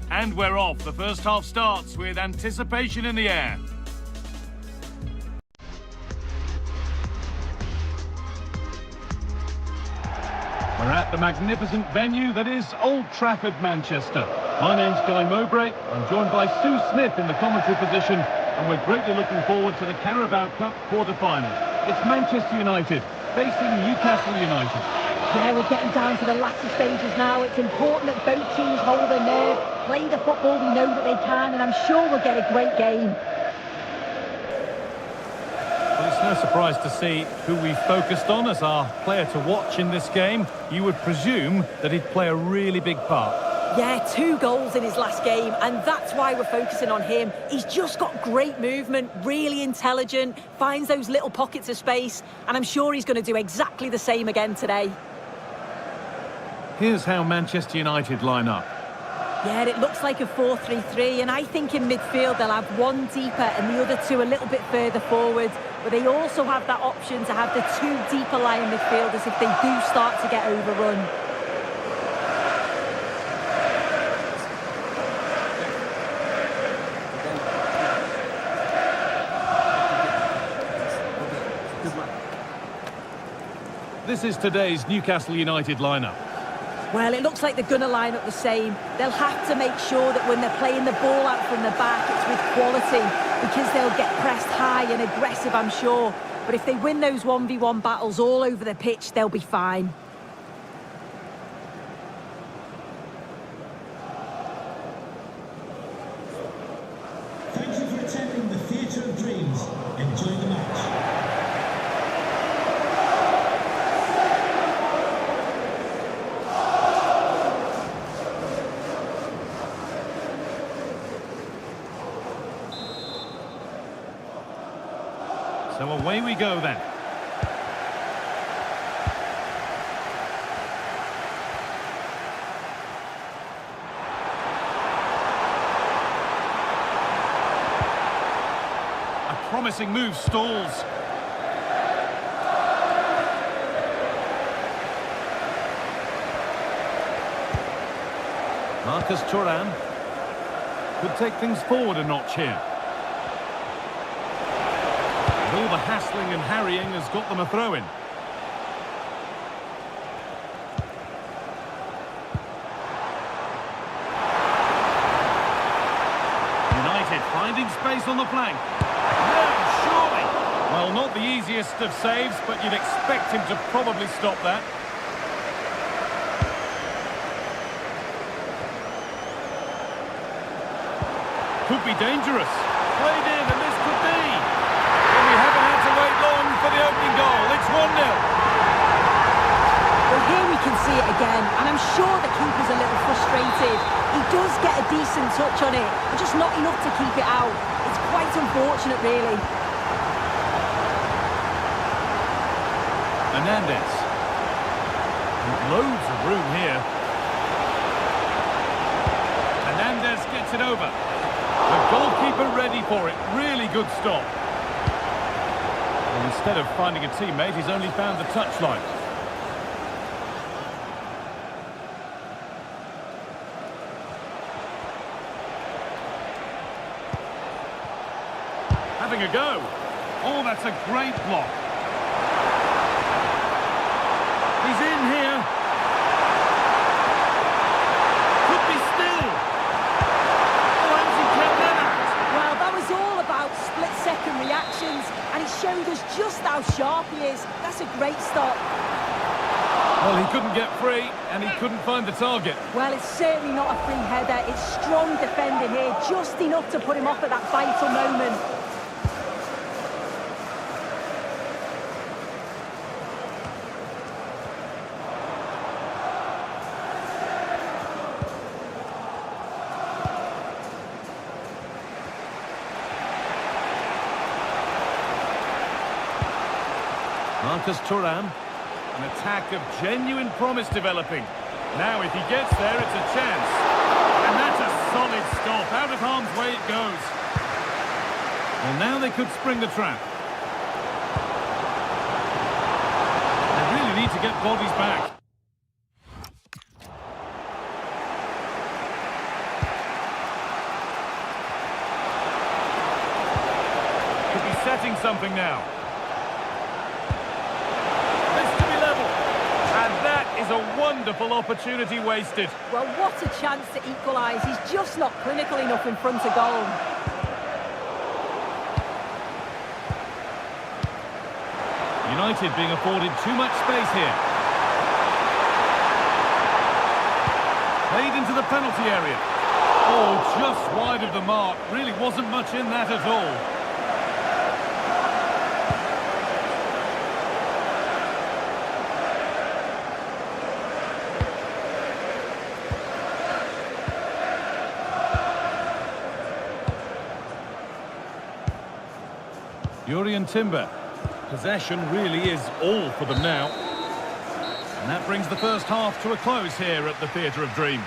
And we're off. The first half starts with anticipation in the air. We're at the magnificent venue that is Old Trafford, Manchester. My name's Guy Mowbray. I'm joined by Sue Smith in the commentary position, and we're greatly looking forward to the Carabao Cup quarter-final. It's Manchester United facing Newcastle United. Yeah, we're getting down to the latter stages now. It's important that both teams hold their nerve, play the football we know that they can, and I'm sure we'll get a great game. Well, it's no surprise to see who we focused on as our player to watch in this game. You would presume that he'd play a really big part. Yeah, 2 goals in his last game, and that's why we're focusing on him. He's just got great movement, really intelligent, finds those little pockets of space, and I'm sure he's going to do exactly the same again today. Here's how Manchester United line up. Yeah, it looks like a 4-3-3, and I think in midfield they'll have one deeper and the other 2 a little bit further forward. But they also have that option to have the 2 deeper line midfielders if they do start to get overrun. This is today's Newcastle United lineup. Well, it looks like they're going to line up the same. They'll have to make sure that when they're playing the ball out from the back, it's with quality, because they'll get pressed high and aggressive, I'm sure. But if they win those 1v1 battles all over the pitch, they'll be fine. Thank you for attending the Theatre of Dreams. Enjoy the match. So away we go then. A promising move stalls. Marcus Thuram could take things forward a notch here. All the hassling and harrying has got them a throw-in. United finding space on the flank. No, surely! Well, not the easiest of saves, but you'd expect him to probably stop that. Could be dangerous. Played in, and this could be. We haven't had to wait long for the opening goal. It's 1-0. Well, here we can see it again, and I'm sure the keeper's a little frustrated. He does get a decent touch on it, but just not enough to keep it out. It's quite unfortunate, really. Hernandez. With loads of room here. Hernandez gets it over. The goalkeeper ready for it. Really good stop. And instead of finding a teammate, he's only found the touchline. Having a go. Oh, that's a great block. He's in here. Could be still. Oh, how's he kept that out? Well, that was all about split-second reactions, and it showed us just how sharp he is. That's a great stop. Well, he couldn't get free, and he couldn't find the target. Well, it's certainly not a free header. It's strong defending here, just enough to put him off at that vital moment. Marcus Thuram, an attack of genuine promise developing. Now, if he gets there, it's a chance. And that's a solid stop. Out of harm's way it goes. Well, now they could spring the trap. They really need to get bodies back. Could be setting something now. Is a wonderful opportunity wasted. Well, what a chance to equalise. He's just not clinical enough in front of goal. United being afforded too much space here. Played into the penalty area. Oh, just wide of the mark. Really wasn't much in that at all. Jurriën Timber. Possession really is all for them now. And that brings the first half to a close here at the Theatre of Dreams.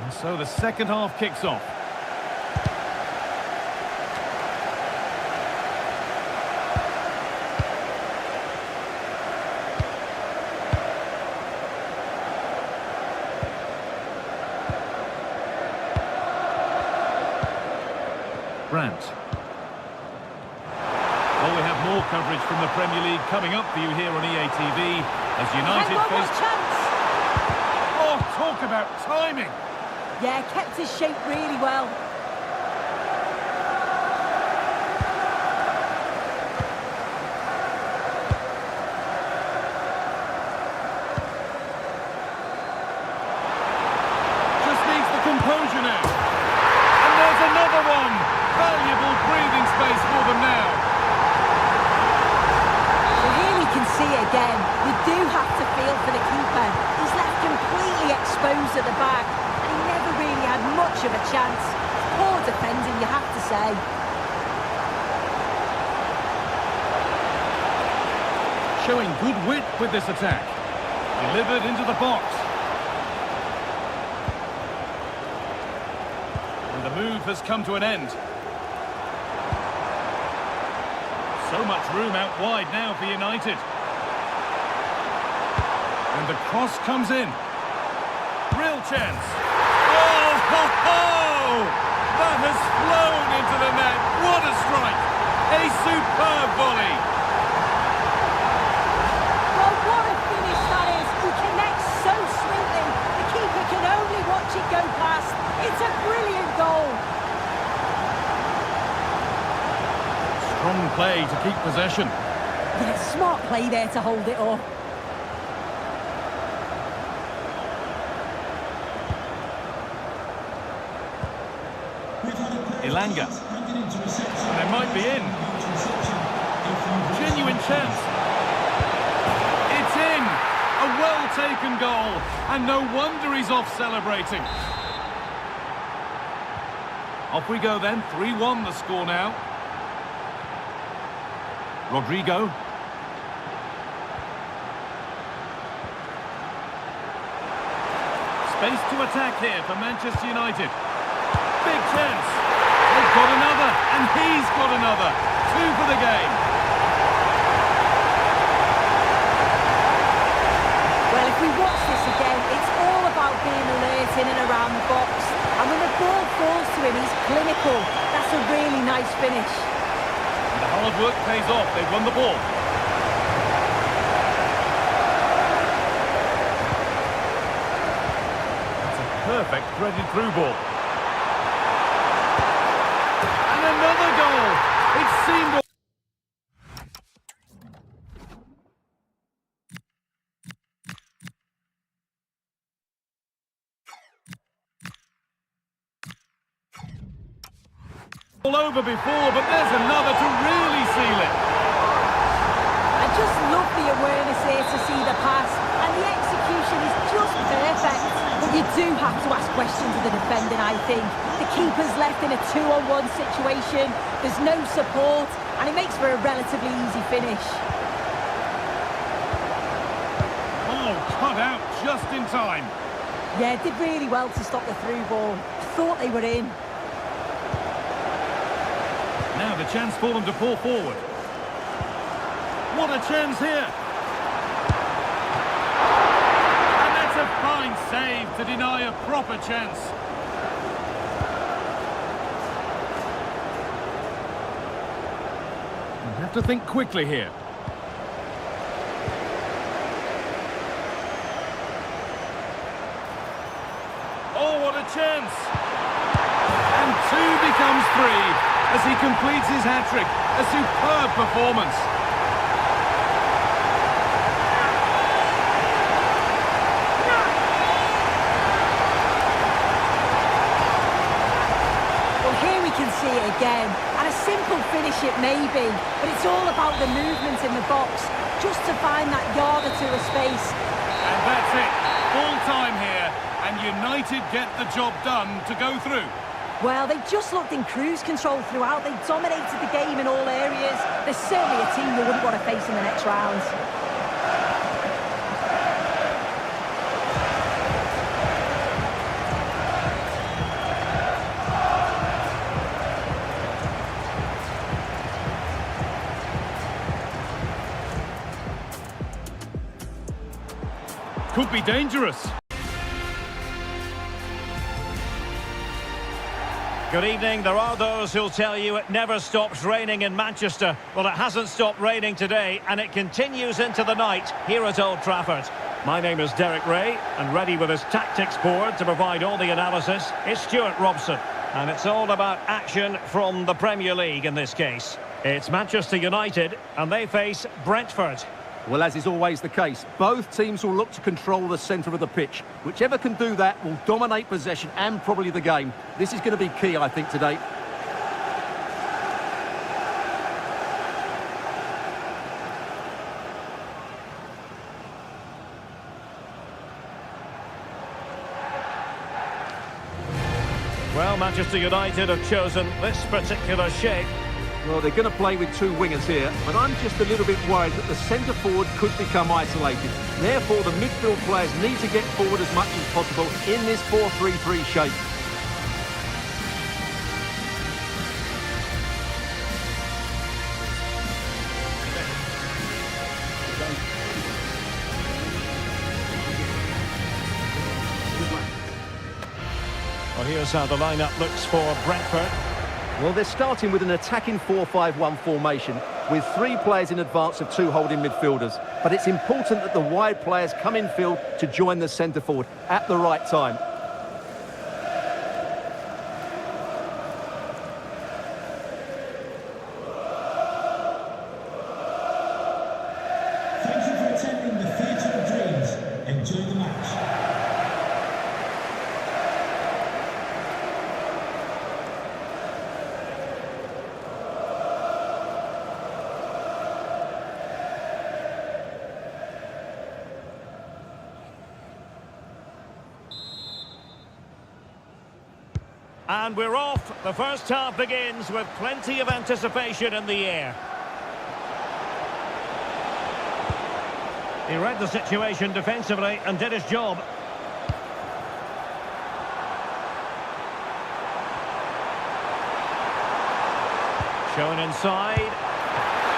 And so the second half kicks off. Brandt. Well, we have more coverage from the Premier League coming up for you here on EA TV as United face... chance! Oh, talk about timing! Yeah, kept his shape really well. Just needs the composure now. And there's another one! Valuable breathing space for them now. Well, here we can see it again. You do have to feel for the keeper. He's left completely exposed at the back, and he never really had much of a chance. Poor defending, you have to say. Showing good wit with this attack. Delivered into the box. And the move has come to an end. So much room out wide now for United. And the cross comes in. Real chance. Oh, ho, ho! That has flown into the net. What a strike. A superb volley. Well, what a finish that is. He connects so sweetly. The keeper can only watch it go past. It's a brilliant goal. Strong play to keep possession. Yeah, smart play there to hold it up. Elanga. They might be in. Genuine chance. It's in. A well-taken goal. And no wonder he's off celebrating. Off we go then. 3-1 the score now. Rodrigo. Space to attack here for Manchester United. Big chance. They've got another, and he's got another. 2 for the game. Well, if we watch this again, it's all about being alert in and around the box. And when the ball falls to him, he's clinical. That's a really nice finish. And the hard work pays off. They've won the ball. That's a perfect threaded through ball. And another goal. It seemed... all over before, but there's another to really seal it. I just love the awareness here to see the pass, and the execution is just perfect. But you do have to ask questions of the defending, I think. The keeper's left in a 2-on-1 situation, there's no support, and it makes for a relatively easy finish. Oh, cut out just in time. Yeah, did really well to stop the through ball. Thought they were in. Now the chance for them to pull forward. What a chance here. And that's a fine save to deny a proper chance. You have to think quickly here. Oh, what a chance. And 2 becomes 3. As he completes his hat-trick. A superb performance. Well, here we can see it again. And a simple finish it may be, but it's all about the movement in the box, just to find that yard or two of space. And that's it. Full time here. And United get the job done to go through. Well, they just looked in cruise control throughout. They dominated the game in all areas. They're certainly a team you wouldn't want to face in the next round. could be dangerous. Good evening. There are those who'll tell you it never stops raining in Manchester. Well, it hasn't stopped raining today, and it continues into the night here at Old Trafford. My name is Derek Ray, and ready with his tactics board to provide all the analysis is Stuart Robson. And it's all about action from the Premier League in this case. It's Manchester United, and they face Brentford. Well, as is always the case, both teams will look to control the centre of the pitch. Whichever can do that will dominate possession and probably the game. This is going to be key, I think, today. Well, Manchester United have chosen this particular shape. Well, they're going to play with two wingers here, but I'm just a little bit worried that the centre forward could become isolated. Therefore, the midfield players need to get forward as much as possible in this 4-3-3 shape. Well, here's how the lineup looks for Brentford. Well, they're starting with an attacking 4-5-1 formation with three players in advance of two holding midfielders. But it's important that the wide players come in field to join the centre forward at the right time. Thank you for attending the Theatre of Dreams. Enjoy the match. And we're off. The first half begins with plenty of anticipation in the air. He read the situation defensively and did his job. Shown inside.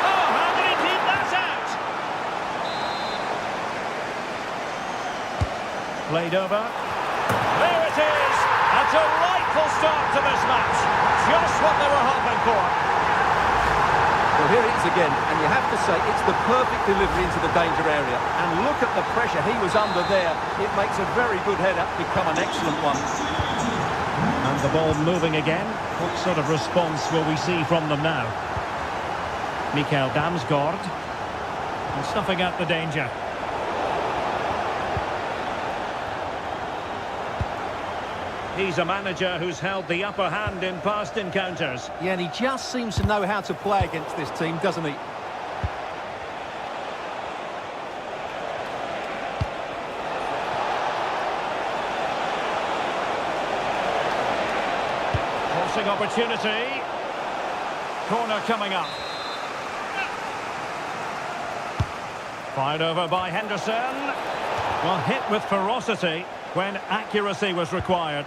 Oh, how did he keep that out? Played over. There it is! A delightful start to this match. Just what they were hoping for. Well, here it is again, and you have to say it's the perfect delivery into the danger area. And look at the pressure he was under there. It makes a very good header become an excellent one. And the ball moving again. What sort of response will we see from them now? Mikael Damsgaard. And snuffing out the danger. He's a manager who's held the upper hand in past encounters. Yeah, and he just seems to know how to play against this team, doesn't he? Crossing opportunity. Corner coming up. Fired over by Henderson. Well, hit with ferocity when accuracy was required.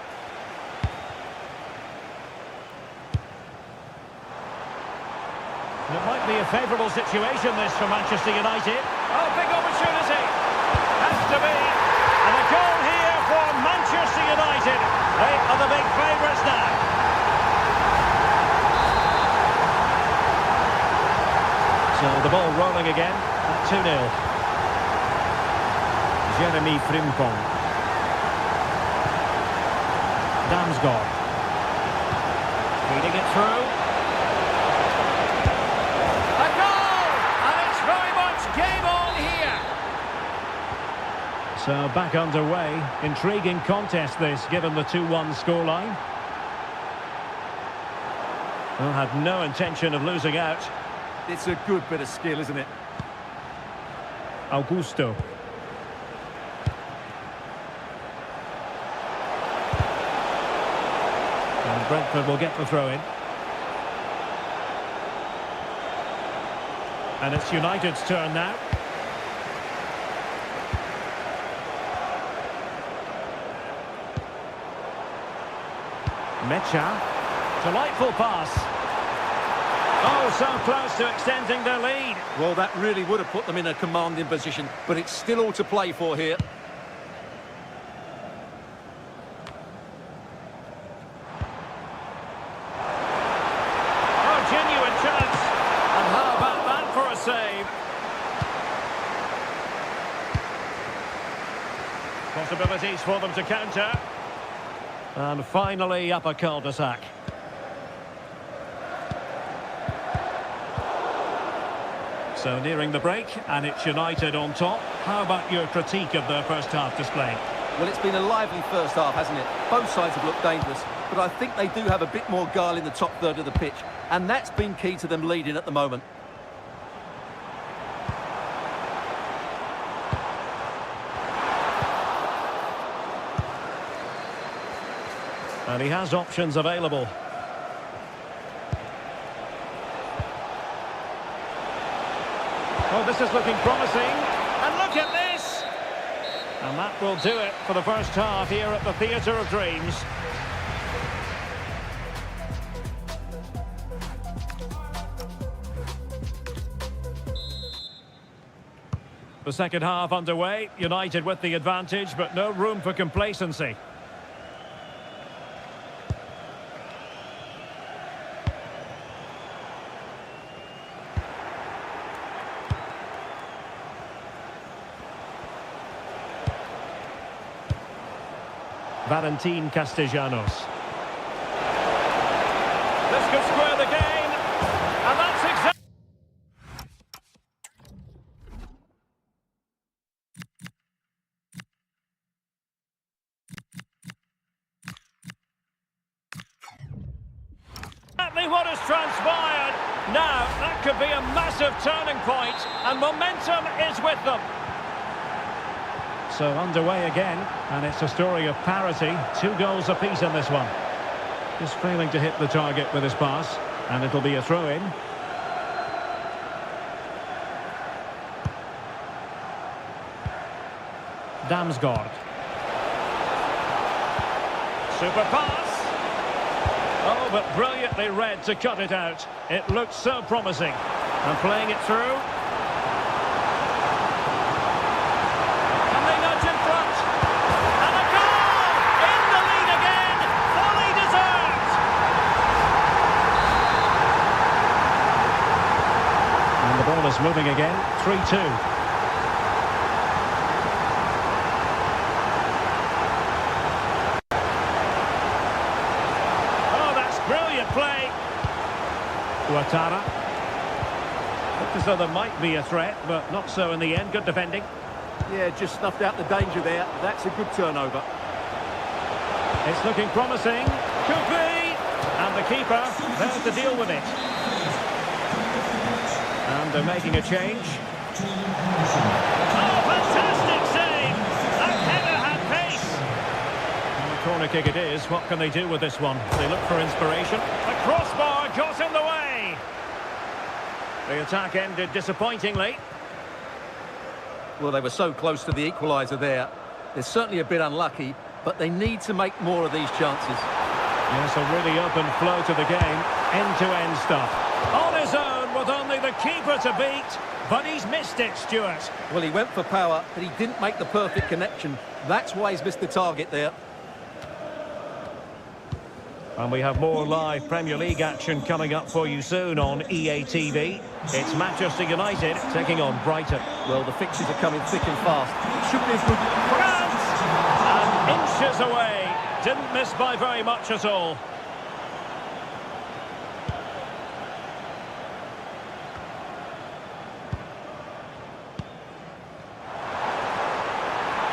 It might be a favourable situation, this, for Manchester United. Oh, big opportunity. Has to be. And a goal here for Manchester United. They are the big favourites now. So the ball rolling again at 2-0. Jeremy Frimpong. Damsgaard. Feeding it through. A goal! And it's very much game on here. So back underway. Intriguing contest this, given the 2-1 scoreline. Well, had no intention of losing out. It's a good bit of skill, isn't it? Augusto. And Brentford will get the throw in. And it's United's turn now. Mecha. Delightful pass. Oh, so close to extending their lead. Well, that really would have put them in a commanding position, but it's still all to play for here. Possibilities for them to counter. And finally up a cul-de-sac. So nearing the break, and it's United on top. How about your critique of their first half display? Well, it's been a lively first half, hasn't it? Both sides have looked dangerous, but I think they do have a bit more guile in the top third of the pitch, and that's been key to them leading at the moment. And he has options available. Oh, this is looking promising. And look at this! And that will do it for the first half here at the Theatre of Dreams. The second half underway. United with the advantage, but no room for complacency. Valentin Castellanos. This could square the game, and that's exactly... exactly what has transpired. Now, that could be a massive turning point, and momentum is with them. So underway again, and it's a story of parity. 2 goals apiece in this one. Just failing to hit the target with his pass, and it'll be a throw-in. Damsgaard. Super pass. Oh, but brilliantly read to cut it out. It looked so promising. And playing it through. Is moving again, 3-2. Oh, that's brilliant play. Ouattara. Looked as though there might be a threat, but not so in the end. Good defending. Yeah, just snuffed out the danger there. That's a good turnover. It's looking promising. Could be. And the keeper there to deal with it. And they're making a change. Oh, fantastic save! That header had pace. And the corner kick it is. What can they do with this one? They look for inspiration. The crossbar got in the way. The attack ended disappointingly. Well, they were so close to the equaliser there. They're certainly a bit unlucky, but they need to make more of these chances. Yes, a really open flow to the game. End-to-end stuff. On his own, with only the keeper to beat, but he's missed it, Stuart. Well, he went for power, but he didn't make the perfect connection. That's why he's missed the target there. And we have more live Premier League action coming up for you soon on EA TV. It's Manchester United taking on Brighton. Well, the fixtures are coming thick and fast. It should be a good... And inches away. Didn't miss by very much at all.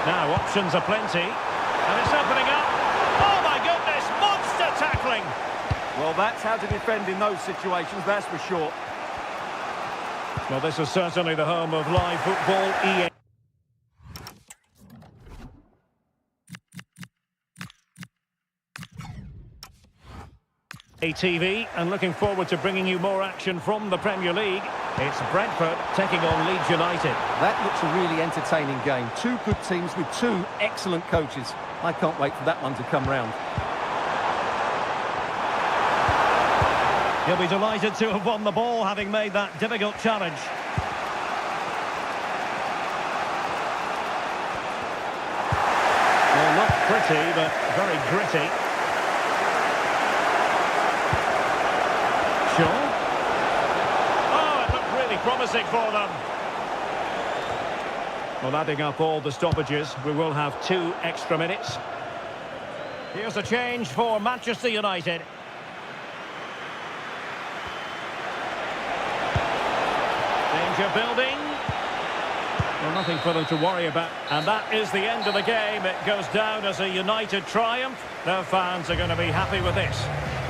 Now, options are plenty. And it's opening up. Oh, my goodness, monster tackling. Well, that's how to defend in those situations, that's for sure. Well, this is certainly the home of live football. EA TV, and looking forward to bringing you more action from the Premier League. It's Brentford taking on Leeds United. That looks a really entertaining game. 2 good teams with 2 excellent coaches. I can't wait for that one to come round. He'll be delighted to have won the ball, having made that difficult challenge. Well, not pretty, but very gritty. Sure. Oh, it looked really promising for them. Well, adding up all the stoppages, we will have 2 extra minutes. Here's a change for Manchester United. Danger building. Well, nothing for them to worry about. And that is the end of the game. It goes down as a United triumph. Their fans are going to be happy with this.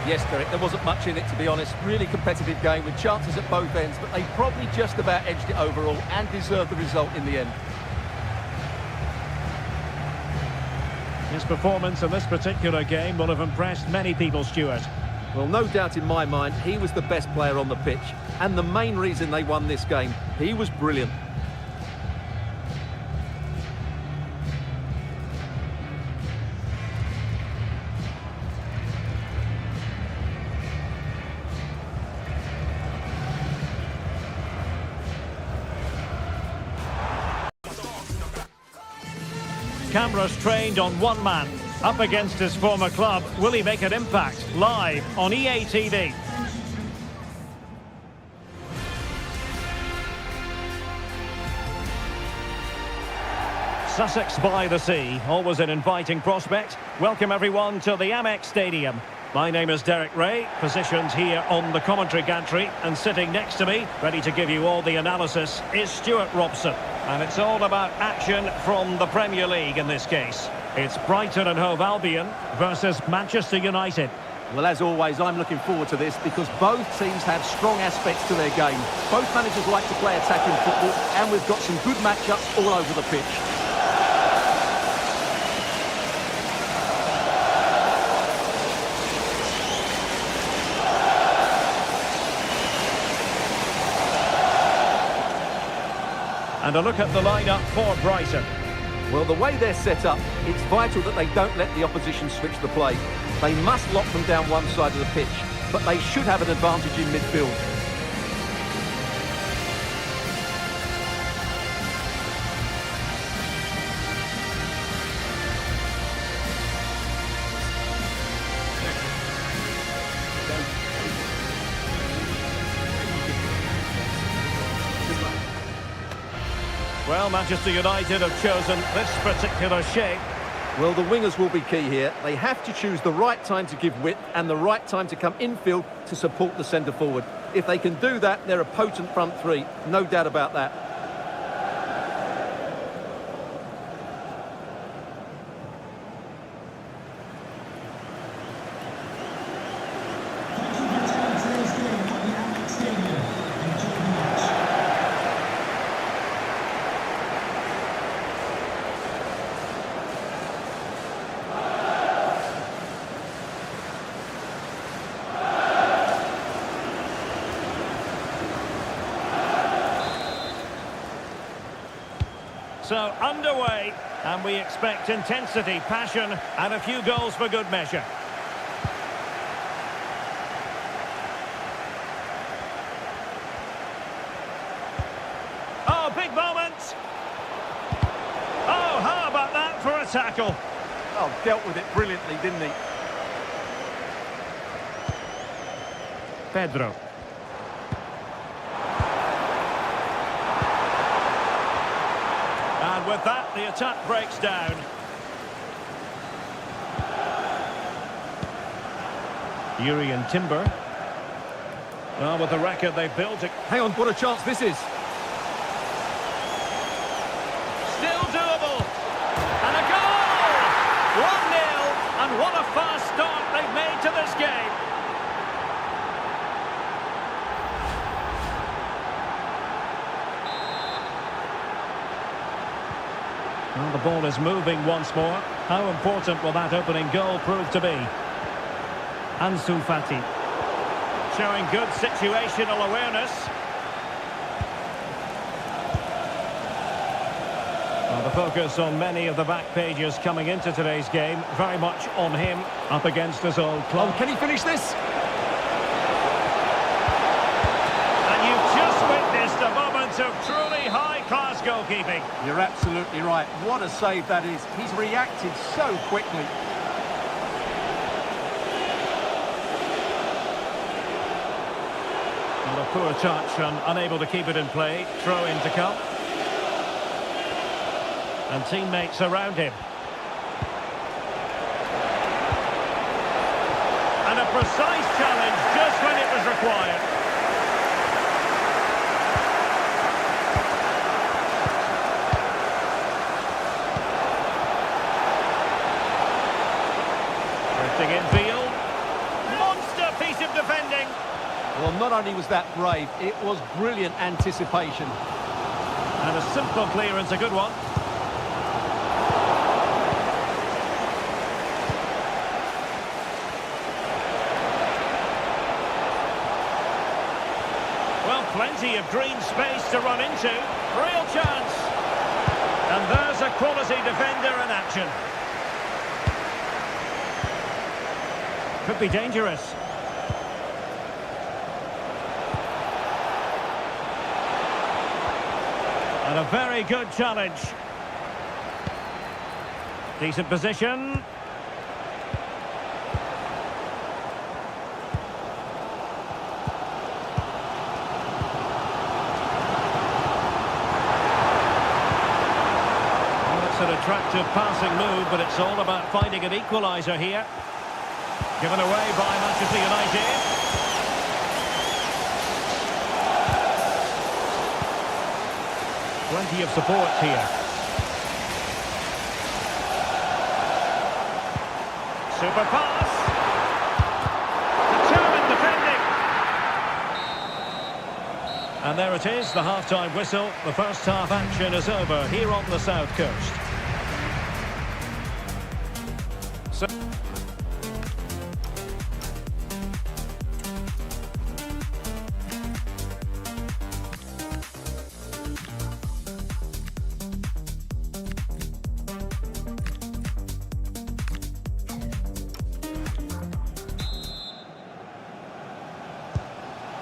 Yes, Derek, there wasn't much in it, to be honest. Really competitive game with chances at both ends, but they probably just about edged it overall and deserved the result in the end. His performance in this particular game will have impressed many people, Stuart. Well, no doubt in my mind, he was the best player on the pitch, and the main reason they won this game. He was brilliant. Cameras trained on one man. Up against his former club, will he make an impact? Live on EA TV. Sussex by the sea, always an inviting prospect. Welcome everyone to the Amex Stadium. My name is Derek Ray, positioned here on the commentary gantry, and sitting next to me, ready to give you all the analysis, is Stuart Robson. And it's all about action from the Premier League in this case. It's Brighton and Hove Albion versus Manchester United. Well, as always, I'm looking forward to this because both teams have strong aspects to their game. Both managers like to play attacking football, and we've got some good matchups all over the pitch. And a look at the lineup for Brighton. Well, the way they're set up, it's vital that they don't let the opposition switch the play. They must lock them down one side of the pitch, but they should have an advantage in midfield. Well, Manchester United have chosen this particular shape. Well, the wingers will be key here. They have to choose the right time to give width and the right time to come infield to support the centre forward. If they can do that, they're a potent front three. No doubt about that. So underway, and we expect intensity, passion, and a few goals for good measure. Oh, big moment! Oh, how about that for a tackle? Oh, dealt with it brilliantly, didn't he? Pedro. And with that, the attack breaks down. Yuri and Timber. Well, with the record they've built it. Hang on, what a chance this is. Still doable. And a goal! 1-0, and what a fast start they've made to this game. Well, the ball is moving once more. How important will that opening goal prove to be? Ansu Fati. Showing good situational awareness. Well, the focus on many of the back pages coming into today's game, very much on him, up against his old club. Oh, can he finish this? And you've just witnessed a moment of truly high-class goalkeeping. You're absolutely right. What a save that is. He's reacted so quickly. And a poor touch and unable to keep it in play. Throw in to come. And teammates around him. And a precise challenge just when it was required. Drifting infield. Monster piece of defending. Well, not only was that brave, it was brilliant anticipation. And a simple clearance, a good one. Well, plenty of green space to run into. Real chance. And there's a quality defender in action. Could be dangerous. And a very good challenge. Decent position. An attractive passing move, but it's all about finding an equaliser here. Given away by Manchester United. Plenty of support here. Super pass. Determined defending. And there it is, the half-time whistle. The first half action is over here on the South Coast.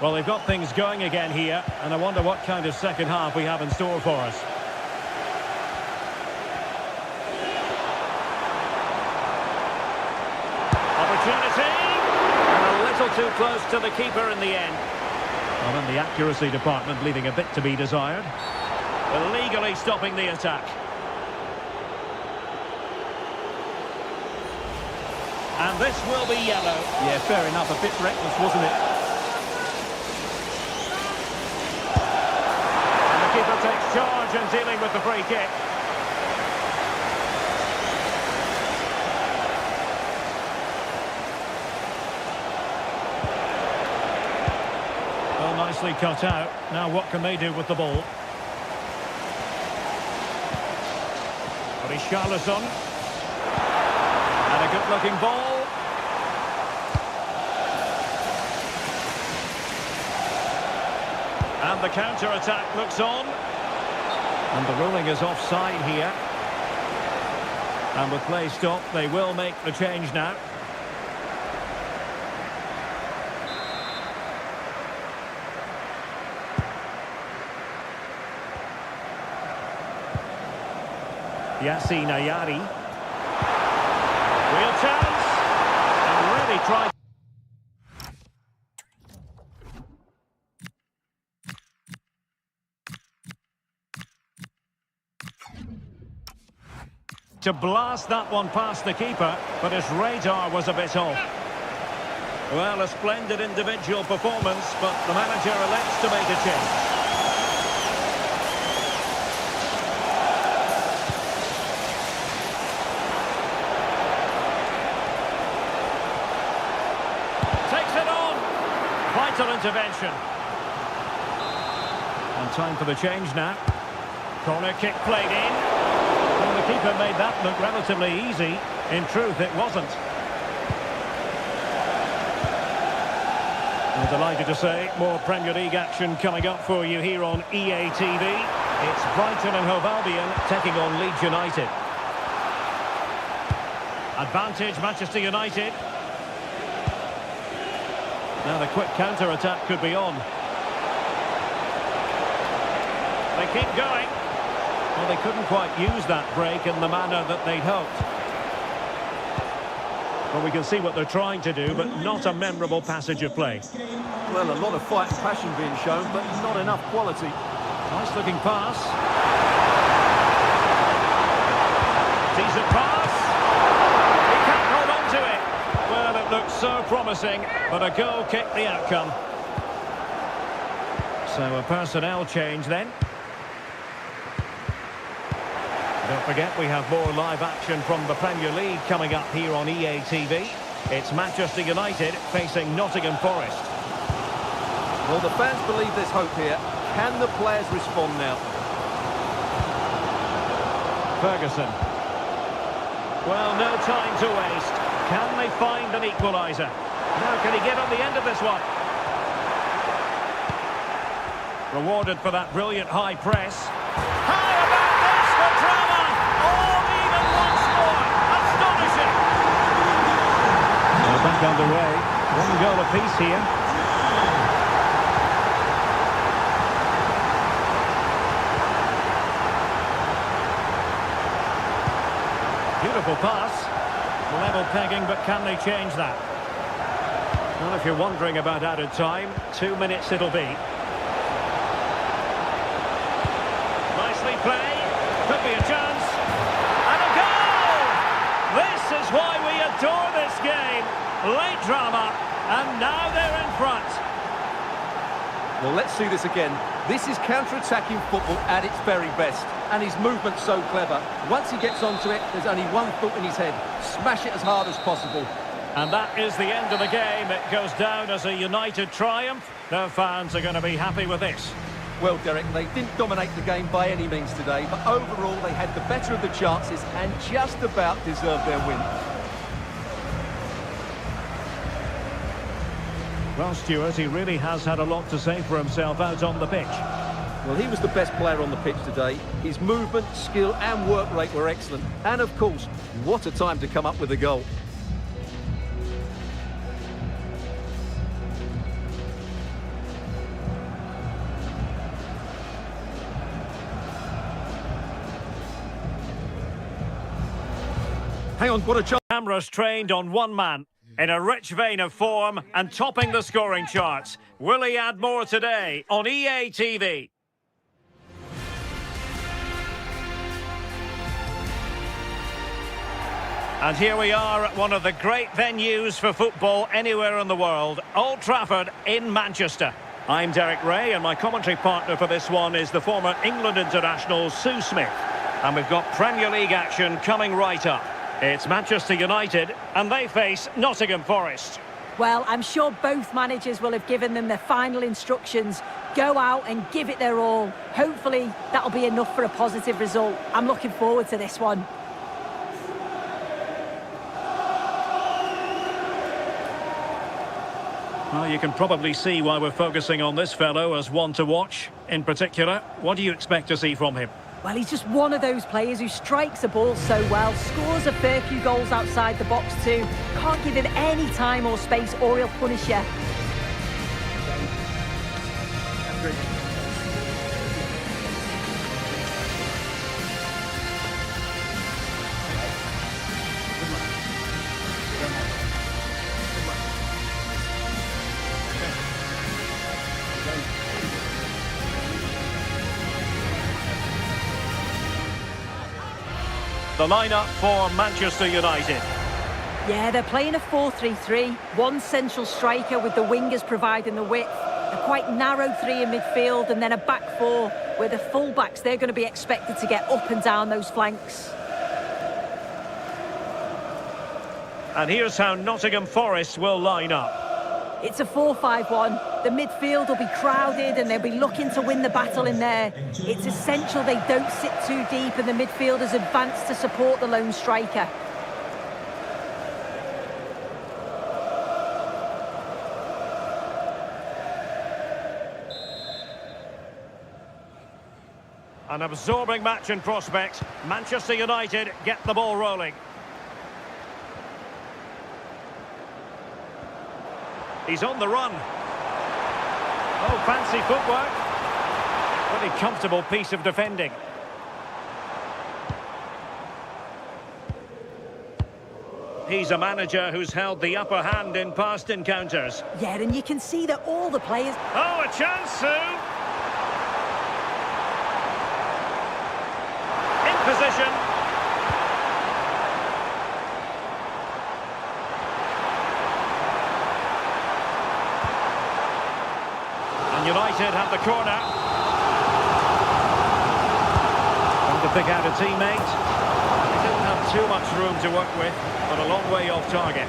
Well, they've got things going again here, and I wonder what kind of second half we have in store for us. Opportunity! And a little too close to the keeper in the end. Well, then the accuracy department leaving a bit to be desired. Illegally stopping the attack. And this will be yellow. Yeah, fair enough. A bit reckless, wasn't it? Keeper takes charge and dealing with the free kick. Well, nicely cut out. Now what can they do with the ball? Richarlison. And a good-looking ball. And the counter-attack looks on. And the ruling is offside here. And with play stopped, they will make the change now. Yassine Ayari. Real chance. And really tried. To blast that one past the keeper, but his radar was a bit off. Well, a splendid individual performance, but the manager elects to make a change. Takes it on. Vital intervention. And time for the change now. Corner kick played in. Well, the keeper made that look relatively easy. In truth, it wasn't. I'm delighted to say more Premier League action coming up for you here on EA TV. It's Brighton and Hove Albion taking on Leeds United. Advantage Manchester United. Now the quick counter-attack could be on. They keep going. Well, they couldn't quite use that break in the manner that they'd hoped. Well, we can see what they're trying to do, but not a memorable passage of play. Well, a lot of fight and passion being shown, but not enough quality. Nice looking pass. Decent pass. He can't hold on to it. Well, it looks so promising, but a goal kicked the outcome. So a personnel change then. Don't forget, we have more live action from the Premier League coming up here on EA TV. It's Manchester United facing Nottingham Forest. Well, the fans believe there's hope here. Can the players respond now? Ferguson. Well, no time to waste. Can they find an equaliser? Now, can he get on the end of this one? Rewarded for that brilliant high press. How about this for drama? All even once more. Astonishing. Well, back underway. One goal apiece here. Beautiful pass. Level pegging, but can they change that? Well, if you're wondering about added time, 2 minutes it'll be. Nicely played. Could be a chance. And a goal! This is why we adore this game. Late drama, and now they're in front. Well, let's see this again. This is counter-attacking football at its very best. And his movement's so clever. Once he gets onto it, there's only one thought in his head. Smash it as hard as possible. And that is the end of the game. It goes down as a United triumph. Their fans are going to be happy with this. Well, Derek, they didn't dominate the game by any means today, but overall they had the better of the chances and just about deserved their win. Well, Stuart, he really has had a lot to say for himself out on the pitch. Well, he was the best player on the pitch today. His movement, skill and work rate were excellent. And of course, what a time to come up with a goal. Hang on, what a chance. Cameras trained on one man, in a rich vein of form and topping the scoring charts. Will he add more today on EA TV? And here we are at one of the great venues for football anywhere in the world, Old Trafford in Manchester. I'm Derek Ray, and my commentary partner for this one is the former England international Sue Smith. And we've got Premier League action coming right up. It's Manchester United, and they face Nottingham Forest. Well, I'm sure both managers will have given them their final instructions. Go out and give it their all. Hopefully, that'll be enough for a positive result. I'm looking forward to this one. Well, you can probably see why we're focusing on this fellow as one to watch. In particular, what do you expect to see from him? Well, he's just one of those players who strikes the ball so well, scores a fair few goals outside the box too. Can't give him any time or space or he'll punish you. The lineup for Manchester United. Yeah, they're playing a 4-3-3. One central striker with the wingers providing the width. A quite narrow three in midfield and then a back four where the full-backs, they're going to be expected to get up and down those flanks. And here's how Nottingham Forest will line up. It's a 4-5-1. The midfield will be crowded and they'll be looking to win the battle in there. It's essential they don't sit too deep and the midfielders advance to support the lone striker. An absorbing match in prospect. Manchester United get the ball rolling. He's on the run. Oh, fancy footwork. Pretty comfortable piece of defending. He's a manager who's held the upper hand in past encounters. Yeah, and you can see that all the players... Oh, a chance, Sue! In position. United have the corner. Trying to pick out a teammate. They didn't have too much room to work with, but a long way off target.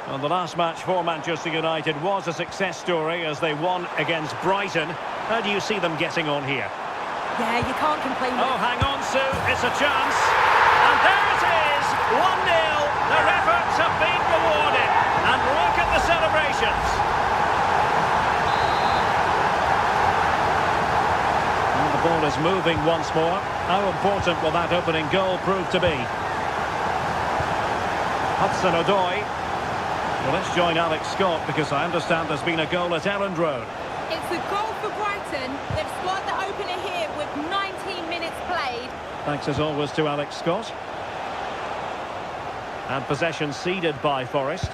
Well, the last match for Manchester United was a success story as they won against Brighton. How do you see them getting on here? Yeah, you can't complain. Oh, hang on, Sue. It's a chance. And there it is. 1-0. Their efforts have been rewarded. And look at the celebrations. And the ball is moving once more. How important will that opening goal prove to be? Hudson-Odoi. Well, let's join Alex Scott because I understand there's been a goal at Elland Road. It's a goal for Brighton. They've scored the opener here with 19 minutes played. Thanks as always to Alex Scott. And possession ceded by Forest.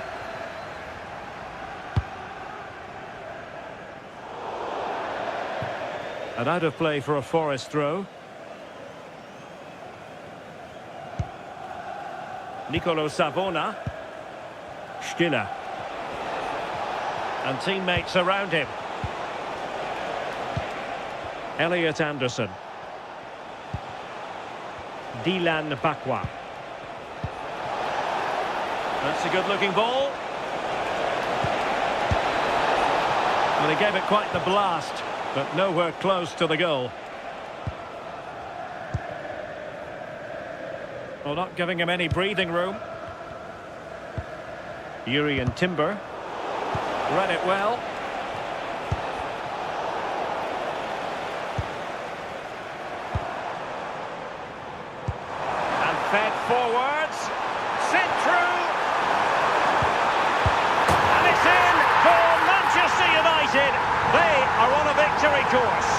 And out of play for a Forest throw. Nicolo Savona. Stiller. And teammates around him. Elliot Anderson. Dylan Bakwa. That's a good-looking ball. Well, he gave it quite the blast, but nowhere close to the goal. Well, not giving him any breathing room. Urian Timber. Read it well. And fed forwards. Sent through. And it's in for Manchester United. They are on a victory course.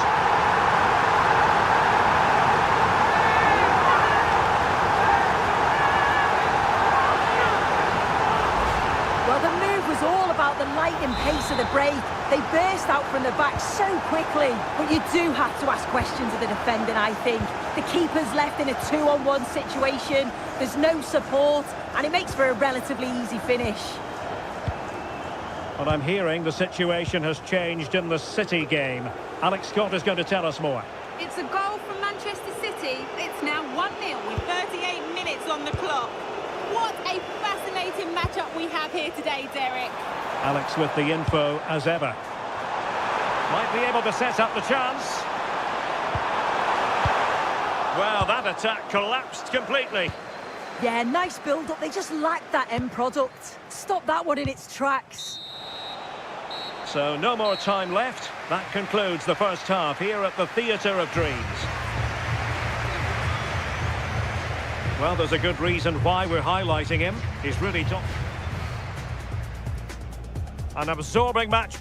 Well, the move was all about the lightning pace of the break. They burst out from the back so quickly. But you do have to ask questions of the defending, I think. The keeper's left in a 2-on-1 situation. There's no support, and it makes for a relatively easy finish. Well, I'm hearing the situation has changed in the City game. Alex Scott is going to tell us more. It's a goal from Manchester City. It's now 1-0 with 38 minutes on the clock. What a fascinating matchup we have here today, Derek. Alex with the info as ever. Might be able to set up the chance. Well, that attack collapsed completely. Yeah, nice build-up. They just lacked that end product. Stop that one in its tracks. So no more time left. That concludes the first half here at the Theatre of Dreams. Well, there's a good reason why we're highlighting him. He's really top. An absorbing match.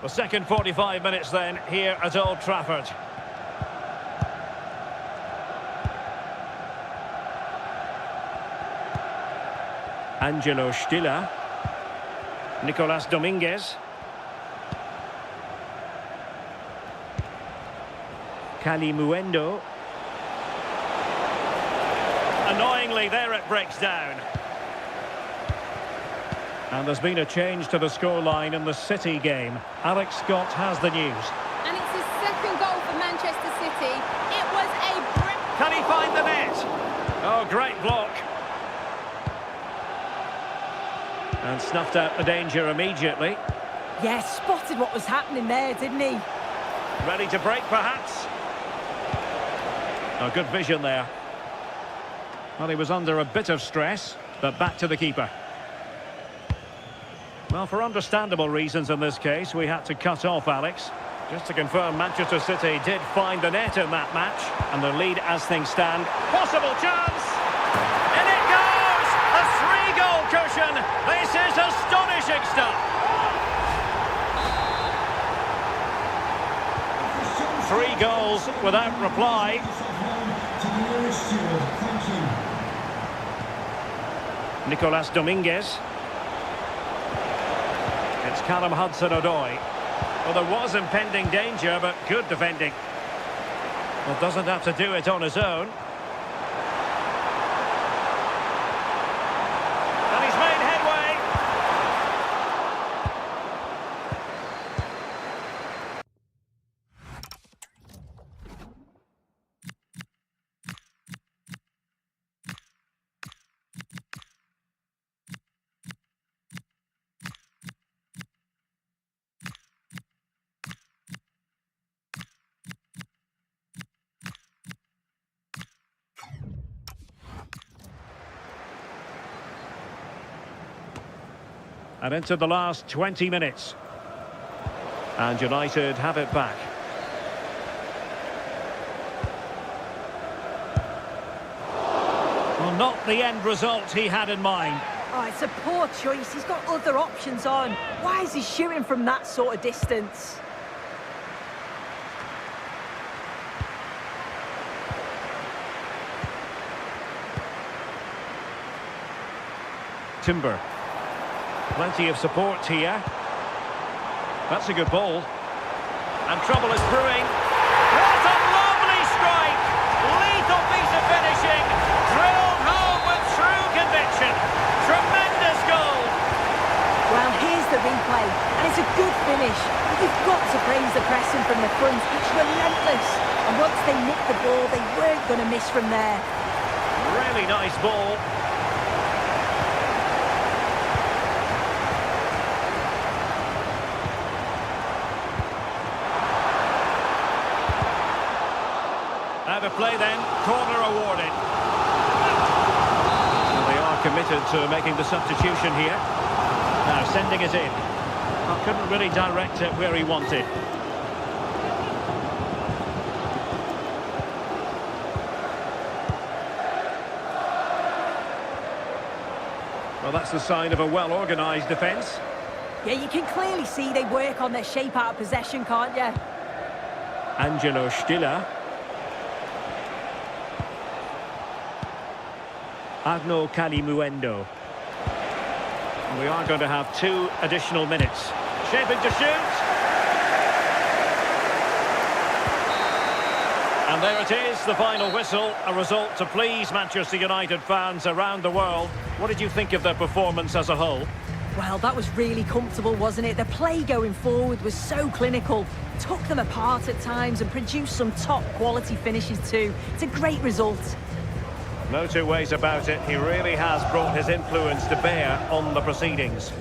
The second 45 minutes then here at Old Trafford. Angelo Stiller. Nicolas Dominguez. Kalimuendo. Annoyingly, there it breaks down. And there's been a change to the scoreline in the City game. Alex Scott has the news. And it's his second goal for Manchester City. It was a Can he find the net? Oh, great block. And snuffed out the danger immediately. Yeah, spotted what was happening there, didn't he? Ready to break, perhaps? Oh, good vision there. Well, he was under a bit of stress, but back to the keeper. Well, for understandable reasons in this case, we had to cut off Alex. Just to confirm, Manchester City did find the net in that match, and the lead as things stand. Possible chance! In it goes! A 3-goal cushion! This is astonishing stuff! 3 goals without reply. Nicolas Dominguez. Callum Hudson-Odoi. Well, there was impending danger, but good defending. Well, doesn't have to do it on his own. And he's made headway. And into the last 20 minutes. And United have it back. Well, not the end result he had in mind. Oh, it's a poor choice. He's got other options on. Why is he shooting from that sort of distance? Timber. Plenty of support here. That's a good ball. And trouble is brewing. What a lovely strike! Lethal piece of finishing. Drilled home with true conviction. Tremendous goal. Well, here's the replay, and it's a good finish. You've got to praise the pressing from the front. It's relentless. And once they nicked the ball, they weren't going to miss from there. Really nice ball. Out of play then, corner awarded. And they are committed to making the substitution here. Now sending it in. Well, couldn't really direct it where he wanted. Well, that's the sign of a well-organised defence. Yeah, you can clearly see they work on their shape out of possession, can't you? Angelo Stiller. Arno Calimuendo. We are going to have 2 additional minutes. Shaping to shoot. And there it is, the final whistle. A result to please Manchester United fans around the world. What did you think of their performance as a whole? Well, that was really comfortable, wasn't it? The play going forward was so clinical. Took them apart at times and produced some top-quality finishes too. It's a great result. No two ways about it. He really has brought his influence to bear on the proceedings.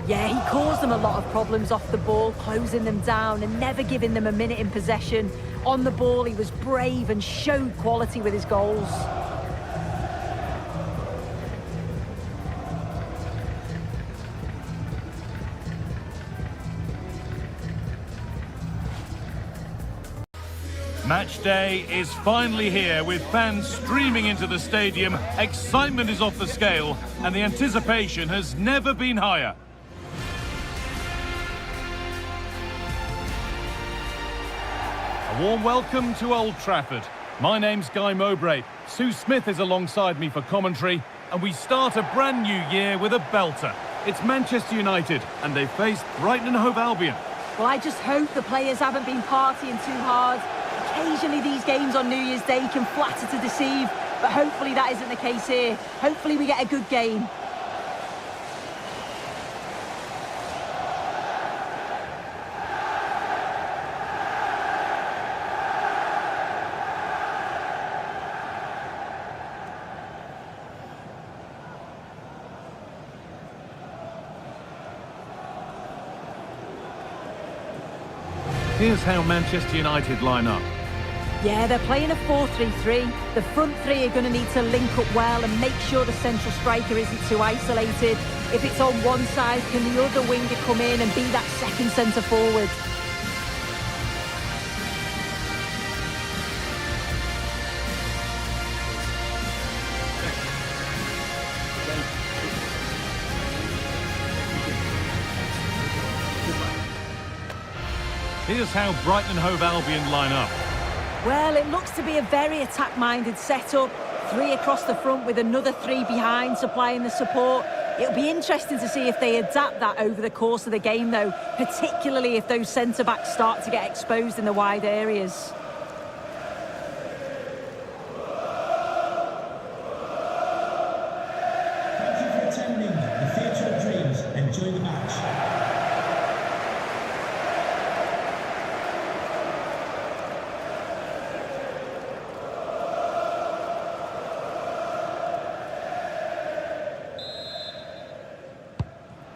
Yeah, he caused them a lot of problems off the ball, closing them down and never giving them a minute in possession. On the ball, he was brave and showed quality with his goals. Match day is finally here with fans streaming into the stadium. Excitement is off the scale and the anticipation has never been higher. A warm welcome to Old Trafford. My name's Guy Mowbray. Sue Smith is alongside me for commentary, and we start a brand new year with a belter. It's Manchester United and they face Brighton and Hove Albion. Well, I just hope the players haven't been partying too hard. Occasionally these games on New Year's Day can flatter to deceive, but hopefully that isn't the case here. Hopefully we get a good game. Here's how Manchester United line up. Yeah, they're playing a 4-3-3. The front three are going to need to link up well and make sure the central striker isn't too isolated. If it's on one side, can the other winger come in and be that second centre forward? Here's how Brighton and Hove Albion line up. Well, it looks to be a very attack-minded setup. 3 across the front with another 3 behind supplying the support. It'll be interesting to see if they adapt that over the course of the game, though, particularly if those centre-backs start to get exposed in the wide areas. Thank you for attending the Theatre of Dreams. Enjoy the match.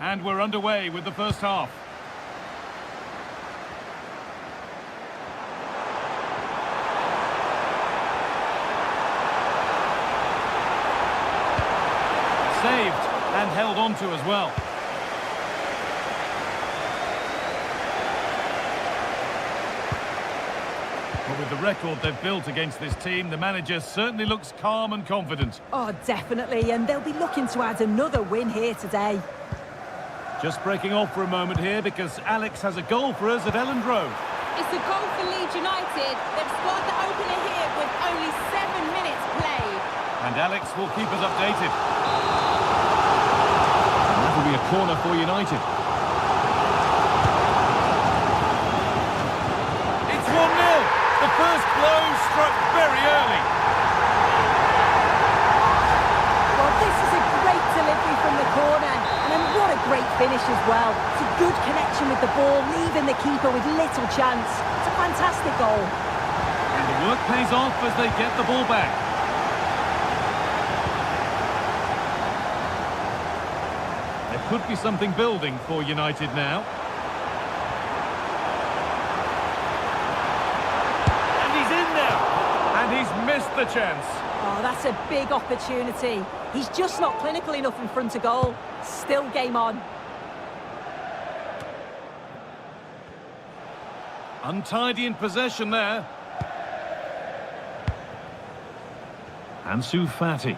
And we're underway with the first half. Saved and held on to as well. But with the record they've built against this team, the manager certainly looks calm and confident. Oh, definitely, and they'll be looking to add another win here today. Just breaking off for a moment here because Alex has a goal for us at Elland Road. It's a goal for Leeds United. They've scored the opener here with only 7 minutes played. And Alex will keep us updated. And that will be a corner for United. It's 1-0. The first blow struck very early. Well, this is a great delivery from the corner. And what a great finish as well. It's a good connection with the ball, leaving the keeper with little chance. It's a fantastic goal. And the work pays off as they get the ball back. There could be something building for United now. And he's in now. And he's missed the chance. Oh, that's a big opportunity. He's just not clinical enough in front of goal. Still game on. Untidy in possession there. Ansu Fati.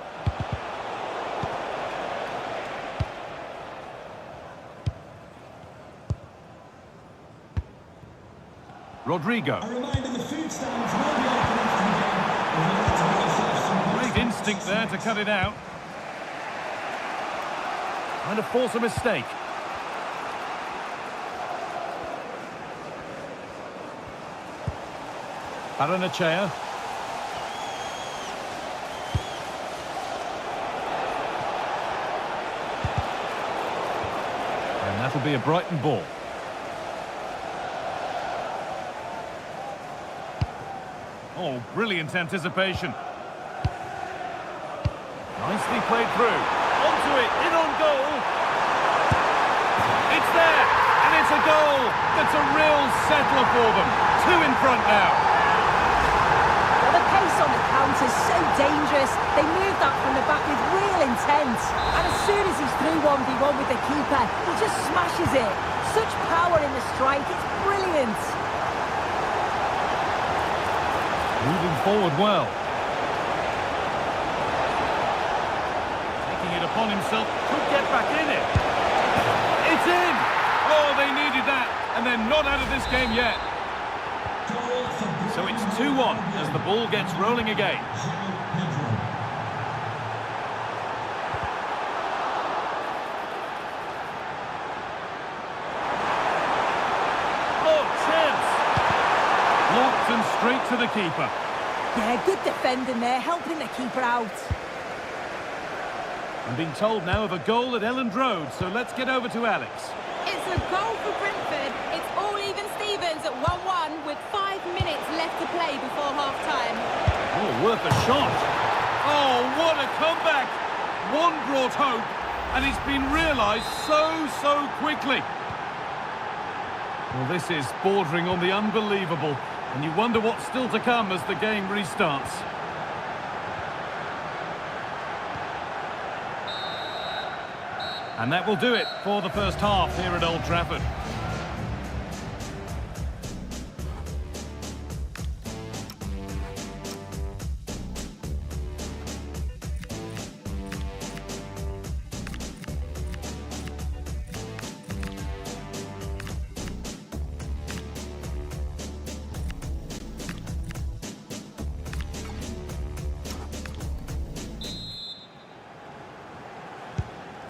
Rodrigo. A reminder, the food stands will be open after the game. Great instinct there to cut it out. Trying to force a mistake. Baranachea. And that'll be a Brighton ball. Oh, brilliant anticipation. Nicely played through. Onto it, in on goal. It's there, and it's a goal. That's a real settler for them. 2 in front now. Well, the pace on the counter's so dangerous. They move that from the back with real intent. And as soon as he's through 1v1 with the keeper, he just smashes it. Such power in the strike, it's brilliant. Moving forward well. Taking it upon himself, could get back in it. It's in! Oh, they needed that, and they're not out of this game yet. So it's 2-1 as the ball gets rolling again. Oh, chance! Blocked and straight to the keeper. Yeah, good defending there, helping the keeper out. I'm being told now of a goal at Elland Road, so let's get over to Alex. It's a goal for Brentford. It's all even Stevens at 1-1 with 5 minutes left to play before half-time. Oh, worth a shot. Oh, what a comeback. One brought hope, and it's been realised so quickly. Well, this is bordering on the unbelievable, and you wonder what's still to come as the game restarts. And that will do it for the first half here at Old Trafford.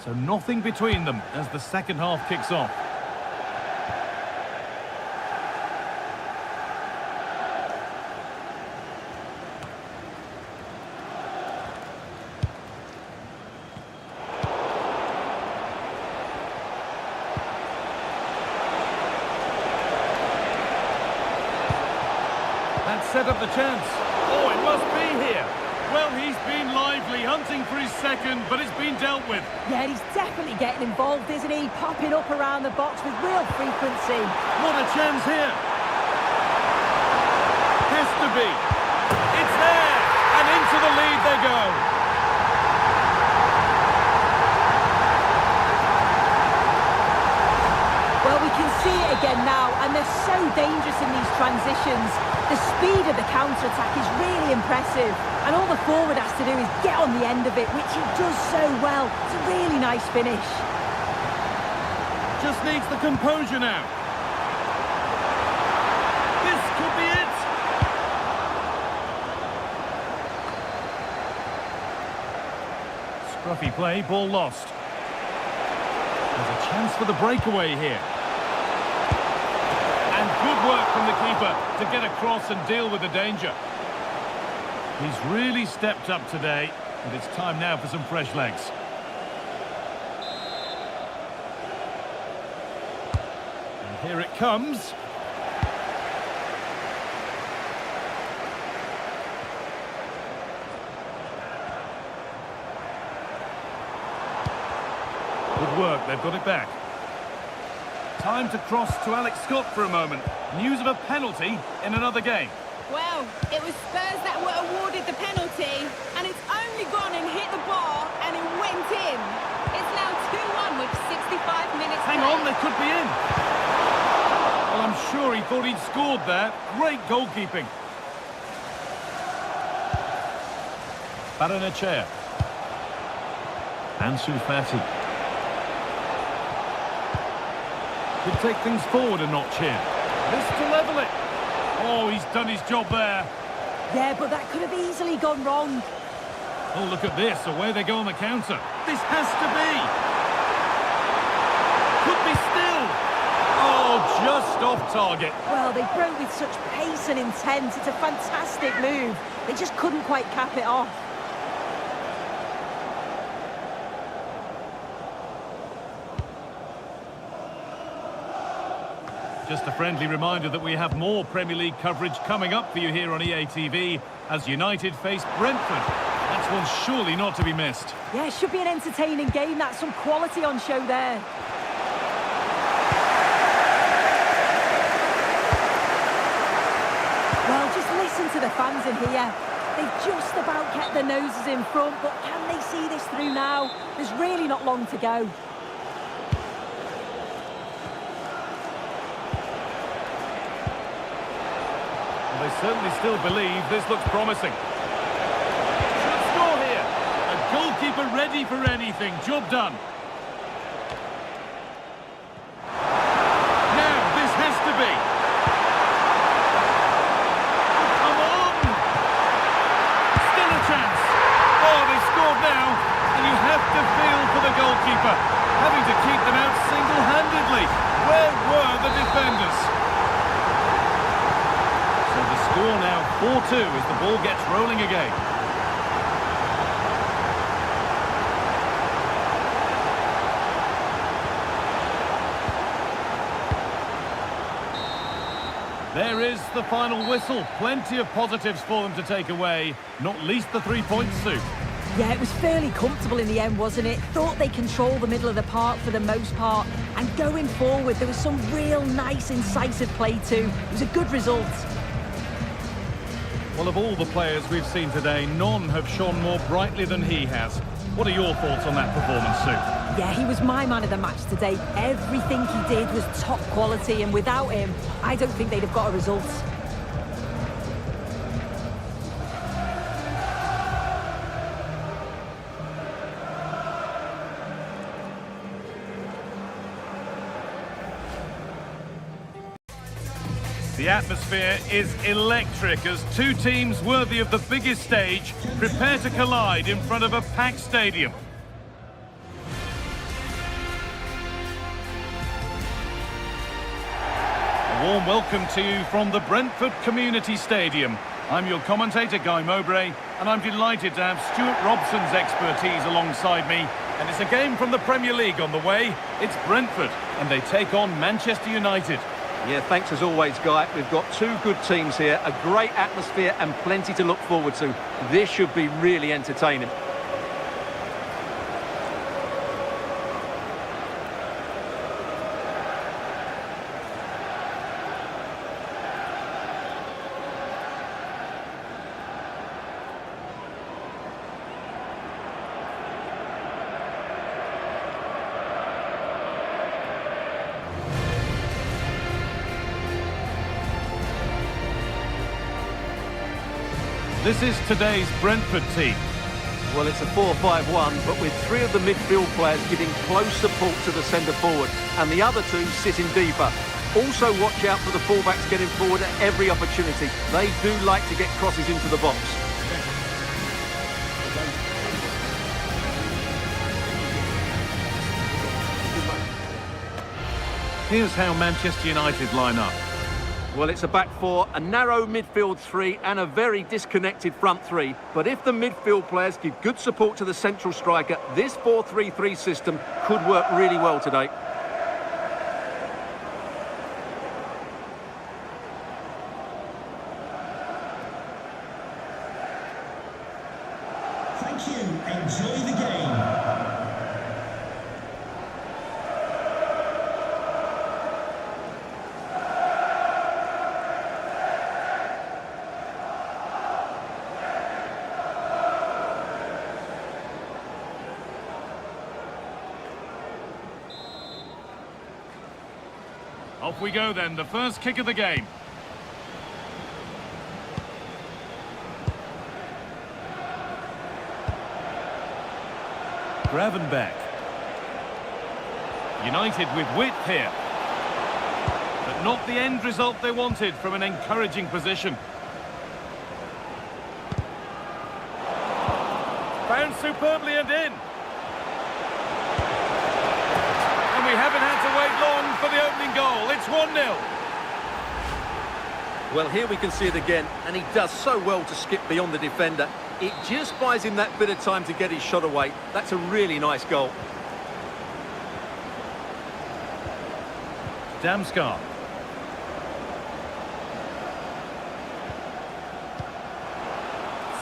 So nothing between them as the second half kicks off. That set up the chance. Oh, it must be here. Well, he's been lively, hunting for his second, but it's been dealt with. Yeah, he's definitely getting involved, isn't he? Popping up around the box with real frequency. What a chance here. Has to be. It's there, and into the lead they go. Well, we can see it again now, and they're so dangerous in these transitions. The speed of the counter-attack is really impressive, and all the forward has to do is get on the end of it, which he does so well. It's a really nice finish. Just needs the composure now. This could be it. Scruffy play, ball lost. There's a chance for the breakaway here. And good work from the keeper to get across and deal with the danger. He's really stepped up today, and it's time now for some fresh legs. And here it comes. Good work, they've got it back. Time to cross to Alex Scott for a moment. News of a penalty in another game. Well, it was Spurs that were awarded the penalty, and it's only gone and hit the bar, and it went in. It's now 2-1 with 65 minutes Hang played. on, they could be in. Well, I'm sure he thought he'd scored there. Great goalkeeping. Baranachea. Ansu Fati. Could take things forward a notch here. This to level it. Oh, he's done his job there. Yeah, but that could have easily gone wrong. Oh, look at this. Away they go on the counter. This has to be. Could be still. Oh, just off target. Well, they broke with such pace and intent. It's a fantastic move. They just couldn't quite cap it off. Just a friendly reminder that we have more Premier League coverage coming up for you here on EA TV as United face Brentford. That's one surely not to be missed. Yeah, it should be an entertaining game. That's some quality on show there. Well, just listen to the fans in here. They've just about kept their noses in front, but can they see this through now? There's really not long to go. They certainly still believe this looks promising. Should score here. A goalkeeper ready for anything. Job done. Now, this has to be. Come on! Still a chance. Oh, they scored now. And you have to feel for the goalkeeper, having to keep them out single-handedly. Where were the defenders? Score now 4-2 as the ball gets rolling again. There is the final whistle. Plenty of positives for them to take away, not least the 3 points, Sue. Yeah, it was fairly comfortable in the end, wasn't it? Thought they controlled the middle of the park for the most part. And going forward, there was some real nice, incisive play too. It was a good result. Well, of all the players we've seen today, none have shone more brightly than he has. What are your thoughts on that performance, Sue? Yeah, he was my man of the match today. Everything he did was top quality, and without him, I don't think they'd have got a result. The atmosphere is electric as two teams worthy of the biggest stage prepare to collide in front of a packed stadium. A warm welcome to you from the Brentford Community Stadium. I'm your commentator, Guy Mowbray, and I'm delighted to have Stuart Robson's expertise alongside me. And it's a game from the Premier League on the way. It's Brentford, and they take on Manchester United. Yeah, thanks as always, Guy. We've got two good teams here, a great atmosphere and plenty to look forward to. This should be really entertaining. This is today's Brentford team. Well, it's a 4-5-1, but with three of the midfield players giving close support to the centre forward, and the other two sitting deeper. Also watch out for the fullbacks getting forward at every opportunity. They do like to get crosses into the box. Here's how Manchester United line up. Well, it's a back four, a narrow midfield three and a very disconnected front three. But if the midfield players give good support to the central striker, this 4-3-3 system could work really well today. Thank you. Enjoy the game. Off we go then, the first kick of the game. Gravenberch. United with width here. But not the end result they wanted from an encouraging position. Found superbly and in. We haven't had to wait long for the opening goal. It's 1-0. Well, here we can see it again, and he does so well to skip beyond the defender. It just buys him that bit of time to get his shot away. That's a really nice goal. Damsgaard.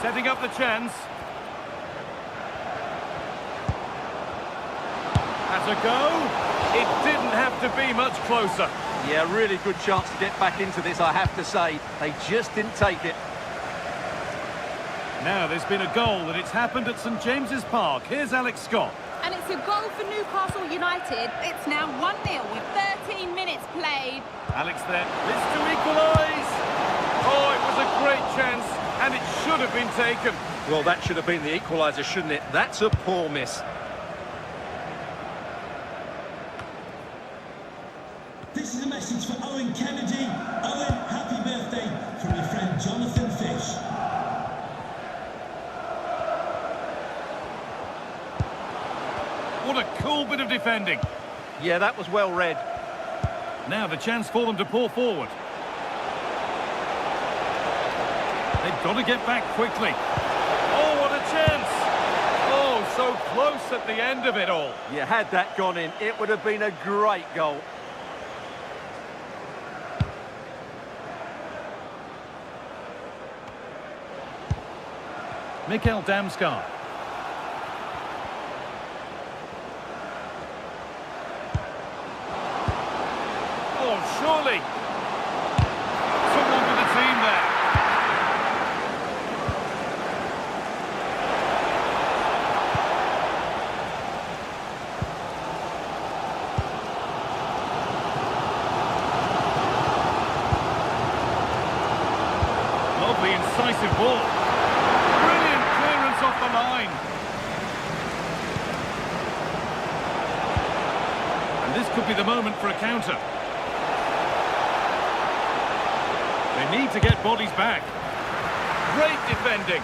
Setting up the chance. Has a go. It didn't have to be much closer. Yeah, really good chance to get back into this, I have to say. They just didn't take it. Now there's been a goal and it's happened at St James's Park. Here's Alex Scott. And it's a goal for Newcastle United. It's now 1-0 with 13 minutes played. Alex there. It's to equalise. Oh, it was a great chance and it should have been taken. Well, that should have been the equaliser, shouldn't it? That's a poor miss. This is a message for Owen Kennedy. Owen, happy birthday from your friend Jonathan Fish. What a cool bit of defending. Yeah, that was well read. Now the chance for them to pour forward. They've got to get back quickly. Oh, what a chance. Oh, so close at the end of it all. Yeah, had that gone in, it would have been a great goal. Mikkel Damsgaard. Oh, surely. Someone for the team there. Lovely, incisive ball. Off the line. And this could be the moment for a counter. They need to get bodies back. Great defending.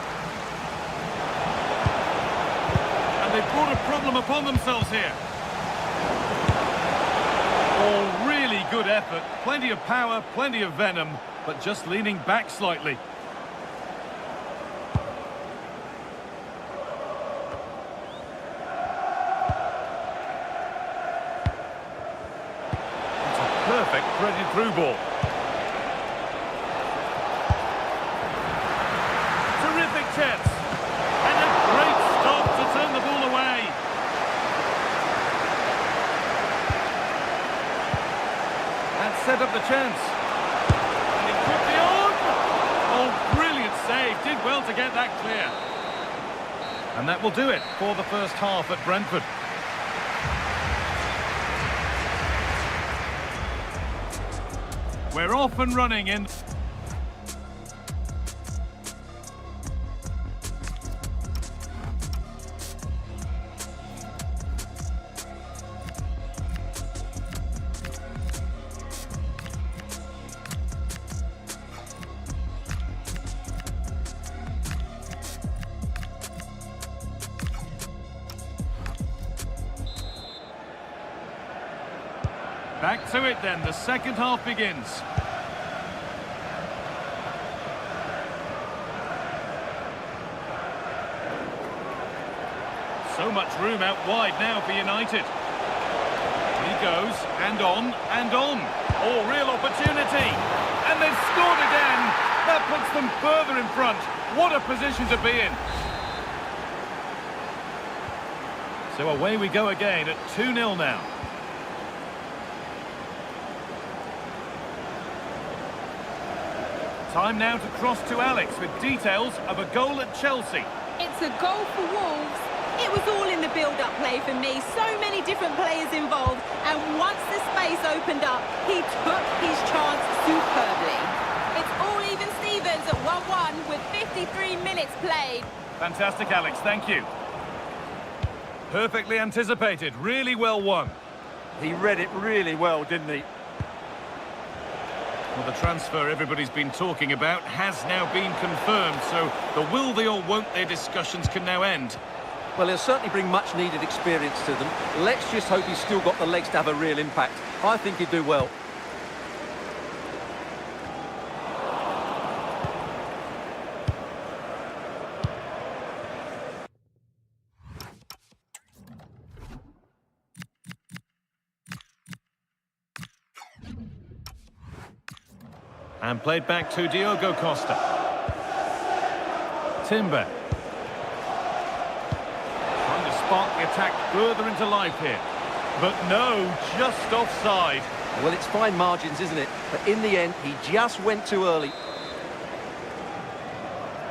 And they've brought a problem upon themselves here. Oh, really good effort, plenty of power, plenty of venom, but just leaning back slightly. It's a perfect threaded through ball. Terrific chance. And a great stop to turn the ball away. And set up the chance. And it could be on. Oh, brilliant save. Did well to get that clear. And that will do it for the first half at Brentford. We're off and running in. Back to it then, the second half begins. So much room out wide now for United. He goes, and on, and on. Oh, real opportunity. And they've scored again. That puts them further in front. What a position to be in. So away we go again at 2-0 now. Time now to cross to Alex with details of a goal at Chelsea. It's a goal for Wolves. It was all in the build-up play for me. So many different players involved. And once the space opened up, he took his chance superbly. It's all even Stevens at 1-1 with 53 minutes played. Fantastic, Alex. Thank you. Perfectly anticipated. Really well won. He read it really well, didn't he? Well, the transfer everybody's been talking about has now been confirmed, so the will they or won't they discussions can now end. Well, he'll certainly bring much needed experience to them. Let's just hope he's still got the legs to have a real impact. I think he'd do well. And played back to Diogo Costa. Timber. Trying to spark the attack further into life here. But no, just offside. Well, it's fine margins, isn't it? But in the end, he just went too early.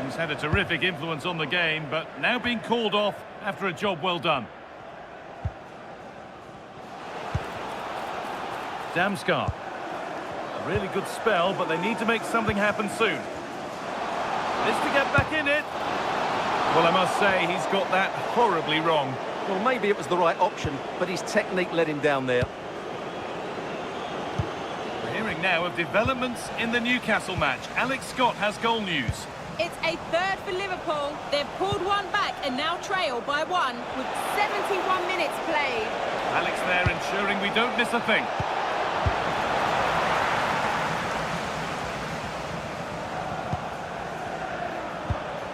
He's had a terrific influence on the game, but now being called off after a job well done. Damsgaard. A really good spell, but they need to make something happen soon. This to get back in it. Well, I must say, he's got that horribly wrong. Well, maybe it was the right option, but his technique let him down there. We're hearing now of developments in the Newcastle match. Alex Scott has goal news. It's a third for Liverpool. They've pulled one back and now trail by 1 with 71 minutes played. Alex there ensuring we don't miss a thing.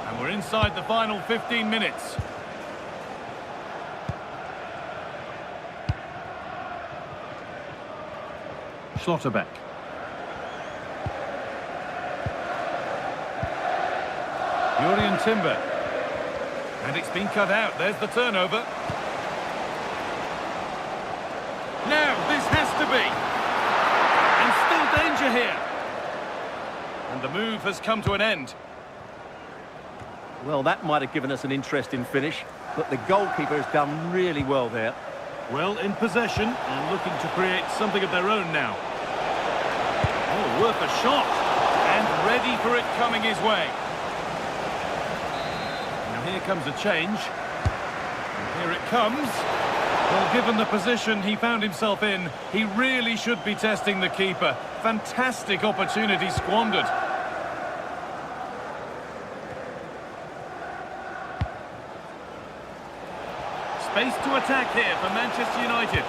And we're inside the final 15 minutes. Schlotterbeck. Jurrien Timber. And it's been cut out. There's the turnover. Now, this has to be. And still danger here. And the move has come to an end. Well, that might have given us an interesting finish, but the goalkeeper has done really well there. Well in possession and looking to create something of their own now. Oh, worth a shot. And ready for it coming his way. Now here comes a change. And here it comes. Well, given the position he found himself in, he really should be testing the keeper. Fantastic opportunity squandered. Space to attack here for Manchester United.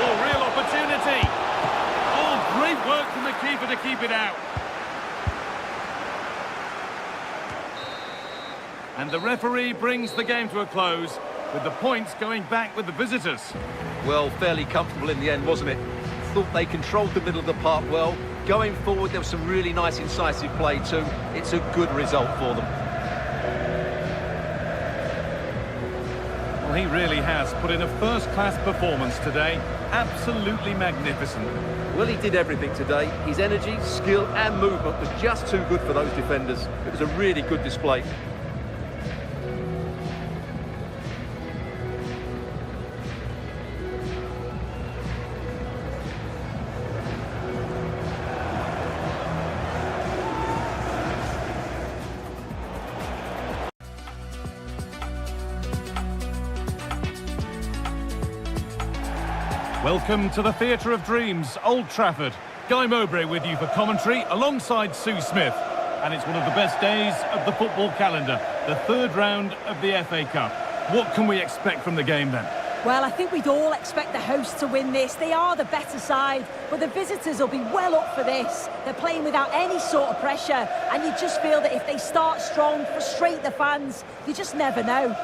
Oh, real opportunity. opportunity. Oh, great work from the keeper to keep it out. And the referee brings the game to a close, with the points going back with the visitors. Well, fairly comfortable in the end, wasn't it? Thought they controlled the middle of the park well. Going forward, there was some really nice incisive play too. It's a good result for them. Well, he really has put in a first-class performance today. Absolutely magnificent. Well, he did everything today. His energy, skill and movement was just too good for those defenders. It was a really good display. Welcome to the Theatre of Dreams, Old Trafford. Guy Mowbray with you for commentary alongside Sue Smith. And it's one of the best days of the football calendar, the third round of the FA Cup. What can we expect from the game then? Well, I think we'd all expect the hosts to win this. They are the better side, but the visitors will be well up for this. They're playing without any sort of pressure, and you just feel that if they start strong, frustrate the fans, you just never know.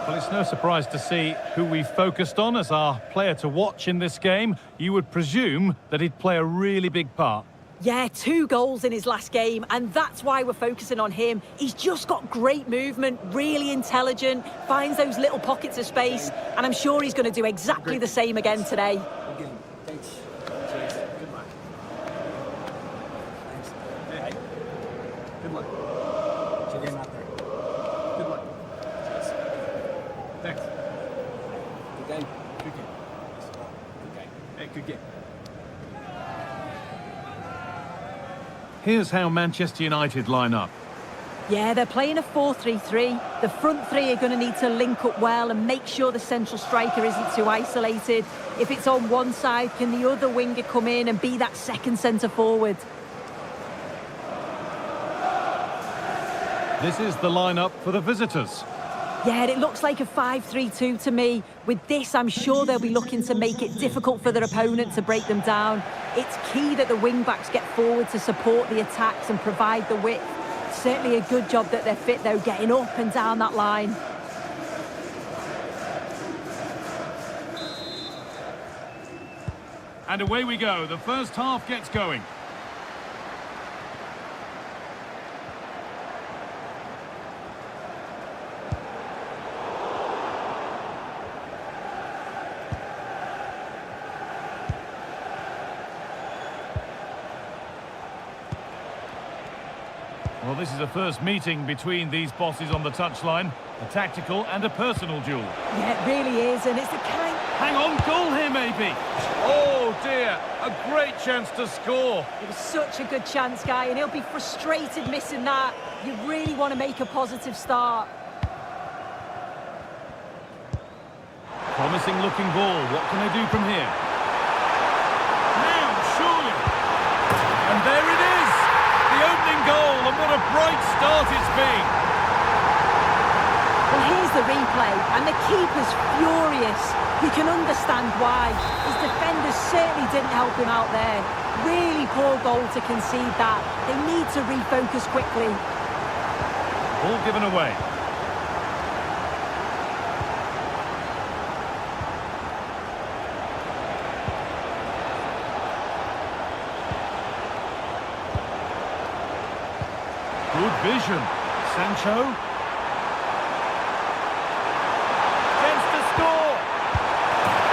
Well, it's no surprise to see who we focused on as our player to watch in this game. You would presume that he'd play a really big part. Yeah, 2 goals in his last game, and that's why we're focusing on him. He's just got great movement, really intelligent, finds those little pockets of space, and I'm sure he's going to do exactly the same again today. Good game. Thanks. Cheers. Good luck. Thanks. Hey. Good luck. It's your game out there. Good luck. Cheers. Thanks. Good game. Good game. Good game. Hey, good game. Here's how Manchester United line up. Yeah, they're playing a 4-3-3. The front three are going to need to link up well and make sure the central striker isn't too isolated. If it's on one side, can the other winger come in and be that second centre forward? This is the lineup for the visitors. Yeah, it looks like a 5-3-2 to me. With this, I'm sure they'll be looking to make it difficult for their opponent to break them down. It's key that the wing-backs get forward to support the attacks and provide the width. Certainly a good job that they're fit, though, getting up and down that line. And away we go. The first half gets going. Well, this is a first meeting between these bosses on the touchline. A tactical and a personal duel. Yeah, it really is, and it's the kind... Hang on, goal here maybe. Oh dear, a great chance to score. It was such a good chance, Guy, and he'll be frustrated missing that. You really want to make a positive start. Promising looking ball. What can they do from here? Now, surely. And there it is. The opening goal, and what a bright start it's been. Well, here's the replay, and the keeper's furious. You can understand why. His defenders certainly didn't help him out there. Really poor goal to concede that. They need to refocus quickly. Ball given away. Good vision. Sancho. Chance to score.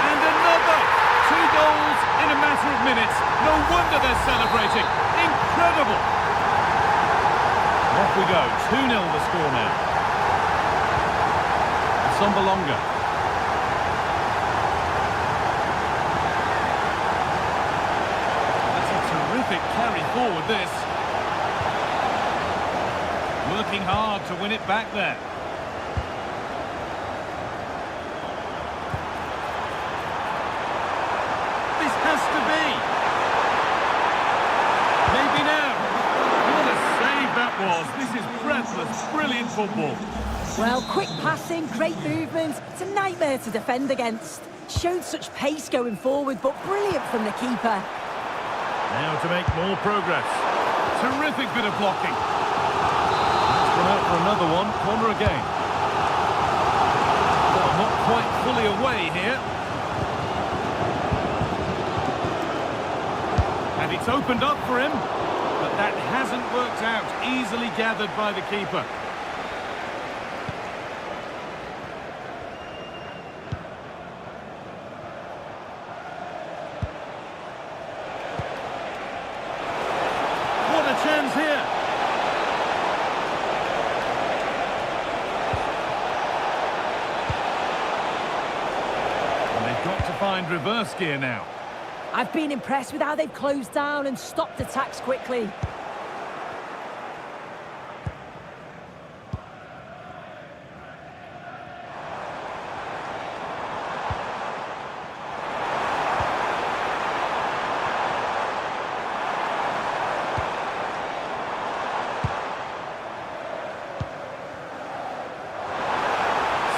And another. 2 goals in a matter of minutes. No wonder they're celebrating. Incredible. Off we go. 2-0 the score now. Sombalonga. That's a terrific carry forward, this. Working hard to win it back there. This has to be. Maybe now. What a save that was. This is breathless football. Well, quick passing, great movement. It's a nightmare to defend against. Showed such pace going forward, but brilliant from the keeper. Now to make more progress. Terrific bit of blocking. Let's come out for another one. Corner again. Well, not quite fully away here. And it's opened up for him. But that hasn't worked out. Easily gathered by the keeper. What a chance here. And they've got to find reverse gear now. I've been impressed with how they've closed down and stopped attacks quickly.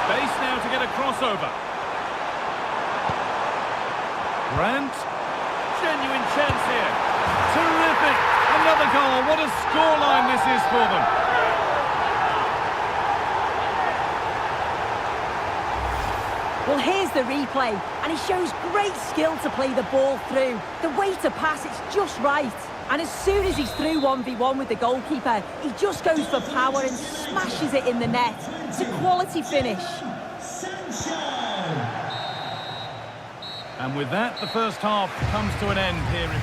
Space now to get a crossover. Grant. Genuine chance here. Terrific. Another goal. What a scoreline this is for them. Well, here's the replay, and he shows great skill to play the ball through. The way to pass, it's just right. And as soon as he's through 1v1 with the goalkeeper, he just goes for power and smashes it in the net. It's a quality finish. And with that, the first half comes to an end here.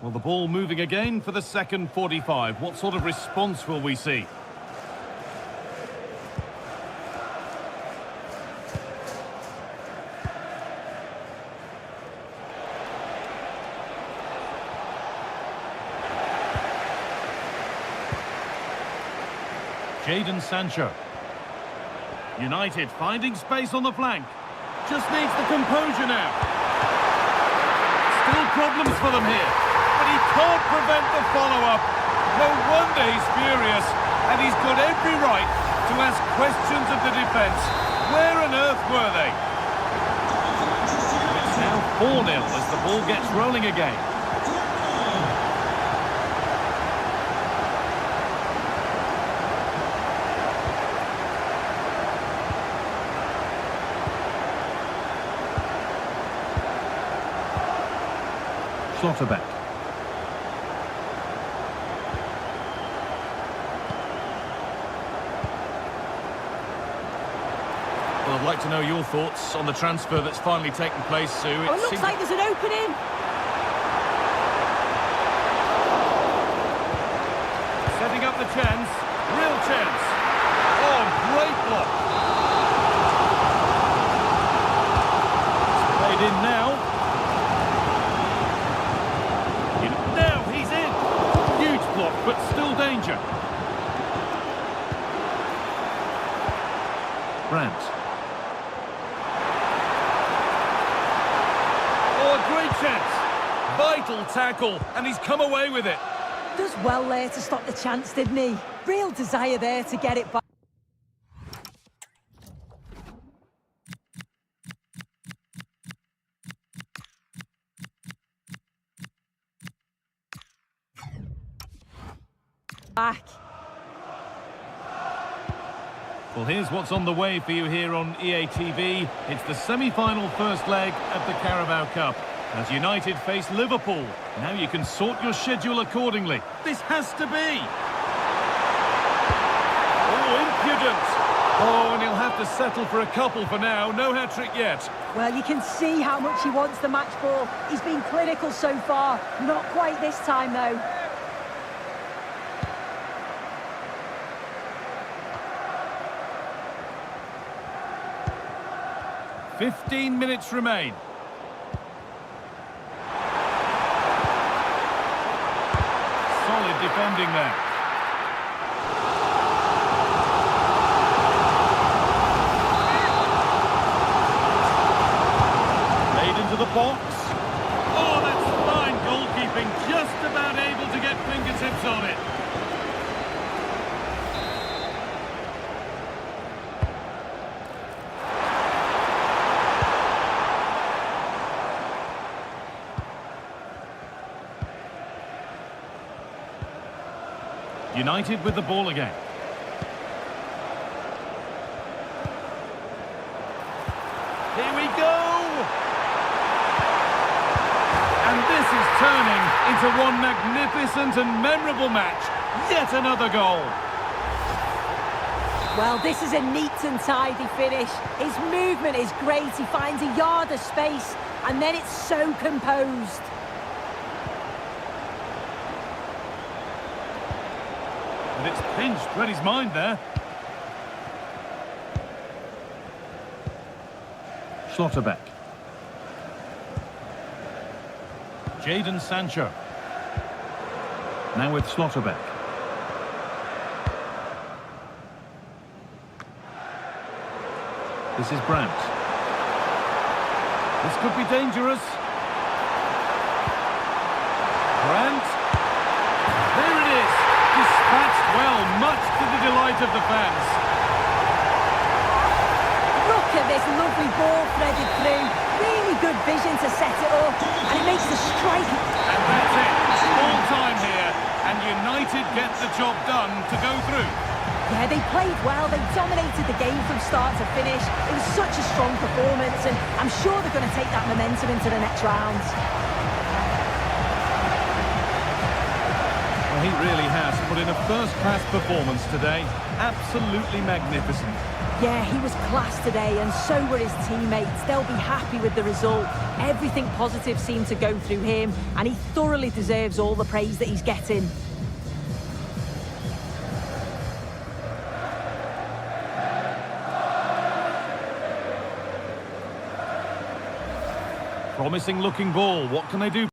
Well, the ball moving again for the second 45. What sort of response will we see? Jadon Sancho. United finding space on the flank. Just needs the composure now. Still problems for them here. But he can't prevent the follow-up. No wonder he's furious. And he's got every right to ask questions of the defence. Where on earth were they? It's now 4-0 as the ball gets rolling again. Schlotterbeck. Well, I'd like to know your thoughts on the transfer that's finally taken place, Sue. Oh, it looks like there's an opening. Setting up the chance. Real chance. Oh, great block. It's played in now. Now he's in. Huge block, but still danger. Brandt. Oh, a great chance. Vital tackle, and he's come away with it. Does well there to stop the chance, didn't he? Real desire there to get it back. Well, here's what's on the way for you here on EA TV. It's the semi-final first leg of the Carabao Cup. As United face Liverpool. Now you can sort your schedule accordingly. This has to be. Oh, impudent. Oh, and he'll have to settle for a couple for now. No hat-trick yet. Well, you can see how much he wants the match ball. He's been clinical so far. Not quite this time, though. 15 minutes remain. Solid defending there. United with the ball again. Here we go! And this is turning into one magnificent and memorable match. Yet another goal. Well, this is a neat and tidy finish. His movement is great. He finds a yard of space, and then it's so composed. And it's pinched, read his mind there. Schlotterbeck. Jadon Sancho. Now with Schlotterbeck. This is Brandt. This could be dangerous. Brandt. There it is. Dispatched well, much to the delight of the fans. Look at this lovely ball threaded through. Really good vision to set it up. And it makes the strike. And that's it. Full time here. And United get the job done to go through. Yeah, they played well. They dominated the game from start to finish. It was such a strong performance, and I'm sure they're going to take that momentum into the next rounds. Well, he really has put in a first-class performance today. Absolutely magnificent. Yeah, he was class today, and so were his teammates. They'll be happy with the result. Everything positive seemed to go through him, and he thoroughly deserves all the praise that he's getting. Promising looking ball. What can they do?